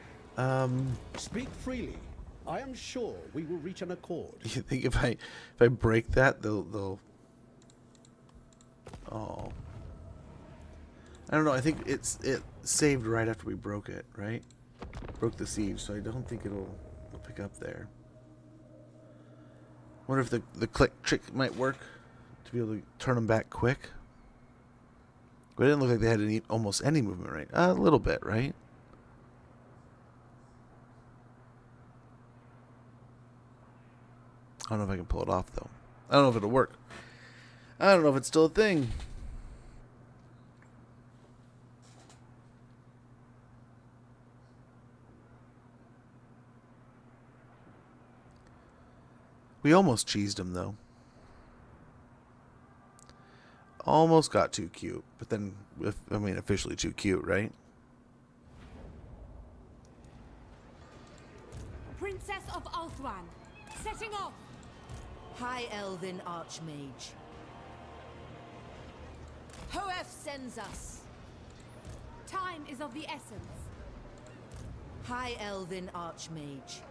Speak freely. I am sure we will reach an accord. You think if I break that, they'll oh. I don't know. I think it saved right after we broke it, right? Broke the siege, so I don't think it'll pick up there. Wonder if the click trick might work to be able to turn them back quick. But it didn't look like they had almost any movement, right? A little bit, right? I don't know if I can pull it off, though. I don't know if it'll work. I don't know if it's still a thing. We almost cheesed him, though. Almost got too cute. But then, I mean, officially too cute, right? Princess of Ulthuan, setting off. High Elven Archmage. Hoef sends us. Time is of the essence. High Elven Archmage.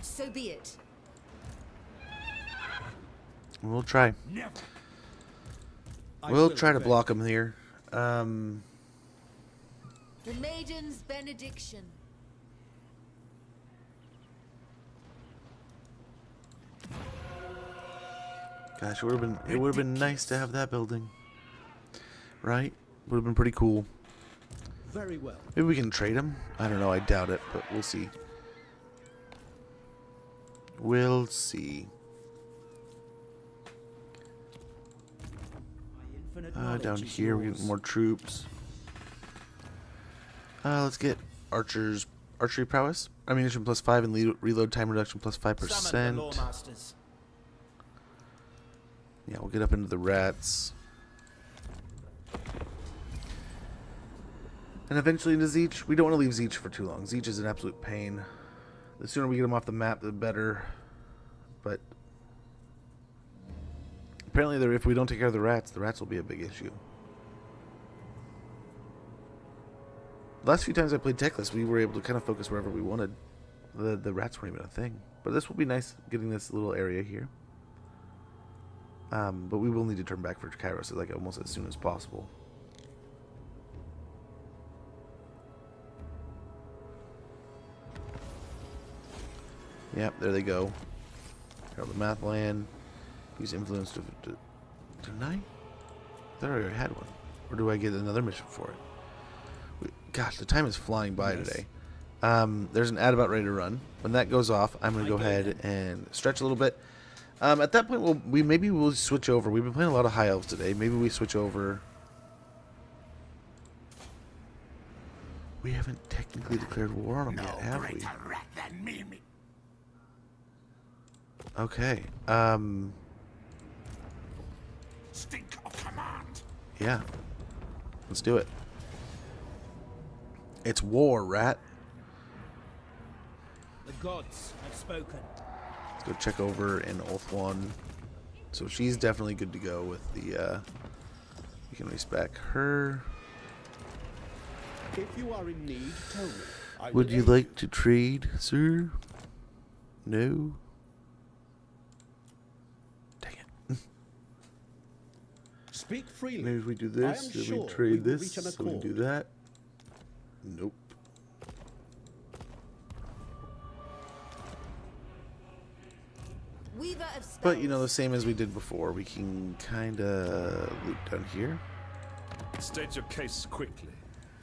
So be it. We'll try. Never. We'll try to block him here. The Maiden's Benediction. Gosh, it would have been nice to have that building. Right? Would have been pretty cool. Very well. Maybe we can trade him. I don't know. I doubt it, but we'll see. We'll see. Down here, we get more troops. Let's get archery prowess. Ammunition +5 and reload time reduction +5%. Yeah, we'll get up into the rats. And eventually into Zeech. We don't want to leave Zeech for too long. Zeech is an absolute pain. The sooner we get him off the map, the better. But apparently, if we don't take care of the rats will be a big issue. The last few times I played Teclis, we were able to kind of focus wherever we wanted. The rats weren't even a thing. But this will be nice, getting this little area here. But we will need to turn back for Kairos like almost as soon as possible. Yep, there they go. Harold the Mathland. Use influence to didn't I? I thought I already had one. Or do I get another mission for it? Gosh, the time is flying by today. There's an ad about ready to run. When that goes off, I'm going to go ahead and stretch a little bit. At that point, maybe we'll switch over. We've been playing a lot of High Elves today. Maybe we switch over. We haven't technically declared war on them yet, have we? Okay. Stink of command. Yeah. Let's do it. It's war, rat. The gods have spoken. Let's go check over in Oath 1. So she's definitely good to go with the, we can race back her. If you are in need, tell me. Would you like to trade, sir? No? Dang it. Speak freely. Maybe if we do this, then we trade this, so we do that. Nope. Weaver of spells. But, you know, the same as we did before. We can kind of loop down here. State your case quickly,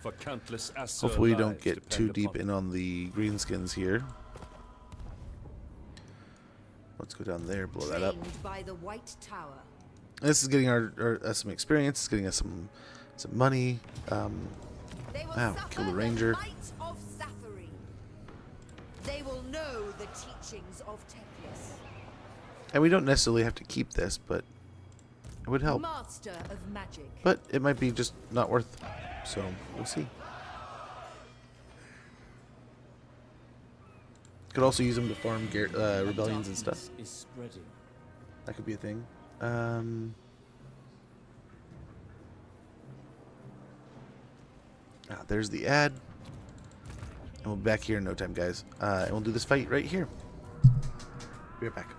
for countless Asur Hopefully we don't lives get too depend deep upon in on the greenskins here. Let's go down there, blow that up. Trained by the White Tower. This is getting our some experience. It's getting us some money. Wow, kill the ranger. The light of Sathari. They will know the teachings of Teclis. And we don't necessarily have to keep this, but it would help. Master of magic. But it might be just not worth. So we'll see. Could also use them to farm rebellions and stuff. Is spreading. That could be a thing. There's the ad. And we'll be back here in no time, guys. And we'll do this fight right here. Be right back.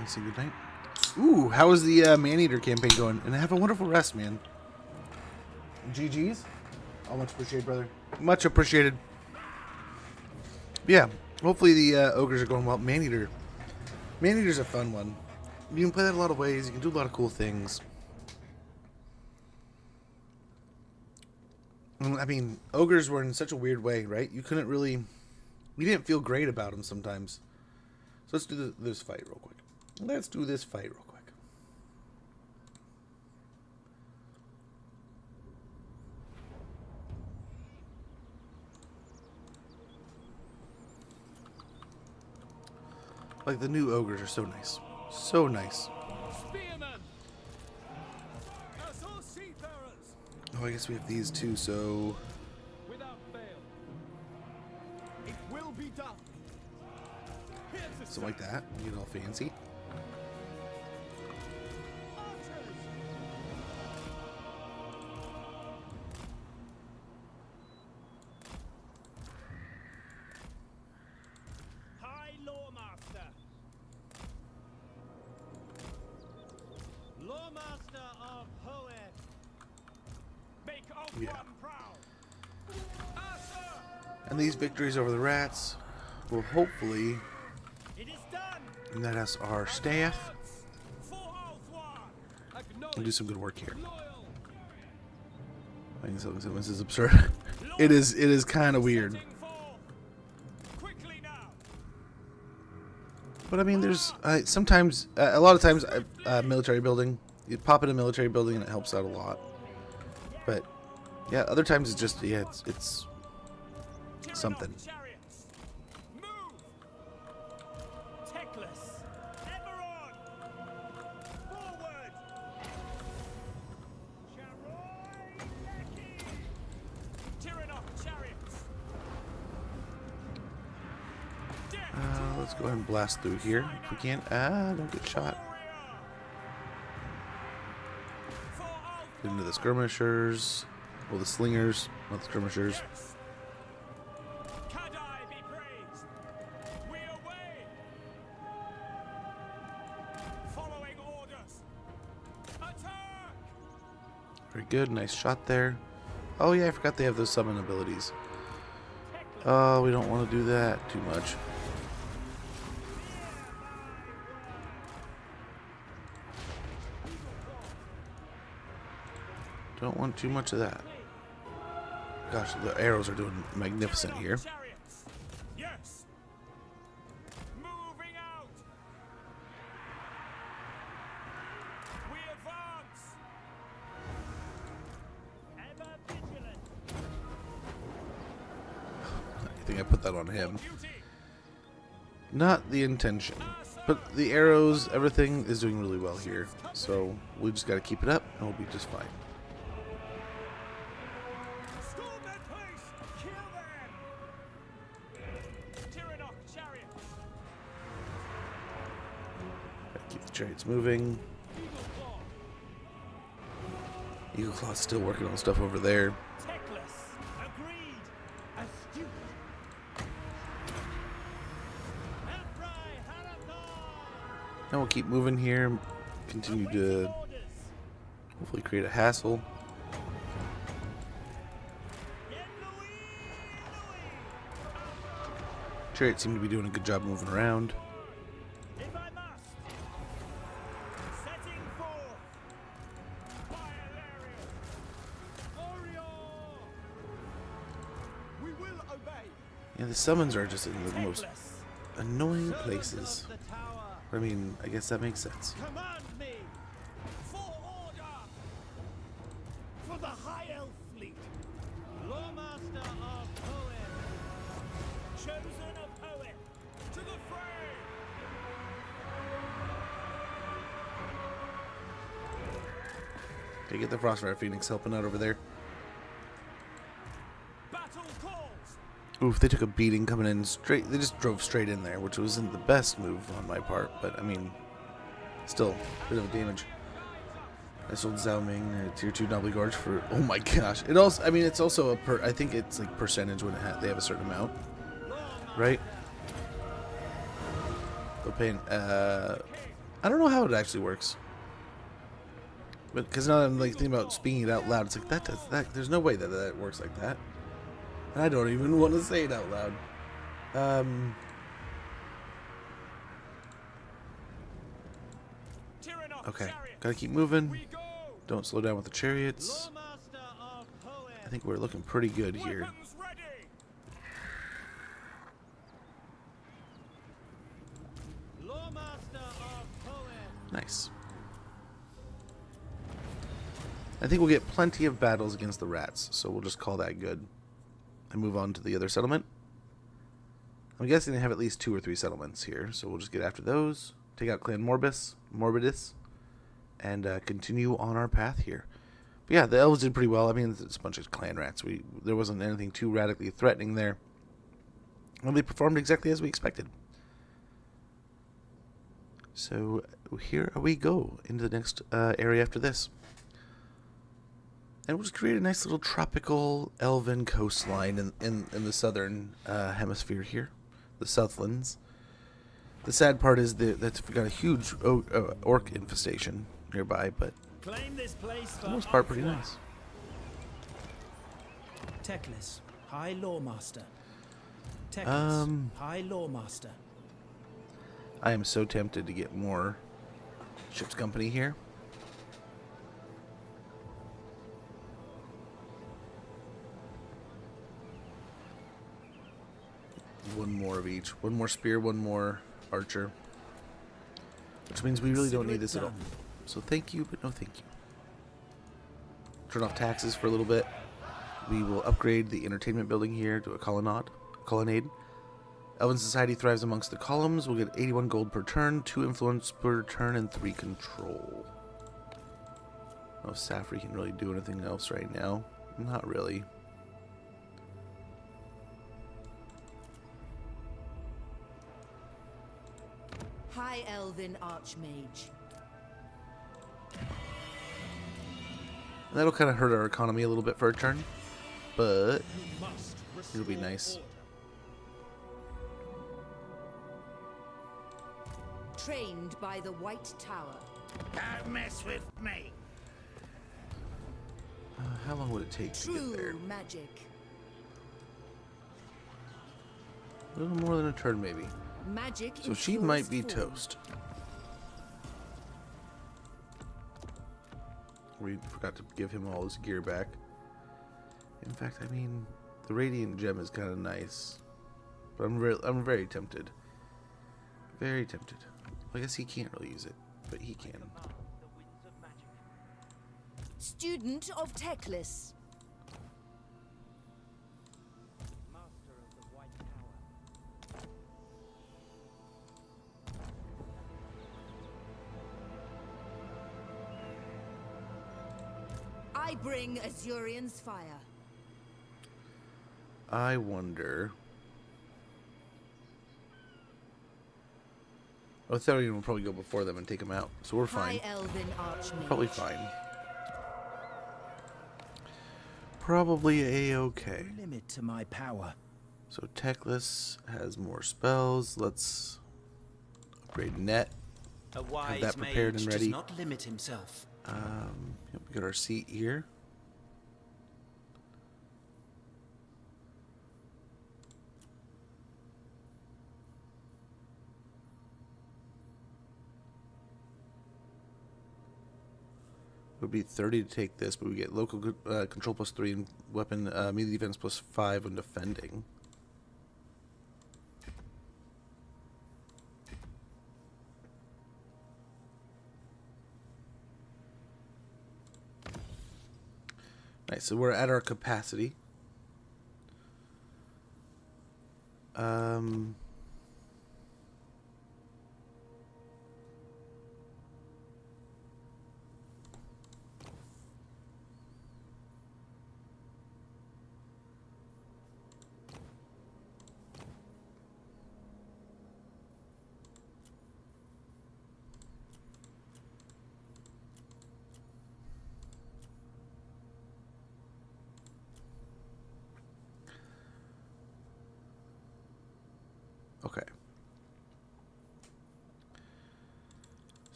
say goodnight. Ooh, how is the Man-Eater campaign going? And have a wonderful rest, man. GG's. Oh, much appreciated, brother. Much appreciated. Yeah, hopefully the ogres are going well. Man-Eater. Man-Eater's a fun one. You can play that a lot of ways. You can do a lot of cool things. I mean, ogres were in such a weird way, right? You couldn't really... You didn't feel great about them sometimes. So let's do this fight real quick. Let's do this fight real quick. Like, the new ogres are so nice. So nice. Spearmen! Assault seafarers! Oh, I guess we have these too, so... Without fail. It will be done. Something like that. Get all fancy. High Loremaster. Loremaster of Hoed. Make Old Yeah. One proud. And these victories over the rats will hopefully net us our staff and do some good work here. I think this is absurd. It is kind of weird. But I mean, there's sometimes, a lot of times, military building. You pop in a military building and it helps out a lot. But yeah, other times it's just it's something. Teclis, ever on. Forward. Tyrannok chariots. Let's go ahead and blast through here if we can. Don't get shot. Get into the skirmishers. Well, the slingers, not the skirmishers. Very good, nice shot there. Oh yeah, I forgot they have those summon abilities. Oh, we don't want to do that too much. Don't want too much of that. Gosh, the arrows are doing magnificent here. Yes. Moving out. We advance. Ever vigilant. I think I put that on him. Not the intention. But the arrows, everything is doing really well here. So we just got to keep it up and we'll be just fine. Keep the chariots moving. Eagle Claw's still working on stuff over there. Teclis, agreed. Astute. Now we'll keep moving here. Continue to hopefully create a hassle. Chariots seem to be doing a good job moving around. If I must. Setting forth. We will obey. Yeah, the summons are just in the most annoying places. I mean, I guess that makes sense. Command me. For order. For the High Elf fleet. Loremaster of Hoed. Chosen of Hoed. To the fray. Okay, get the Frostfire Phoenix helping out over there. Battle calls. Oof, they took a beating coming in straight. They just drove straight in there, which wasn't the best move on my part, but I mean, still, a bit of a damage. I sold Zhao Ming tier 2 Nobly Gorge for, oh my gosh. It also, I mean, it's also I think it's like percentage when they have a certain amount, right? They're paying, I don't know how it actually works. But because now I'm like thinking about speaking it out loud, it's like that does that. There's no way that that works like that. And I don't even want to say it out loud. Okay, gotta keep moving. Don't slow down with the chariots. I think we're looking pretty good here. Nice. I think we'll get plenty of battles against the rats, so we'll just call that good. And move on to the other settlement. I'm guessing they have at least 2 or 3 settlements here, so we'll just get after those. Take out Clan Morbidus, and continue on our path here. But yeah, the elves did pretty well. I mean, it's a bunch of clan rats. There wasn't anything too radically threatening there. And they performed exactly as we expected. So here we go into the next area after this. And we'll just create a nice little tropical elven coastline in the southern hemisphere here, the Southlands. The sad part is that we've got a huge orc infestation nearby, but Claim this place for the most part pretty nice. Teclis, High Loremaster. Teclis, High Loremaster. I am so tempted to get more ship's company here. One more of each. One more spear, one more archer. Which means we really don't need this at all. So thank you, but no thank you. Turn off taxes for a little bit. We will upgrade the entertainment building here to a colonnade. Elven Society thrives amongst the columns. We'll get 81 gold per turn, 2 influence per turn, and 3 control. I don't know if Safri can really do anything else right now. Not really. High Elven Archmage. That'll kind of hurt our economy a little bit for a turn, but it'll be nice. Trained by the White Tower. Don't mess with me. How long would it take to get there? True magic. A little more than a turn, maybe. Magic. So she might be toast. We forgot to give him all his gear back. In fact, I mean, the radiant gem is kind of nice, but I'm very tempted. Very tempted. I guess he can't really use it, but he can. Student of Teclis. I bring Azurian's fire. I wonder. Oh, Therian will probably go before them and take them out, so we're fine. High Elven Archmage. Probably fine. Probably a-okay. Limit to my power. So Teclis has more spells. Let's upgrade Net. A wise have that prepared mage and ready. does not limit himself. Yep, we got our seat here. It would be 30 to take this, but we get local control +3 and weapon melee defense +5 when defending. Nice, so we're at our capacity.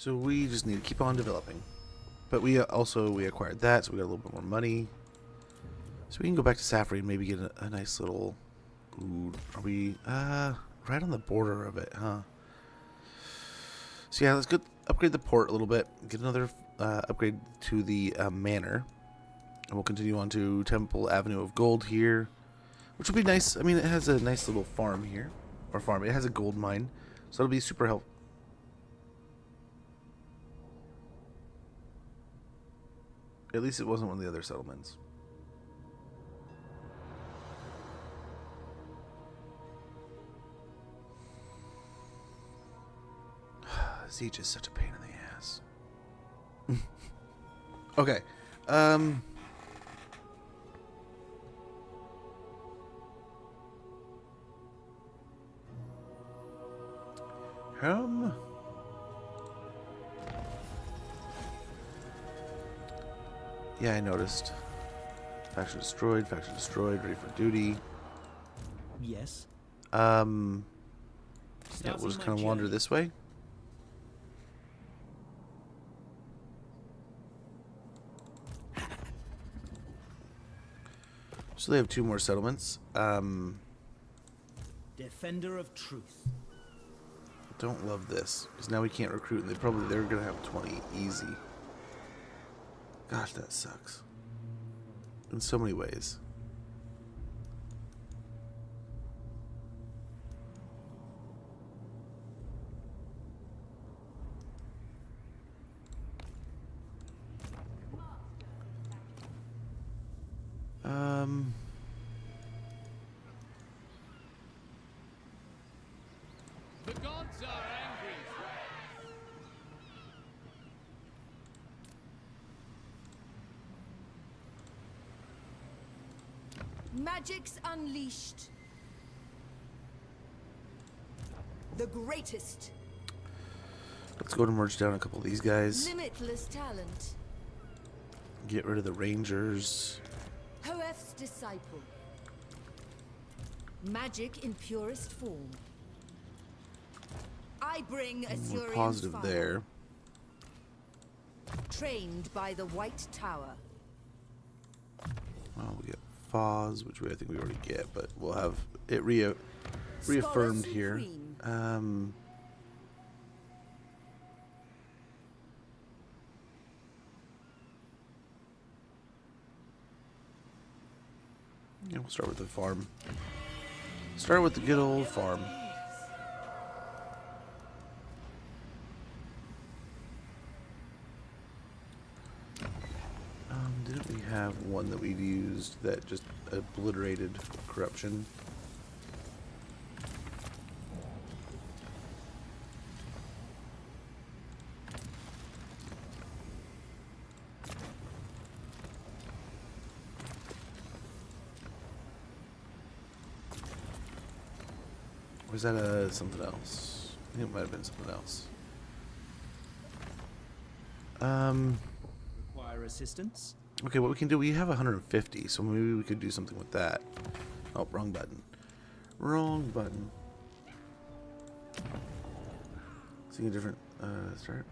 So we just need to keep on developing. But we acquired that, so we got a little bit more money. So we can go back to Safri and maybe get a nice little... Ooh, are we... right on the border of it, huh? So yeah, let's go upgrade the port a little bit. Get another upgrade to the manor. And we'll continue on to Temple Avenue of Gold here. Which will be nice. I mean, it has a nice little farm here. Or farm. It has a gold mine. So it'll be super helpful. At least it wasn't one of the other settlements. Siege is such a pain in the ass. Okay. Yeah, I noticed. Faction destroyed, ready for duty. Yes. Yeah, we'll just kind of wander this way. So they have 2 more settlements. Defender of truth. Don't love this because now we can't recruit, and they're gonna have 20 easy. Gosh, that sucks. In so many ways. The gods are angry. Magic's unleashed. The greatest. Let's go to merge down a couple of these guys. Limitless talent. Get rid of the rangers. Hoef's disciple. Magic in purest form. I bring More Assyrian positive fire. there. Trained by the White Tower. Oh, we get Foz, which I think we already get, but we'll have it reaffirmed here. Yeah, we'll start with the farm. Start with the good old farm. Didn't we have one that we'd used that just obliterated corruption? Or was that something else? I think it might have been something else. Require assistance? Okay, what we can do, we have 150, so maybe we could do something with that. Oh, wrong button. Wrong button. Seeing a different start?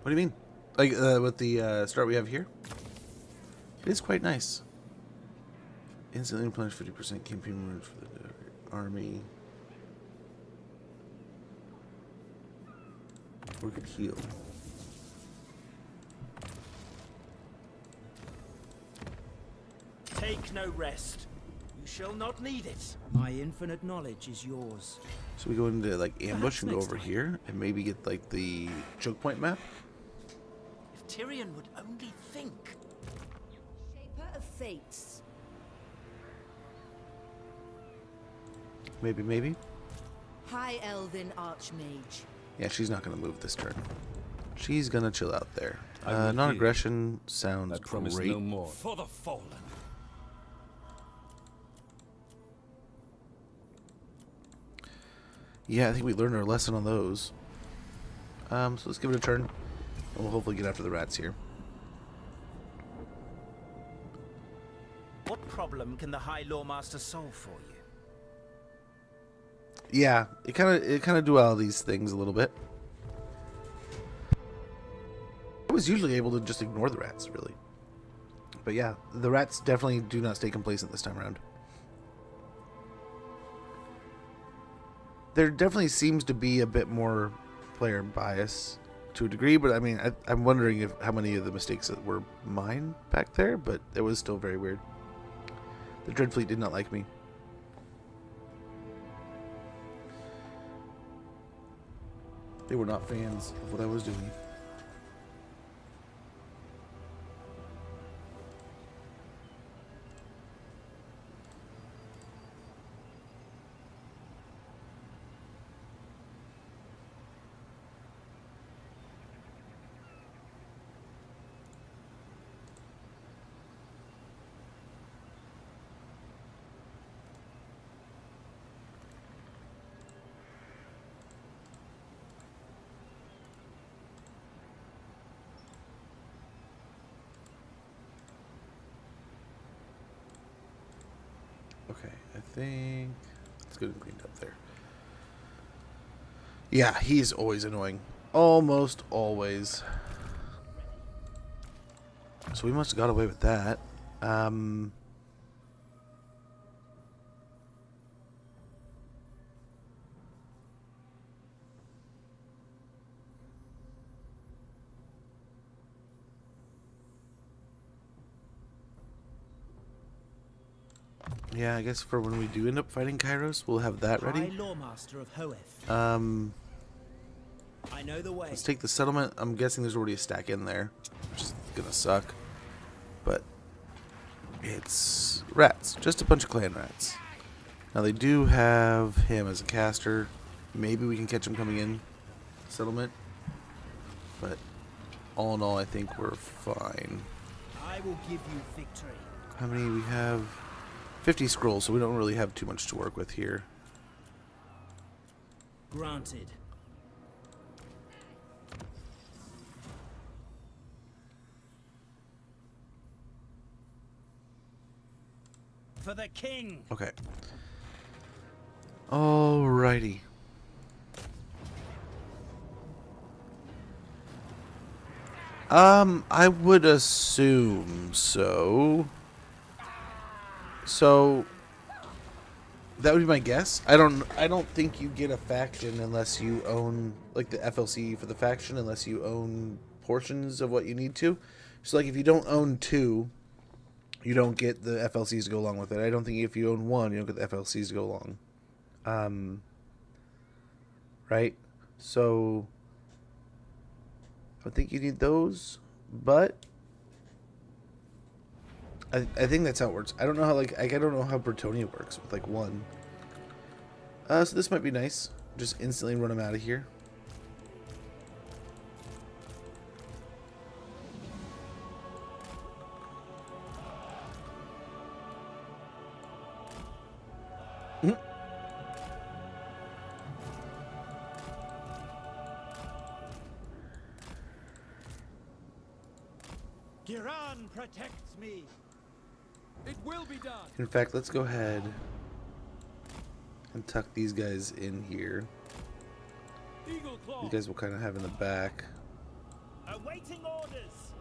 What do you mean? Like with the start we have here? It is quite nice. Instantly replenish 50% campaign moves for the army. We could heal. Take no rest. You shall not need it. My infinite knowledge is yours. So we go into like ambush Perhaps and go next over time. here and maybe get like the choke point map. If Tyrion would only think. Shaper of fates. Maybe. High Elven Archmage. Yeah, she's not going to move this turn. She's going to chill out there. I will Non-aggression sounds I promise great. no more. For the fallen. Yeah, I think we learned our lesson on those. So let's give it a turn. And we'll hopefully get after the rats here. What problem can the High Loremaster solve for you? Yeah, it kind of dualities things a little bit. I was usually able to just ignore the rats, really. But yeah, the rats definitely do not stay complacent this time around. There definitely seems to be a bit more player bias to a degree, but I mean, I'm wondering if how many of the mistakes that were mine back there, but it was still very weird. The Dreadfleet did not like me. They were not fans of what I was doing. Okay, I think it's good and cleaned up there. Yeah, he's always annoying. Almost always. So we must have got away with that. Yeah, I guess for when we do end up fighting Kairos, we'll have that ready. High Loremaster of Hoeth. I know the way. Let's take the settlement. I'm guessing there's already a stack in there, which is gonna suck. But it's rats, just a bunch of clan rats. Now they do have him as a caster. Maybe we can catch him coming in settlement. But all in all, I think we're fine. I will give you victory. How many we have? 50 scrolls, so we don't really have too much to work with here. Granted. For the king. Okay. Alrighty. I would assume so. So that would be my guess. I don't think you get a faction unless you own like the FLC for the faction, unless you own portions of what you need to. So like if you don't own 2, you don't get the FLCs to go along with it. I don't think if you own 1, you don't get the FLCs to go along. Right? So I think you need those, but I think that's how it works. I don't know how I don't know how Bretonia works with like 1. So this might be nice. Just instantly run them out of here. Giran protects me. It will be done. In fact, let's go ahead and tuck these guys in here. Eagle Claw. You guys will kind of have in the back. Awaiting orders.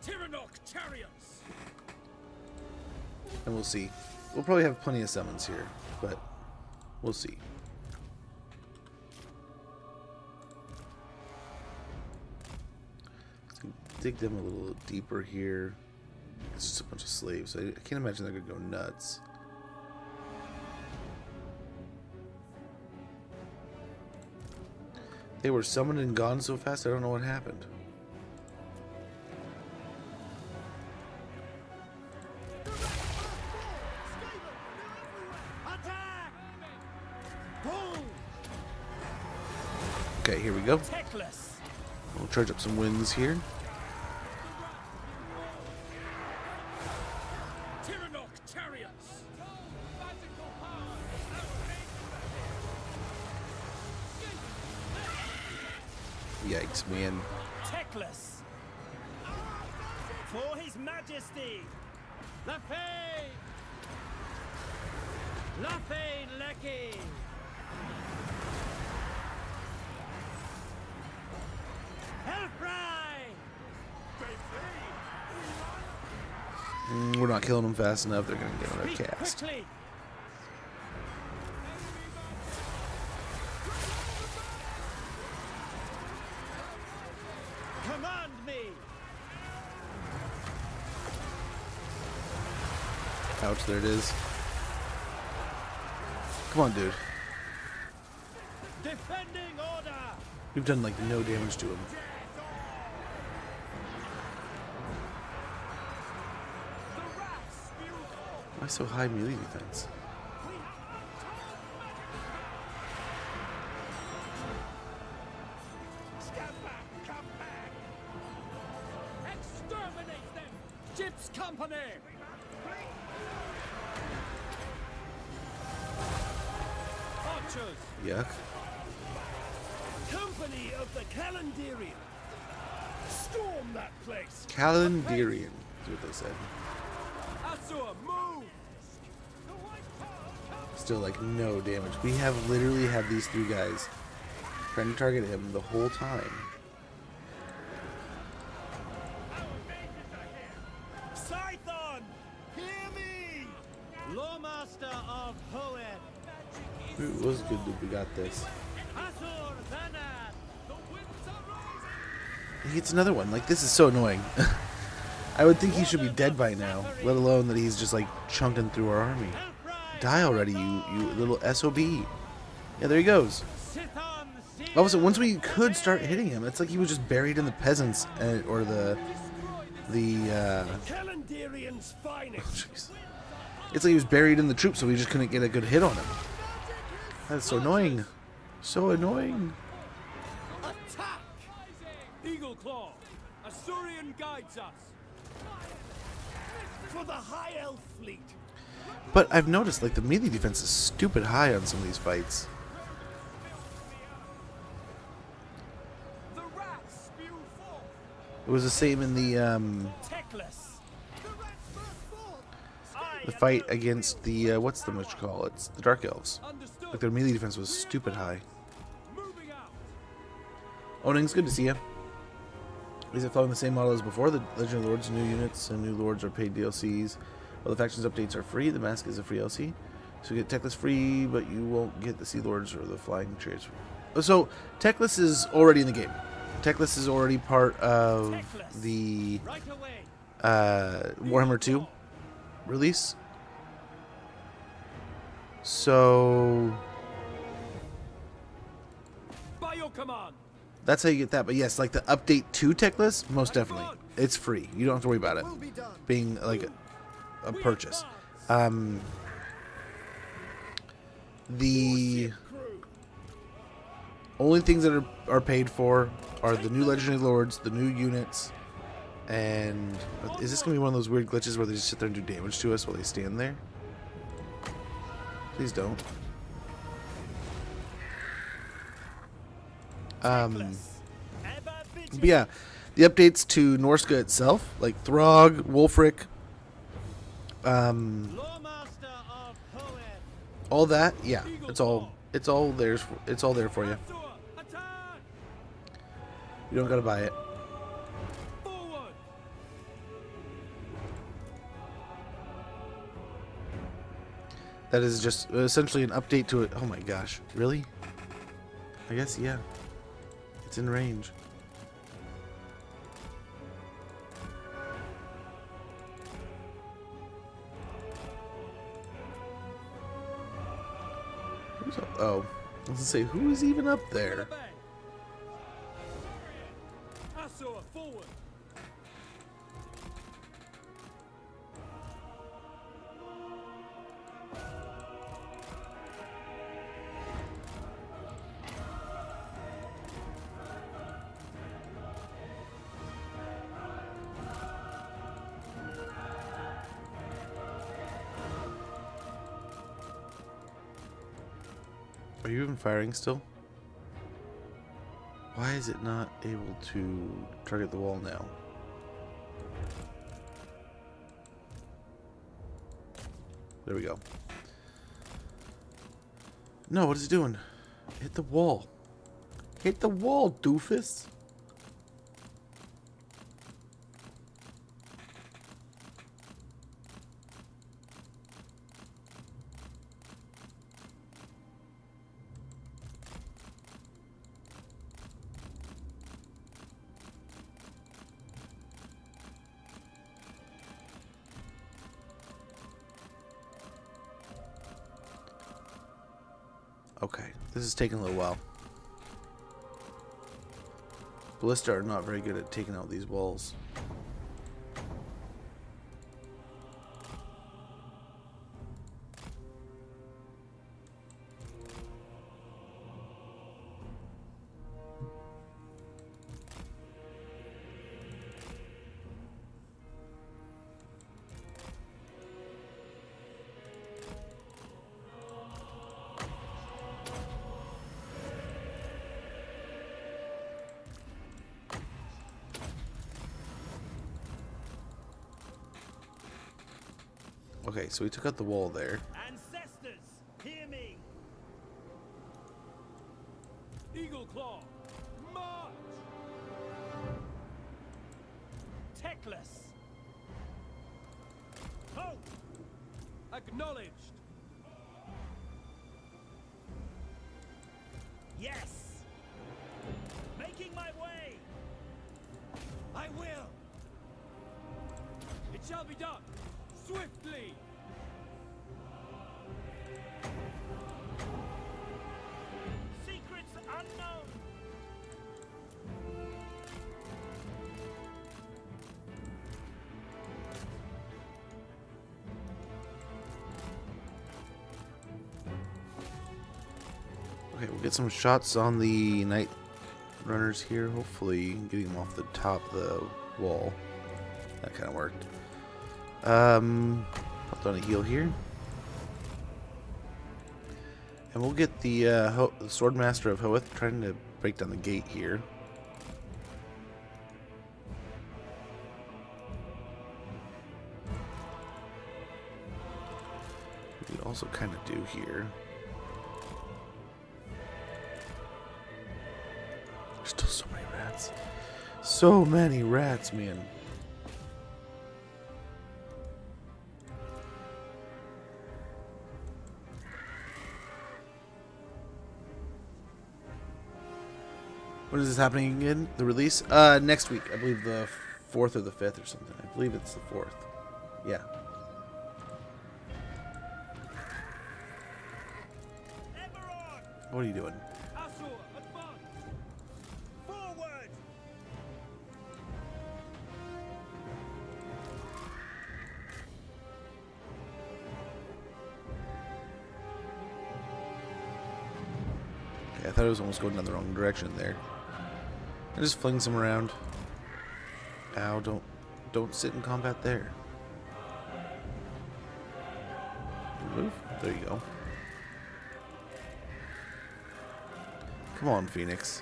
Tiranoc chariots. And we'll see. We'll probably have plenty of summons here, but we'll see. Dig them a little deeper here. It's just a bunch of slaves. I can't imagine they're gonna go nuts. They were summoned and gone so fast, I don't know what happened. Okay, here we go. Teclis. We'll charge up some winds here. Tiranoc chariots. Yikes, man. Teclis. For His Majesty. La Fane. La Fane Lecky. We're not killing them fast enough. They're going to get another cast. Command me. Ouch, there it is. Come on, dude. Defending order. We've done like no damage to him. Why so high melee defense? Exterminate them. Ship's company. Archers. Yuck. Company of the Calendarian. Storm that place. Calendarian is what they said. Asur, move. Still like no damage. We have literally had these three guys trying to target him the whole time. Scython, hear me. Loremaster of Hoed. It was good that we got this. Asur, Thanan. The winds are rising. He gets another one. Like, this is so annoying. I would think he should be dead by now, let alone that he's just like chunking through our army. Die already, you little SOB. Yeah, there he goes. All of a sudden, once we could start hitting him, it's like he was just buried in the peasants or the Calendarian's finest. It's like he was buried in the troops, so we just couldn't get a good hit on him. That's so annoying. So annoying. Attack! Eagle Claw, Asurian guides us. For the High Elf fleet. But I've noticed, like, the melee defense is stupid high on some of these fights. It was the same in the fight against the what's the much call? It's the Dark Elves. Like, their melee defense was stupid high. Oning's good to see you. Is it following the same model as before? The Legend of Lords, new units and new lords are paid DLCs. While the factions updates are free, the mask is a free DLC. So you get Teclis free, but you won't get the Sea Lords or the Flying Chariots. So Teclis is already in the game. Teclis is already part of the Warhammer 2 release. So By your command. that's how you get that. But yes, like the update to Teclis, most definitely, it's free. You don't have to worry about it being like a purchase. The only things that are paid for are the new Legendary Lords, the new units, and is this gonna be one of those weird glitches where they just sit there and do damage to us while they stand there? Please don't. But yeah, the updates to Norska itself, like Throg, Wolfric, all that, yeah, it's all there for you. You don't gotta buy it. That is just essentially an update to it. Oh my gosh, really? I guess, yeah. It's in range. Who's up? Oh, I was gonna say, who is even up there? Asur, forward. Are you even firing still? Why is it not able to target the wall now? There we go. No, what is it doing? Hit the wall. Hit the wall, doofus. Okay, this is taking a little while. Ballista are not very good at taking out these walls. Okay, so we took out the wall there. Ancestors, hear me. Eagle Claw, march! Teclis. Hope. Acknowledged. Yes. Making my way. I will. It shall be done. Swiftly. Secrets unknown. Okay, we'll get some shots on the night runners here. Hopefully, getting them off the top of the wall. That kind of worked. Popped on a heal here. And we'll get the Swordmaster of Hoeth trying to break down the gate here. We could also kind of do here. There's still so many rats. So many rats, man. When is this happening again? The release? Next week. I believe the 4th or the 5th or something. I believe it's the 4th. Yeah. What are you doing? Forward. Okay, I thought I was almost going down the wrong direction there. I just fling some around. Ow, don't sit in combat there. Move. There you go. Come on, Phoenix.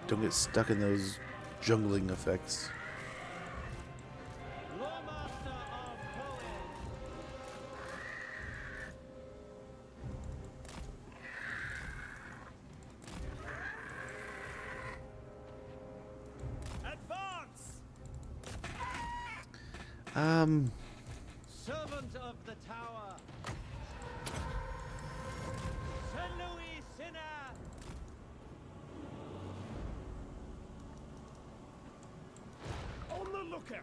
Don't get stuck in those jungling effects. Servant of the tower. Saint Louis Sinner. On the lookout.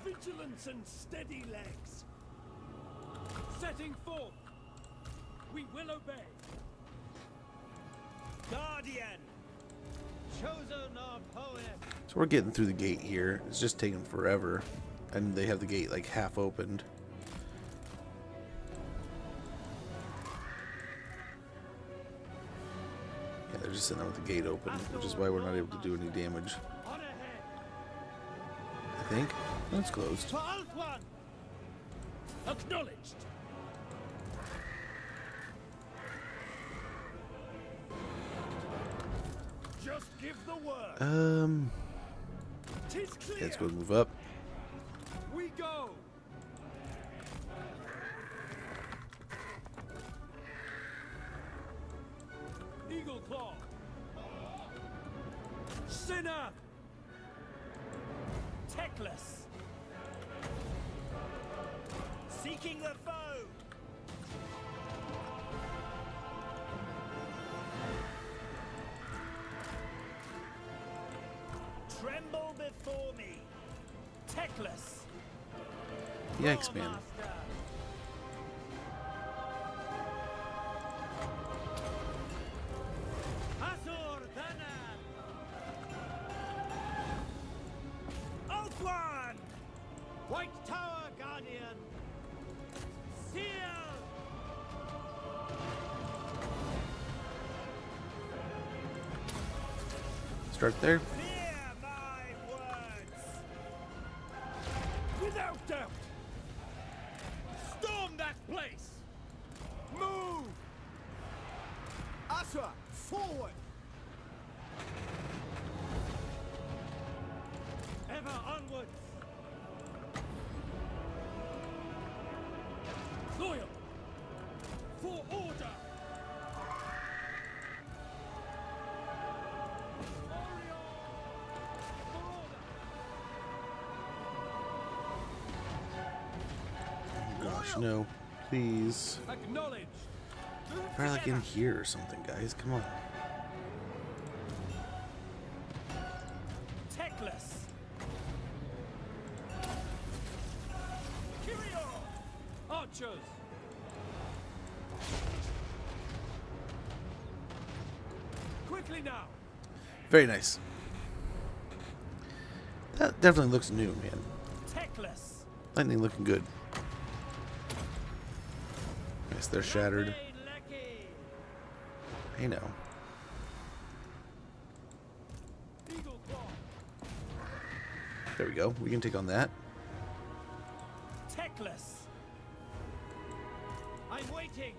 Vigilance and steady legs. Setting forth. We will obey. Guardian. Chosen of Hoeth. So we're getting through the gate here. It's just taking forever. And they have the gate like half opened. Yeah, they're just sitting there with the gate open, which is why we're not able to do any damage. I think. That's closed. Acknowledged. Just give the word. Tis clear. Yeah, let's go move up. We go. Eagle Claw. Sinner. Teclis. Seeking the foe. Tremble before me. Teclis. Yikes, man. White Tower Guardian! Seal! Start there. Hear my words! Without doubt! Storm that place! Move! Usher, forward! Ever onwards! Loyal! For order! Gosh, no. Please. Acknowledged! Probably like in here or something, guys. Come on. Teclis! Kyrio! Archers! Quickly now! Very nice. That definitely looks new, man. Teclis! Lightning looking good. Yes, they're shattered. Hey now. There we go. We can take on that. Teclis! I'm waiting!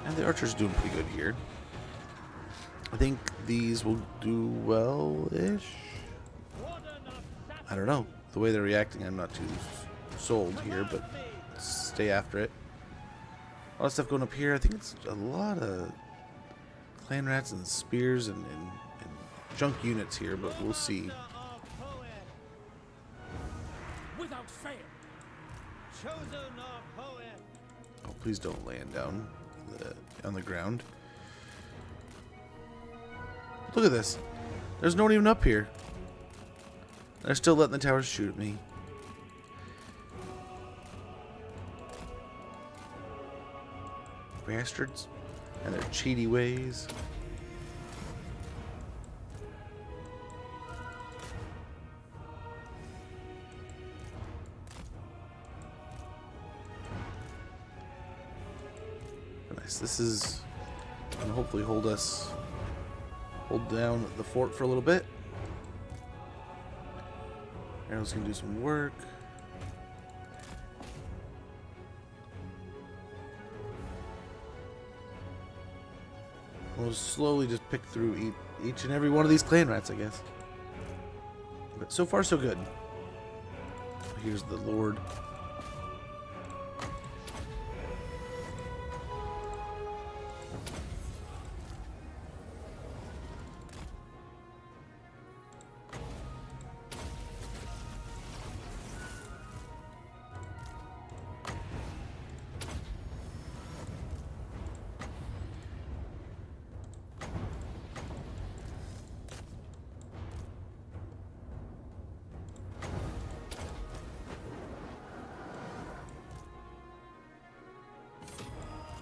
And the archer's doing pretty good here. I think these will do well-ish. I don't know. The way they're reacting, I'm not too sold here, but stay after it. A lot of stuff going up here. I think it's a lot of clan rats and spears and junk units here, but we'll see. Without fail! Chosen of Hoenn! Oh, please don't land down on the ground. Look at this. There's no one even up here. They're still letting the towers shoot at me. Bastards. And their cheaty ways. Nice. This is going to hopefully hold down the fort for a little bit. Arrow's going to do some work. We'll slowly just pick through each and every one of these clan rats, I guess. But so far, so good. Here's the Lord.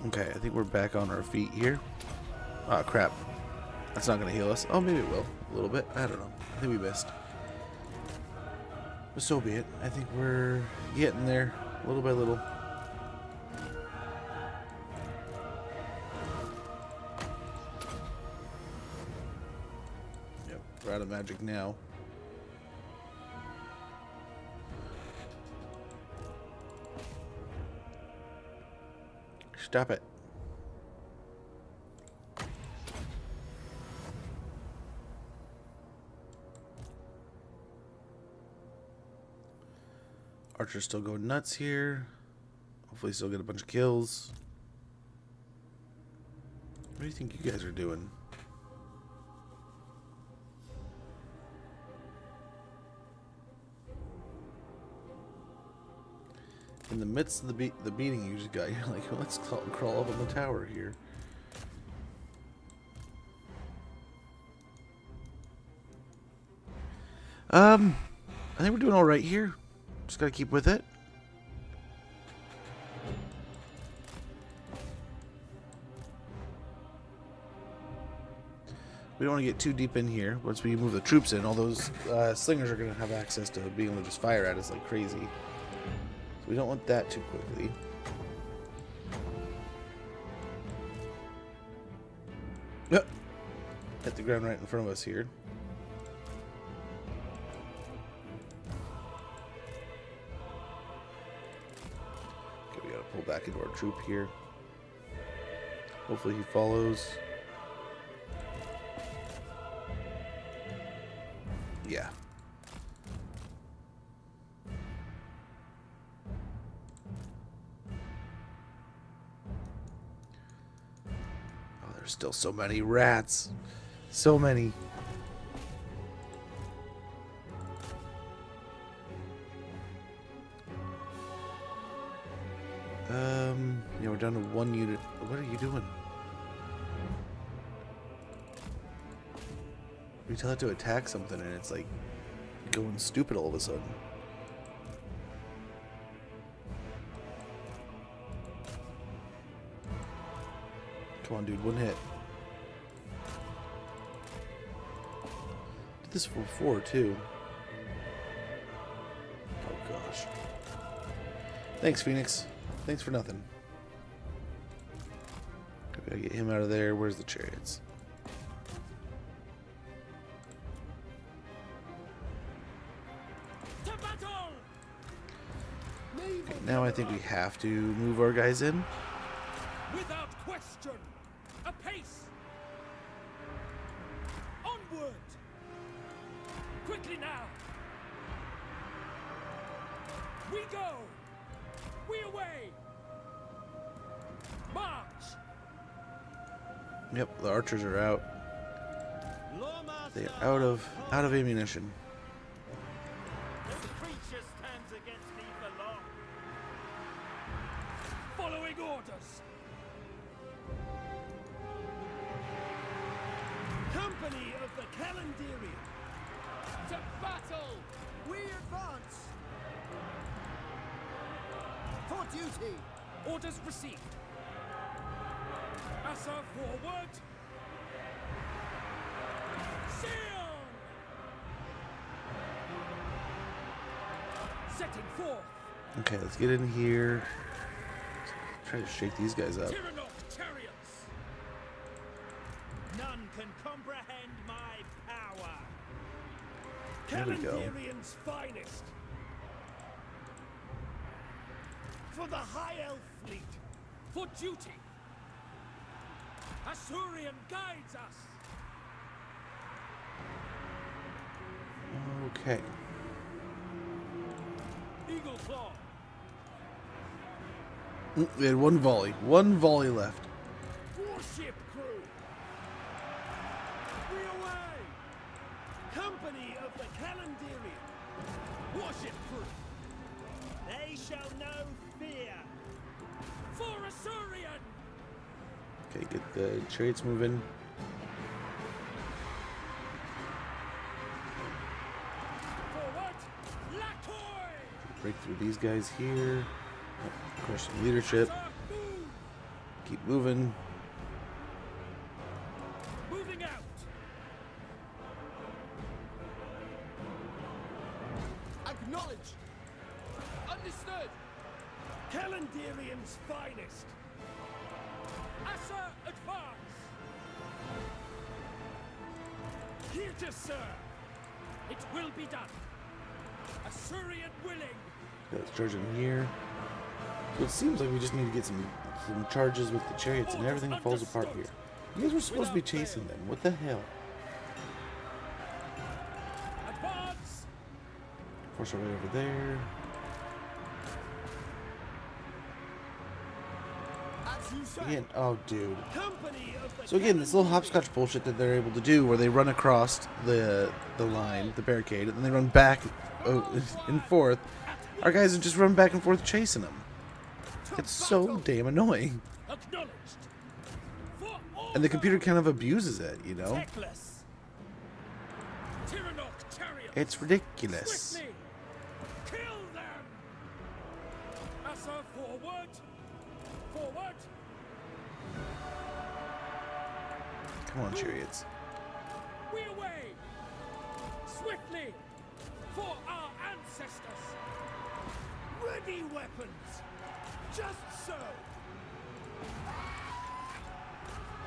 Okay, I think we're back on our feet here. Ah, crap. That's not going to heal us. Oh, maybe it will. A little bit. I don't know. I think we missed. But so be it. I think we're getting there little by little. Yep, we're out of magic now. Stop it. Archer's still going nuts here. Hopefully still get a bunch of kills. What do you think you guys are doing? In the midst of the beating you just got, you're like, let's crawl up on the tower here. I think we're doing all right here. Just gotta keep with it. We don't want to get too deep in here. Once we move the troops in, all those slingers are going to have access to being able to just fire at us like crazy. So we don't want that too quickly. Yep. Hit the ground right in front of us here. Okay, we got to pull back into our troop here. Hopefully he follows. Yeah. Oh, there's still so many rats. So many. Yeah, we're down to 1 unit. What are you doing? We tell it to attack something and it's like going stupid all of a sudden. Come on, dude, one hit. Did this for 4 too. Oh gosh. Thanks, Phoenix. Thanks for nothing. Gotta get him out of there. Where's the chariots? Okay, now I think we have to move our guys in. Without question, apace. Onward. Quickly now. We go. We away. March. Yep, the archers are out. They're out of ammunition. This creature stands against me for long. Following orders. Company of the Calendarian. To battle! We advance. For duty. Orders received. Assa forward. Sion! Setting forth. Okay, let's get in here. Try to shake these guys up. Chariots. None can comprehend my power. There we go. Calendarian's finest. For the High Elf fleet. For duty. Asurian guides us. Okay. Eagle Claw. We had one volley left. Warship crew. We away. Company of the Calendarian. Warship crew. They shall know fear. For Asurian. Okay, get the chariots moving. Forward. Latoy. Break through these guys here. Of course, some leadership. Keep moving. Moving out. Acknowledge. Understood! Calendarian's finest. Assa advance. Here to serve. It will be done. Asurian willing. Let's charge in here. So it seems like we just need to get some charges with the chariots and everything falls apart here. You guys were supposed to be chasing them. What the hell? Advance. Force our way over there. Again, oh dude. So again, this little hopscotch bullshit that they're able to do where they run across the line, the barricade, and then they run back and forth. Our guys are just running back and forth chasing them. It's so damn annoying. And the computer kind of abuses it, you know? It's ridiculous. Kill them. Assa forward. Forward. Come on, chariots. we away! Swiftly! For our ancestors! Ready weapons! Just so!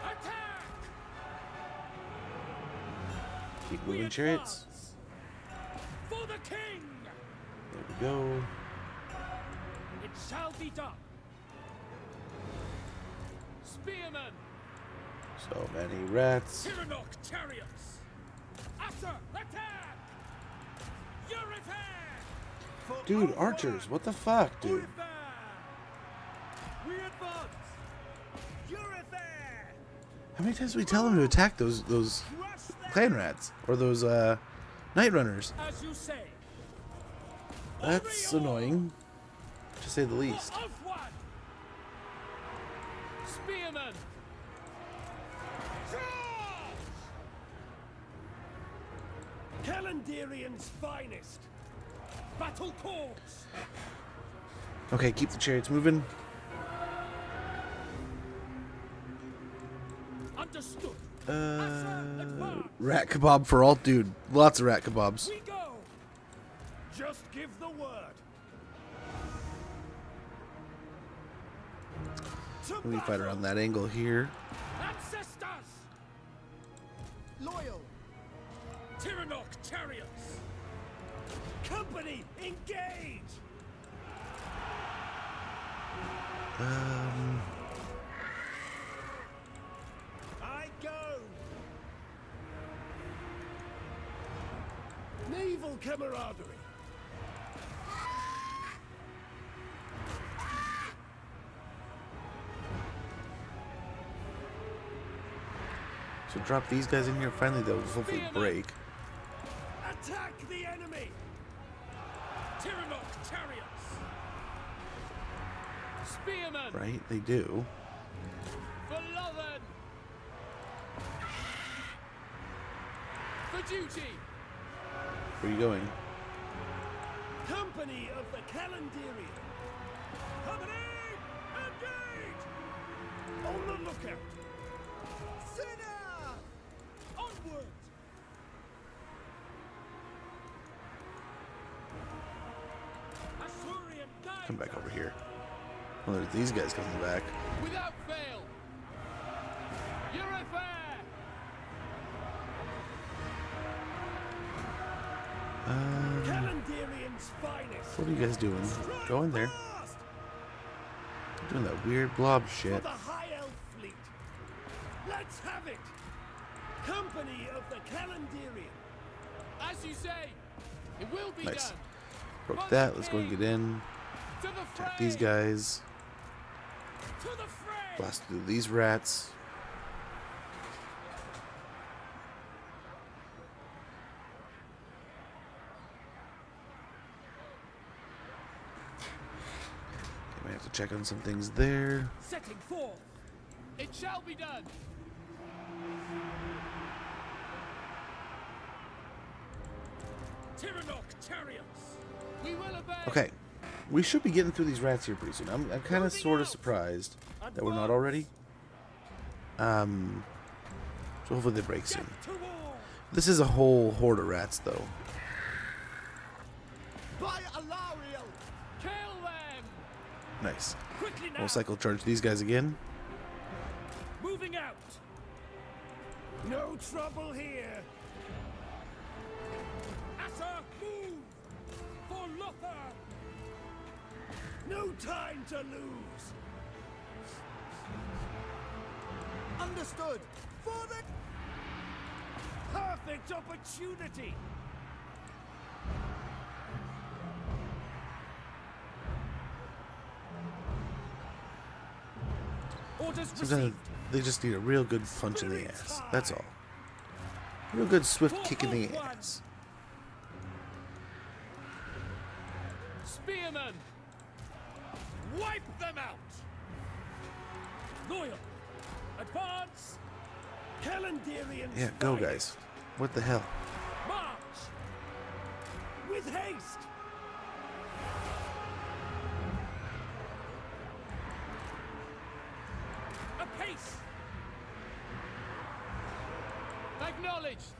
Attack! Keep moving, chariots. For the king! There we go. It shall be done! Spearmen! So many rats. Tyrannok chariots! Asser, attack! Yurifair! Dude, archers, what the fuck, dude? We advance! Yurifair! How many times do we tell them to attack those clan rats or those night runners? As you say. That's annoying, to say the least. Spearmen! Calendarion's finest. Battle corps. Okay, keep the chariots moving. Understood. Rat kebab for all, dude. Lots of rat kebabs. We go. Just give the word. Let me fight around that angle here. Ancestors. Loyal. Tyrannok chariots. Company engage. I go. Naval camaraderie. So drop these guys in here. Finally, they'll hopefully break. Attack the enemy. Tyrannok chariots. Spearmen! Right? They do. For Loven! For duty! Where are you going? Company of the Calendaria. Company, engage! On the lookout. Sinner! Onward! Assyrian guide. Come back over here. Well, there's these guys coming back. Without fail! Yurifair! Calendarion's finest. What are you guys doing? Go in there. Doing that weird blob For shit. the High Elf fleet. Let's have it. Company of the Calendaria. As you say, it will be Nice. done. Broke that. Let's go and get in. To the Attack fray! these guys. To the fray! Blast through these rats. Okay, might have to check on some things there. Setting forth. It shall be done. Tyrannok chariots. We will obey. Okay, we should be getting through these rats here pretty soon. I'm kind of sort of surprised that we're not already. So hopefully they break soon. This is a whole horde of rats, though. By Alariel. Kill them. Nice. Quickly now. We'll cycle charge these guys again. Moving out. No trouble here. Asser, move. For Lothar. No time to lose. Understood. For the perfect opportunity. Orders Sometimes received. they just need a real good punch in the ass. That's all. Real good swift kick in the ass. Spearmen! Wipe them out. Loyal. Advance. Calendarion's Yeah, go finest. guys. What the hell? March. With haste. Apace. Acknowledged.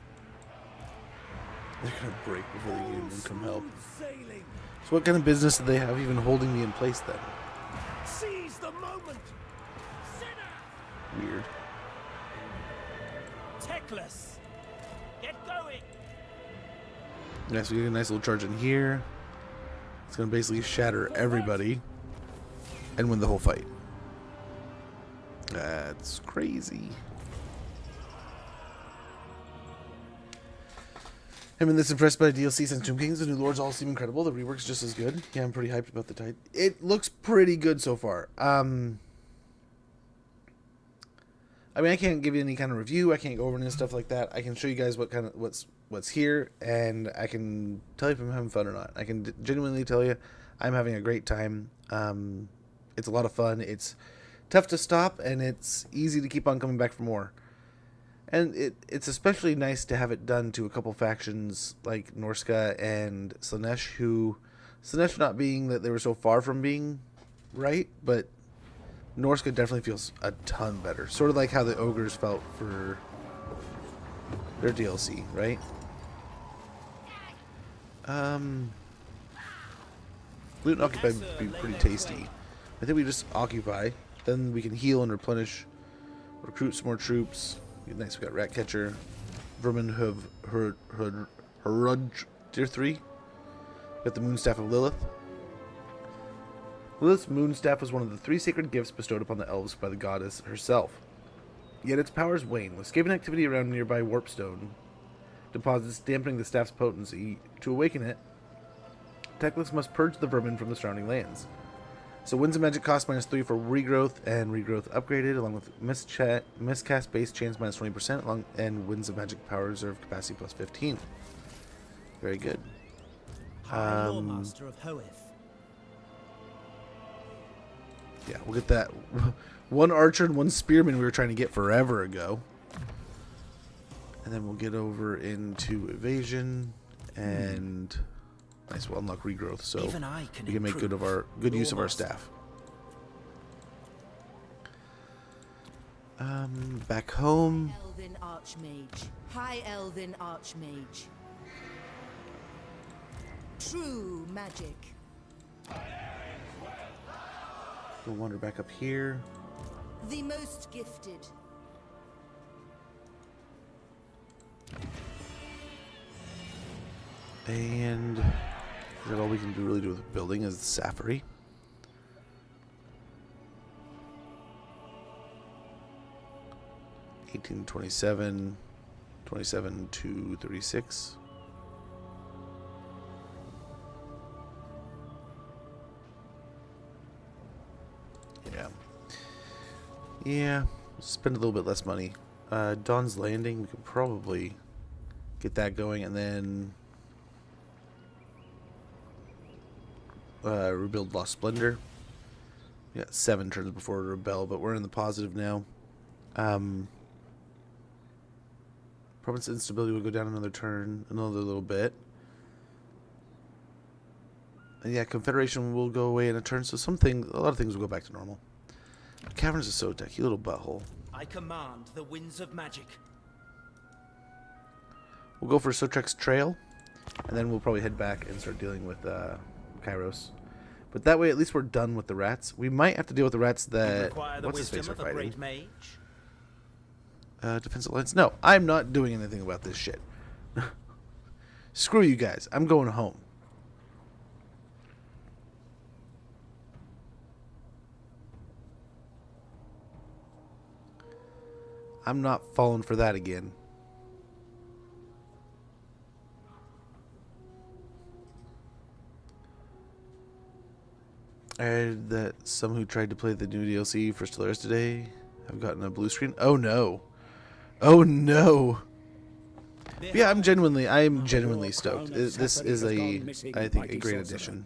They're gonna break before they can even come help. So what kind of business do they have even holding me in place then? Seize the moment. Weird. Teclis, get going. Yeah, so we get a nice little charge in here. It's gonna basically shatter everybody and win the whole fight. That's crazy. I've been this impressed by DLC since Tomb Kings. The new lords all seem incredible. The rework's just as good. Yeah, I'm pretty hyped about the title. It looks pretty good so far. I mean, I can't give you any kind of review. I can't go over any stuff like that. I can show you guys what's here, and I can tell you if I'm having fun or not. I can genuinely tell you I'm having a great time. It's a lot of fun. It's tough to stop, and it's easy to keep on coming back for more. And it's especially nice to have it done to a couple factions like Norska and Slaanesh, who Slaanesh not being that they were so far from being right, but Norska definitely feels a ton better. Sort of like how the Ogres felt for their DLC, right? Loot and Occupy would be pretty tasty. I think we just occupy, then we can heal and replenish, recruit some more troops. Nice, we got Ratcatcher, Vermin Harudge, Tier 3. Got the Moonstaff of Lilith. Lilith's Moonstaff was one of the 3 sacred gifts bestowed upon the elves by the goddess herself. Yet its powers wane, with Skaven activity around nearby Warpstone deposits dampening the staff's potency. To awaken it, Teclis must purge the vermin from the surrounding lands. So Winds of Magic cost -3 for regrowth, and regrowth upgraded, along with miscast base chance -20%, and Winds of Magic power reserve capacity +15. Very good. High Loremaster of Hoeth. Yeah, we'll get that. One archer and one spearman we were trying to get forever ago. And then we'll get over into evasion, and nice, we'll unlock regrowth, so we can make good use of our staff. Back home. Elven Archmage. High Elven Archmage. True magic. We'll wander back up here. The most gifted. And is that all we can really do with the building is the Safari? (1827), 27 to 36. Yeah, spend a little bit less money. Dawn's Landing, we could probably get that going, and then rebuild Lost Splendor. We got 7 turns before Rebel, but we're in the positive now. Province instability will go down another turn, another little bit. And yeah, Confederation will go away in a turn, so a lot of things will go back to normal. Caverns of Sotek, you little butthole. I command the winds of magic. We'll go for Sotrek's Trail, and then we'll probably head back and start dealing with Kairos. But that way, at least we're done with the rats. We might have to deal with the rats that what's his face are fighting. Defense Alliance. No, I'm not doing anything about this shit. Screw you guys. I'm going home. I'm not falling for that again. I heard that some who tried to play the new DLC for Stellaris today have gotten a blue screen. Oh no. Oh no. Yeah, I'm genuinely stoked. This is I think a great addition.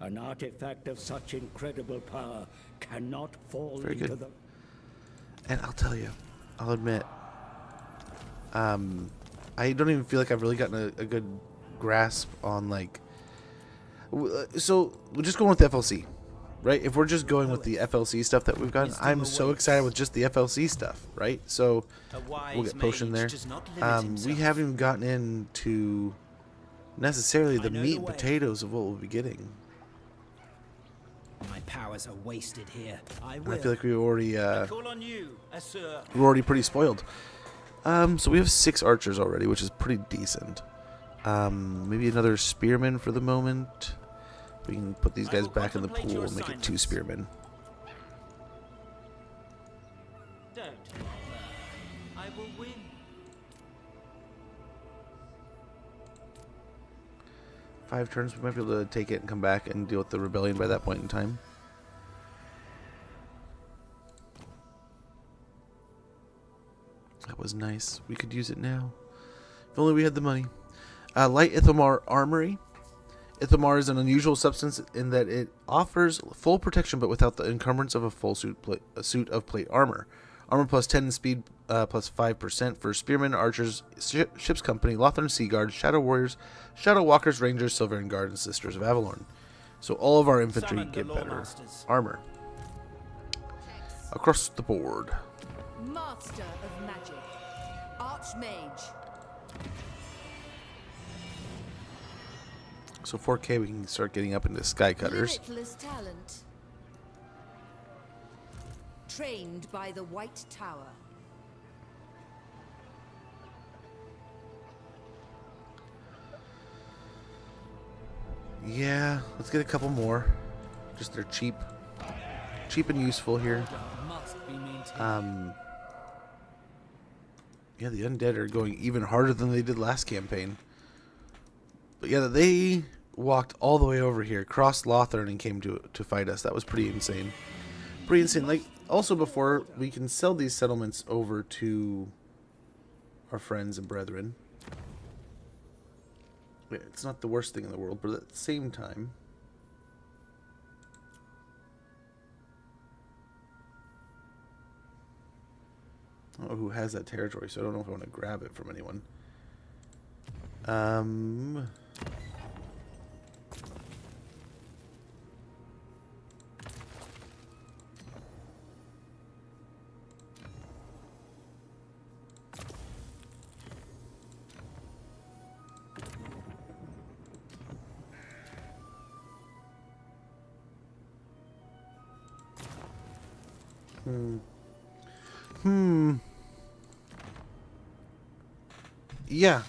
An artifact of such incredible power cannot fall into the... And I'll tell you, I'll admit, I don't even feel like I've really gotten a good grasp on, like, so we're just going with the FLC, right? If we're just going with the FLC stuff that we've gotten, I'm so excited with just the FLC stuff, right? So we'll get potion there. We haven't even gotten into necessarily the meat and potatoes of what we'll be getting. My powers are wasted here. I feel like we already call on you, sir. we're already pretty spoiled. So we have 6 archers already, which is pretty decent. Maybe another spearman for the moment. We can put these guys back in the pool and make it 2 spearmen. Don't. I will win. Five turns, we might be able to take it and come back and deal with the rebellion by that point in time. That was nice. We could use it now. If only we had the money. Light Ithamar Armory. Ithamar is an unusual substance in that it offers full protection but without the encumbrance of a full suit of plate armor. Armor plus 10 and speed plus 5% for spearmen, archers, ship's company, Lothern Sea Guard, Shadow Warriors, Shadow Walkers, Rangers, Sylvan Guard, and Sisters of Avalorn. So all of our infantry get better armor. Across the board. Master of Magic. Archmage. So 4K we can start getting up into Sky Cutters. Limitless talent. Trained by the White Tower. Yeah, let's get a couple more. Just they're cheap. Cheap and useful here. Yeah, the undead are going even harder than they did last campaign. But yeah, they walked all the way over here, crossed Lothern, and came to fight us. That was pretty insane. Pretty insane. Like, also before, we can sell these settlements over to our friends and brethren. It's not the worst thing in the world, but at the same time, I don't know who has that territory, so I don't know if I want to grab it from anyone. Yeah,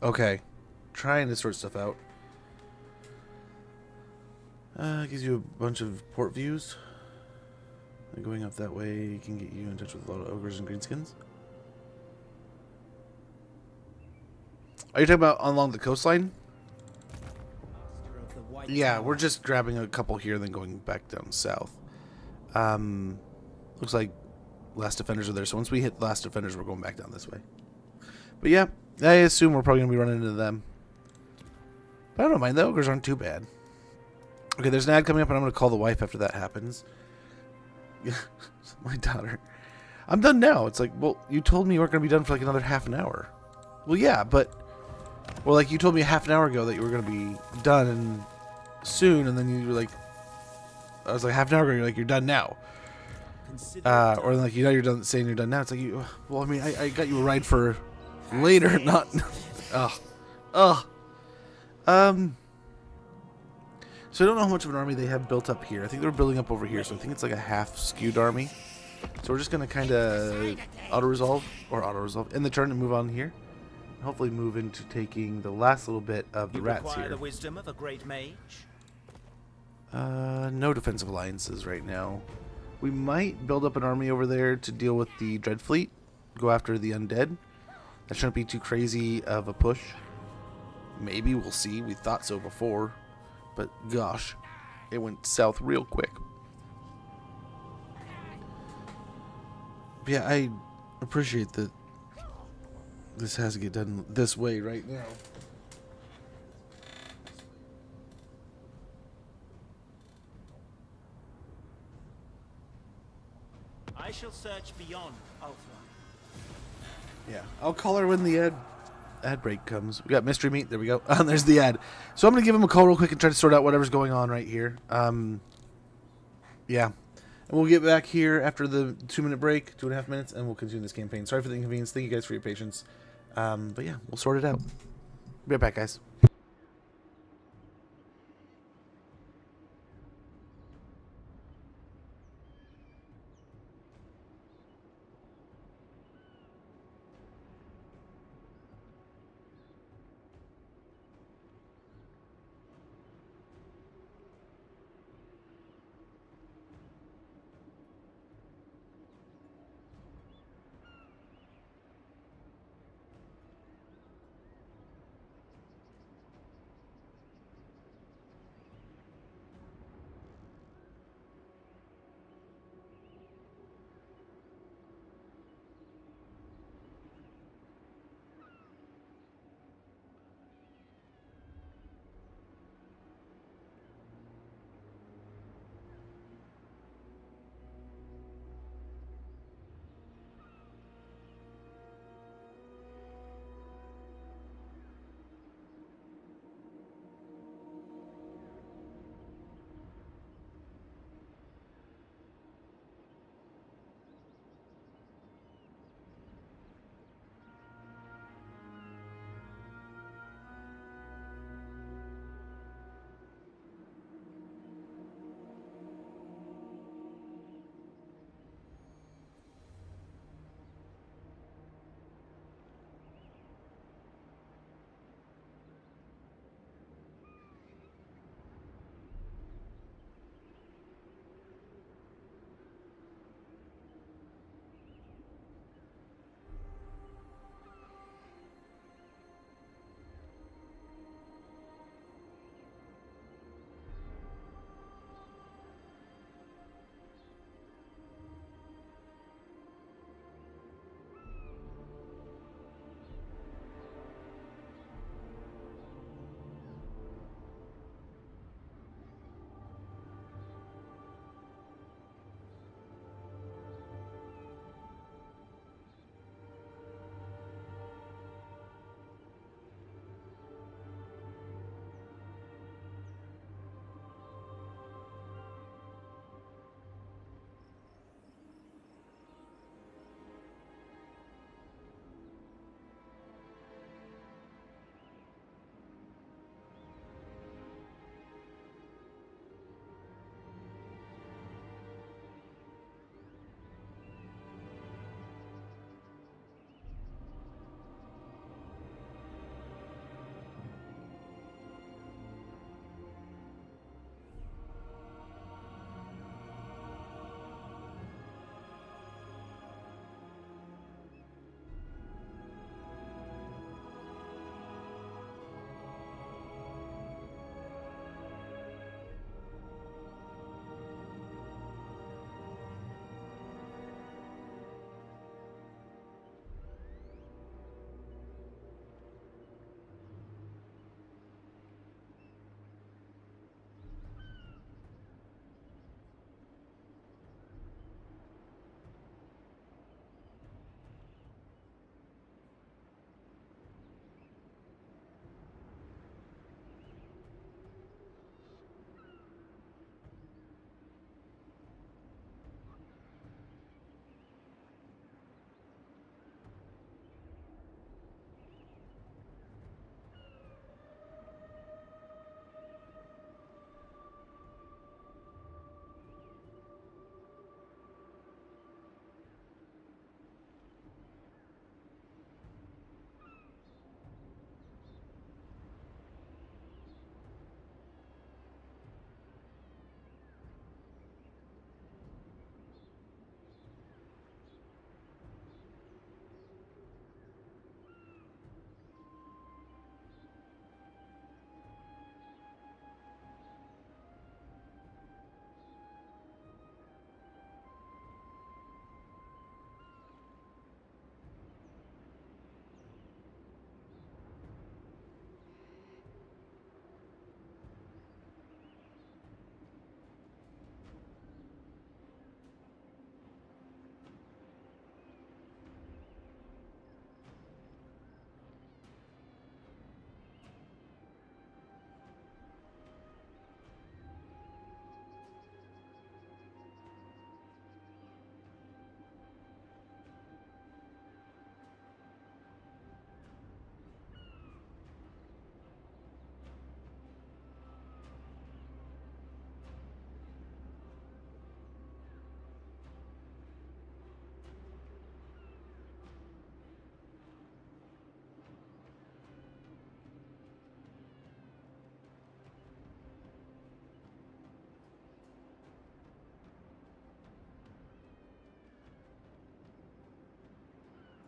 okay. Trying to sort stuff out. Gives you a bunch of port views. And going up that way can get you in touch with a lot of ogres and greenskins. Are you talking about along the coastline? Yeah, we're just grabbing a couple here and then going back down south. Looks like last defenders are there, so once we hit last defenders, we're going back down this way. But yeah, I assume we're probably going to be running into them. But I don't mind, the ogres aren't too bad. Okay, there's an ad coming up, and I'm going to call the wife after that happens. My daughter. I'm done now. It's like, well, you told me you weren't going to be done for like another half an hour. Well, yeah, but... Well, like, you told me a half an hour ago that you were going to be done soon, and then you were like... I was like, half an hour ago, you're like, you're done now. Or like, you know, you're done saying you're done now. It's like, you. Well, I mean, I got you a ride for later, not... So I don't know how much of an army they have built up here. I think they're building up over here, so I think it's like a half skewed army. So we're just going to kind of auto-resolve, end the turn and move on here. hopefully move into taking the last little bit of the rats require here. the wisdom of a great mage? No defensive alliances right now. We might build up an army over there to deal with the Dread Fleet, go after the undead. That shouldn't be too crazy of a push. Maybe, we'll see. We thought so before, but gosh, it went south real quick. But yeah, I appreciate that this has to get done this way right now. I shall search beyond Ulthuan. Yeah, I'll call her when the ad break comes. We got mystery meat. There we go. There's the ad. So I'm going to give him a call real quick and try to sort out whatever's going on right here. Yeah. And we'll get back here after the 2-minute break, 2.5 minutes, and we'll continue this campaign. Sorry for the inconvenience. Thank you guys for your patience. But yeah, we'll sort it out. Be right back, guys.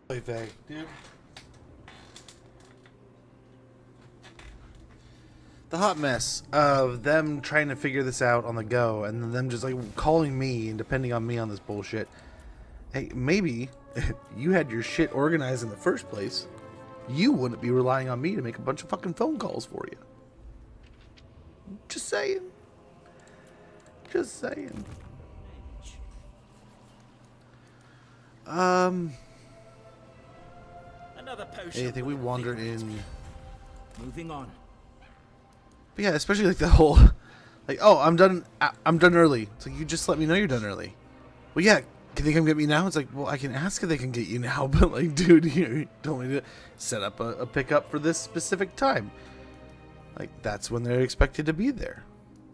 Play vague, dude. The hot mess of them trying to figure this out on the go, and then them just like calling me and depending on me on this bullshit. Hey, maybe if you had your shit organized in the first place, you wouldn't be relying on me to make a bunch of fucking phone calls for you. Just saying. Just saying. Another potion. Hey, I think we wandered in. Moving on. But yeah, especially like the whole, like, oh, I'm done early. It's like, you just let me know you're done early. Well, yeah, can they come get me now? It's like, well, I can ask if they can get you now, but like, dude, you told me to set up a pickup for this specific time. Like, that's when they're expected to be there.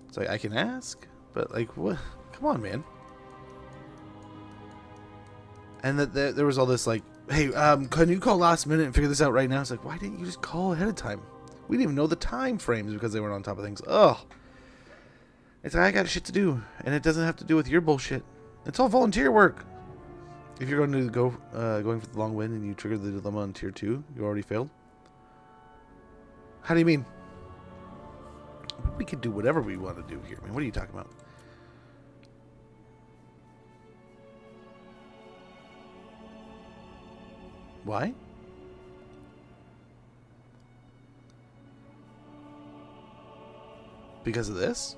It's like, I can ask, but like, what? Come on, man. And that there was all this like, hey, can you call last minute and figure this out right now? It's like, why didn't you just call ahead of time? We didn't even know the time frames because they weren't on top of things. Ugh. It's like, I got shit to do, and it doesn't have to do with your bullshit. It's all volunteer work. If you're going to going for the long win and you trigger the dilemma on tier 2, you already failed. How do you mean? We can do whatever we want to do here, man. What are you talking about? Why? Because of this?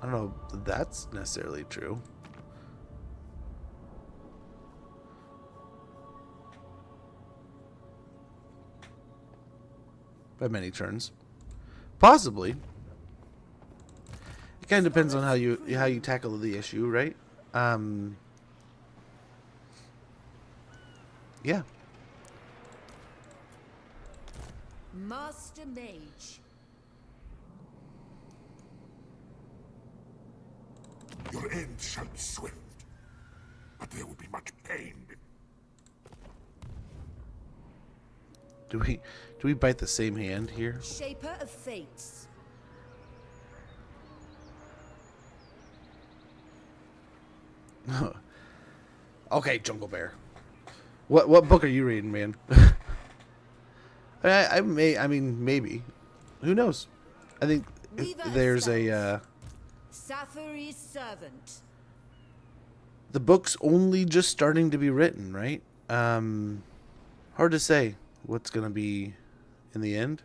I don't know if that's necessarily true. By many turns. Possibly. It kind of depends on how you tackle the issue, right? Yeah. Master Mage. Your end shall be swift, but there will be much pain. Do we bite the same hand here? Shaper of Fates. Okay, Jungle Bear. What book are you reading, man? I mean, maybe. Who knows? I think there's a Safari's servant. The book's only just starting to be written, right? Hard to say what's gonna be in the end.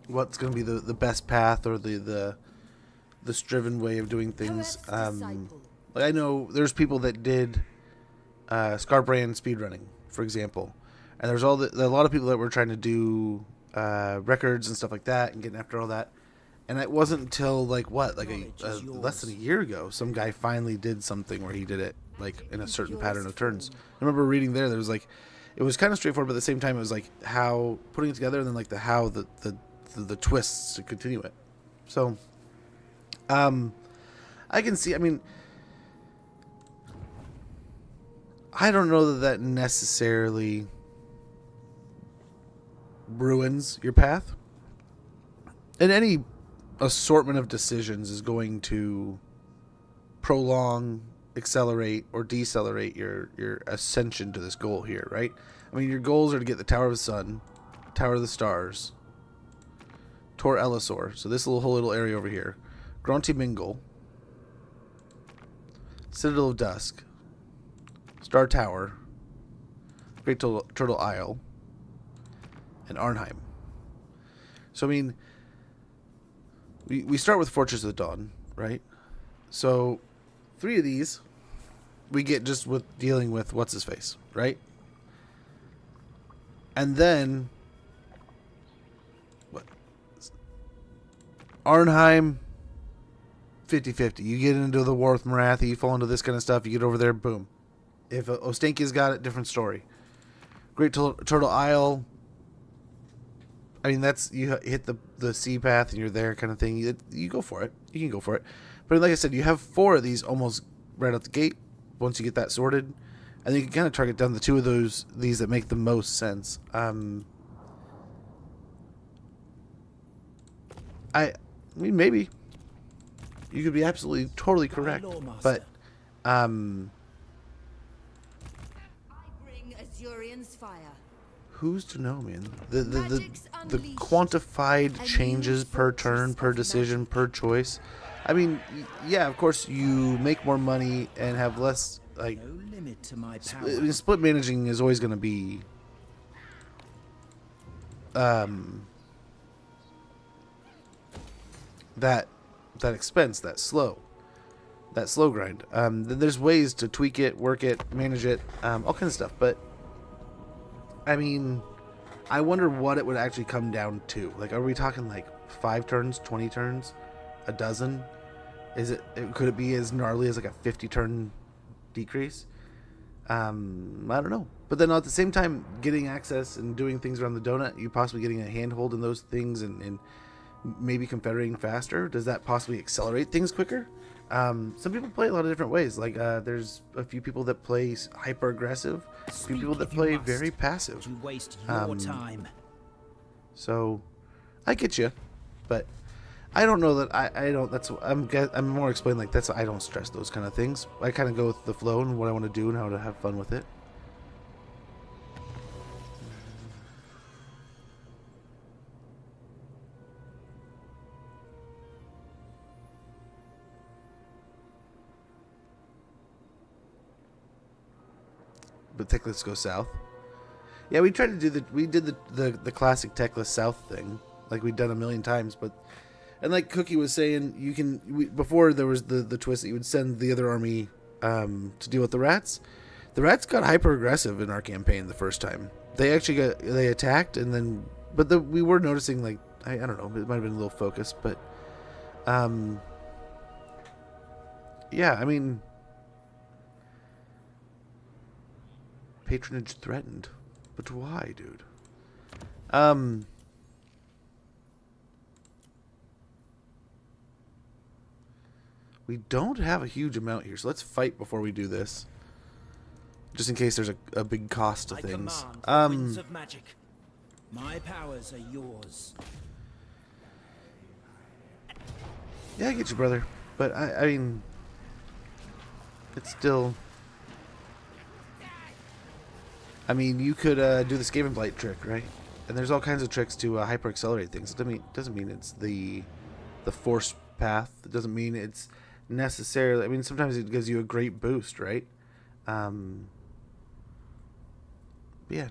What's gonna be the best path or the striven way of doing things. Like I know there's people that did Scarbrand speedrunning, for example, and there's a lot of people that were trying to do records and stuff like that and getting after all that. And it wasn't until like less than a year ago, some guy finally did something where he did it like in a certain pattern of turns. I remember reading there was like, it was kind of straightforward, but at the same time it was like how putting it together and then like the twists to continue it. So, I can see. I mean, I don't know that necessarily ruins your path. And any assortment of decisions is going to prolong, accelerate, or decelerate your ascension to this goal here, right? I mean, your goals are to get the Tower of the Sun, Tower of the Stars, Tor Elisor, so this whole little area over here, Gronti Mingle, Citadel of Dusk, Star Tower, Great Turtle Isle, and Arnheim. So, I mean, we start with Fortress of the Dawn, right? So, 3 of these, we get just with dealing with what's-his-face, right? And then, what? Arnheim, 50-50. You get into the War with Marathi, you fall into this kind of stuff, you get over there, boom. If Ostankia's got it, different story. Great Turtle Isle, I mean, that's, you hit the sea path and you're there kind of thing. You go for it. You can go for it. But like I said, you have 4 of these almost right out the gate once you get that sorted. And you can kind of target down the 2 of these that make the most sense. I mean, maybe. You could be absolutely, totally correct. But, I bring Azurian's fire. who's to know, man? The quantified changes per turn, per decision, per choice. I mean, yeah, of course, you make more money and have less, like... No limit to my power. Split managing is always going to be... that expense, that slow grind. There's ways to tweak it, work it, manage it, all kinds of stuff. But I mean, I wonder what it would actually come down to. Like, are we talking like 5 turns, 20 turns, a dozen? Could it be as gnarly as like a 50 turn decrease? I don't know. But then at the same time, getting access and doing things around the donut, you possibly getting a handhold in those things and maybe confederating faster. Does that possibly accelerate things quicker? Some people play a lot of different ways. Like, there's a few people that play hyper aggressive, a few people that play very passive. To waste your time. So, I get you, but I don't know that I don't. I'm more explaining like that's. I don't stress those kind of things. I kind of go with the flow and what I want to do and how to have fun with it. But Teclis go south. Yeah, we tried to do the classic Teclis south thing, like we've done a million times. But and like Cookie was saying, before there was the twist that you would send the other army to deal with the rats. The rats got hyper aggressive in our campaign the first time. They actually they attacked and then, but we were noticing like I don't know, it might have been a little focused, but yeah, I mean. Patronage threatened. But why, dude? We don't have a huge amount here, so let's fight before we do this. Just in case there's a big cost to things. Winds of magic. My powers are yours. Yeah, I get you, brother. But I mean, it's still... I mean, you could do the Skaven Blight trick, right? And there's all kinds of tricks to hyper accelerate things. It doesn't mean it's the force path. It doesn't mean it's necessarily. I mean, sometimes it gives you a great boost, right? Yeah.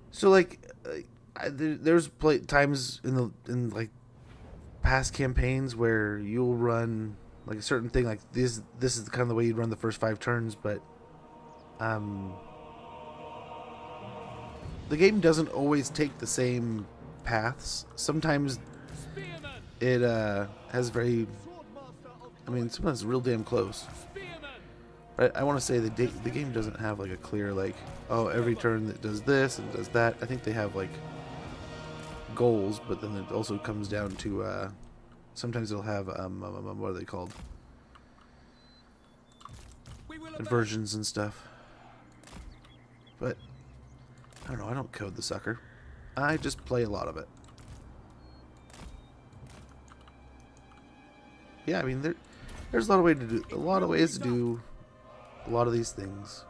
So like, there's times in like past campaigns where you'll run. Like a certain thing, like this is kind of the way you'd run the first 5 turns, but the game doesn't always take the same paths. Sometimes it has very, I mean, sometimes it's real damn close. But I want to say the game doesn't have like a clear like, oh, every turn that does this and does that. I think they have like goals, but then it also comes down to sometimes it'll have what are they called? Inversions and stuff. But I don't know, I don't code the sucker. I just play a lot of it. Yeah, I mean there's a lot of ways to do a lot of these things.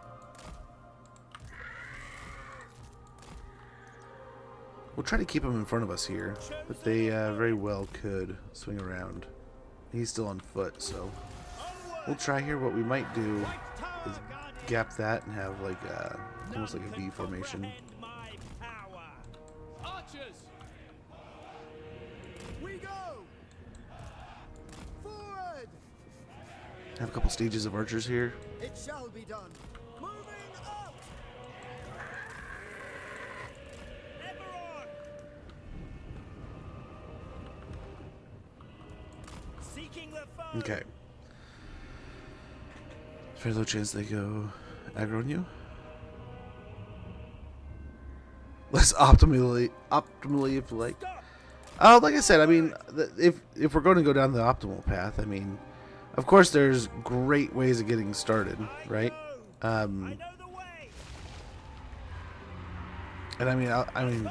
We'll try to keep him in front of us here, but they very well could swing around. He's still on foot, so we'll try here. What we might do is gap that and have like almost like a V formation. Archers, we go forward. Have a couple stages of archers here. It shall be done. Moving out. Okay. Very low chance they go aggro on you. Less optimally if you like. Like I said, I mean, if we're going to go down the optimal path, I mean, of course there's great ways of getting started, right? And I mean,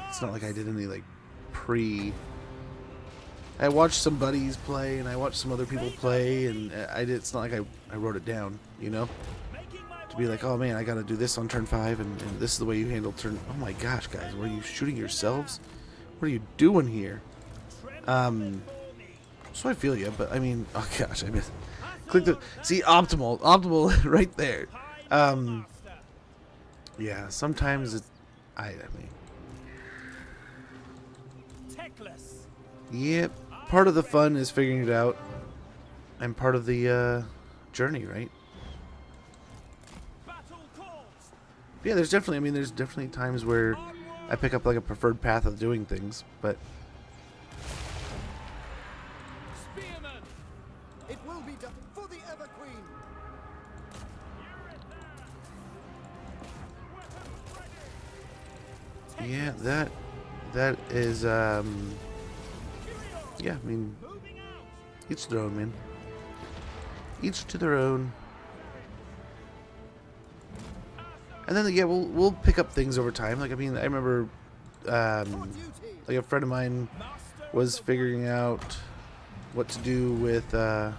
it's not like I did any like I watched some buddies play, and I watched some other people play, and it's not like I wrote it down, you know? To be like, oh man, I gotta do this on turn 5, and this is the way you handle turn... Oh my gosh, guys, were you shooting yourselves? What are you doing here? So I feel you, but I mean, oh gosh, I missed... Click the... See, optimal right there. Yeah, sometimes it's... I mean... Teclis. Yep, part of the fun is figuring it out, and part of the journey, right? Yeah, there's definitely times where I pick up like a preferred path of doing things, but Spearman! It will be done for the Ever Queen. yeah, that is yeah, I mean, each to their own, man. Each to their own. And then yeah, we'll pick up things over time. Like I mean, I remember like a friend of mine was figuring out what to do with a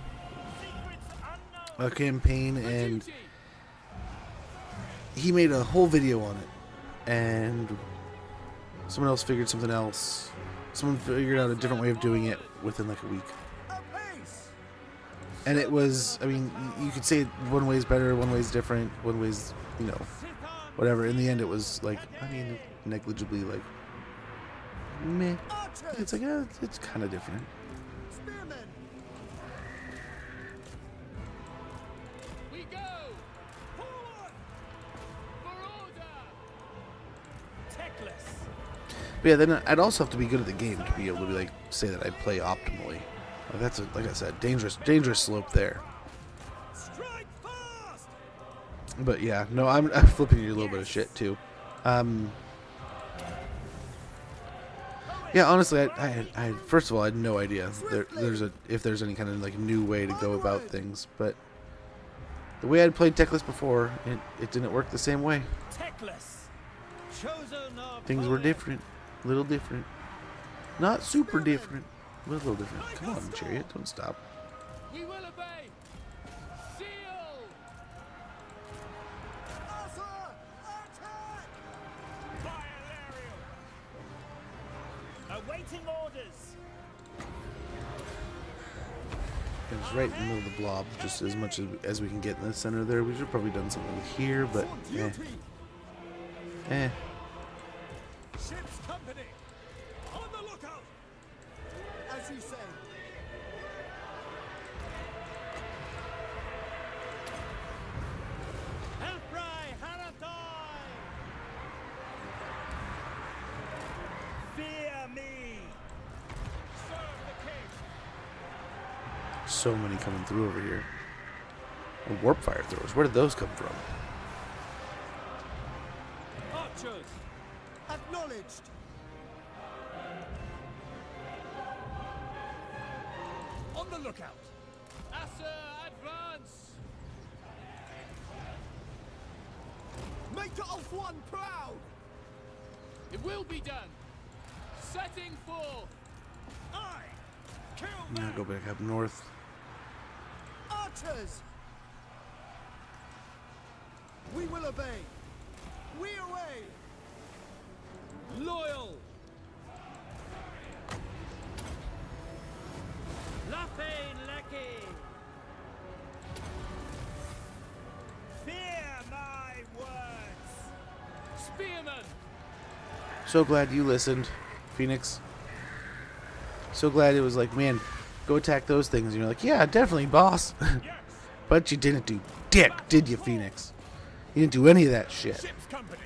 campaign, and he made a whole video on it. And someone else figured something else. Someone figured out a different way of doing it within like a week. And it was, I mean, you could say one way is better, one way is different, one way is, you know, whatever. In the end, it was like, I mean, negligibly like, meh. It's like, it's kind of different. We go! Forward! For order! Teclis. But yeah, then I'd also have to be good at the game to be able to be like, say that I play optimally. Like that's like I said, dangerous slope there. But yeah, no, I'm flipping you a little bit of shit too. Yeah, honestly, I first of all, I had no idea if there's any kind of like new way to go about things, but the way I'd played Teclis before, it didn't work the same way. Things were different, a little different, not super different, but a little different. Come on, Chariot, don't stop. We will obey. Seal. Awaiting orders. It's right in the middle of the blob, just as much as we can get in the center there. We should have probably done something here, but Ship's company, on the lookout. As you say. Fear me. Serve the king. So many coming through over here. And warp fire throwers. Where did those come from? Archers, acknowledged. on the lookout. Asa, advance. Make Ulf One proud. It will be done. Setting forth. I kill Now go back up north. Archers. We will obey. We away. loyal. Laughing Lecky. Fear my words. Spearman. So glad you listened, Phoenix. So glad it was like, man, go attack those things. And you're like, yeah, definitely, boss. But you didn't do dick, did you, Phoenix? You didn't do any of that shit. Ship's company.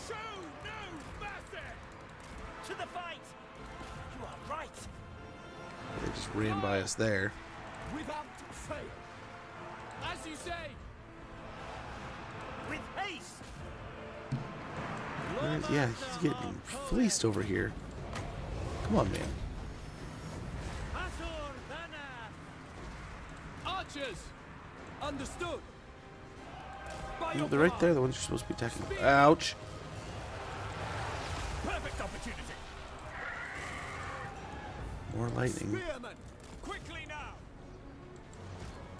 Show no mercy. To the fight. You are right. They just ran by us there. Without fail. As you say. With haste. Yeah, he's getting fleeced over here. Come on, man. Archers. Understood. No, they're right there, the ones you're supposed to be attacking. Ouch. Perfect opportunity. More lightning. Spearmen, quickly now.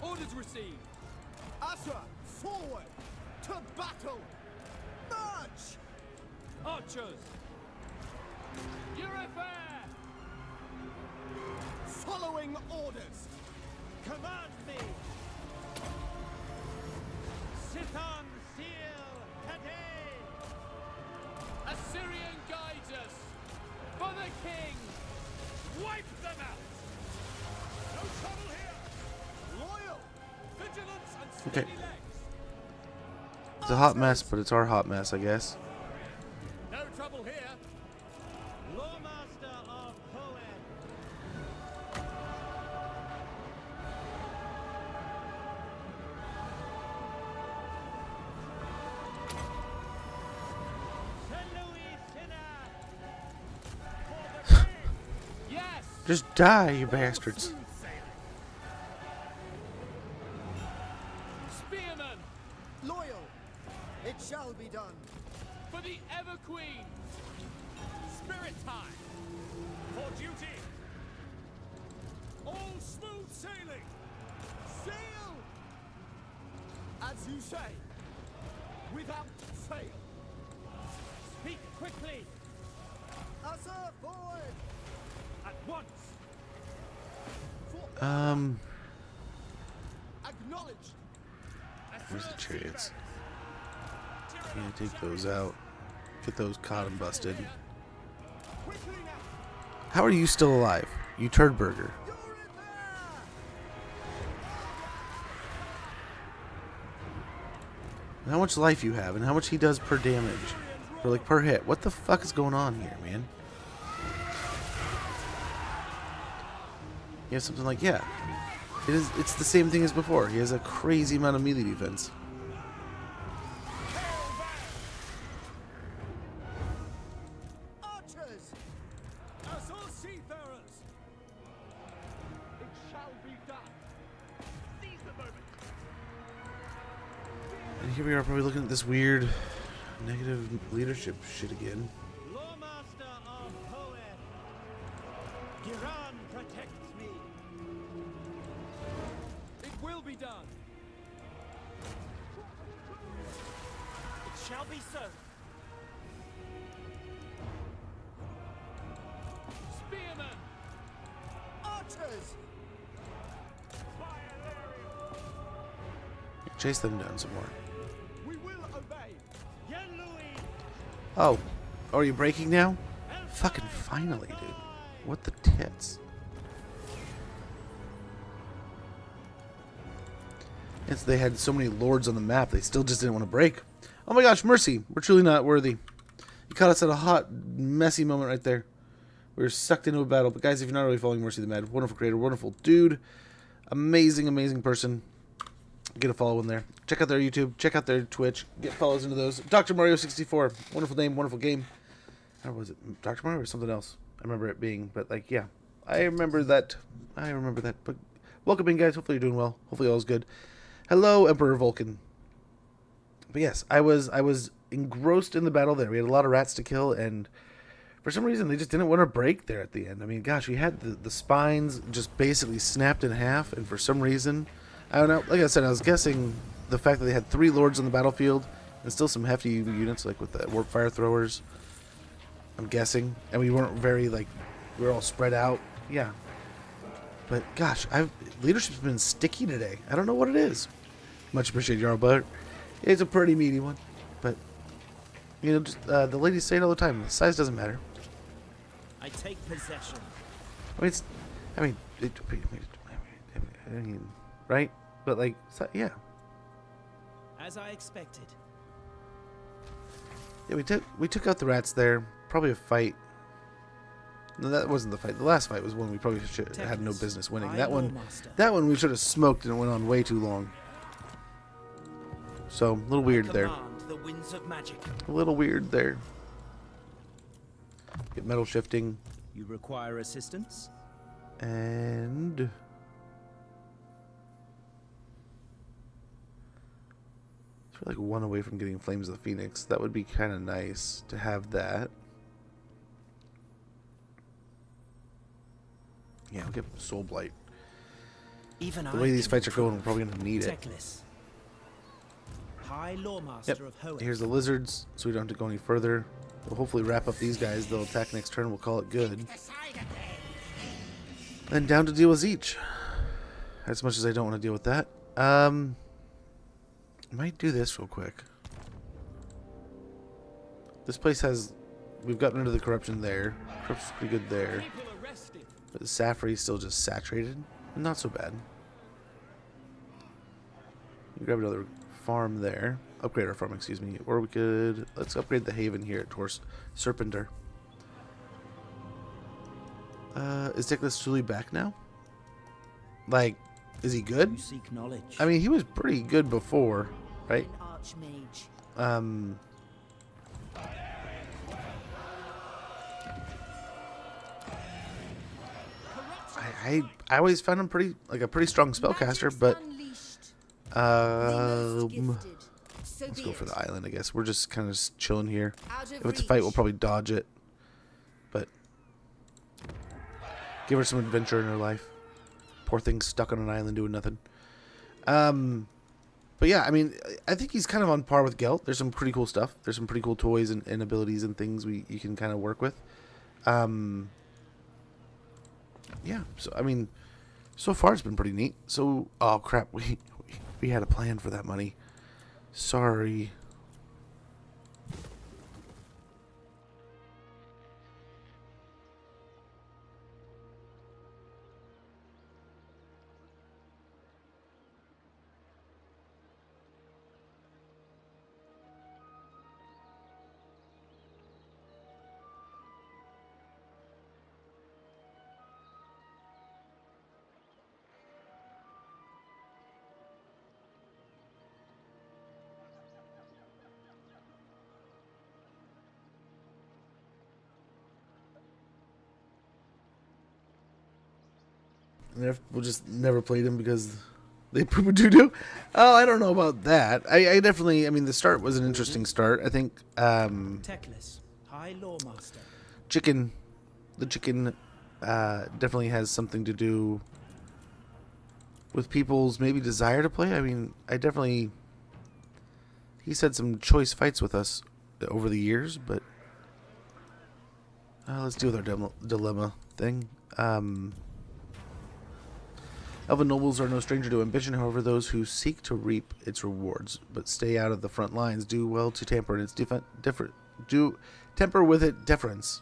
Orders received. Usher, forward to battle. March. Archers. Your affair. Following orders. Command me. Sithon seal today. Assyrian guides us. For the king. Wipe them out. No trouble here. Loyal. Vigilance and steady Okay. legs. It's a hot mess, but it's our hot mess, I guess. No trouble here. Loremaster of Poet. Yes. Just die, you bastards. Spearmen. Loyal. It shall be done. For the Ever Queen. Spirit time. For duty. All smooth sailing. Sail. As you say. Without fail. Speak quickly. Usher, forward. At once. Acknowledged. Where's the chariots? Yeah, take those out. Get those caught and busted. How are you still alive? You turd burger. How much life you have and how much he does per damage. Or like per hit. What the fuck is going on here, man? You have something like, yeah. It's the same thing as before. He has a crazy amount of melee defense. Archers. As all seafarers. It shall be done. Seize the moment. And here we are probably looking at this weird negative leadership shit again. Loremaster of Poet. Giran protects me. It will be done. It shall be so. Spearmen. Archers. Chase them down some more. We will obey. Yen Louis. Oh. Oh, are you breaking now? Fucking finally, dude. What the tits? It's they had so many lords on the map, they still just didn't want to break. Oh my gosh, mercy. We're truly not worthy. You caught us at a hot, messy moment right there. We were sucked into a battle. But guys, if you're not already following Mercy the Mad, wonderful creator, wonderful dude. Amazing, amazing person. Get a follow in there. Check out their YouTube. Check out their Twitch. Get follows into those. Dr. Mario 64. Wonderful name. Wonderful game. How was it? Dr. Mario or something else? I remember it being. But like, yeah. I remember that. But welcome in, guys. Hopefully you're doing well. Hopefully all's good. Hello, Emperor Vulcan. But yes, I was engrossed in the battle there. We had a lot of rats to kill, and for some reason they just didn't want to break there at the end. I mean, gosh, we had the spines just basically snapped in half, and for some reason, I don't know. Like I said, I was guessing the fact that they had 3 lords on the battlefield and still some hefty units, like with the warp fire throwers. I'm guessing, and we weren't very we were all spread out. Yeah, but gosh, leadership's been sticky today. I don't know what it is. Much appreciated, Jarl, but it's a pretty meaty one. But you know, just, the ladies say it all the time. The size doesn't matter. I take possession. I mean, right? But like, yeah. As I expected. Yeah, we took out the rats there. Probably a fight. No, that wasn't the fight. The last fight was one we probably should had no business winning. That one we should have smoked and it went on way too long. So a little weird there. The winds of magic. A little weird there. Get metal shifting. You require assistance? And we're like 1 away from getting Flames of the Phoenix. That would be kind of nice to have that. Yeah, I'll get Soul Blight. Even The way these fights are going, we're probably going to need it. Teclis, High Loremaster Yep. of Hoenn. Here's the lizards, so we don't have to go any further. We'll hopefully wrap up these guys. They'll attack next turn. We'll call it good. And down to deal with Zeech. As much as I don't want to deal with that. Might do this real quick. This place has... We've gotten rid of the corruption there. Corruption's pretty good there. But the Safri's still just saturated. Not so bad. We grab another farm there. Upgrade our farm, excuse me. Or we could... Let's upgrade the Haven here at Serpenter. Is Teclis truly back now? Like, is he good? You seek knowledge. I mean, he was pretty good before, right? Archmage. I always found him pretty a pretty strong spellcaster, but let's go for the island, I guess. We're just kind of chilling here. If it's a fight, we'll probably dodge it, but give her some adventure in her life. Poor thing's stuck on an island doing nothing. But yeah, I mean, I think he's kind of on par with Gelt. There's some pretty cool stuff. There's some pretty cool toys and abilities and things you can kind of work with. Yeah, so I mean, so far it's been pretty neat. So, oh crap, we had a plan for that money. Sorry. We'll just never played him because they poo doo doo. Oh, I don't know about that. I definitely. I mean, the start was an interesting start. I think. Teclis, High Loremaster. The chicken, definitely has something to do with people's maybe desire to play. I mean, he's had some choice fights with us over the years, but let's deal with our dilemma thing. Elven nobles are no stranger to ambition, however, those who seek to reap its rewards, but stay out of the front lines, do well to temper its temper with it deference.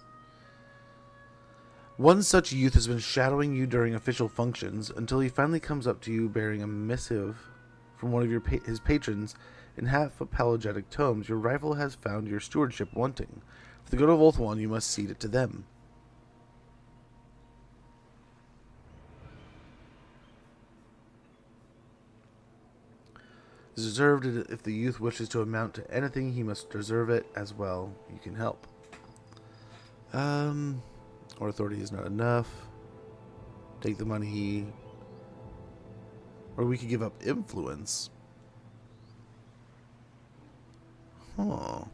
One such youth has been shadowing you during official functions until he finally comes up to you bearing a missive from one of his patrons in half-apologetic tomes. Your rival has found your stewardship wanting. For the good of Ulthuan, you must cede it to them. Deserved it. If the youth wishes to amount to anything, he must deserve it as well. You can help. Or authority is not enough. Take the money. Or we could give up influence. Huh.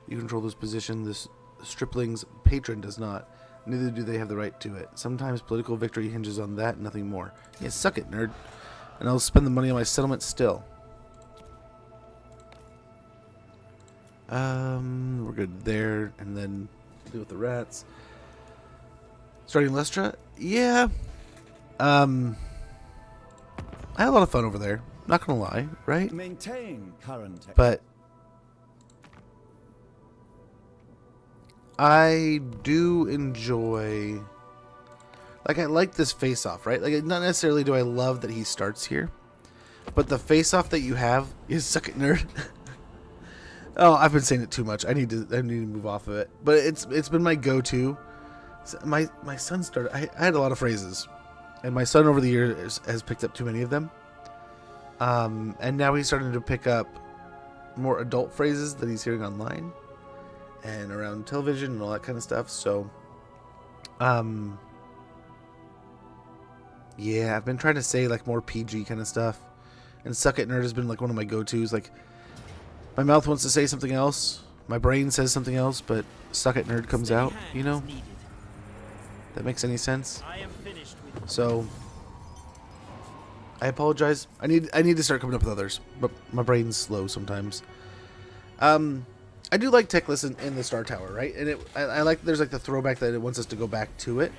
You control this position. This stripling's patron does not. Neither do they have the right to it. Sometimes political victory hinges on that, nothing more. Yeah, suck it, nerd. And I'll spend the money on my settlement still. We're good there, and then deal with the rats. Starting Lestra? Yeah. I had a lot of fun over there. Not gonna lie, right? Maintain current. But I do enjoy, like, I like this face-off, right? Like, not necessarily do I love that he starts here, but the face-off that you have is suck it, nerd. Oh, I've been saying it too much. I need to move off of it. But it's been my go-to. My son started. I had a lot of phrases, and my son over the years has picked up too many of them. And now he's starting to pick up more adult phrases that he's hearing online and around television and all that kind of stuff. So, yeah, I've been trying to say like more PG kind of stuff And suck it nerd has been like one of my go-tos. Like, my mouth wants to say something else, my brain says something else, but suck it nerd comes out, you know? That makes any sense? So I apologize. I need to start coming up with others, but my brain's slow sometimes. I do like Teclis in the Star Tower, right? And I like there's like the throwback that it wants us to go back to it.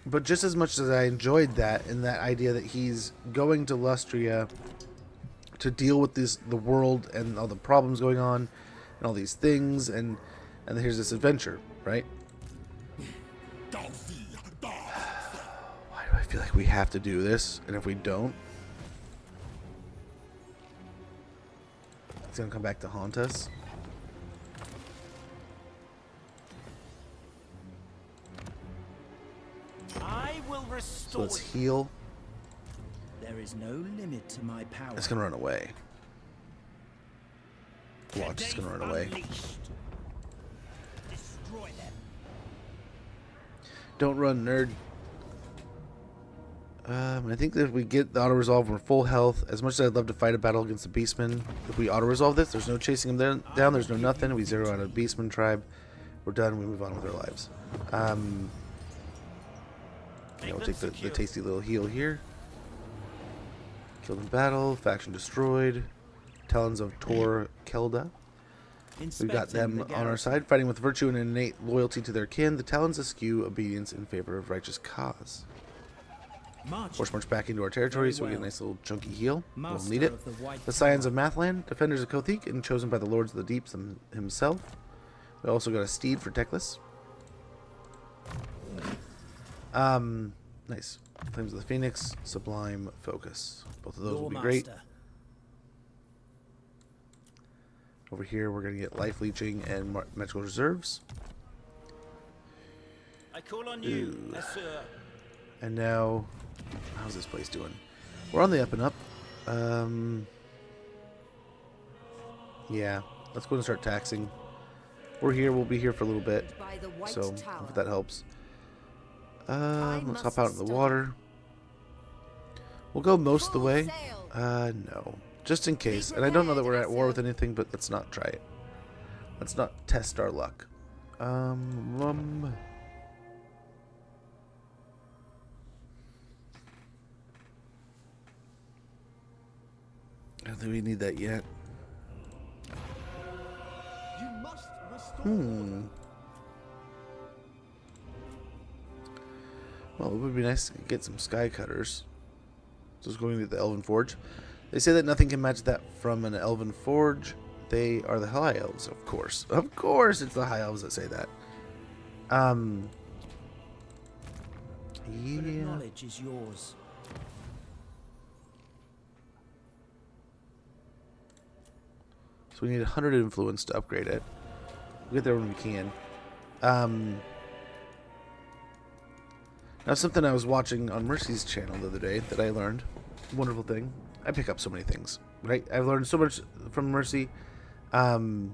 But just as much as I enjoyed that, and that idea that he's going to Lustria to deal with the world and all the problems going on and all these things, and here's this adventure, right? Why do I feel like we have to do this? And if we don't, it's gonna come back to haunt us. I will So restore. let's heal. There is no limit to my power. It's gonna run away. Watch, it's gonna run away. Destroy them. Don't run, nerd. I think that if we get the auto-resolve, we're full health. As much as I'd love to fight a battle against the Beastmen, if we auto-resolve this, there's no chasing them down, there's no nothing. We zero out a Beastman tribe. We're done, we move on with our lives. Yeah, we'll take the tasty little heal here. Killed in battle, faction destroyed. Talons of Tor Kelda. We've got them on our side, fighting with virtue and innate loyalty to their kin. The Talons eschew obedience in favor of righteous cause. Force march back into our territory, so we get a nice little chunky heal. We'll need it. The Scions of Mathland, defenders of Kothik, and chosen by the Lords of the Deeps himself. We also got a steed for Teclis. Nice. Flames of the Phoenix, Sublime, Focus. Both of those will be great. Over here, we're going to get Life Leeching and Magical Reserves. I call on you, sir. And now, how's this place doing? We're on the up and up. Yeah, let's go and start taxing. We're here. We'll be here for a little bit. So, if that helps. Let's hop out in the water. We'll go most of the way. No. Just in case. And I don't know that we're at war with anything, but let's not try it. Let's not test our luck. I don't think we need that yet. You must restore. Well, it would be nice to get some sky cutters. Just going to the Elven Forge. They say that nothing can match that from an Elven Forge. They are the High Elves, of course. Of course, it's the High Elves that say that. Yeah. Knowledge is yours. So we need 100 influence to upgrade it. We'll get there when we can. Now, something I was watching on Mercy's channel the other day that I learned. Wonderful thing. I pick up so many things, right? I've learned so much from Mercy. But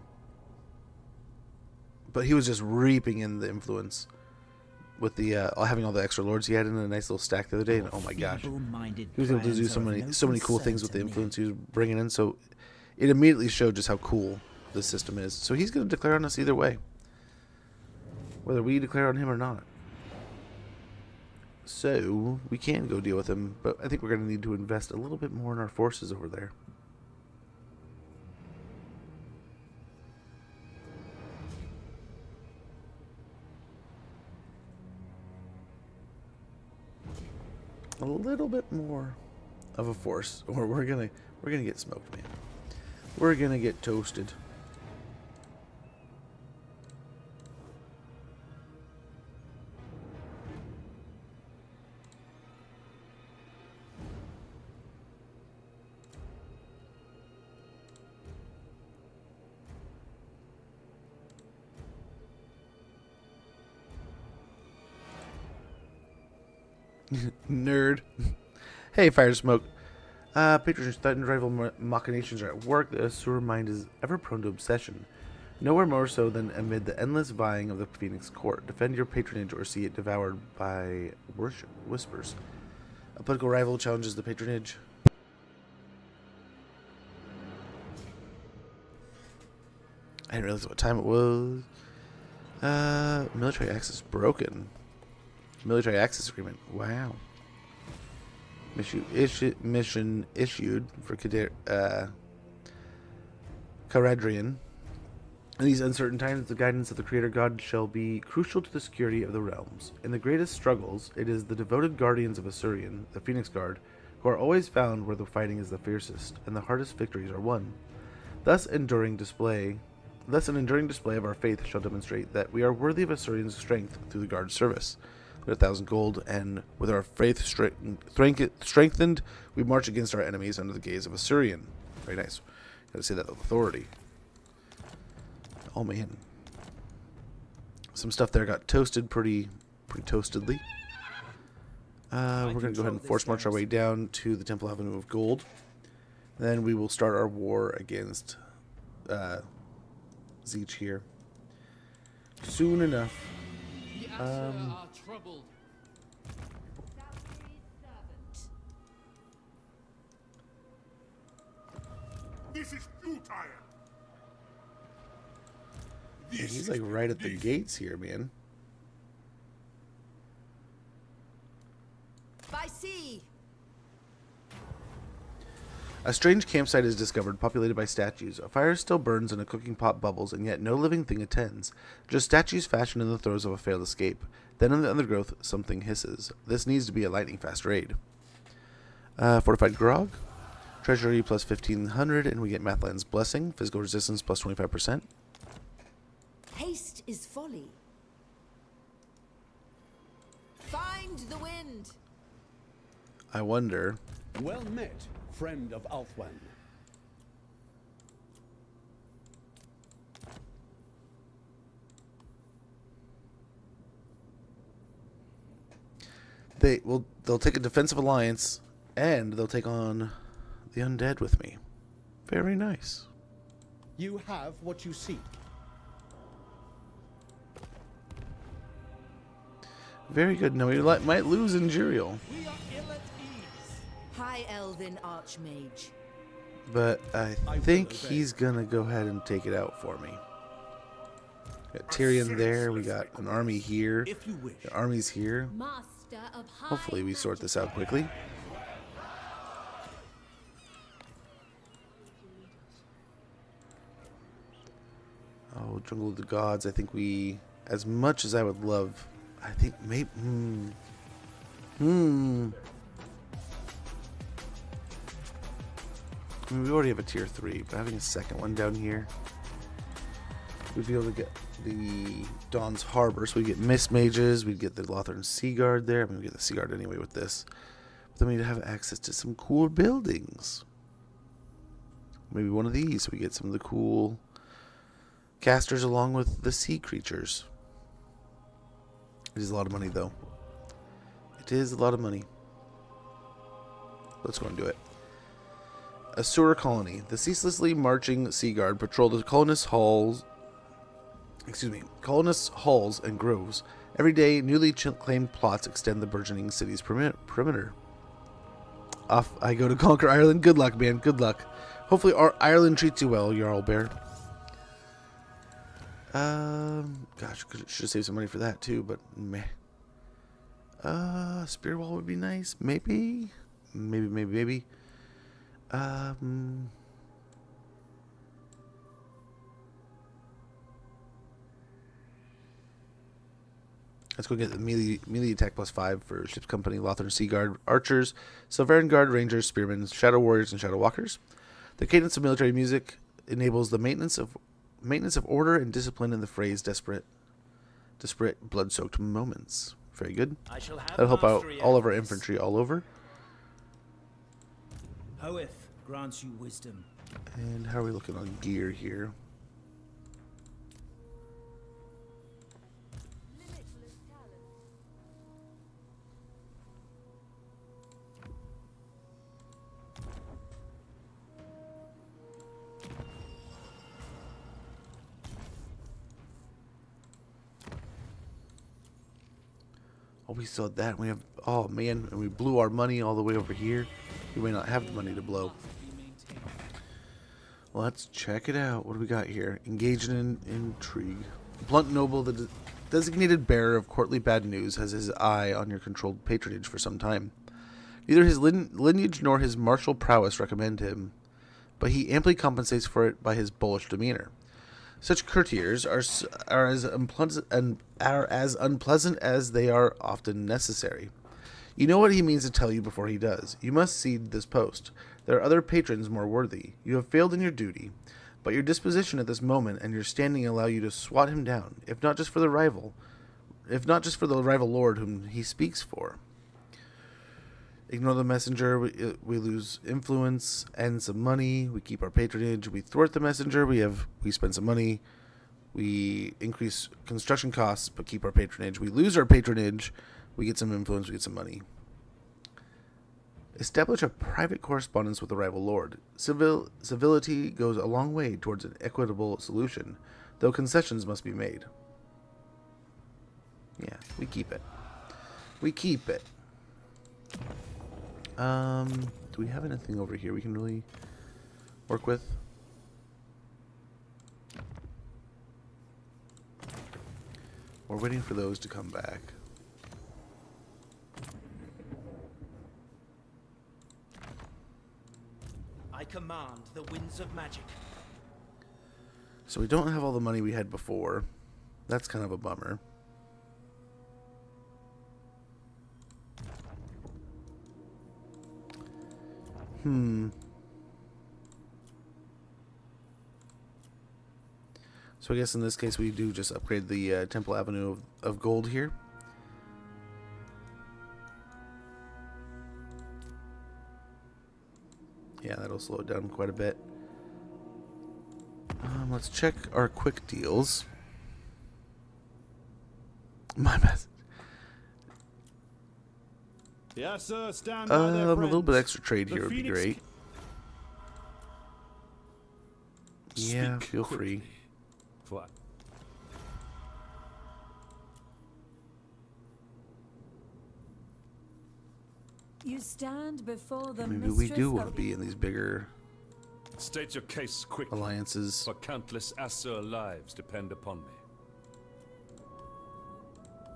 he was just reaping in the influence with the having all the extra lords he had in a nice little stack the other day. And oh my gosh, he was able to do so many cool things with the influence he was bringing in. So it immediately showed just how cool this system is. So he's going to declare on us either way, whether we declare on him or not. So we can go deal with him, but I think we're going to need to invest a little bit more in our forces over there. A little bit more of a force, or we're gonna get smoked, man. We're gonna get toasted. Nerd. Hey, Fire Smoke. Patrons, threatened rival machinations are at work. The sewer mind is ever prone to obsession. Nowhere more so than amid the endless vying of the Phoenix Court. Defend your patronage or see it devoured by whispers. A political rival challenges the patronage. I didn't realize what time it was. Military access broken. Military access agreement. Wow. Mission issued for Caradrian. In these uncertain times, the guidance of the Creator God shall be crucial to the security of the realms. In the greatest struggles, it is the devoted guardians of Assyrian, the Phoenix Guard, who are always found where the fighting is the fiercest, and the hardest victories are won. Thus, an enduring display of our faith shall demonstrate that we are worthy of Assyrian's strength through the Guard's service. With 1,000 gold, and with our faith strengthened, we march against our enemies under the gaze of Assyrian. Very nice. Gotta say that with authority. Oh man, some stuff there got toasted pretty toastedly. We're gonna go ahead and force march our way down to the Temple Avenue of Gold. Then we will start our war against Zeech here soon enough. The Asur are troubled. This is futile. Yeah, he's like right at the gates here, man. By sea. A strange campsite is discovered, populated by statues. A fire still burns and a cooking pot bubbles, and yet no living thing attends. Just statues fashioned in the throes of a failed escape. Then in the undergrowth, something hisses. This needs to be a lightning-fast raid. Fortified Grog. Treasury plus 1,500, and we get Mathland's Blessing. Physical resistance plus 25%. Haste is folly. Find the wind. I wonder. Well met, friend of Althwan. They'll take a defensive alliance, and they'll take on the undead with me. Very nice. You have what you seek. Very good. No, we might lose Injurial. We are ill at ease. High Elven Archmage. But I think he's going to go ahead and take it out for me. Got Tyrion there. We got an army here. If you wish. The army's here. Master of high Hopefully we sort this out quickly. Oh, Jungle of the Gods. I think we, as much as I would love, I think maybe, I mean, we already have a tier 3, but having a second one down here, we'd be able to get the Dawn's Harbor, so we get Mist Mages, we'd get the Lothern Sea Guard there. I mean, we get the Sea Guard anyway with this. But then we'd have access to some cool buildings. Maybe one of these, so we get some of the cool casters along with the sea creatures. It is a lot of money, though. It is a lot of money. Let's go and do it. Asura Colony. The ceaselessly marching Sea Guard patrol the colonists' halls and groves. Every day, newly claimed plots extend the burgeoning city's perimeter. Off I go to conquer Ireland. Good luck, man. Good luck. Hopefully Ireland treats you well, Jarl Bear. Gosh, should save some money for that too, but meh. Spear wall would be nice. Maybe. Let's go get the melee attack plus 5 for Ship's Company, Lothern Sea Guard, Archers, Silverian Guard, Rangers, Spearmen, Shadow Warriors, and Shadow Walkers. The cadence of military music enables the maintenance of order and discipline in the phrase disparate, blood-soaked moments. Very good. That'll help out all of our infantry all over. Hoeth grants you wisdom. And how are we looking on gear here? we still had that. We have, oh man, and we blew our money all the way over here. We may not have the money to blow. Let's check it out. What do we got here? Engaged in intrigue. Blunt Noble, the designated bearer of courtly bad news, has his eye on your controlled patronage for some time. Neither his lineage nor his martial prowess recommend him, but he amply compensates for it by his bullish demeanor. Such courtiers are as unpleasant as they are often necessary. You know what he means to tell you before he does. You must cede this post. There are other patrons more worthy. You have failed in your duty, but your disposition at this moment and your standing allow you to swat him down, if not just for the rival lord whom he speaks for. Ignore the messenger, we lose influence and some money, we keep our patronage, we thwart the messenger, we spend some money, we increase construction costs but keep our patronage, we lose our patronage, we get some influence, we get some money. Establish a private correspondence with the rival lord. Civility goes a long way towards an equitable solution, though concessions must be made. Yeah, we keep it. We keep it. Do we have anything over here we can really work with? We're waiting for those to come back. I command the winds of magic. So we don't have all the money we had before. That's kind of a bummer. So I guess in this case we do just upgrade the Temple Avenue of Gold here. Yeah, that'll slow it down quite a bit. Let's check our quick deals. My message. Yes, sir. Stand by their a little bit friends. extra trade here would be great. Yeah, feel free. What? You stand before the Maybe we do want to of be in these bigger State your case quickly, alliances. for countless Asur lives depend upon me.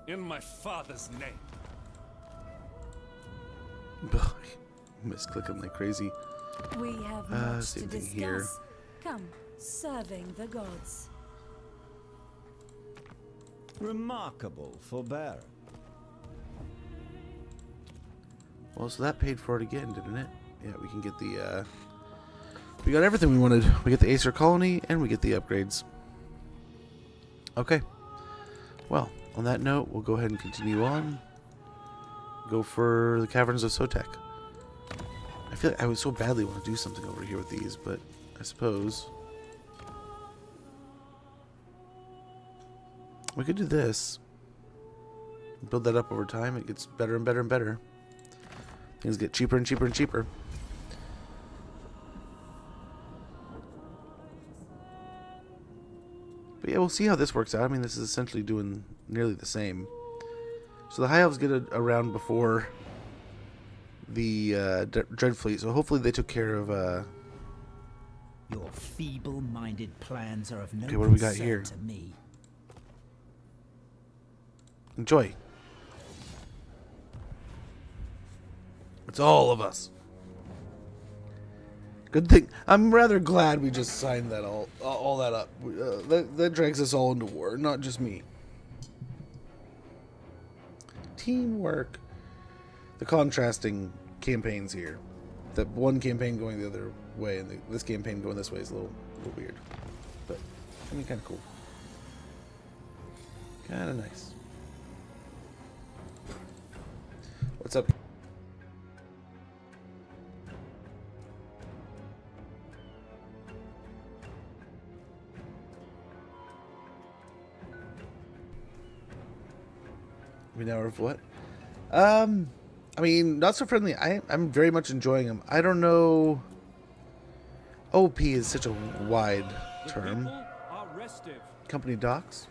In my father's name. Misclicking like crazy. We have much same to thing discuss. here. Come, serving the gods. Remarkable forbearance. Well, so that paid for it again, didn't it? Yeah, we can get the, we got everything we wanted. We get the Acer colony, and we get the upgrades. Okay. Well, on that note, we'll go ahead and continue on. Go for the Caverns of Sotek. I feel like I would so badly want to do something over here with these, but I suppose we could do this. Build that up over time. It gets better and better and better. Things get cheaper and cheaper and cheaper. But yeah, we'll see how this works out. I mean, this is essentially doing nearly the same. So the High Elves get around before the Dreadfleet, so hopefully they took care of... Your feeble-minded plans are of no okay, what do we got concern here? to me. Enjoy. It's all of us. Good thing. I'm rather glad we just signed that all that up. That drags us all into war, not just me. Teamwork. The contrasting campaigns here. That one campaign going the other way and this campaign going this way is a little weird. But, I mean, kind of cool. Kind of nice. What's up? We now have what? I mean, not so friendly. I'm very much enjoying them. I don't know. OP is such a wide term. Company docs.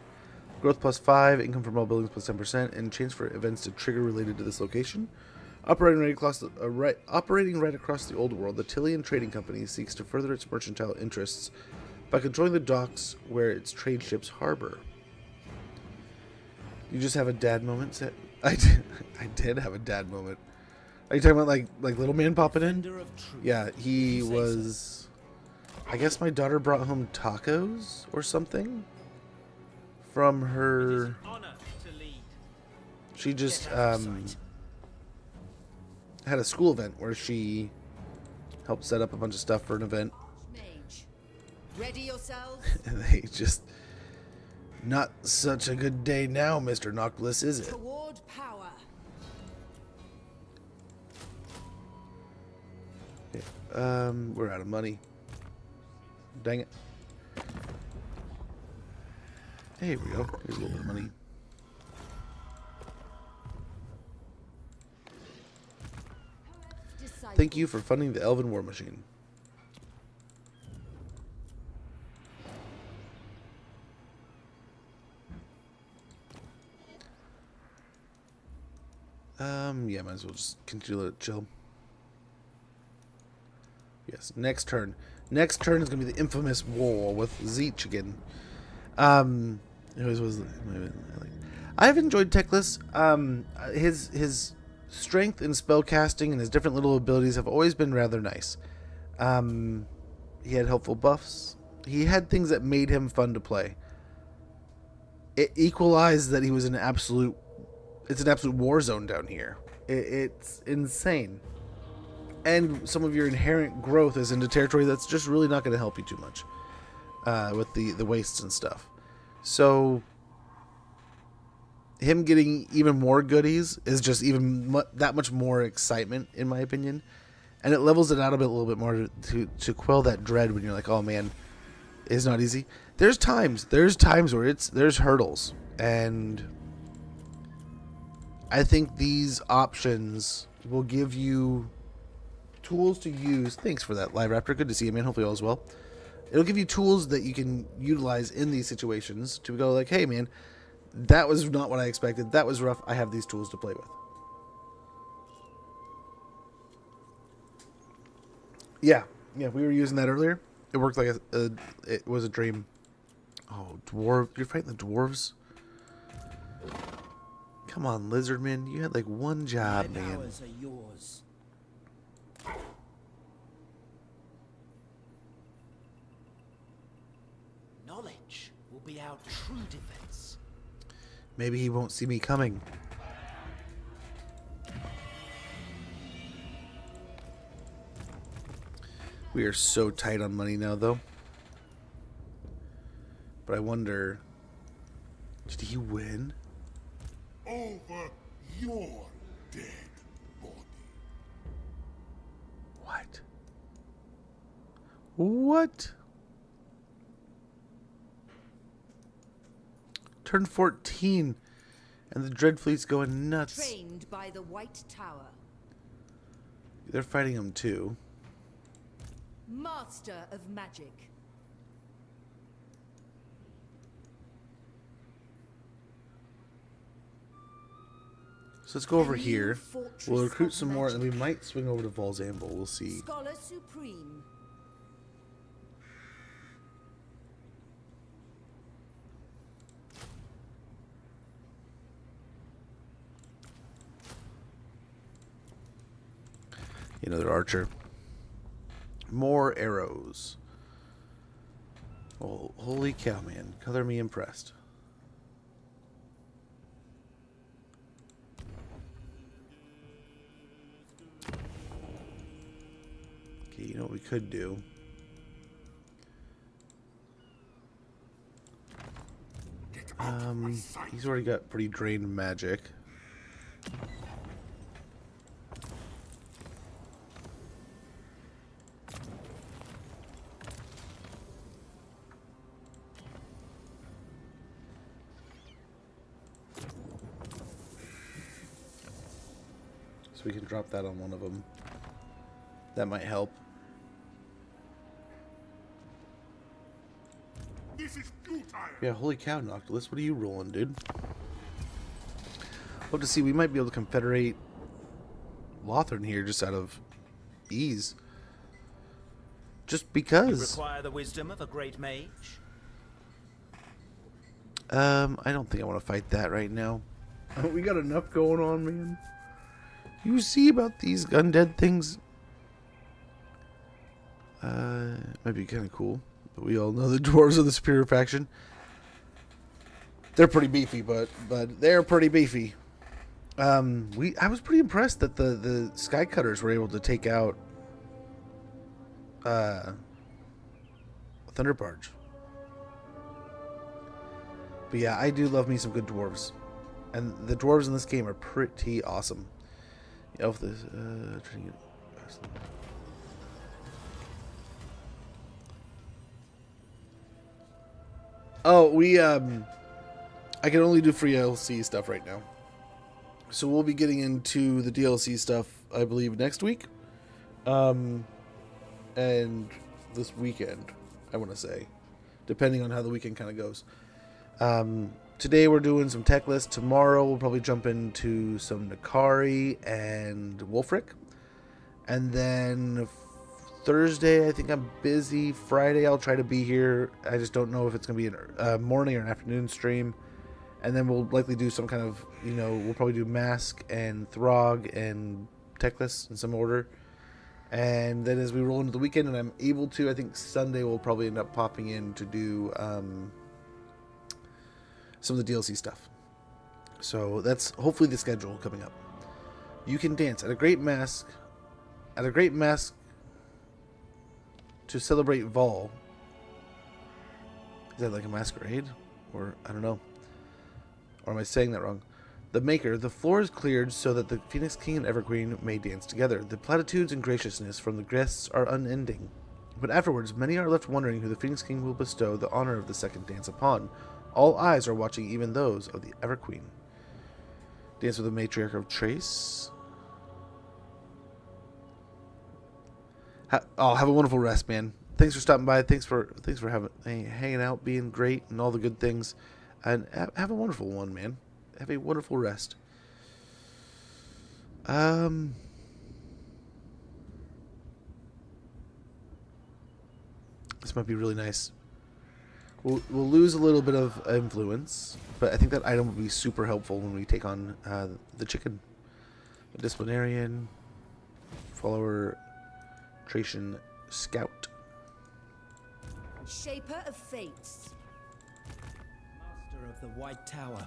Growth +5, income from all buildings +10%, and chance for events to trigger related to this location. Operating right across the old world, the Tillian Trading Company seeks to further its mercantile interests by controlling the docks where its trade ships harbor. You just have a dad moment, Set? I did have a dad moment. Are you talking about like little man popping in? Yeah, he was. I guess my daughter brought home tacos or something from her. She just had a school event where she helped set up a bunch of stuff for an event. Mage, ready yourselves. And they just. Not such a good day now, Mr. Noctis, is it? Toward power. Okay, we're out of money. Dang it. Hey, here we go. Here's a little bit of money. Thank you for funding the Elven War Machine. Yeah, might as well just continue to let it chill. Yes, next turn. Next turn is going to be the infamous war with Zeech again. I've enjoyed Teclis. His strength in spellcasting and his different little abilities have always been rather nice. He had helpful buffs. He had things that made him fun to play. It equalized that he was it's an absolute war zone down here. It's insane. And some of your inherent growth is into territory that's just really not going to help you too much with the wastes and stuff. So him getting even more goodies is just even that much more excitement, in my opinion. And it levels it out a little bit more to quell that dread when you're like, oh man, it's not easy. There's times where there's hurdles, and I think these options will give you tools to use. Thanks for that, Live Raptor. Good to see you, man. Hopefully all is well. It'll give you tools that you can utilize in these situations to go like, hey, man, that was not what I expected. That was rough. I have these tools to play with. Yeah, we were using that earlier. It worked like it was a dream. Oh, dwarf! You're fighting the dwarves. Come on, Lizardman. You had like one job, man. My powers are yours. Knowledge will be our true defense. Maybe he won't see me coming. We are so tight on money now, though. But I wonder, did he win? Over your dead body. What? What? Turn 14, and the Dread Fleet's going nuts. Trained by the White Tower. They're fighting him too. Master of magic. So let's go over here. We'll recruit some more, and we might swing over to Volzamble. We'll see. Scholar Supreme. Another archer. More arrows. Oh, holy cow, man. Color me impressed. Okay, you know what we could do? He's already got pretty drained magic. So we can drop that on one of them. That might help. This This is futile. Yeah, holy cow, Noctilus. What are you rolling, dude? Hope to see. We might be able to confederate Lothern here just out of ease. Just because. You require the wisdom of a great mage? I don't think I want to fight that right now. We got enough going on, man. You see about these undead things? Might be kind of cool. But we all know the dwarves are the superior faction. They're pretty beefy, but they're pretty beefy. I was pretty impressed that the Sky Cutters were able to take out Thunderbarge. But yeah, I do love me some good dwarves. And the dwarves in this game are pretty awesome. Elf this trying to get Oh, I can only do free DLC stuff right now. So we'll be getting into the DLC stuff, I believe, next week. And this weekend, I want to say. Depending on how the weekend kind of goes. Today we're doing some Teclis. Tomorrow we'll probably jump into some Nakari and Wolfric. And then Thursday, I think I'm busy. Friday, I'll try to be here. I just don't know if it's going to be a morning or an afternoon stream. And then we'll likely do some kind of, we'll probably do Mask and Throg and Teclis in some order. And then as we roll into the weekend and I'm able to, I think Sunday we'll probably end up popping in to do some of the DLC stuff. So that's hopefully the schedule coming up. You can dance at a great mask to celebrate Vol. Is that like a masquerade? Or I don't know. Or am I saying that wrong? The Maker, the floor is cleared so that the Phoenix King and Everqueen may dance together. The platitudes and graciousness from the guests are unending. But afterwards, many are left wondering who the Phoenix King will bestow the honor of the second dance upon. All eyes are watching, even those of the Everqueen. Dance with the Matriarch of Trace. Have a wonderful rest, man. Thanks for stopping by. Thanks for hanging out, being great, and all the good things. And have a wonderful one, man. Have a wonderful rest. This might be really nice. We'll lose a little bit of influence, but I think that item will be super helpful when we take on the chicken. The Disciplinarian, Follower, Tracian Scout. Shaper of Fates. Master of the White Tower.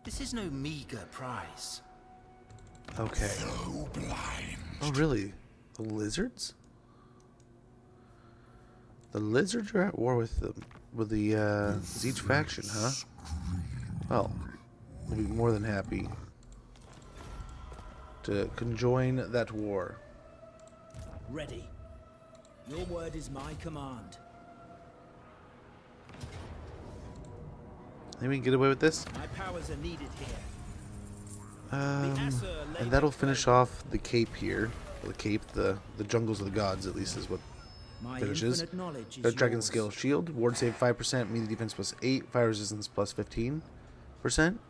This is no meager prize. Okay. Oh, really? The lizards? The lizards are at war with the Zeech faction, huh? Well, we'll be more than happy to conjoin that war. Ready. Your word is my command. Think we can get away with this? My powers are needed here. And that'll finish off the cape here. The cape, the jungles of the gods, at least, is what finishes. The Dragon Scale Shield, ward save 5%, melee defense plus 8, fire resistance plus 15%.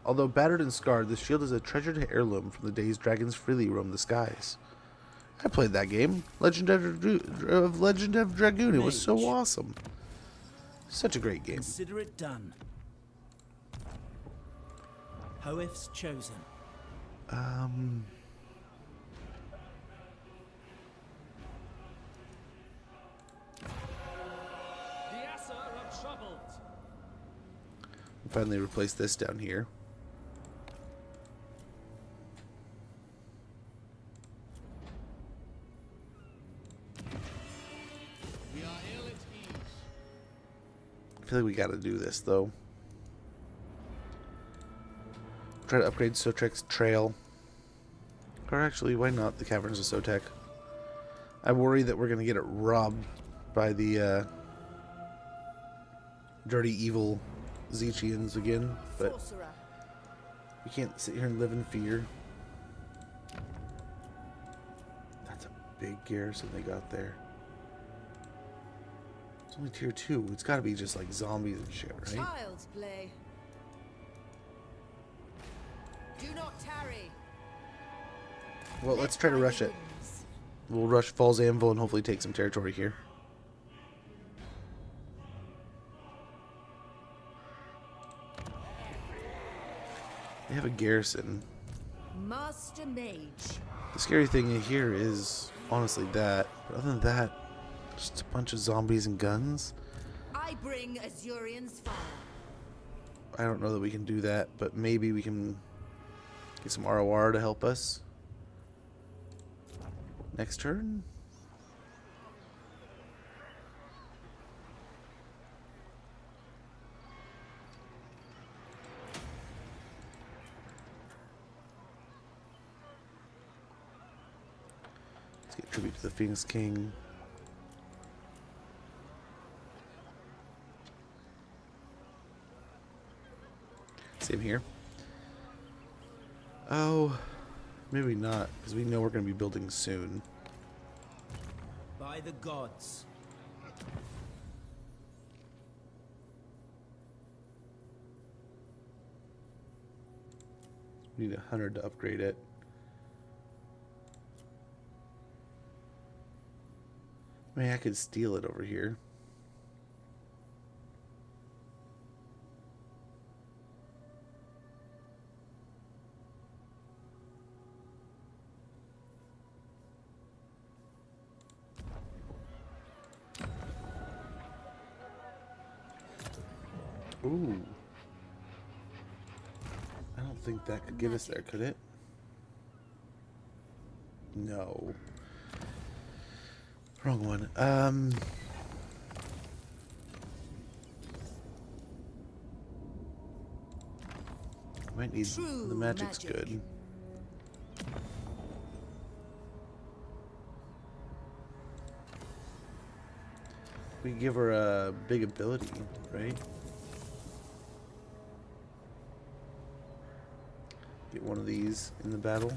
Although battered and scarred, the shield is a treasured heirloom from the days dragons freely roamed the skies. I played that game, Legend of Dragoon. It was so awesome. Such a great game. Consider it done. Hoeth's chosen. Finally replace this down here. We are ill at ease. I feel like we gotta do this though. Try to upgrade Sotrek's Trail. Or actually, why not the Caverns of Sotek? I worry that we're gonna get it robbed by the dirty evil Zechians again, but we can't sit here and live in fear. That's a big garrison they got there. It's only tier 2. It's got to be just like zombies and shit, right? Child's play. Do not tarry. Well, let's try to rush it. We'll rush Falls Anvil and hopefully take some territory here. They have a garrison. Master Mage. The scary thing here is honestly that. But other than that, just a bunch of zombies and guns. I bring Azurian's fire. I don't know that we can do that, but maybe we can get some ROR to help us. Next turn. Let's get tribute to the Phoenix King. Same here. Oh, maybe not, because we know we're going to be building soon. By the gods. We need 100 to upgrade it. I mean, I could steal it over here. Ooh. I don't think that could get us there, could it? No. Wrong one. Might need the magic's good. We give her a big ability, right? Get one of these in the battle.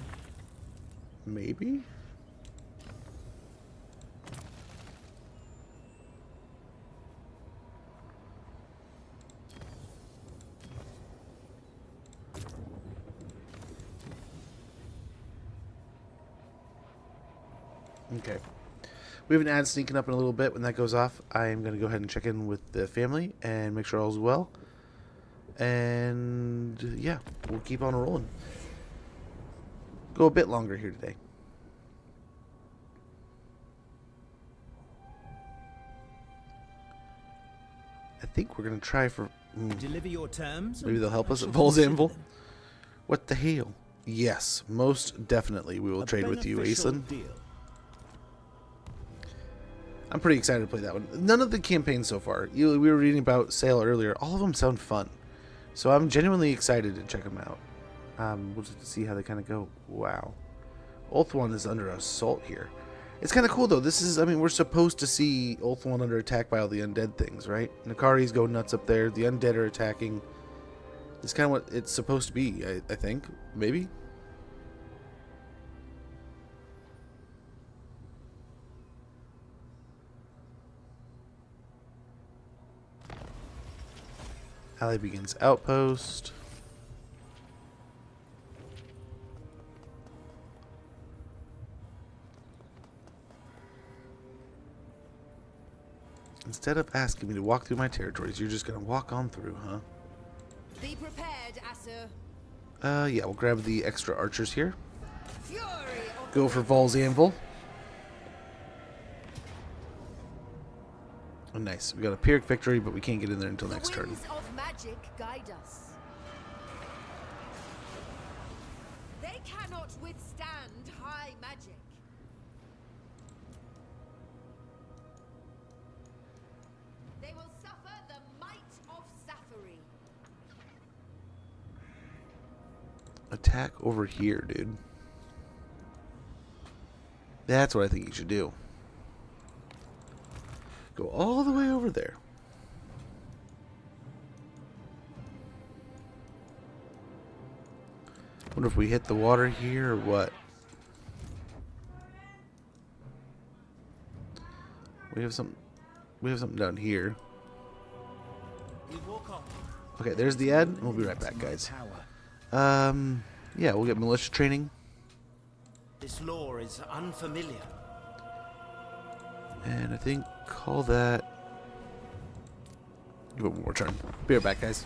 Maybe? Okay. We have an ad sneaking up in a little bit. When that goes off, I am going to go ahead and check in with the family and make sure all's well. And yeah, we'll keep on rolling. Go a bit longer here today. I think we're going to try for... Deliver your terms. Maybe they'll help us at Vol's Anvil. What the hell? Yes, most definitely we will trade with you, Aislinn. I'm pretty excited to play that one. None of the campaigns so far, we were reading about Sail earlier, all of them sound fun. So I'm genuinely excited to check them out. We'll just see how they kind of go. Wow. Ulthuan is under assault here. It's kind of cool though. This is, I mean, we're supposed to see Ulthuan under attack by all the undead things, right? Nakari's go nuts up there. The undead are attacking. It's kind of what it's supposed to be, I think. Maybe? Ally begins outpost. Instead of asking me to walk through my territories, you're just gonna walk on through, huh? Be prepared, Asur. Yeah, we'll grab the extra archers here. Fury of Go for Vol's Anvil. Oh, nice. We got a Pyrrhic victory, but we can't get in there until next turn. winds of magic guide us. They cannot withstand high magic. They will suffer the might of Safari. Attack over here, dude. That's what I think you should do. Go all the way over there. Wonder if we hit the water here or what. We have some... We have something down here. We walk on. Okay, there's the ad. We'll be right back, guys. Yeah, we'll get militia training. This lore is unfamiliar. And I think call that. Give it one more turn. Be right back, guys.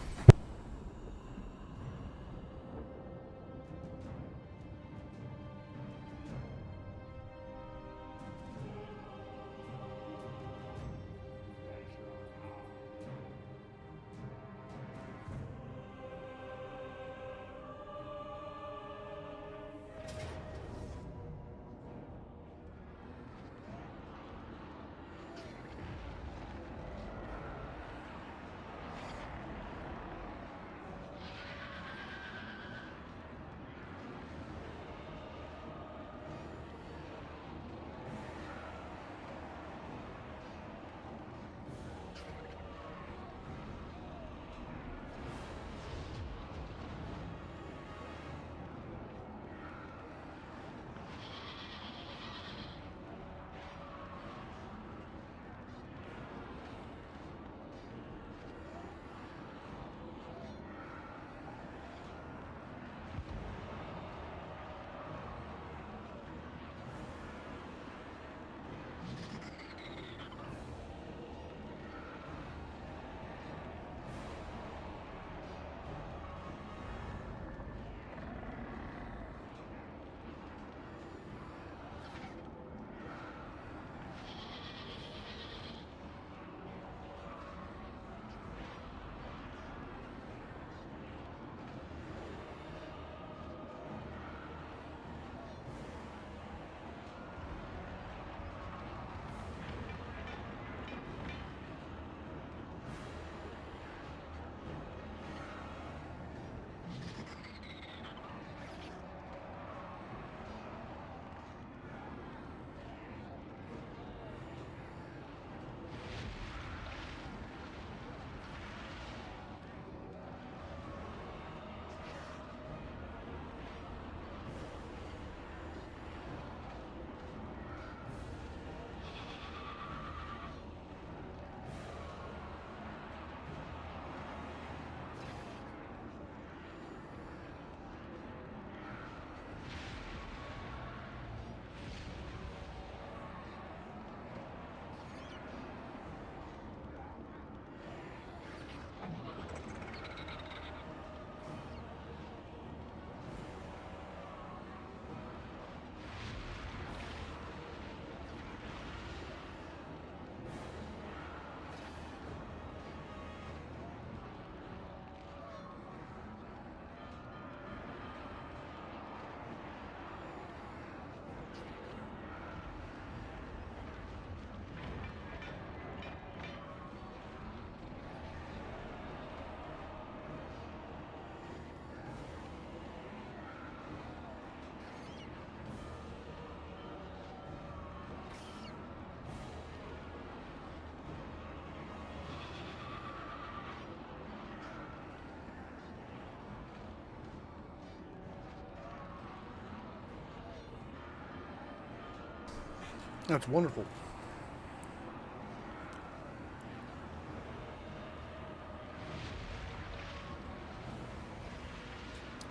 That's wonderful.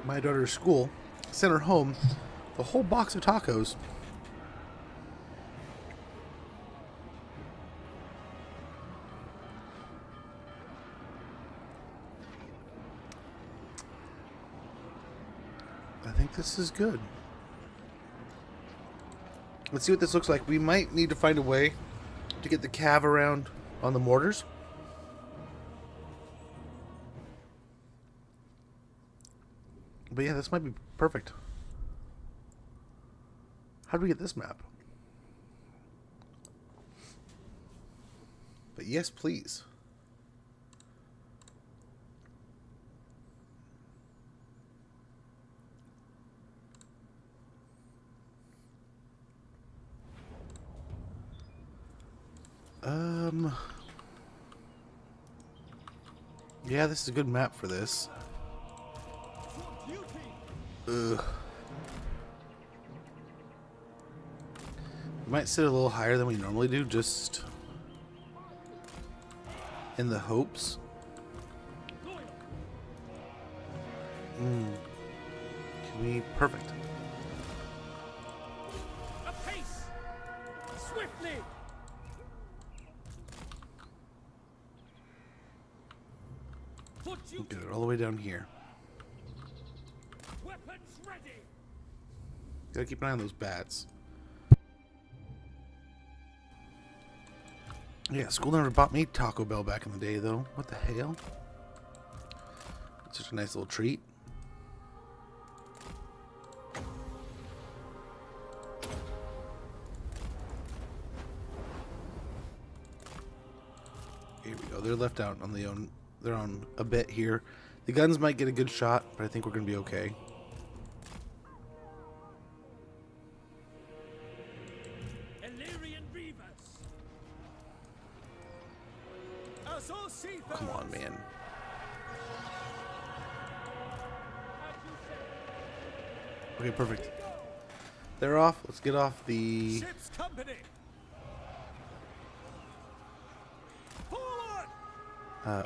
My daughter's school sent her home a whole box of tacos. I think this is good. Let's see what this looks like. We might need to find a way to get the cav around on the mortars. But yeah, this might be perfect. How do we get this map? But yes, please. Yeah, this is a good map for this. Ugh. We might sit a little higher than we normally do, just in the hopes. Can we? Perfect. Apace! Swiftly! Get it all the way down here. Weapons ready! Gotta keep an eye on those bats. Yeah, school never bought me Taco Bell back in the day, though. What the hell? It's such a nice little treat. Here we go. They're left out on their own a bit here. The guns might get a good shot, but I think we're gonna be okay. Come on, man. Okay, perfect. They're off. Let's get off the Ship's company.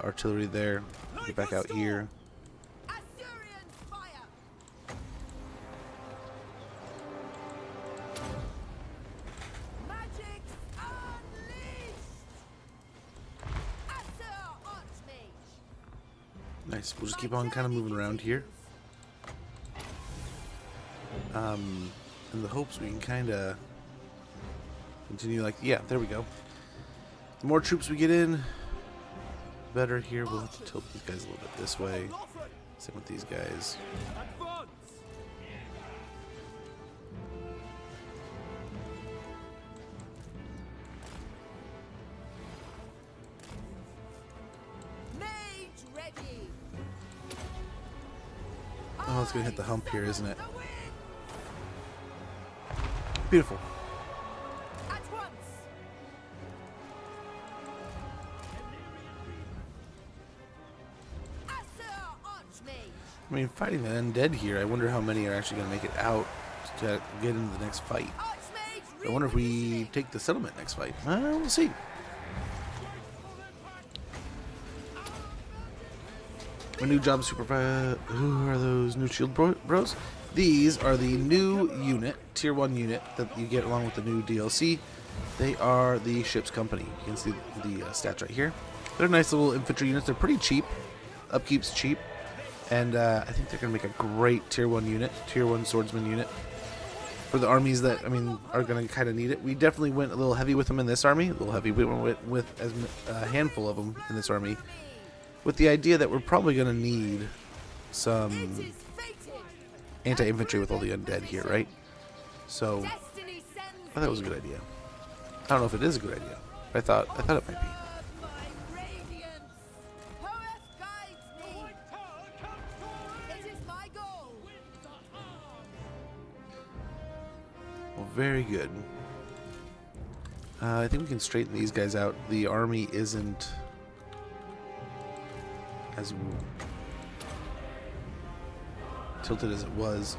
artillery there. Get back out here. Nice. We'll just keep on kind of moving around here. In the hopes we can kind of continue like, yeah, there we go. The more troops we get in, better here. We'll have to tilt these guys a little bit this way. Same with these guys. Oh, it's gonna hit the hump here, isn't it? Beautiful. I mean, fighting the undead here, I wonder how many are actually going to make it out to get into the next fight. I wonder if we take the settlement next fight. We'll see. My new job super. Who are those new shield bros? These are the new unit, tier 1 unit that you get along with the new DLC. They are the ship's company. You can see the stats right here. They're nice little infantry units. They're pretty cheap. Upkeep's cheap. And I think they're going to make a great tier 1 unit, tier 1 swordsman unit. For the armies that, I mean, are going to kind of need it. We definitely went a little heavy with them in this army. A little heavy. We went with a handful of them in this army. With the idea that we're probably going to need some anti-infantry with all the undead here, right? So, I thought that was a good idea. I don't know if it is a good idea, but I thought it might be. Well, very good. I think we can straighten these guys out. The army isn't as tilted as it was.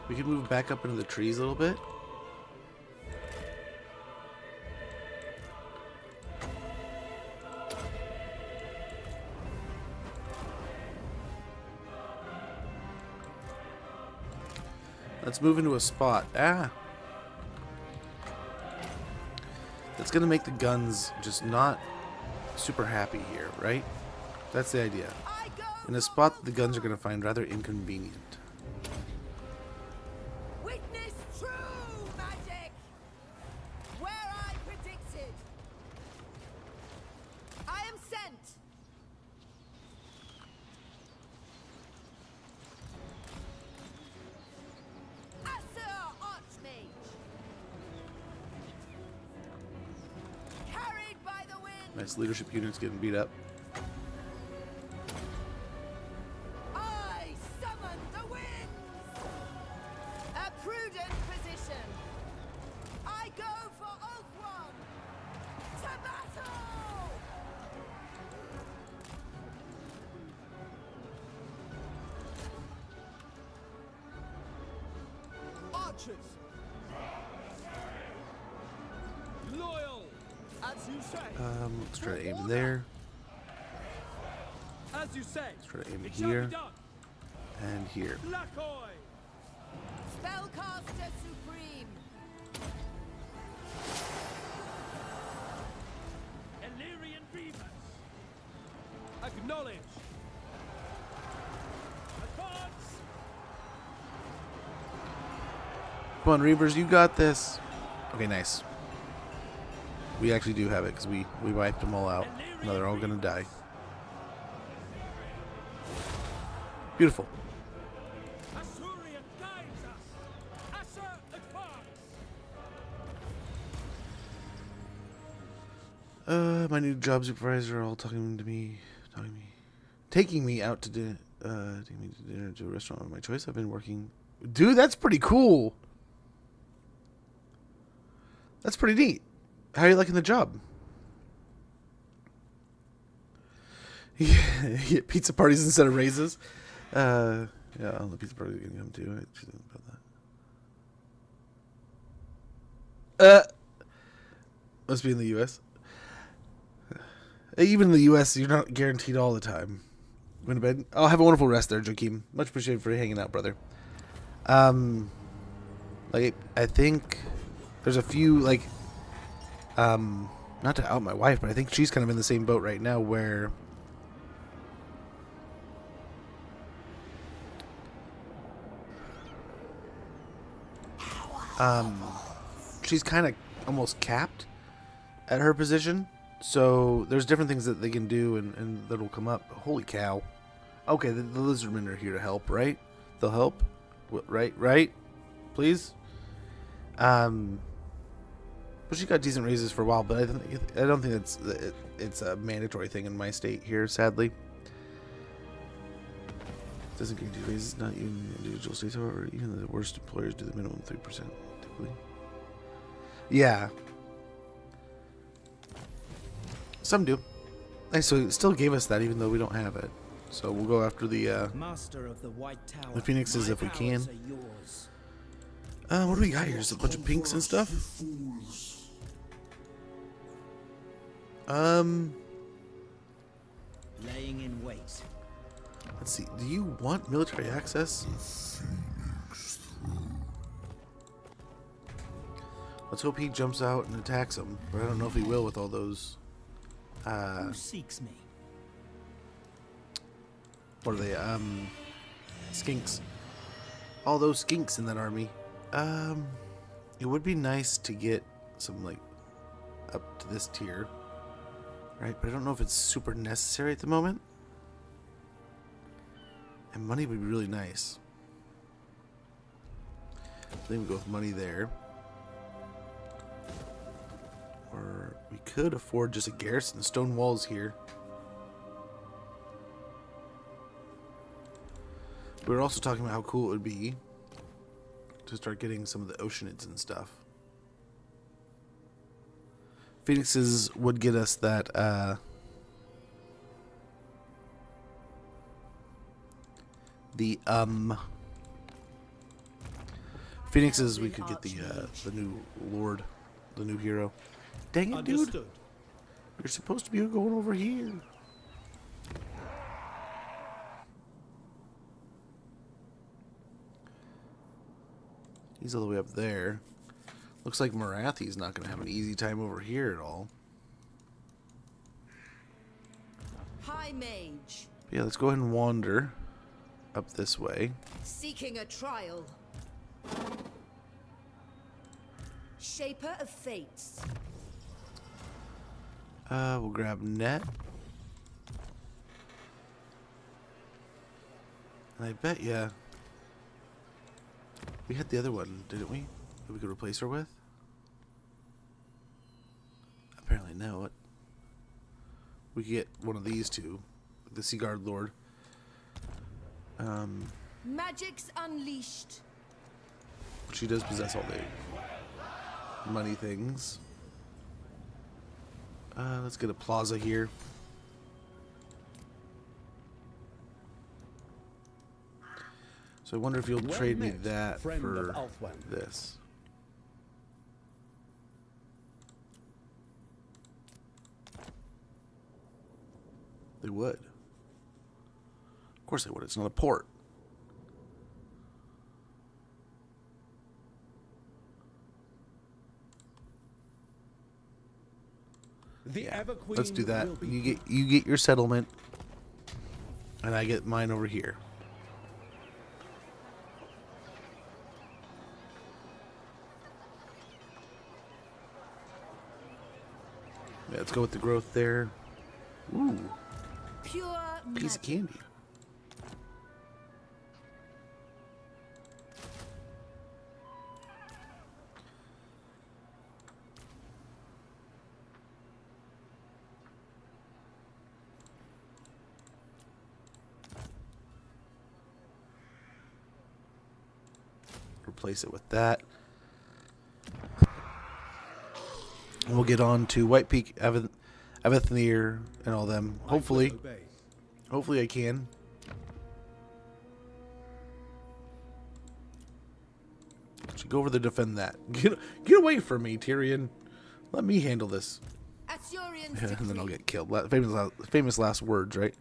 We can move back up into the trees a little bit. Let's move into a spot. That's going to make the guns just not super happy here, right? That's the idea. In a spot that the guns are going to find rather inconvenient. Witness true magic! Where I predicted. I am sent. Nice leadership units getting beat up. I summon the winds! A prudent position. I go for Oath One! To battle! archers. Loyal, as you say. Let's try to aim there. As you say. Let's try to aim It shall here be done. and here. Lacoy. Spellcaster Supreme. Illyrian beavers. Acknowledge. Advance. Come on, Reavers, you got this. Okay, nice. We actually do have it because we wiped them all out. Now they're all gonna die. Beautiful. Assyria guides us. Assur advance. My new job supervisor all taking me out to dinner, taking me to dinner to a restaurant of my choice. I've been working. Dude, that's pretty cool. That's pretty neat. How are you liking the job? Yeah, pizza parties instead of raises. Yeah, the pizza parties are gonna come too. I should think about that. Must be in the U.S. Even in the U.S., you're not guaranteed all the time. Going to bed. Oh, have a wonderful rest there, Joaquin. Much appreciated for hanging out, brother. Like I think there's a few like, not to out my wife, but I think she's kind of in the same boat right now where. She's kind of almost capped at her position. So there's different things that they can do and that'll come up. Holy cow. Okay, the lizardmen are here to help, right? They'll help. Right? Please? But she got decent raises for a while, but I don't think it's a mandatory thing in my state here, sadly. Doesn't guarantee raises, not even individual states, however, even the worst employers do the minimum 3% typically. Yeah. Some do. Nice, so it still gave us that even though we don't have it. So we'll go after the Master of the White Tower. the phoenixes if we can. What do we got here? Just a bunch of pinks and stuff? Laying in wait. Let's see. Do you want military access? Let's hope he jumps out and attacks him. But I don't know if he will with all those. Who seeks me? What are they? Skinks. All those skinks in that army. It would be nice to get some like up to this tier, right? But I don't know if it's super necessary at the moment. And money would be really nice. I think we go with money there. Or we could afford just a garrison. Stone walls here. We were also talking about how cool it would be to start getting some of the oceanids and stuff. Phoenixes would get us that Phoenixes we could get the new lord, the new hero. Dang it, dude. You're supposed to be going over here. He's all the way up there. Looks like Marathi's not going to have an easy time over here at all. High Mage. But yeah, let's go ahead and wander up this way. Seeking a trial. Shaper of Fates. We'll grab net. And I bet ya we had the other one, didn't we? That we could replace her with? Apparently no. We could get one of these two. The Seaguard Lord. Magic's unleashed. She does possess all the money things. Let's get a plaza here. So So I wonder if you'll Well trade me met, that friend for of Althwan. this. They would. Of course they would. It's not a port. The Everqueen Let's do that. will be You get your settlement, and I get mine over here. Yeah, let's go with the growth there. Ooh, Pure piece of magic. candy. Replace it with that. And we'll get on to White Peak, Avethir, and all them. Hopefully I can. Should go over to defend that. Get away from me, Tyrion. Let me handle this. Asturians And then I'll get killed. Famous last words, right?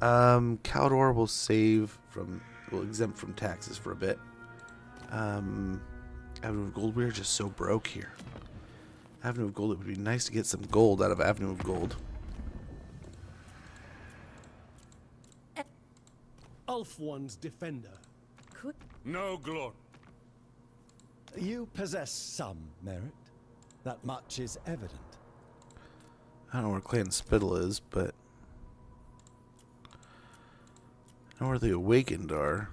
Caldor will will exempt from taxes for a bit. Avenue of Gold. We're just so broke here. Avenue of Gold. It would be nice to get some gold out of Avenue of Gold. Ulthuan's defender. No glory. You possess some merit. That much is evident. I don't know where Clan Spittle is, but I know where the Awakened are.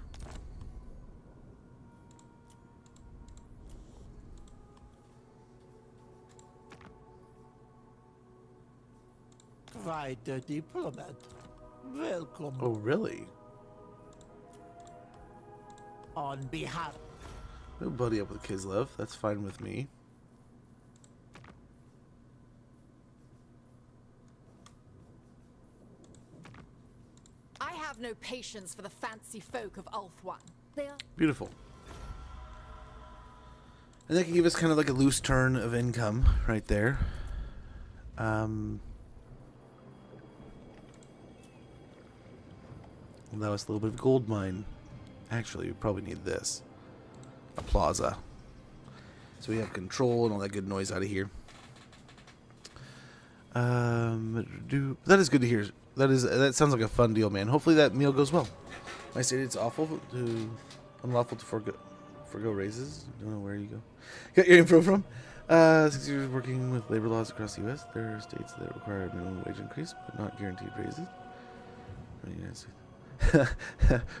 Quite a diplomat. Welcome. Oh, really? On behalf. We'll buddy up with Kislev. That's fine with me. I have no patience for the fancy folk of Ulthuan. They are Beautiful. And that can give us kind of like a loose turn of income right there. Allow us a little bit of gold mine. Actually, we probably need this. A plaza. So we have control and all that good noise out of here. That is good to hear. That sounds like a fun deal, man. Hopefully that meal goes well. I said it's unlawful to forgo raises. Don't know where you go. Got your info from? 6 years working with labor laws across the U.S. There are states that require a minimum wage increase, but not guaranteed raises.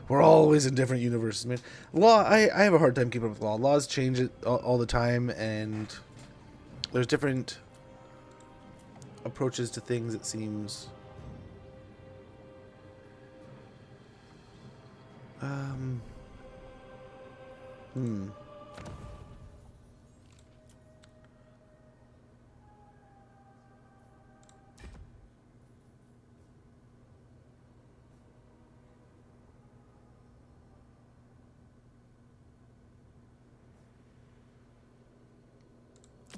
We're always in different universes, man. Law, I have a hard time keeping up with law. Laws change it all the time, and there's different approaches to things, it seems.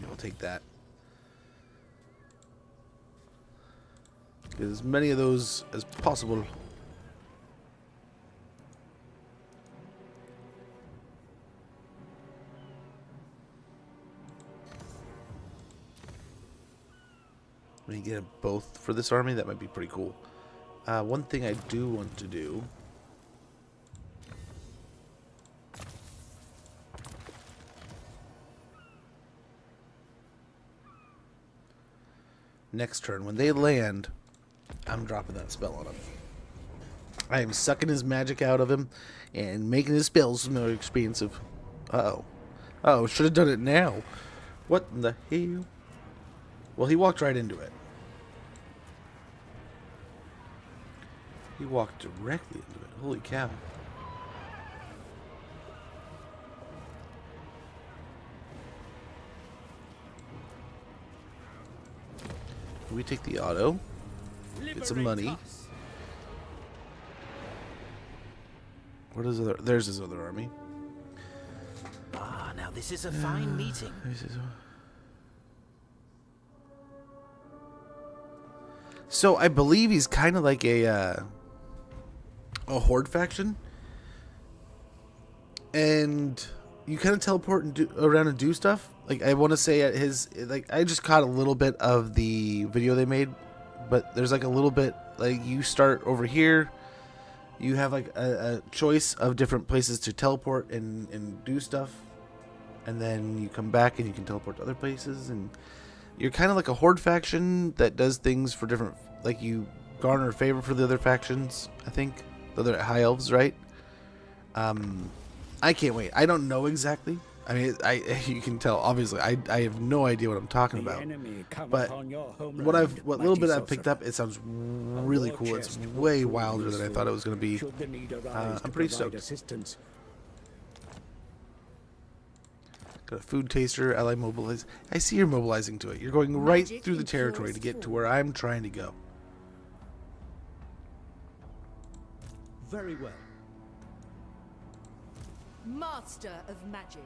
I'll take that. Get as many of those as possible. When you get both for this army, that might be pretty cool. One thing I do want to do. Next turn, when they land, I'm dropping that spell on him. I am sucking his magic out of him and making his spells more expensive. Uh-oh. Oh, should have done it now. What in the hell? Well, he walked right into it. He walked directly into it. Holy cow. We take the auto, get some money. What is other? There's his other army. Ah, now this is a fine meeting. So I believe he's kind of like a horde faction, and you kind of teleport and around and do stuff. Like I want to say at his, like I just caught a little bit of the video they made, but there's like a little bit like you start over here. You have like a choice of different places to teleport and do stuff, and then you come back and you can teleport to other places, and you're kind of like a horde faction that does things for different, like you garner favor for the other factions, I think. The other high elves, right? I can't wait. I don't know exactly. I mean, you can tell, obviously, I have no idea what I'm talking about. But what little bit I've picked up, it sounds really cool. It's way wilder than I thought it was going to be. I'm pretty stoked. Got a food taster, ally mobilize. I see you're mobilizing to it. You're going right through the territory to get to where I'm trying to go. Very well. Master of magic.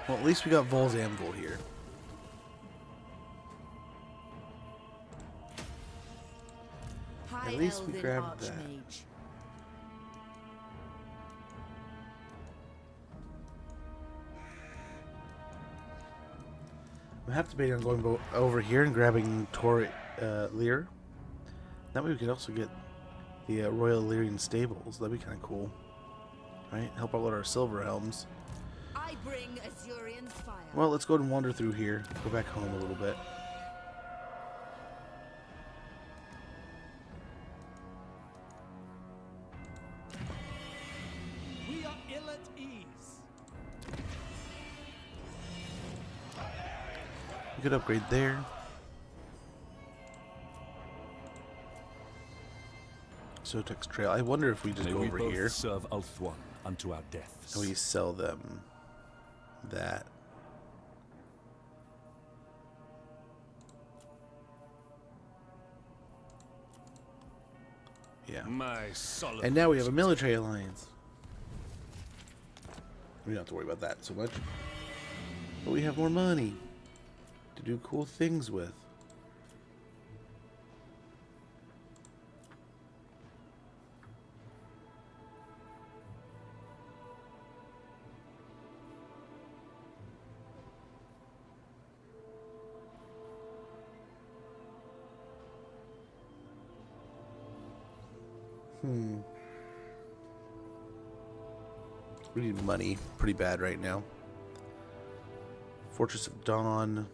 Well, at least we got Vol's Anvil here. High At least we Elven grabbed that. Archmage. I have to be on going over here and grabbing Lear. That way we could also get the Royal Illyrian Stables. That'd be kind of cool. Right? Help out with our silver helms. I bring Azurian's fire. Well, let's go and wander through here. Go back home a little bit. We are ill at ease. We could upgrade there. Sotex Trail. I wonder if we just go over here. Serve Ulthuan unto our deaths. And we sell them that. Yeah. And now we have a military alliance. We don't have to worry about that so much. But we have more money to do cool things with. We need money pretty bad right now. Fortress of Dawn.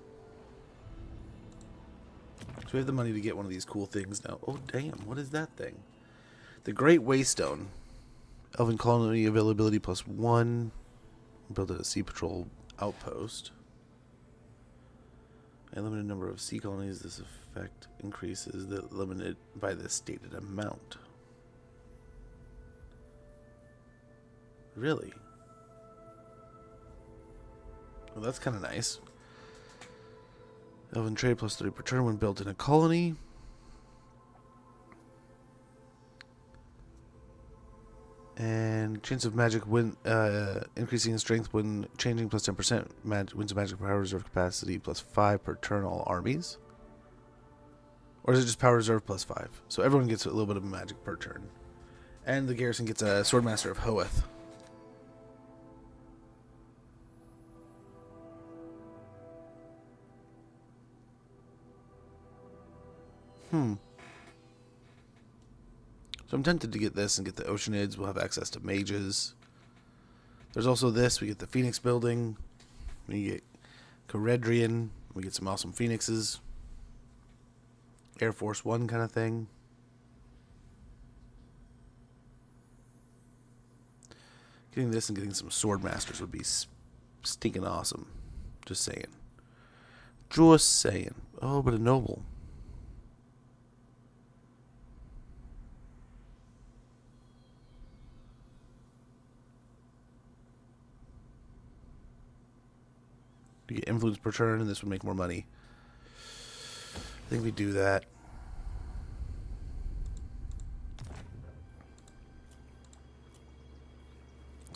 So we have the money to get one of these cool things now. Oh, damn. What is that thing? The Great Waystone. Elven Colony availability +1. Build a Sea Patrol outpost. A limited number of sea colonies. This effect increases the limited by the stated amount. Really? Well, that's kind of nice. Elven trade +3 per turn when built in a colony. And chance of magic when increasing in strength when changing +10%. Wins of magic power reserve capacity +5 per turn all armies. Or is it just power reserve +5? So everyone gets a little bit of magic per turn. And the garrison gets a Swordmaster of Hoeth. So I'm tempted to get this and get the Oceanids. We'll have access to mages. There's also this. We get the Phoenix building. We get Caredrian. We get some awesome Phoenixes. Air Force One kind of thing. Getting this and getting some Swordmasters would be stinking awesome. Just saying. Just saying. Oh, but a noble. To get influence per turn, and this would make more money. I think we do that.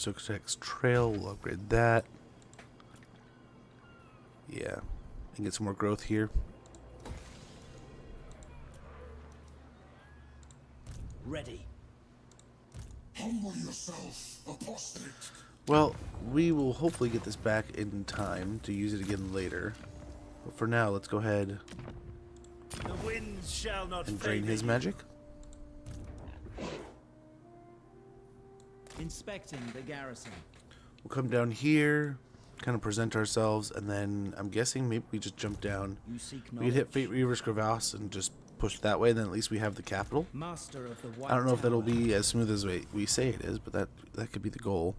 Soakex Trail, we'll upgrade that. Yeah. And get some more growth here. Ready. Humble yourself, apostate. Well, we will hopefully get this back in time to use it again later. But for now, let's go ahead The winds shall not and drain favor his you. magic. Inspecting the garrison. We'll come down here, kind of present ourselves, and then I'm guessing maybe we just jump down. You seek We could hit knowledge. Fate Reaver's Crevasse and just push that way, then at least we have the capital. Master of the White I don't know if that'll Tower. be as smooth as we say it is, but that could be the goal.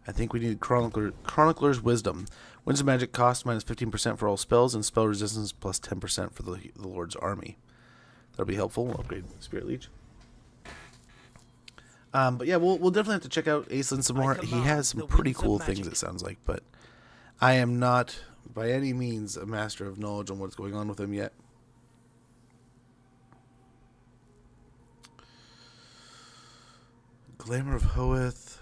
I think we need Chronicler's Wisdom. Winds of Magic cost minus 15% for all spells, and spell resistance plus 10% for the Lord's Army. That'll be helpful. We'll upgrade Spirit Leech. But yeah, we'll definitely have to check out Aislinn some more. He has some pretty cool things, it sounds like, but I am not by any means a master of knowledge on what's going on with him yet. Glamour of Hoeth.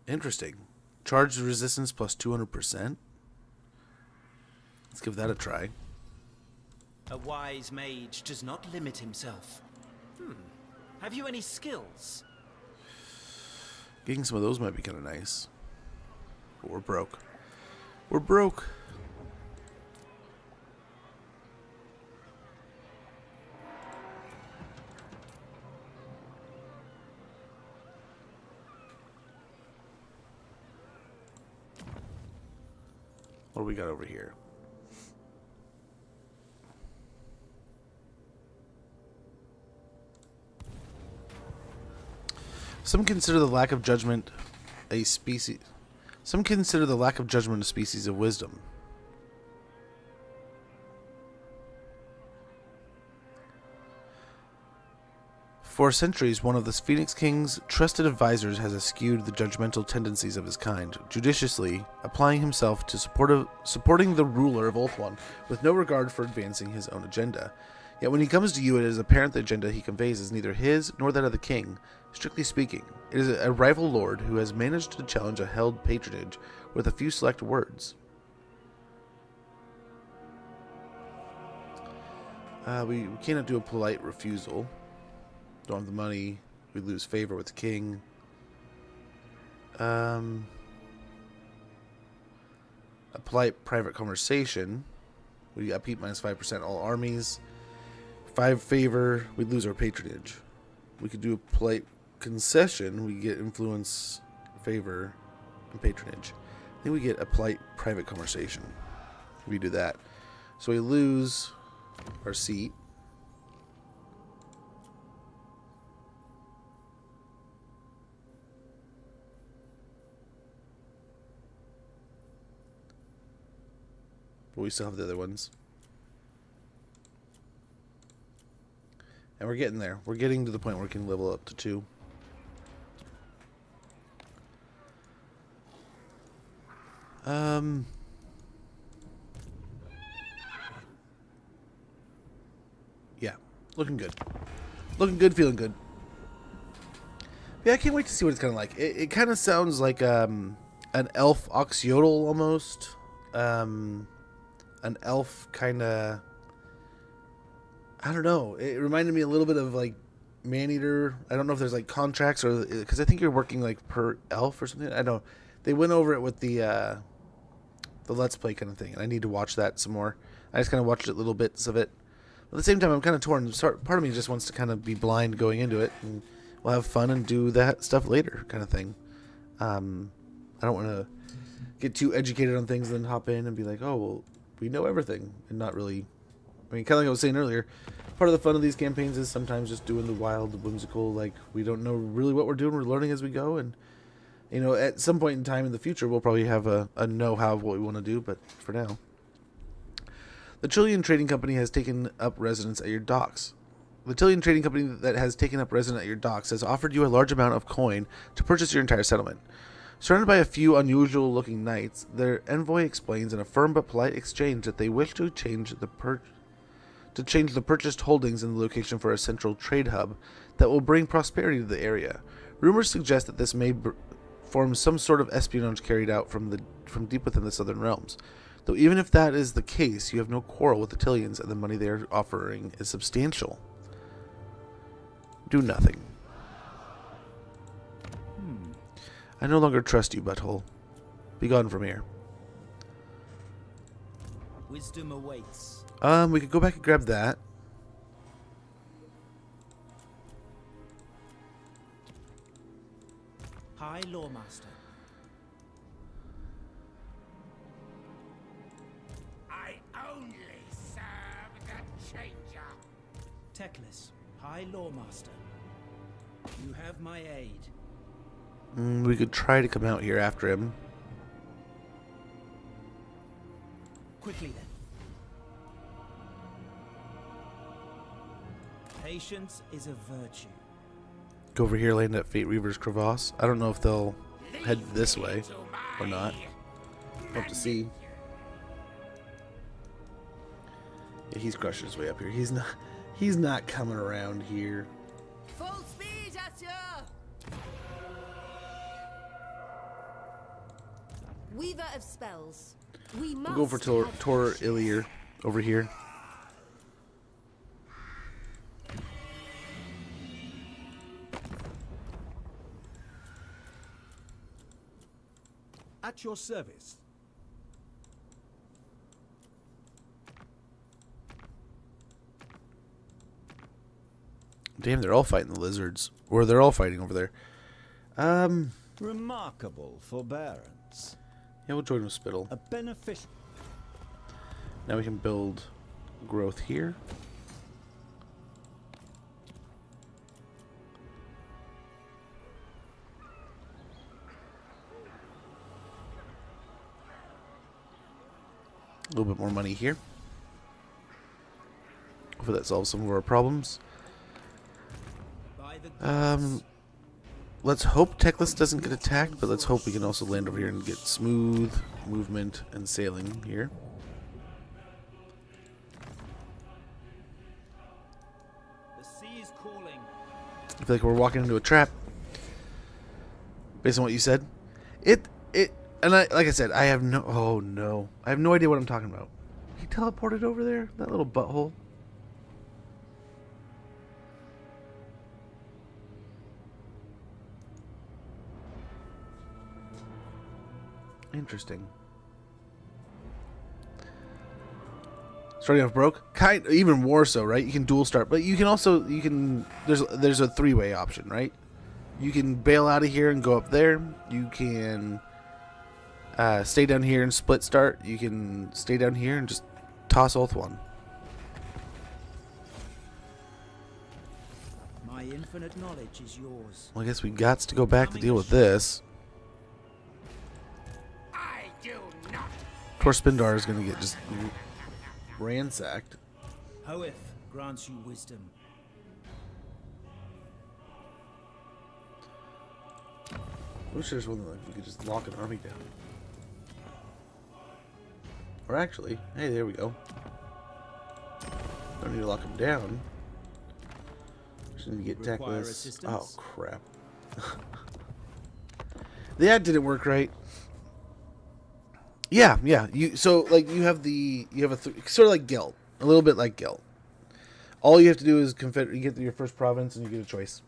Interesting. Charge resistance plus 200%. Let's give that a try. A wise mage does not limit himself. Have you any skills? Getting some of those might be kind of nice. But we're broke. We're broke. What do we got over here? Some consider the lack of judgment a species. Some consider the lack of judgment a species of wisdom. For centuries, one of the Phoenix King's trusted advisors has eschewed the judgmental tendencies of his kind, judiciously applying himself to supporting the ruler of Ulthuan with no regard for advancing his own agenda. Yet when he comes to you, it is apparent the agenda he conveys is neither his nor that of the king. Strictly speaking, it is a rival lord who has managed to challenge a held patronage with a few select words. We cannot do a polite refusal. Don't have the money. We lose favor with the king. A polite private conversation. We upheat minus 5% all armies. 5 favor. We lose our patronage. We could do a polite concession. We get influence, favor, and patronage. I think we get a polite private conversation. We do that. So we lose our seat. But we still have the other ones. And we're getting there. We're getting to the point where we can level up to 2. Yeah. Looking good. Looking good, feeling good. Yeah, I can't wait to see what it's kind of like. It kind of sounds like an elf oxyodal almost. An elf kind of, I don't know. It reminded me a little bit of like Maneater. I don't know if there's like contracts or because I think you're working like per elf or something. I don't know. They went over it with the Let's Play kind of thing, and I need to watch that some more. I just kind of watched little bits of it. But at the same time, I'm kind of torn. Part of me just wants to kind of be blind going into it, and we'll have fun and do that stuff later, kind of thing. I don't want to get too educated on things and then hop in and be like, oh well. We know everything and not really. I mean, kind of like I was saying earlier, part of the fun of these campaigns is sometimes just doing the wild, the whimsical, like we don't know really what we're doing. We're learning as we go. And, you know, at some point in time in the future, we'll probably have a know-how of what we want to do. But for now, the Trillion Trading Company has taken up residence at your docks. The Tillian trading company that has taken up residence at your docks has offered you a large amount of coin to purchase your entire settlement. Surrounded by a few unusual-looking knights, their envoy explains in a firm but polite exchange that they wish to change the purchased holdings in the location for a central trade hub that will bring prosperity to the area. Rumors suggest that this may form some sort of espionage carried out from deep within the southern realms. Though even if that is the case, you have no quarrel with the Tillians, and the money they are offering is substantial. Do nothing. I no longer trust you, butthole. Be gone from here. Wisdom awaits. We could go back and grab that. High Loremaster. I only serve the changer. Teclis, High Loremaster. You have my aid. We could try to come out here after him. Quickly then. Patience is a virtue. Go over here, land at Fate Reaver's Crevasse. I don't know if they'll head this way or not. We'll have to see. Yeah, he's crushing his way up here. He's not coming around here. Full speed at you! Weaver of spells. We must We'll go for Tor Ilir over here. At your service. Damn, they're all fighting the lizards. Or they're all fighting over there. Remarkable forbearance. Yeah, we'll join with Spittle. A beneficial. Now we can build growth here. A little bit more money here. Hopefully that solves some of our problems. Let's hope Teclis doesn't get attacked, but let's hope we can also land over here and get smooth movement and sailing here. The sea is calling. I feel like we're walking into a trap. Based on what you said. And like I said, I have no... Oh, no. I have no idea what I'm talking about. He teleported over there? That little butthole? Interesting. Starting off broke? Even more so, right? You can dual start. But you can also... There's a three-way option, right? You can bail out of here and go up there. You can... stay down here and split start. You can stay down here and just toss Oath one. My infinite knowledge is yours. Well, I guess we got to go back to deal with this. I do not. Poor Spindar is going to get just ransacked. Hoeth grants you wisdom. I wish there's one that we could just lock an army down. Or actually, hey, there we go. Don't need to lock them down. Just need to get Teclis. Oh crap! The ad didn't work right. Yeah. So like you have sort of like Gelt, a little bit like Gelt. All you have to do is you get your first province and you get a choice.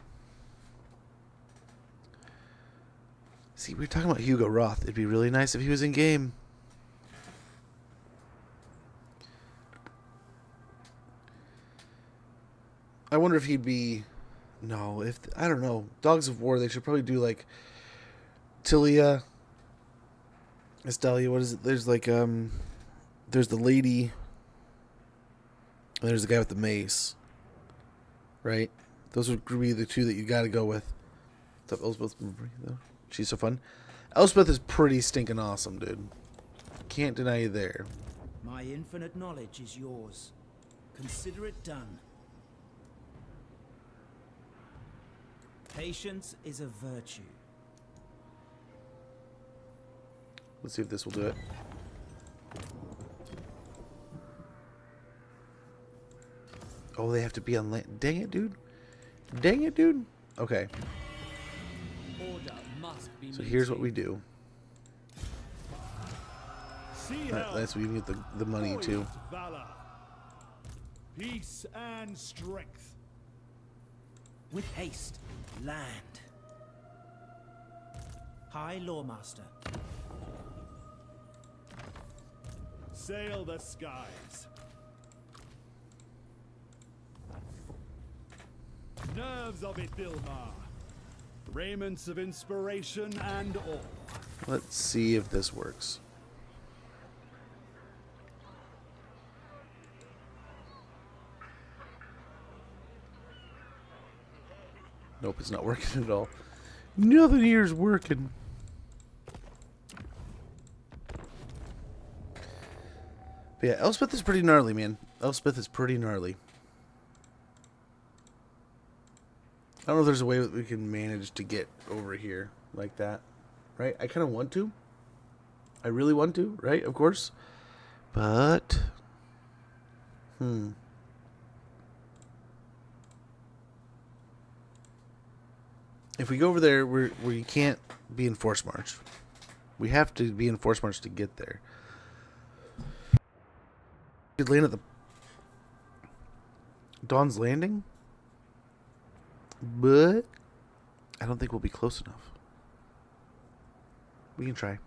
See, we were talking about Hugo Roth. It'd be really nice if he was in game. I wonder if he'd be... No, I don't know. Dogs of War, they should probably do like... Tilia. Estalia, what is it? There's like, there's the lady. And there's the guy with the mace. Right? Those would be the two that you gotta go with. What's up, Elspeth? Though? She's so fun. Elspeth is pretty stinking awesome, dude. Can't deny you there. My infinite knowledge is yours. Consider it done. Patience is a virtue. Let's see if this will do it. Oh, they have to be on land. Dang it, dude. Dang it, dude. Okay. Order must be So here's what we do. See That's where you get the money too. Valor, peace and strength. With haste, land. High Loremaster. Sail the skies. Nerves of Ithilmar. Raiments of inspiration and awe. Let's see if this works. Nope, it's not working at all. Nothing here is working. But yeah, Elspeth is pretty gnarly, man. Elspeth is pretty gnarly. I don't know if there's a way that we can manage to get over here like that. Right? I kind of want to. I really want to, right? Of course. But... If we go over there, we can't be in Force March. We have to be in Force March to get there. We could land at the Dawn's Landing, but I don't think we'll be close enough. We can try.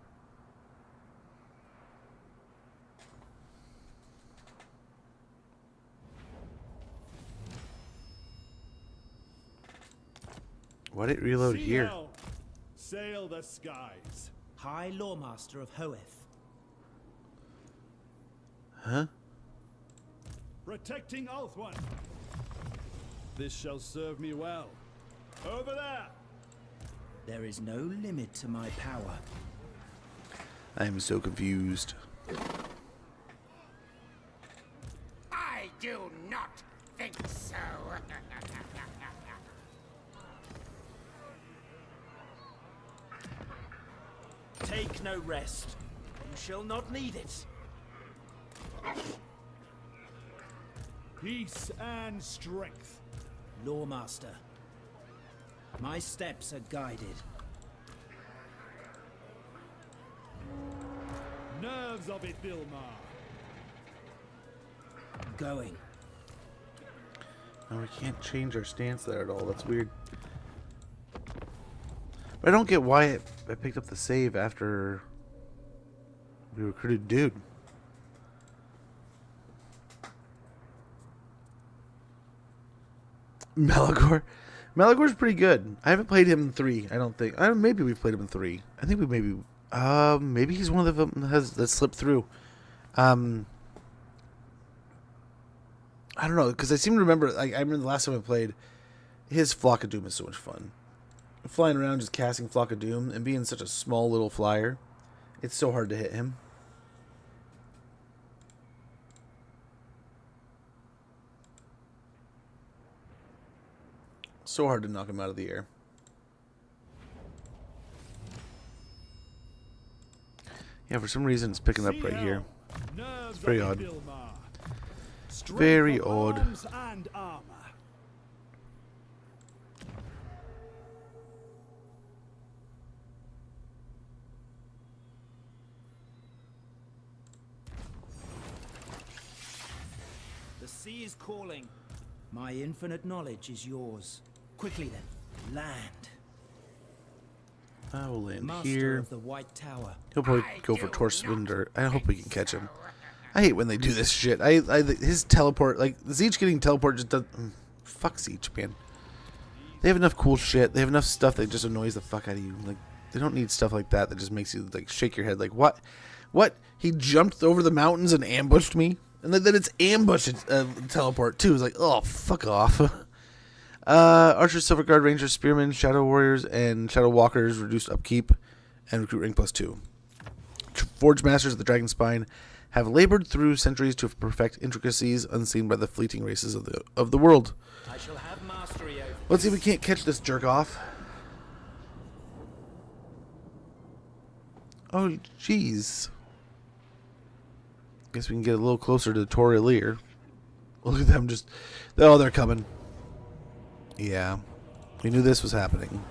Why did it reload Sea here? Elf, sail the skies. High Loremaster of Hoeth. Huh? Protecting Ulthuan. This shall serve me well. Over there. There is no limit to my power. I am so confused. I do not think so. Take no rest. You shall not need it. Peace and strength. Loremaster. My steps are guided. Nerves of Ithilmar. Going. No, we can't change our stance there at all. That's weird. But I don't get why I picked up the save after we recruited Dude. Malagor. Malagor's pretty good. I haven't played him in 3. I don't think. Maybe we've played him in 3. I think we maybe he's one of them that slipped through. I don't know, because I seem to remember. I remember the last time I played, his Flock of Doom is so much fun. Flying around just casting Flock of Doom and being such a small little flyer, it's so hard to hit him. So hard to knock him out of the air. Yeah, for some reason it's picking up right here. It's very odd. Very odd. And armor. The sea is calling. My infinite knowledge is yours. Quickly then, land. I will land Master here. of the White Tower. He'll probably go for Torment, or I hope we can catch him. I hate when they do this shit. His teleport, like Zeech getting teleport just does. Fuck Zeech, man. They have enough cool shit. They have enough stuff that just annoys the fuck out of you. Like they don't need stuff like that just makes you like shake your head. Like what? What? He jumped over the mountains and ambushed me, and then it's ambush teleport too. It's like, oh, fuck off. Archers, Silver Guard, Rangers, Spearmen, Shadow Warriors, and Shadow Walkers reduced upkeep and recruit rank +2. Forge Masters of the Dragon Spine have labored through centuries to perfect intricacies unseen by the fleeting races of the world. I shall have mastery over Let's see if we can't catch this jerk off. Oh, jeez. Guess we can get a little closer to Torrelir. Look at them just... Oh, they're coming. Yeah. We knew this was happening.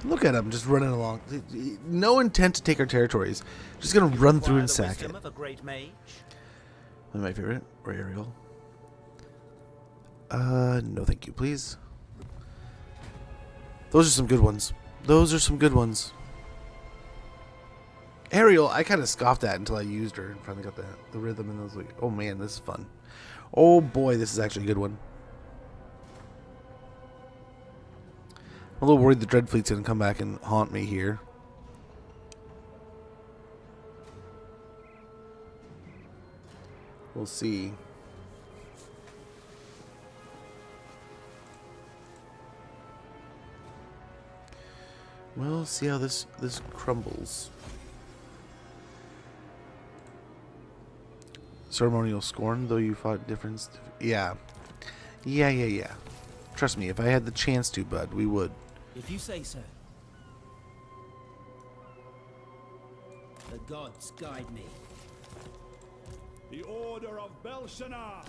Look at them just running along. No intent to take our territories. Just going to run through and sack it. Of a great mage. One of my favorite. Or Ariel. No thank you, please. Those are some good ones. Those are some good ones. Ariel, I kind of scoffed at until I used her and finally got the rhythm, and I was like, oh man, this is fun. Oh boy, this is actually a good one. I'm a little worried the Dreadfleet's going to come back and haunt me here. We'll see. We'll see how this crumbles. Ceremonial scorn, though you fought difference. Yeah. Yeah. Trust me, if I had the chance to, bud, we would. If you say so. The gods guide me. The Order of Belshazzar.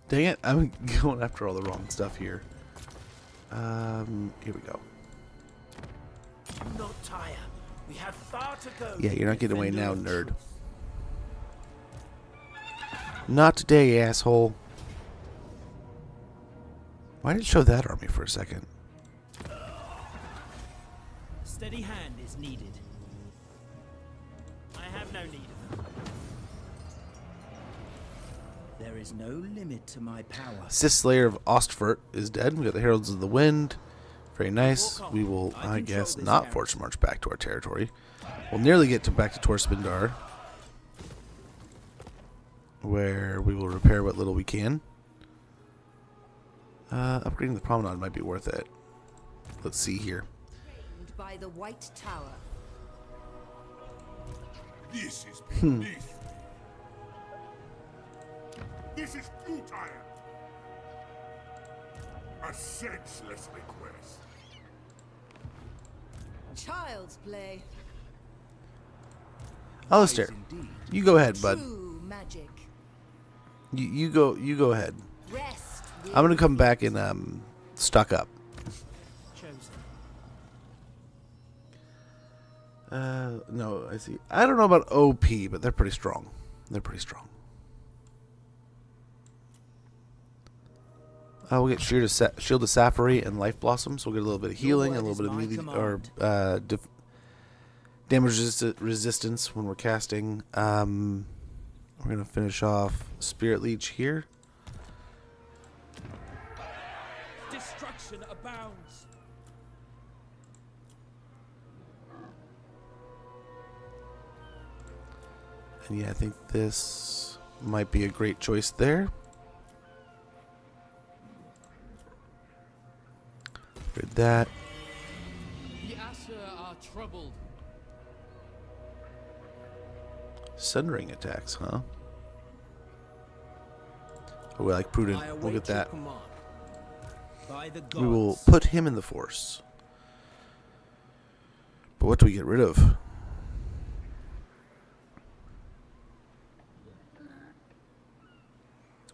Dang it, I'm going after all the wrong stuff here. Here we go. Not tire. We have far to go. Yeah, you're not getting away now, nerd. Not today, asshole. Why did it show that army for a second? Steady hand is needed. I have no need of them. There is no limit to my power. Sith Slayer of Ostfurt is dead. We got the Heralds of the Wind. Very nice. We will, I guess, not force march back to our territory. We'll nearly get back to Tor Spindar, where we will repair what little we can. Upgrading the promenade might be worth it. Let's see here. By the White Tower. This is beneath. This is futile. A senseless request. Child's play. Alistair, you go ahead, bud. True magic. You go ahead. Rest. I'm gonna come back and stock up. No, I see. I don't know about OP, but they're pretty strong. They're pretty strong. We'll get Shield of Safari and Life Blossom, so we'll get a little bit of healing, and a little bit of damage resistance when we're casting. We're gonna finish off Spirit Leech here. Destruction abounds. And yeah, I think this might be a great choice there. Read that. The Asher are troubled. Sundering attacks, huh? Oh, we like Prudent. Look at that. We will put him in the force. But what do we get rid of?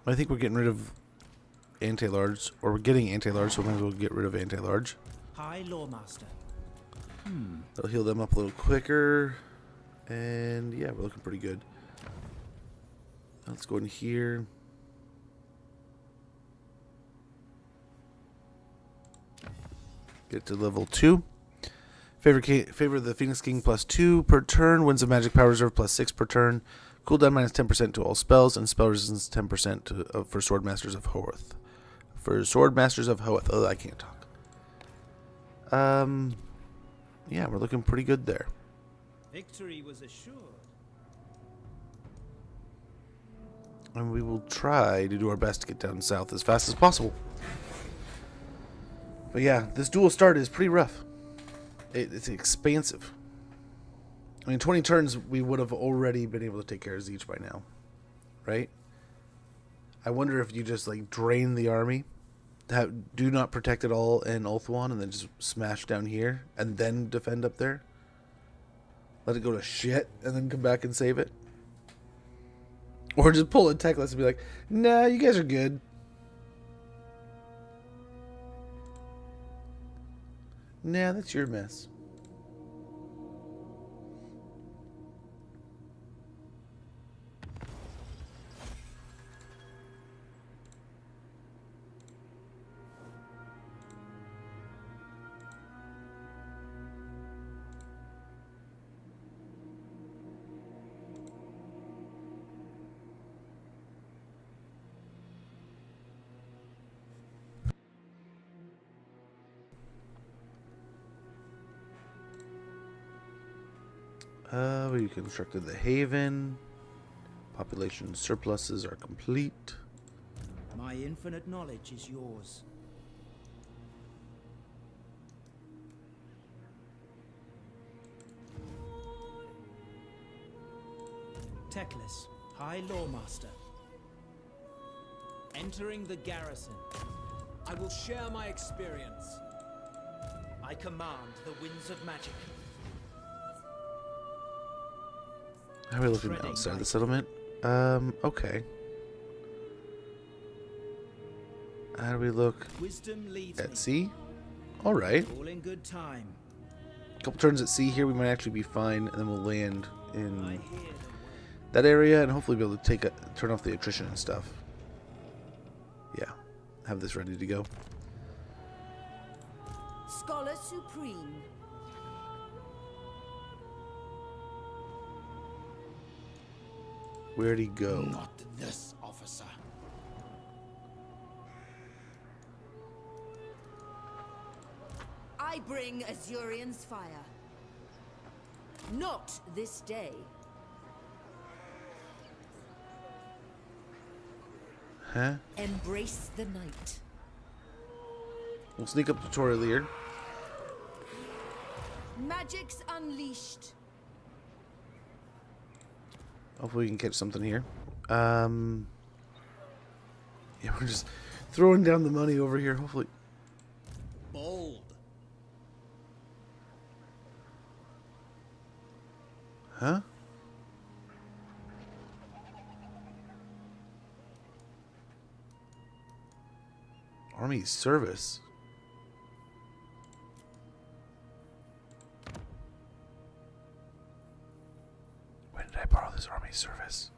I think we're getting rid of anti-large, or we're getting anti-large, so we might as well get rid of anti-large. High Loremaster. That'll heal them up a little quicker. And yeah, we're looking pretty good. Let's go in here. Get to level 2. Favor the Phoenix King +2 per turn. Winds of Magic Power Reserve +6 per turn. Cooldown -10% to all spells, and spell resistance 10% for Sword Masters of Hoeth. For Sword Masters of Hoeth. Oh, I can't talk. Yeah, we're looking pretty good there. Victory was assured. And we will try to do our best to get down south as fast as possible. But yeah, this dual start is pretty rough. It's expansive. I mean, 20 turns, we would have already been able to take care of Zeech by now. Right? I wonder if you just, like, drain the army, do not protect it all in Ulthuan, and then just smash down here, and then defend up there. Let it go to shit, and then come back and save it. Or just pull a Teclis and be like, nah, you guys are good. Nah, that's your mess. We constructed the Haven. Population surpluses are complete. My infinite knowledge is yours. Teclis, High Loremaster. Entering the garrison. I will share my experience. I command the winds of magic. How are we looking outside the settlement? Okay. How do we look at sea? Alright. All in good time. A couple turns at sea here, we might actually be fine, and then we'll land in that area, and hopefully be able to turn off the attrition and stuff. Yeah. Have this ready to go. Scholar Supreme. Where'd he go? Not this, officer. I bring Azurian's fire. Not this day. Huh? Embrace the night. We'll sneak up to Toralier. Magic's unleashed. Hopefully we can catch something here. Yeah, we're just throwing down the money over here, hopefully. Bold. Huh? Army service. When did I borrow this army service?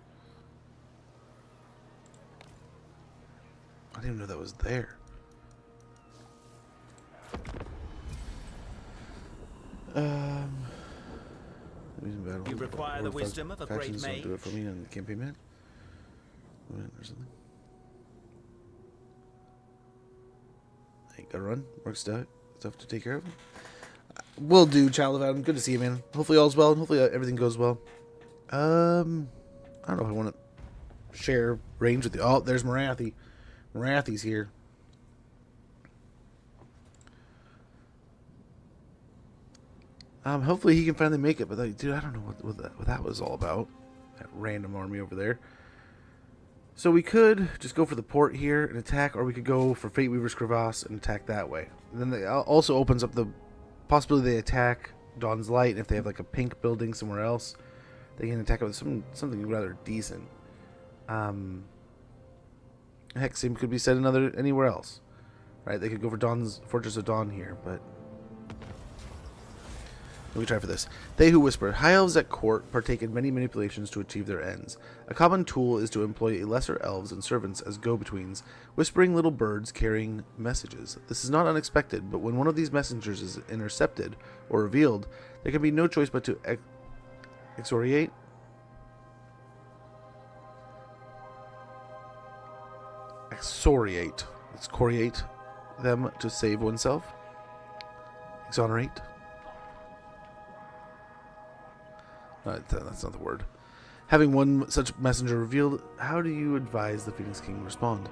I didn't even know that was there. You require the wisdom of a great mage. Don't do it for me on the campaign map. Or something. Hey, gotta run. Work stuff to take care of. Will do, Child of Adam. Good to see you, man. Hopefully all's well, and hopefully everything goes well. I don't know if I want to share range with you. Oh, there's Marathi. Marathi's here. Hopefully he can finally make it, but like, dude, I don't know what that was all about. That random army over there. So we could just go for the port here and attack, or we could go for Fate Weaver's Crevasse and attack that way. And then it also opens up the possibility they attack Dawn's Light. If they have like a pink building somewhere else, they can attack it with something rather decent. Heck, same could be said anywhere else, right? They could go for Dawn's Fortress of Dawn here, but let me try for this. They who whisper. High elves at court partake in many manipulations to achieve their ends. A common tool is to employ lesser elves and servants as go-betweens, whispering little birds carrying messages. This is not unexpected, but when one of these messengers is intercepted or revealed, there can be no choice but to excoriate them to save oneself. Exonerate. That's not the word. Having one such messenger revealed, how do you advise the Phoenix King respond?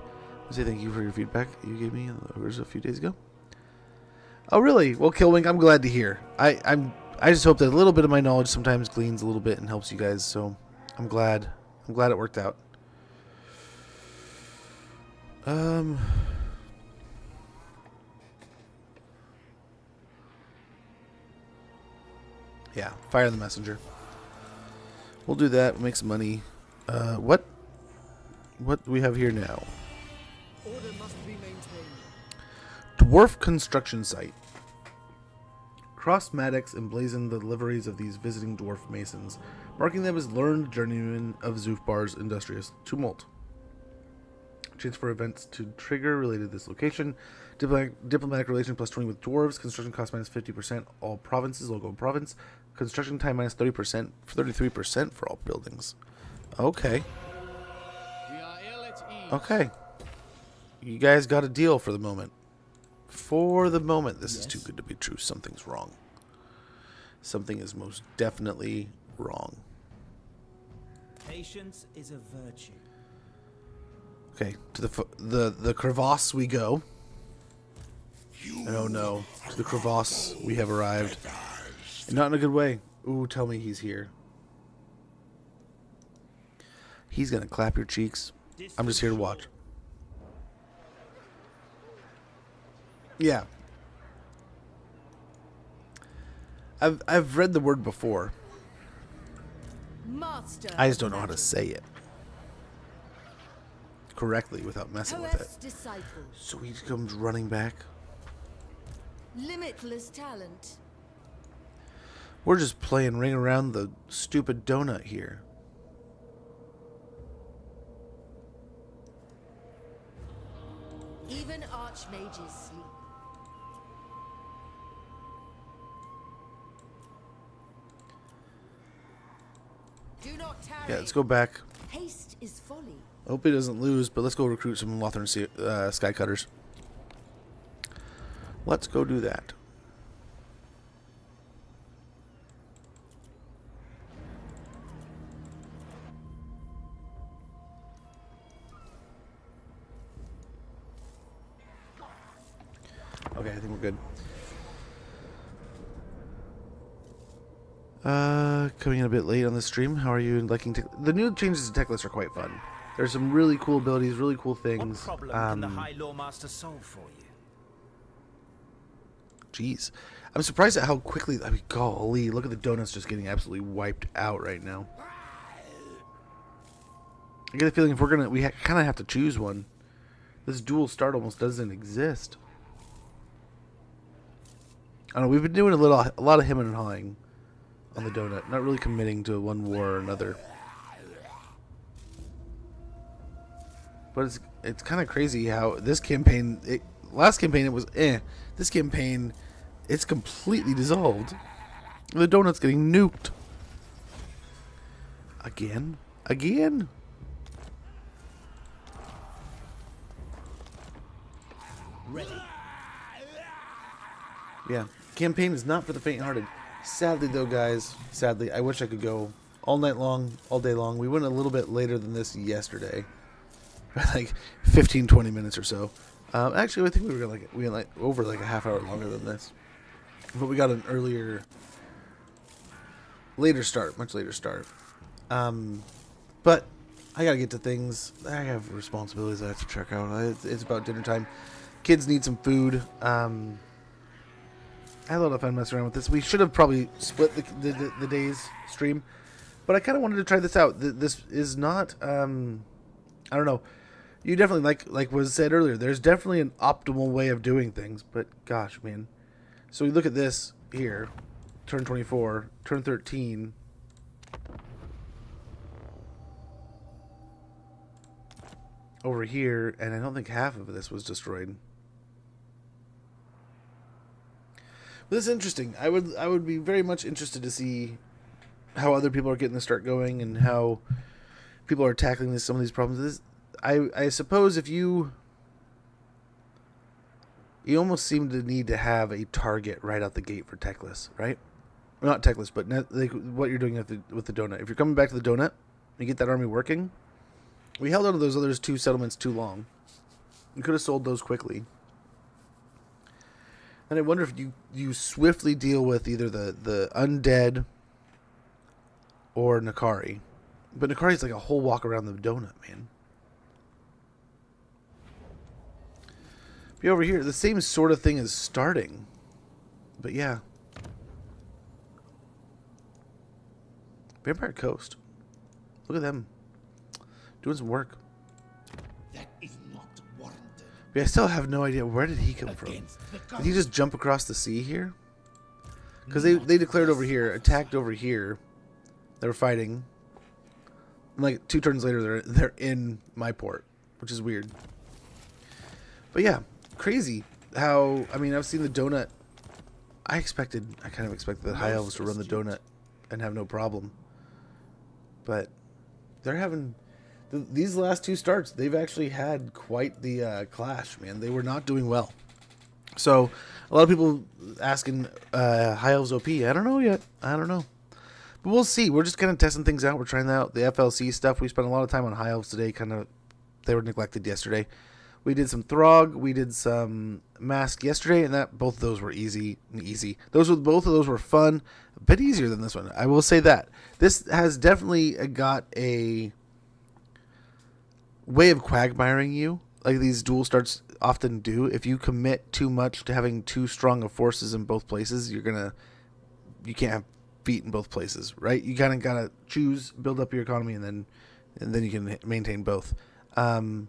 I say thank you for your feedback you gave me a few days ago. Oh, really? Well, Killwink, I'm glad to hear. I'm I just hope that a little bit of my knowledge sometimes gleans a little bit and helps you guys. So I'm glad it worked out. Yeah, fire the messenger. We'll do that. We'll make some money. What do we have here now? Order must be maintained. Dwarf construction site. Cross Maddox emblazoned the liveries of these visiting dwarf masons, marking them as learned journeymen of Zufbar's industrious tumult. Chance for events to trigger related to this location. Diplomatic relation plus 20 with dwarves. Construction cost minus 50%. All provinces. Local province. Construction time minus 30%. 33% for all buildings. Okay. We are ill at ease. Okay. You guys got a deal for the moment. For the moment. This is too good to be true. Something's wrong. Something is most definitely wrong. Patience is a virtue. Okay, to the crevasse we go. And oh no, to the crevasse we have arrived. And not in a good way. Ooh, tell me he's here. He's gonna clap your cheeks. I'm just here to watch. Yeah. I've read the word before. Master. I just don't know how to say it correctly without messing with it. Disciple. So he comes running back. Limitless talent. We're just playing ring around the stupid donut here. Even archmages sleep. Do not tarry. Yeah, let's go back. Haste is folly. I hope he doesn't lose, but let's go recruit some Lothern Skycutters. Let's go do that. Okay, I think we're good. Coming in a bit late on the stream. How are you liking the new changes to Teclis are quite fun. There's some really cool abilities, really cool things. What problem can the High Loremaster solve for you? Jeez. I'm surprised at how quickly, I mean, golly, look at the donuts just getting absolutely wiped out right now. I get the feeling if we're gonna, we kind of have to choose one. This dual start almost doesn't exist. I don't know, we've been doing a lot of hemming and hawing on the donut, not really committing to one war or another. But it's kind of crazy how this campaign, last campaign it was this campaign, it's completely dissolved. The donut's getting nuked. Again? Ready. Yeah, campaign is not for the faint-hearted. Sadly, though, guys, I wish I could go all night long, all day long. We went a little bit later than this yesterday, like 15-20 minutes or so. Actually, I think we went over like a half hour longer than this, but we got an later start, much later start. But I gotta get to things. I have responsibilities I have to check out. It's about dinner time. Kids need some food. I had a lot of fun messing around with this. We should have probably split the day's stream, but I kind of wanted to try this out. This is not, I don't know. You definitely, like was said earlier, there's definitely an optimal way of doing things, but gosh, man. So we look at this here, turn 24, turn 13. Over here, and I don't think half of this was destroyed. But this is interesting. I would be very much interested to see how other people are getting the start going and how people are tackling some of these problems. I suppose if you almost seem to need to have a target right out the gate for Teclis, right? Well, not Teclis, but like what you're doing with the donut. If you're coming back to the donut, and you get that army working. We held on to those other two settlements too long. We could have sold those quickly. And I wonder if you swiftly deal with either the undead or Nakari. But Nakari's like a whole walk around the donut, man. Be over here, the same sort of thing is starting. But yeah. Vampire Coast. Look at them. Doing some work. That is not warranted. But I still have no idea, where did he come from? Did he just jump across the sea here? Because they declared over here, attacked over here. They were fighting. And like 2 turns later, they're in my port, which is weird. But yeah, crazy how, I mean, I've seen the donut. I kind of expected the High Elves to run the donut and have no problem. But they're having, these last 2 starts, they've actually had quite the clash, man. They were not doing well. So a lot of people asking High Elves OP. I don't know yet. I don't know. But we'll see. We're just kind of testing things out. We're trying out the FLC stuff. We spent a lot of time on High Elves today. They were neglected yesterday. We did some Throg. We did some Mask yesterday, and both of those were easy. Both of those were fun. A bit easier than this one. I will say that. This has definitely got a way of quagmiring you, like these dual starts often do. If you commit too much to having too strong of forces in both places, you can't have feet in both places, right? You kind of gotta choose, build up your economy, and then you can maintain both. So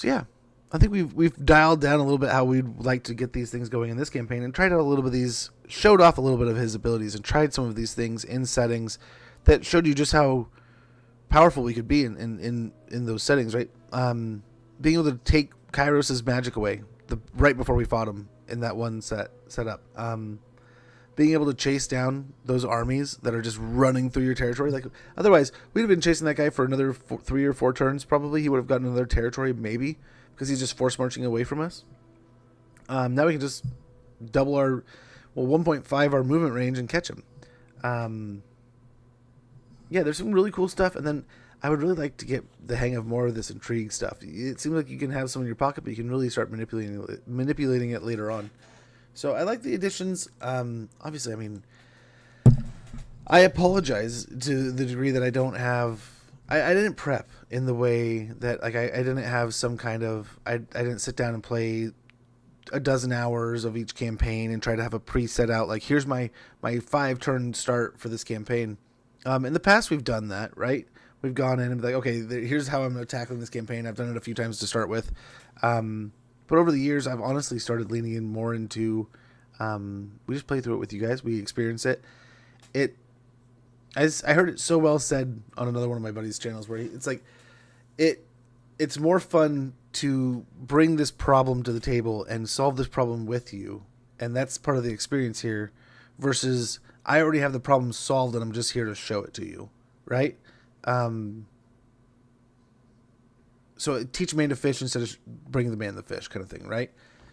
yeah, I think we've dialed down a little bit how we'd like to get these things going in this campaign, and tried out a little bit of these, showed off a little bit of his abilities, and tried some of these things in settings that showed you just how powerful we could be in those settings, right? Being able to take Kairos' magic away right before we fought him in that one setup. Being able to chase down those armies that are just running through your territory. Like, otherwise, we'd have been chasing that guy for another 3 or 4 turns, probably. He would have gotten another territory, maybe, because he's just force marching away from us. Now we can just double 1.5 our movement range and catch him. Yeah, there's some really cool stuff, and then I would really like to get the hang of more of this intrigue stuff. It seems like you can have some in your pocket, but you can really start manipulating it later on. So I like the additions. Obviously, I mean, I apologize to the degree that I don't have. I didn't prep in the way that, like, I didn't have some kind of. I didn't sit down and play a dozen hours of each campaign and try to have a preset out. Like, here's my 5-turn start for this campaign. In the past, we've done that, right? We've gone in and be like, okay, here's how I'm tackling this campaign. I've done it a few times to start with. But over the years, I've honestly started leaning in more into, we just play through it with you guys. We experience it. I heard it so well said on another one of my buddy's channels where it's like, it's more fun to bring this problem to the table and solve this problem with you. And that's part of the experience here versus I already have the problem solved and I'm just here to show it to you. Right? So teach man to fish instead of bringing the man the fish kind of thing, right?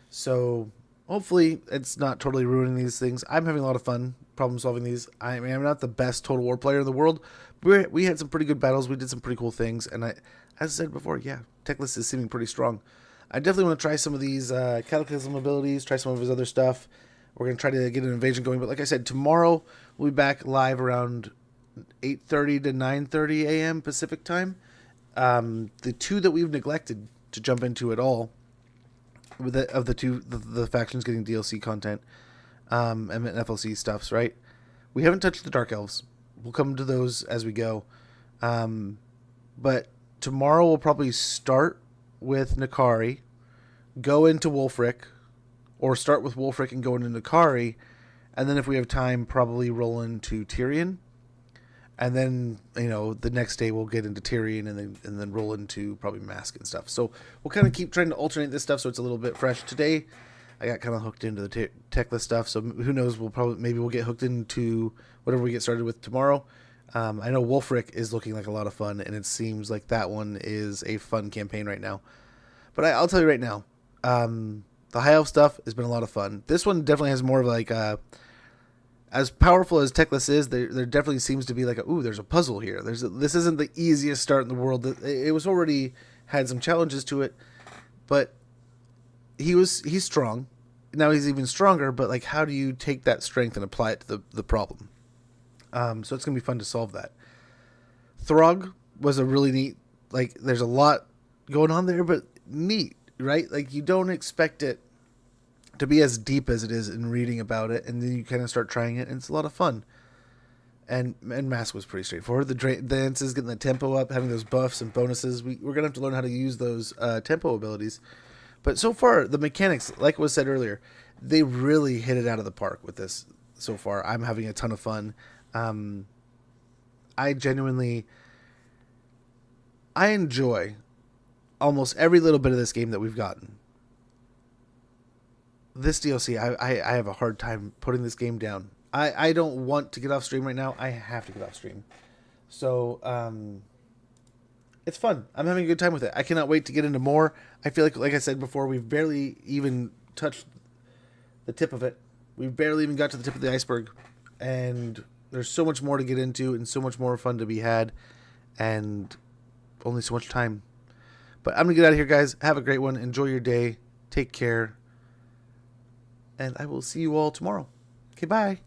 So hopefully it's not totally ruining these things. I'm having a lot of fun problem solving these. I mean, I'm not the best Total War player in the world. We had some pretty good battles. We did some pretty cool things. And as I said before, yeah, Teclis is seeming pretty strong. I definitely want to try some of these Cataclysm abilities, try some of his other stuff. We're going to try to get an invasion going. But like I said, tomorrow we'll be back live around 8:30 to 9:30 a.m. Pacific time. The 2 that we've neglected to jump into at all, of the 2, the factions getting DLC content, and FLC stuffs, right? We haven't touched the Dark Elves. We'll come to those as we go. But tomorrow we'll probably start with Nakari, go into Wolfric, or start with Wolfric and go into Nakari, and then if we have time, probably roll into Tyrion. And then, the next day we'll get into Tyrion and then roll into probably Mask and stuff. So we'll kind of keep trying to alternate this stuff so it's a little bit fresh. Today, I got kind of hooked into the Teclis stuff. So who knows? Maybe we'll get hooked into whatever we get started with tomorrow. I know Wolfric is looking like a lot of fun, and it seems like that one is a fun campaign right now. But I'll tell you right now, the High Elf stuff has been a lot of fun. This one definitely has more of like as powerful as Teclis is, there definitely seems to be like there's a puzzle here. This isn't the easiest start in the world. It was already had some challenges to it, but he's strong. Now he's even stronger, but like, how do you take that strength and apply it to the problem? So it's gonna be fun to solve that. Throg was a really neat, like, there's a lot going on there, but neat, right? Like, you don't expect it to be as deep as it is in reading about it, and then you kind of start trying it, and it's a lot of fun. And Mask was pretty straightforward. The dances, getting the tempo up, having those buffs and bonuses. We're going to have to learn how to use those tempo abilities. But so far, the mechanics, like was said earlier, they really hit it out of the park with this so far. I'm having a ton of fun. I enjoy almost every little bit of this game that we've gotten. This DLC, I have a hard time putting this game down. I don't want to get off stream right now. I have to get off stream. So, it's fun. I'm having a good time with it. I cannot wait to get into more. I feel like I said before, we've barely even touched the tip of it. We've barely even got to the tip of the iceberg. And there's so much more to get into and so much more fun to be had. And only so much time. But I'm going to get out of here, guys. Have a great one. Enjoy your day. Take care. And I will see you all tomorrow. Okay, bye.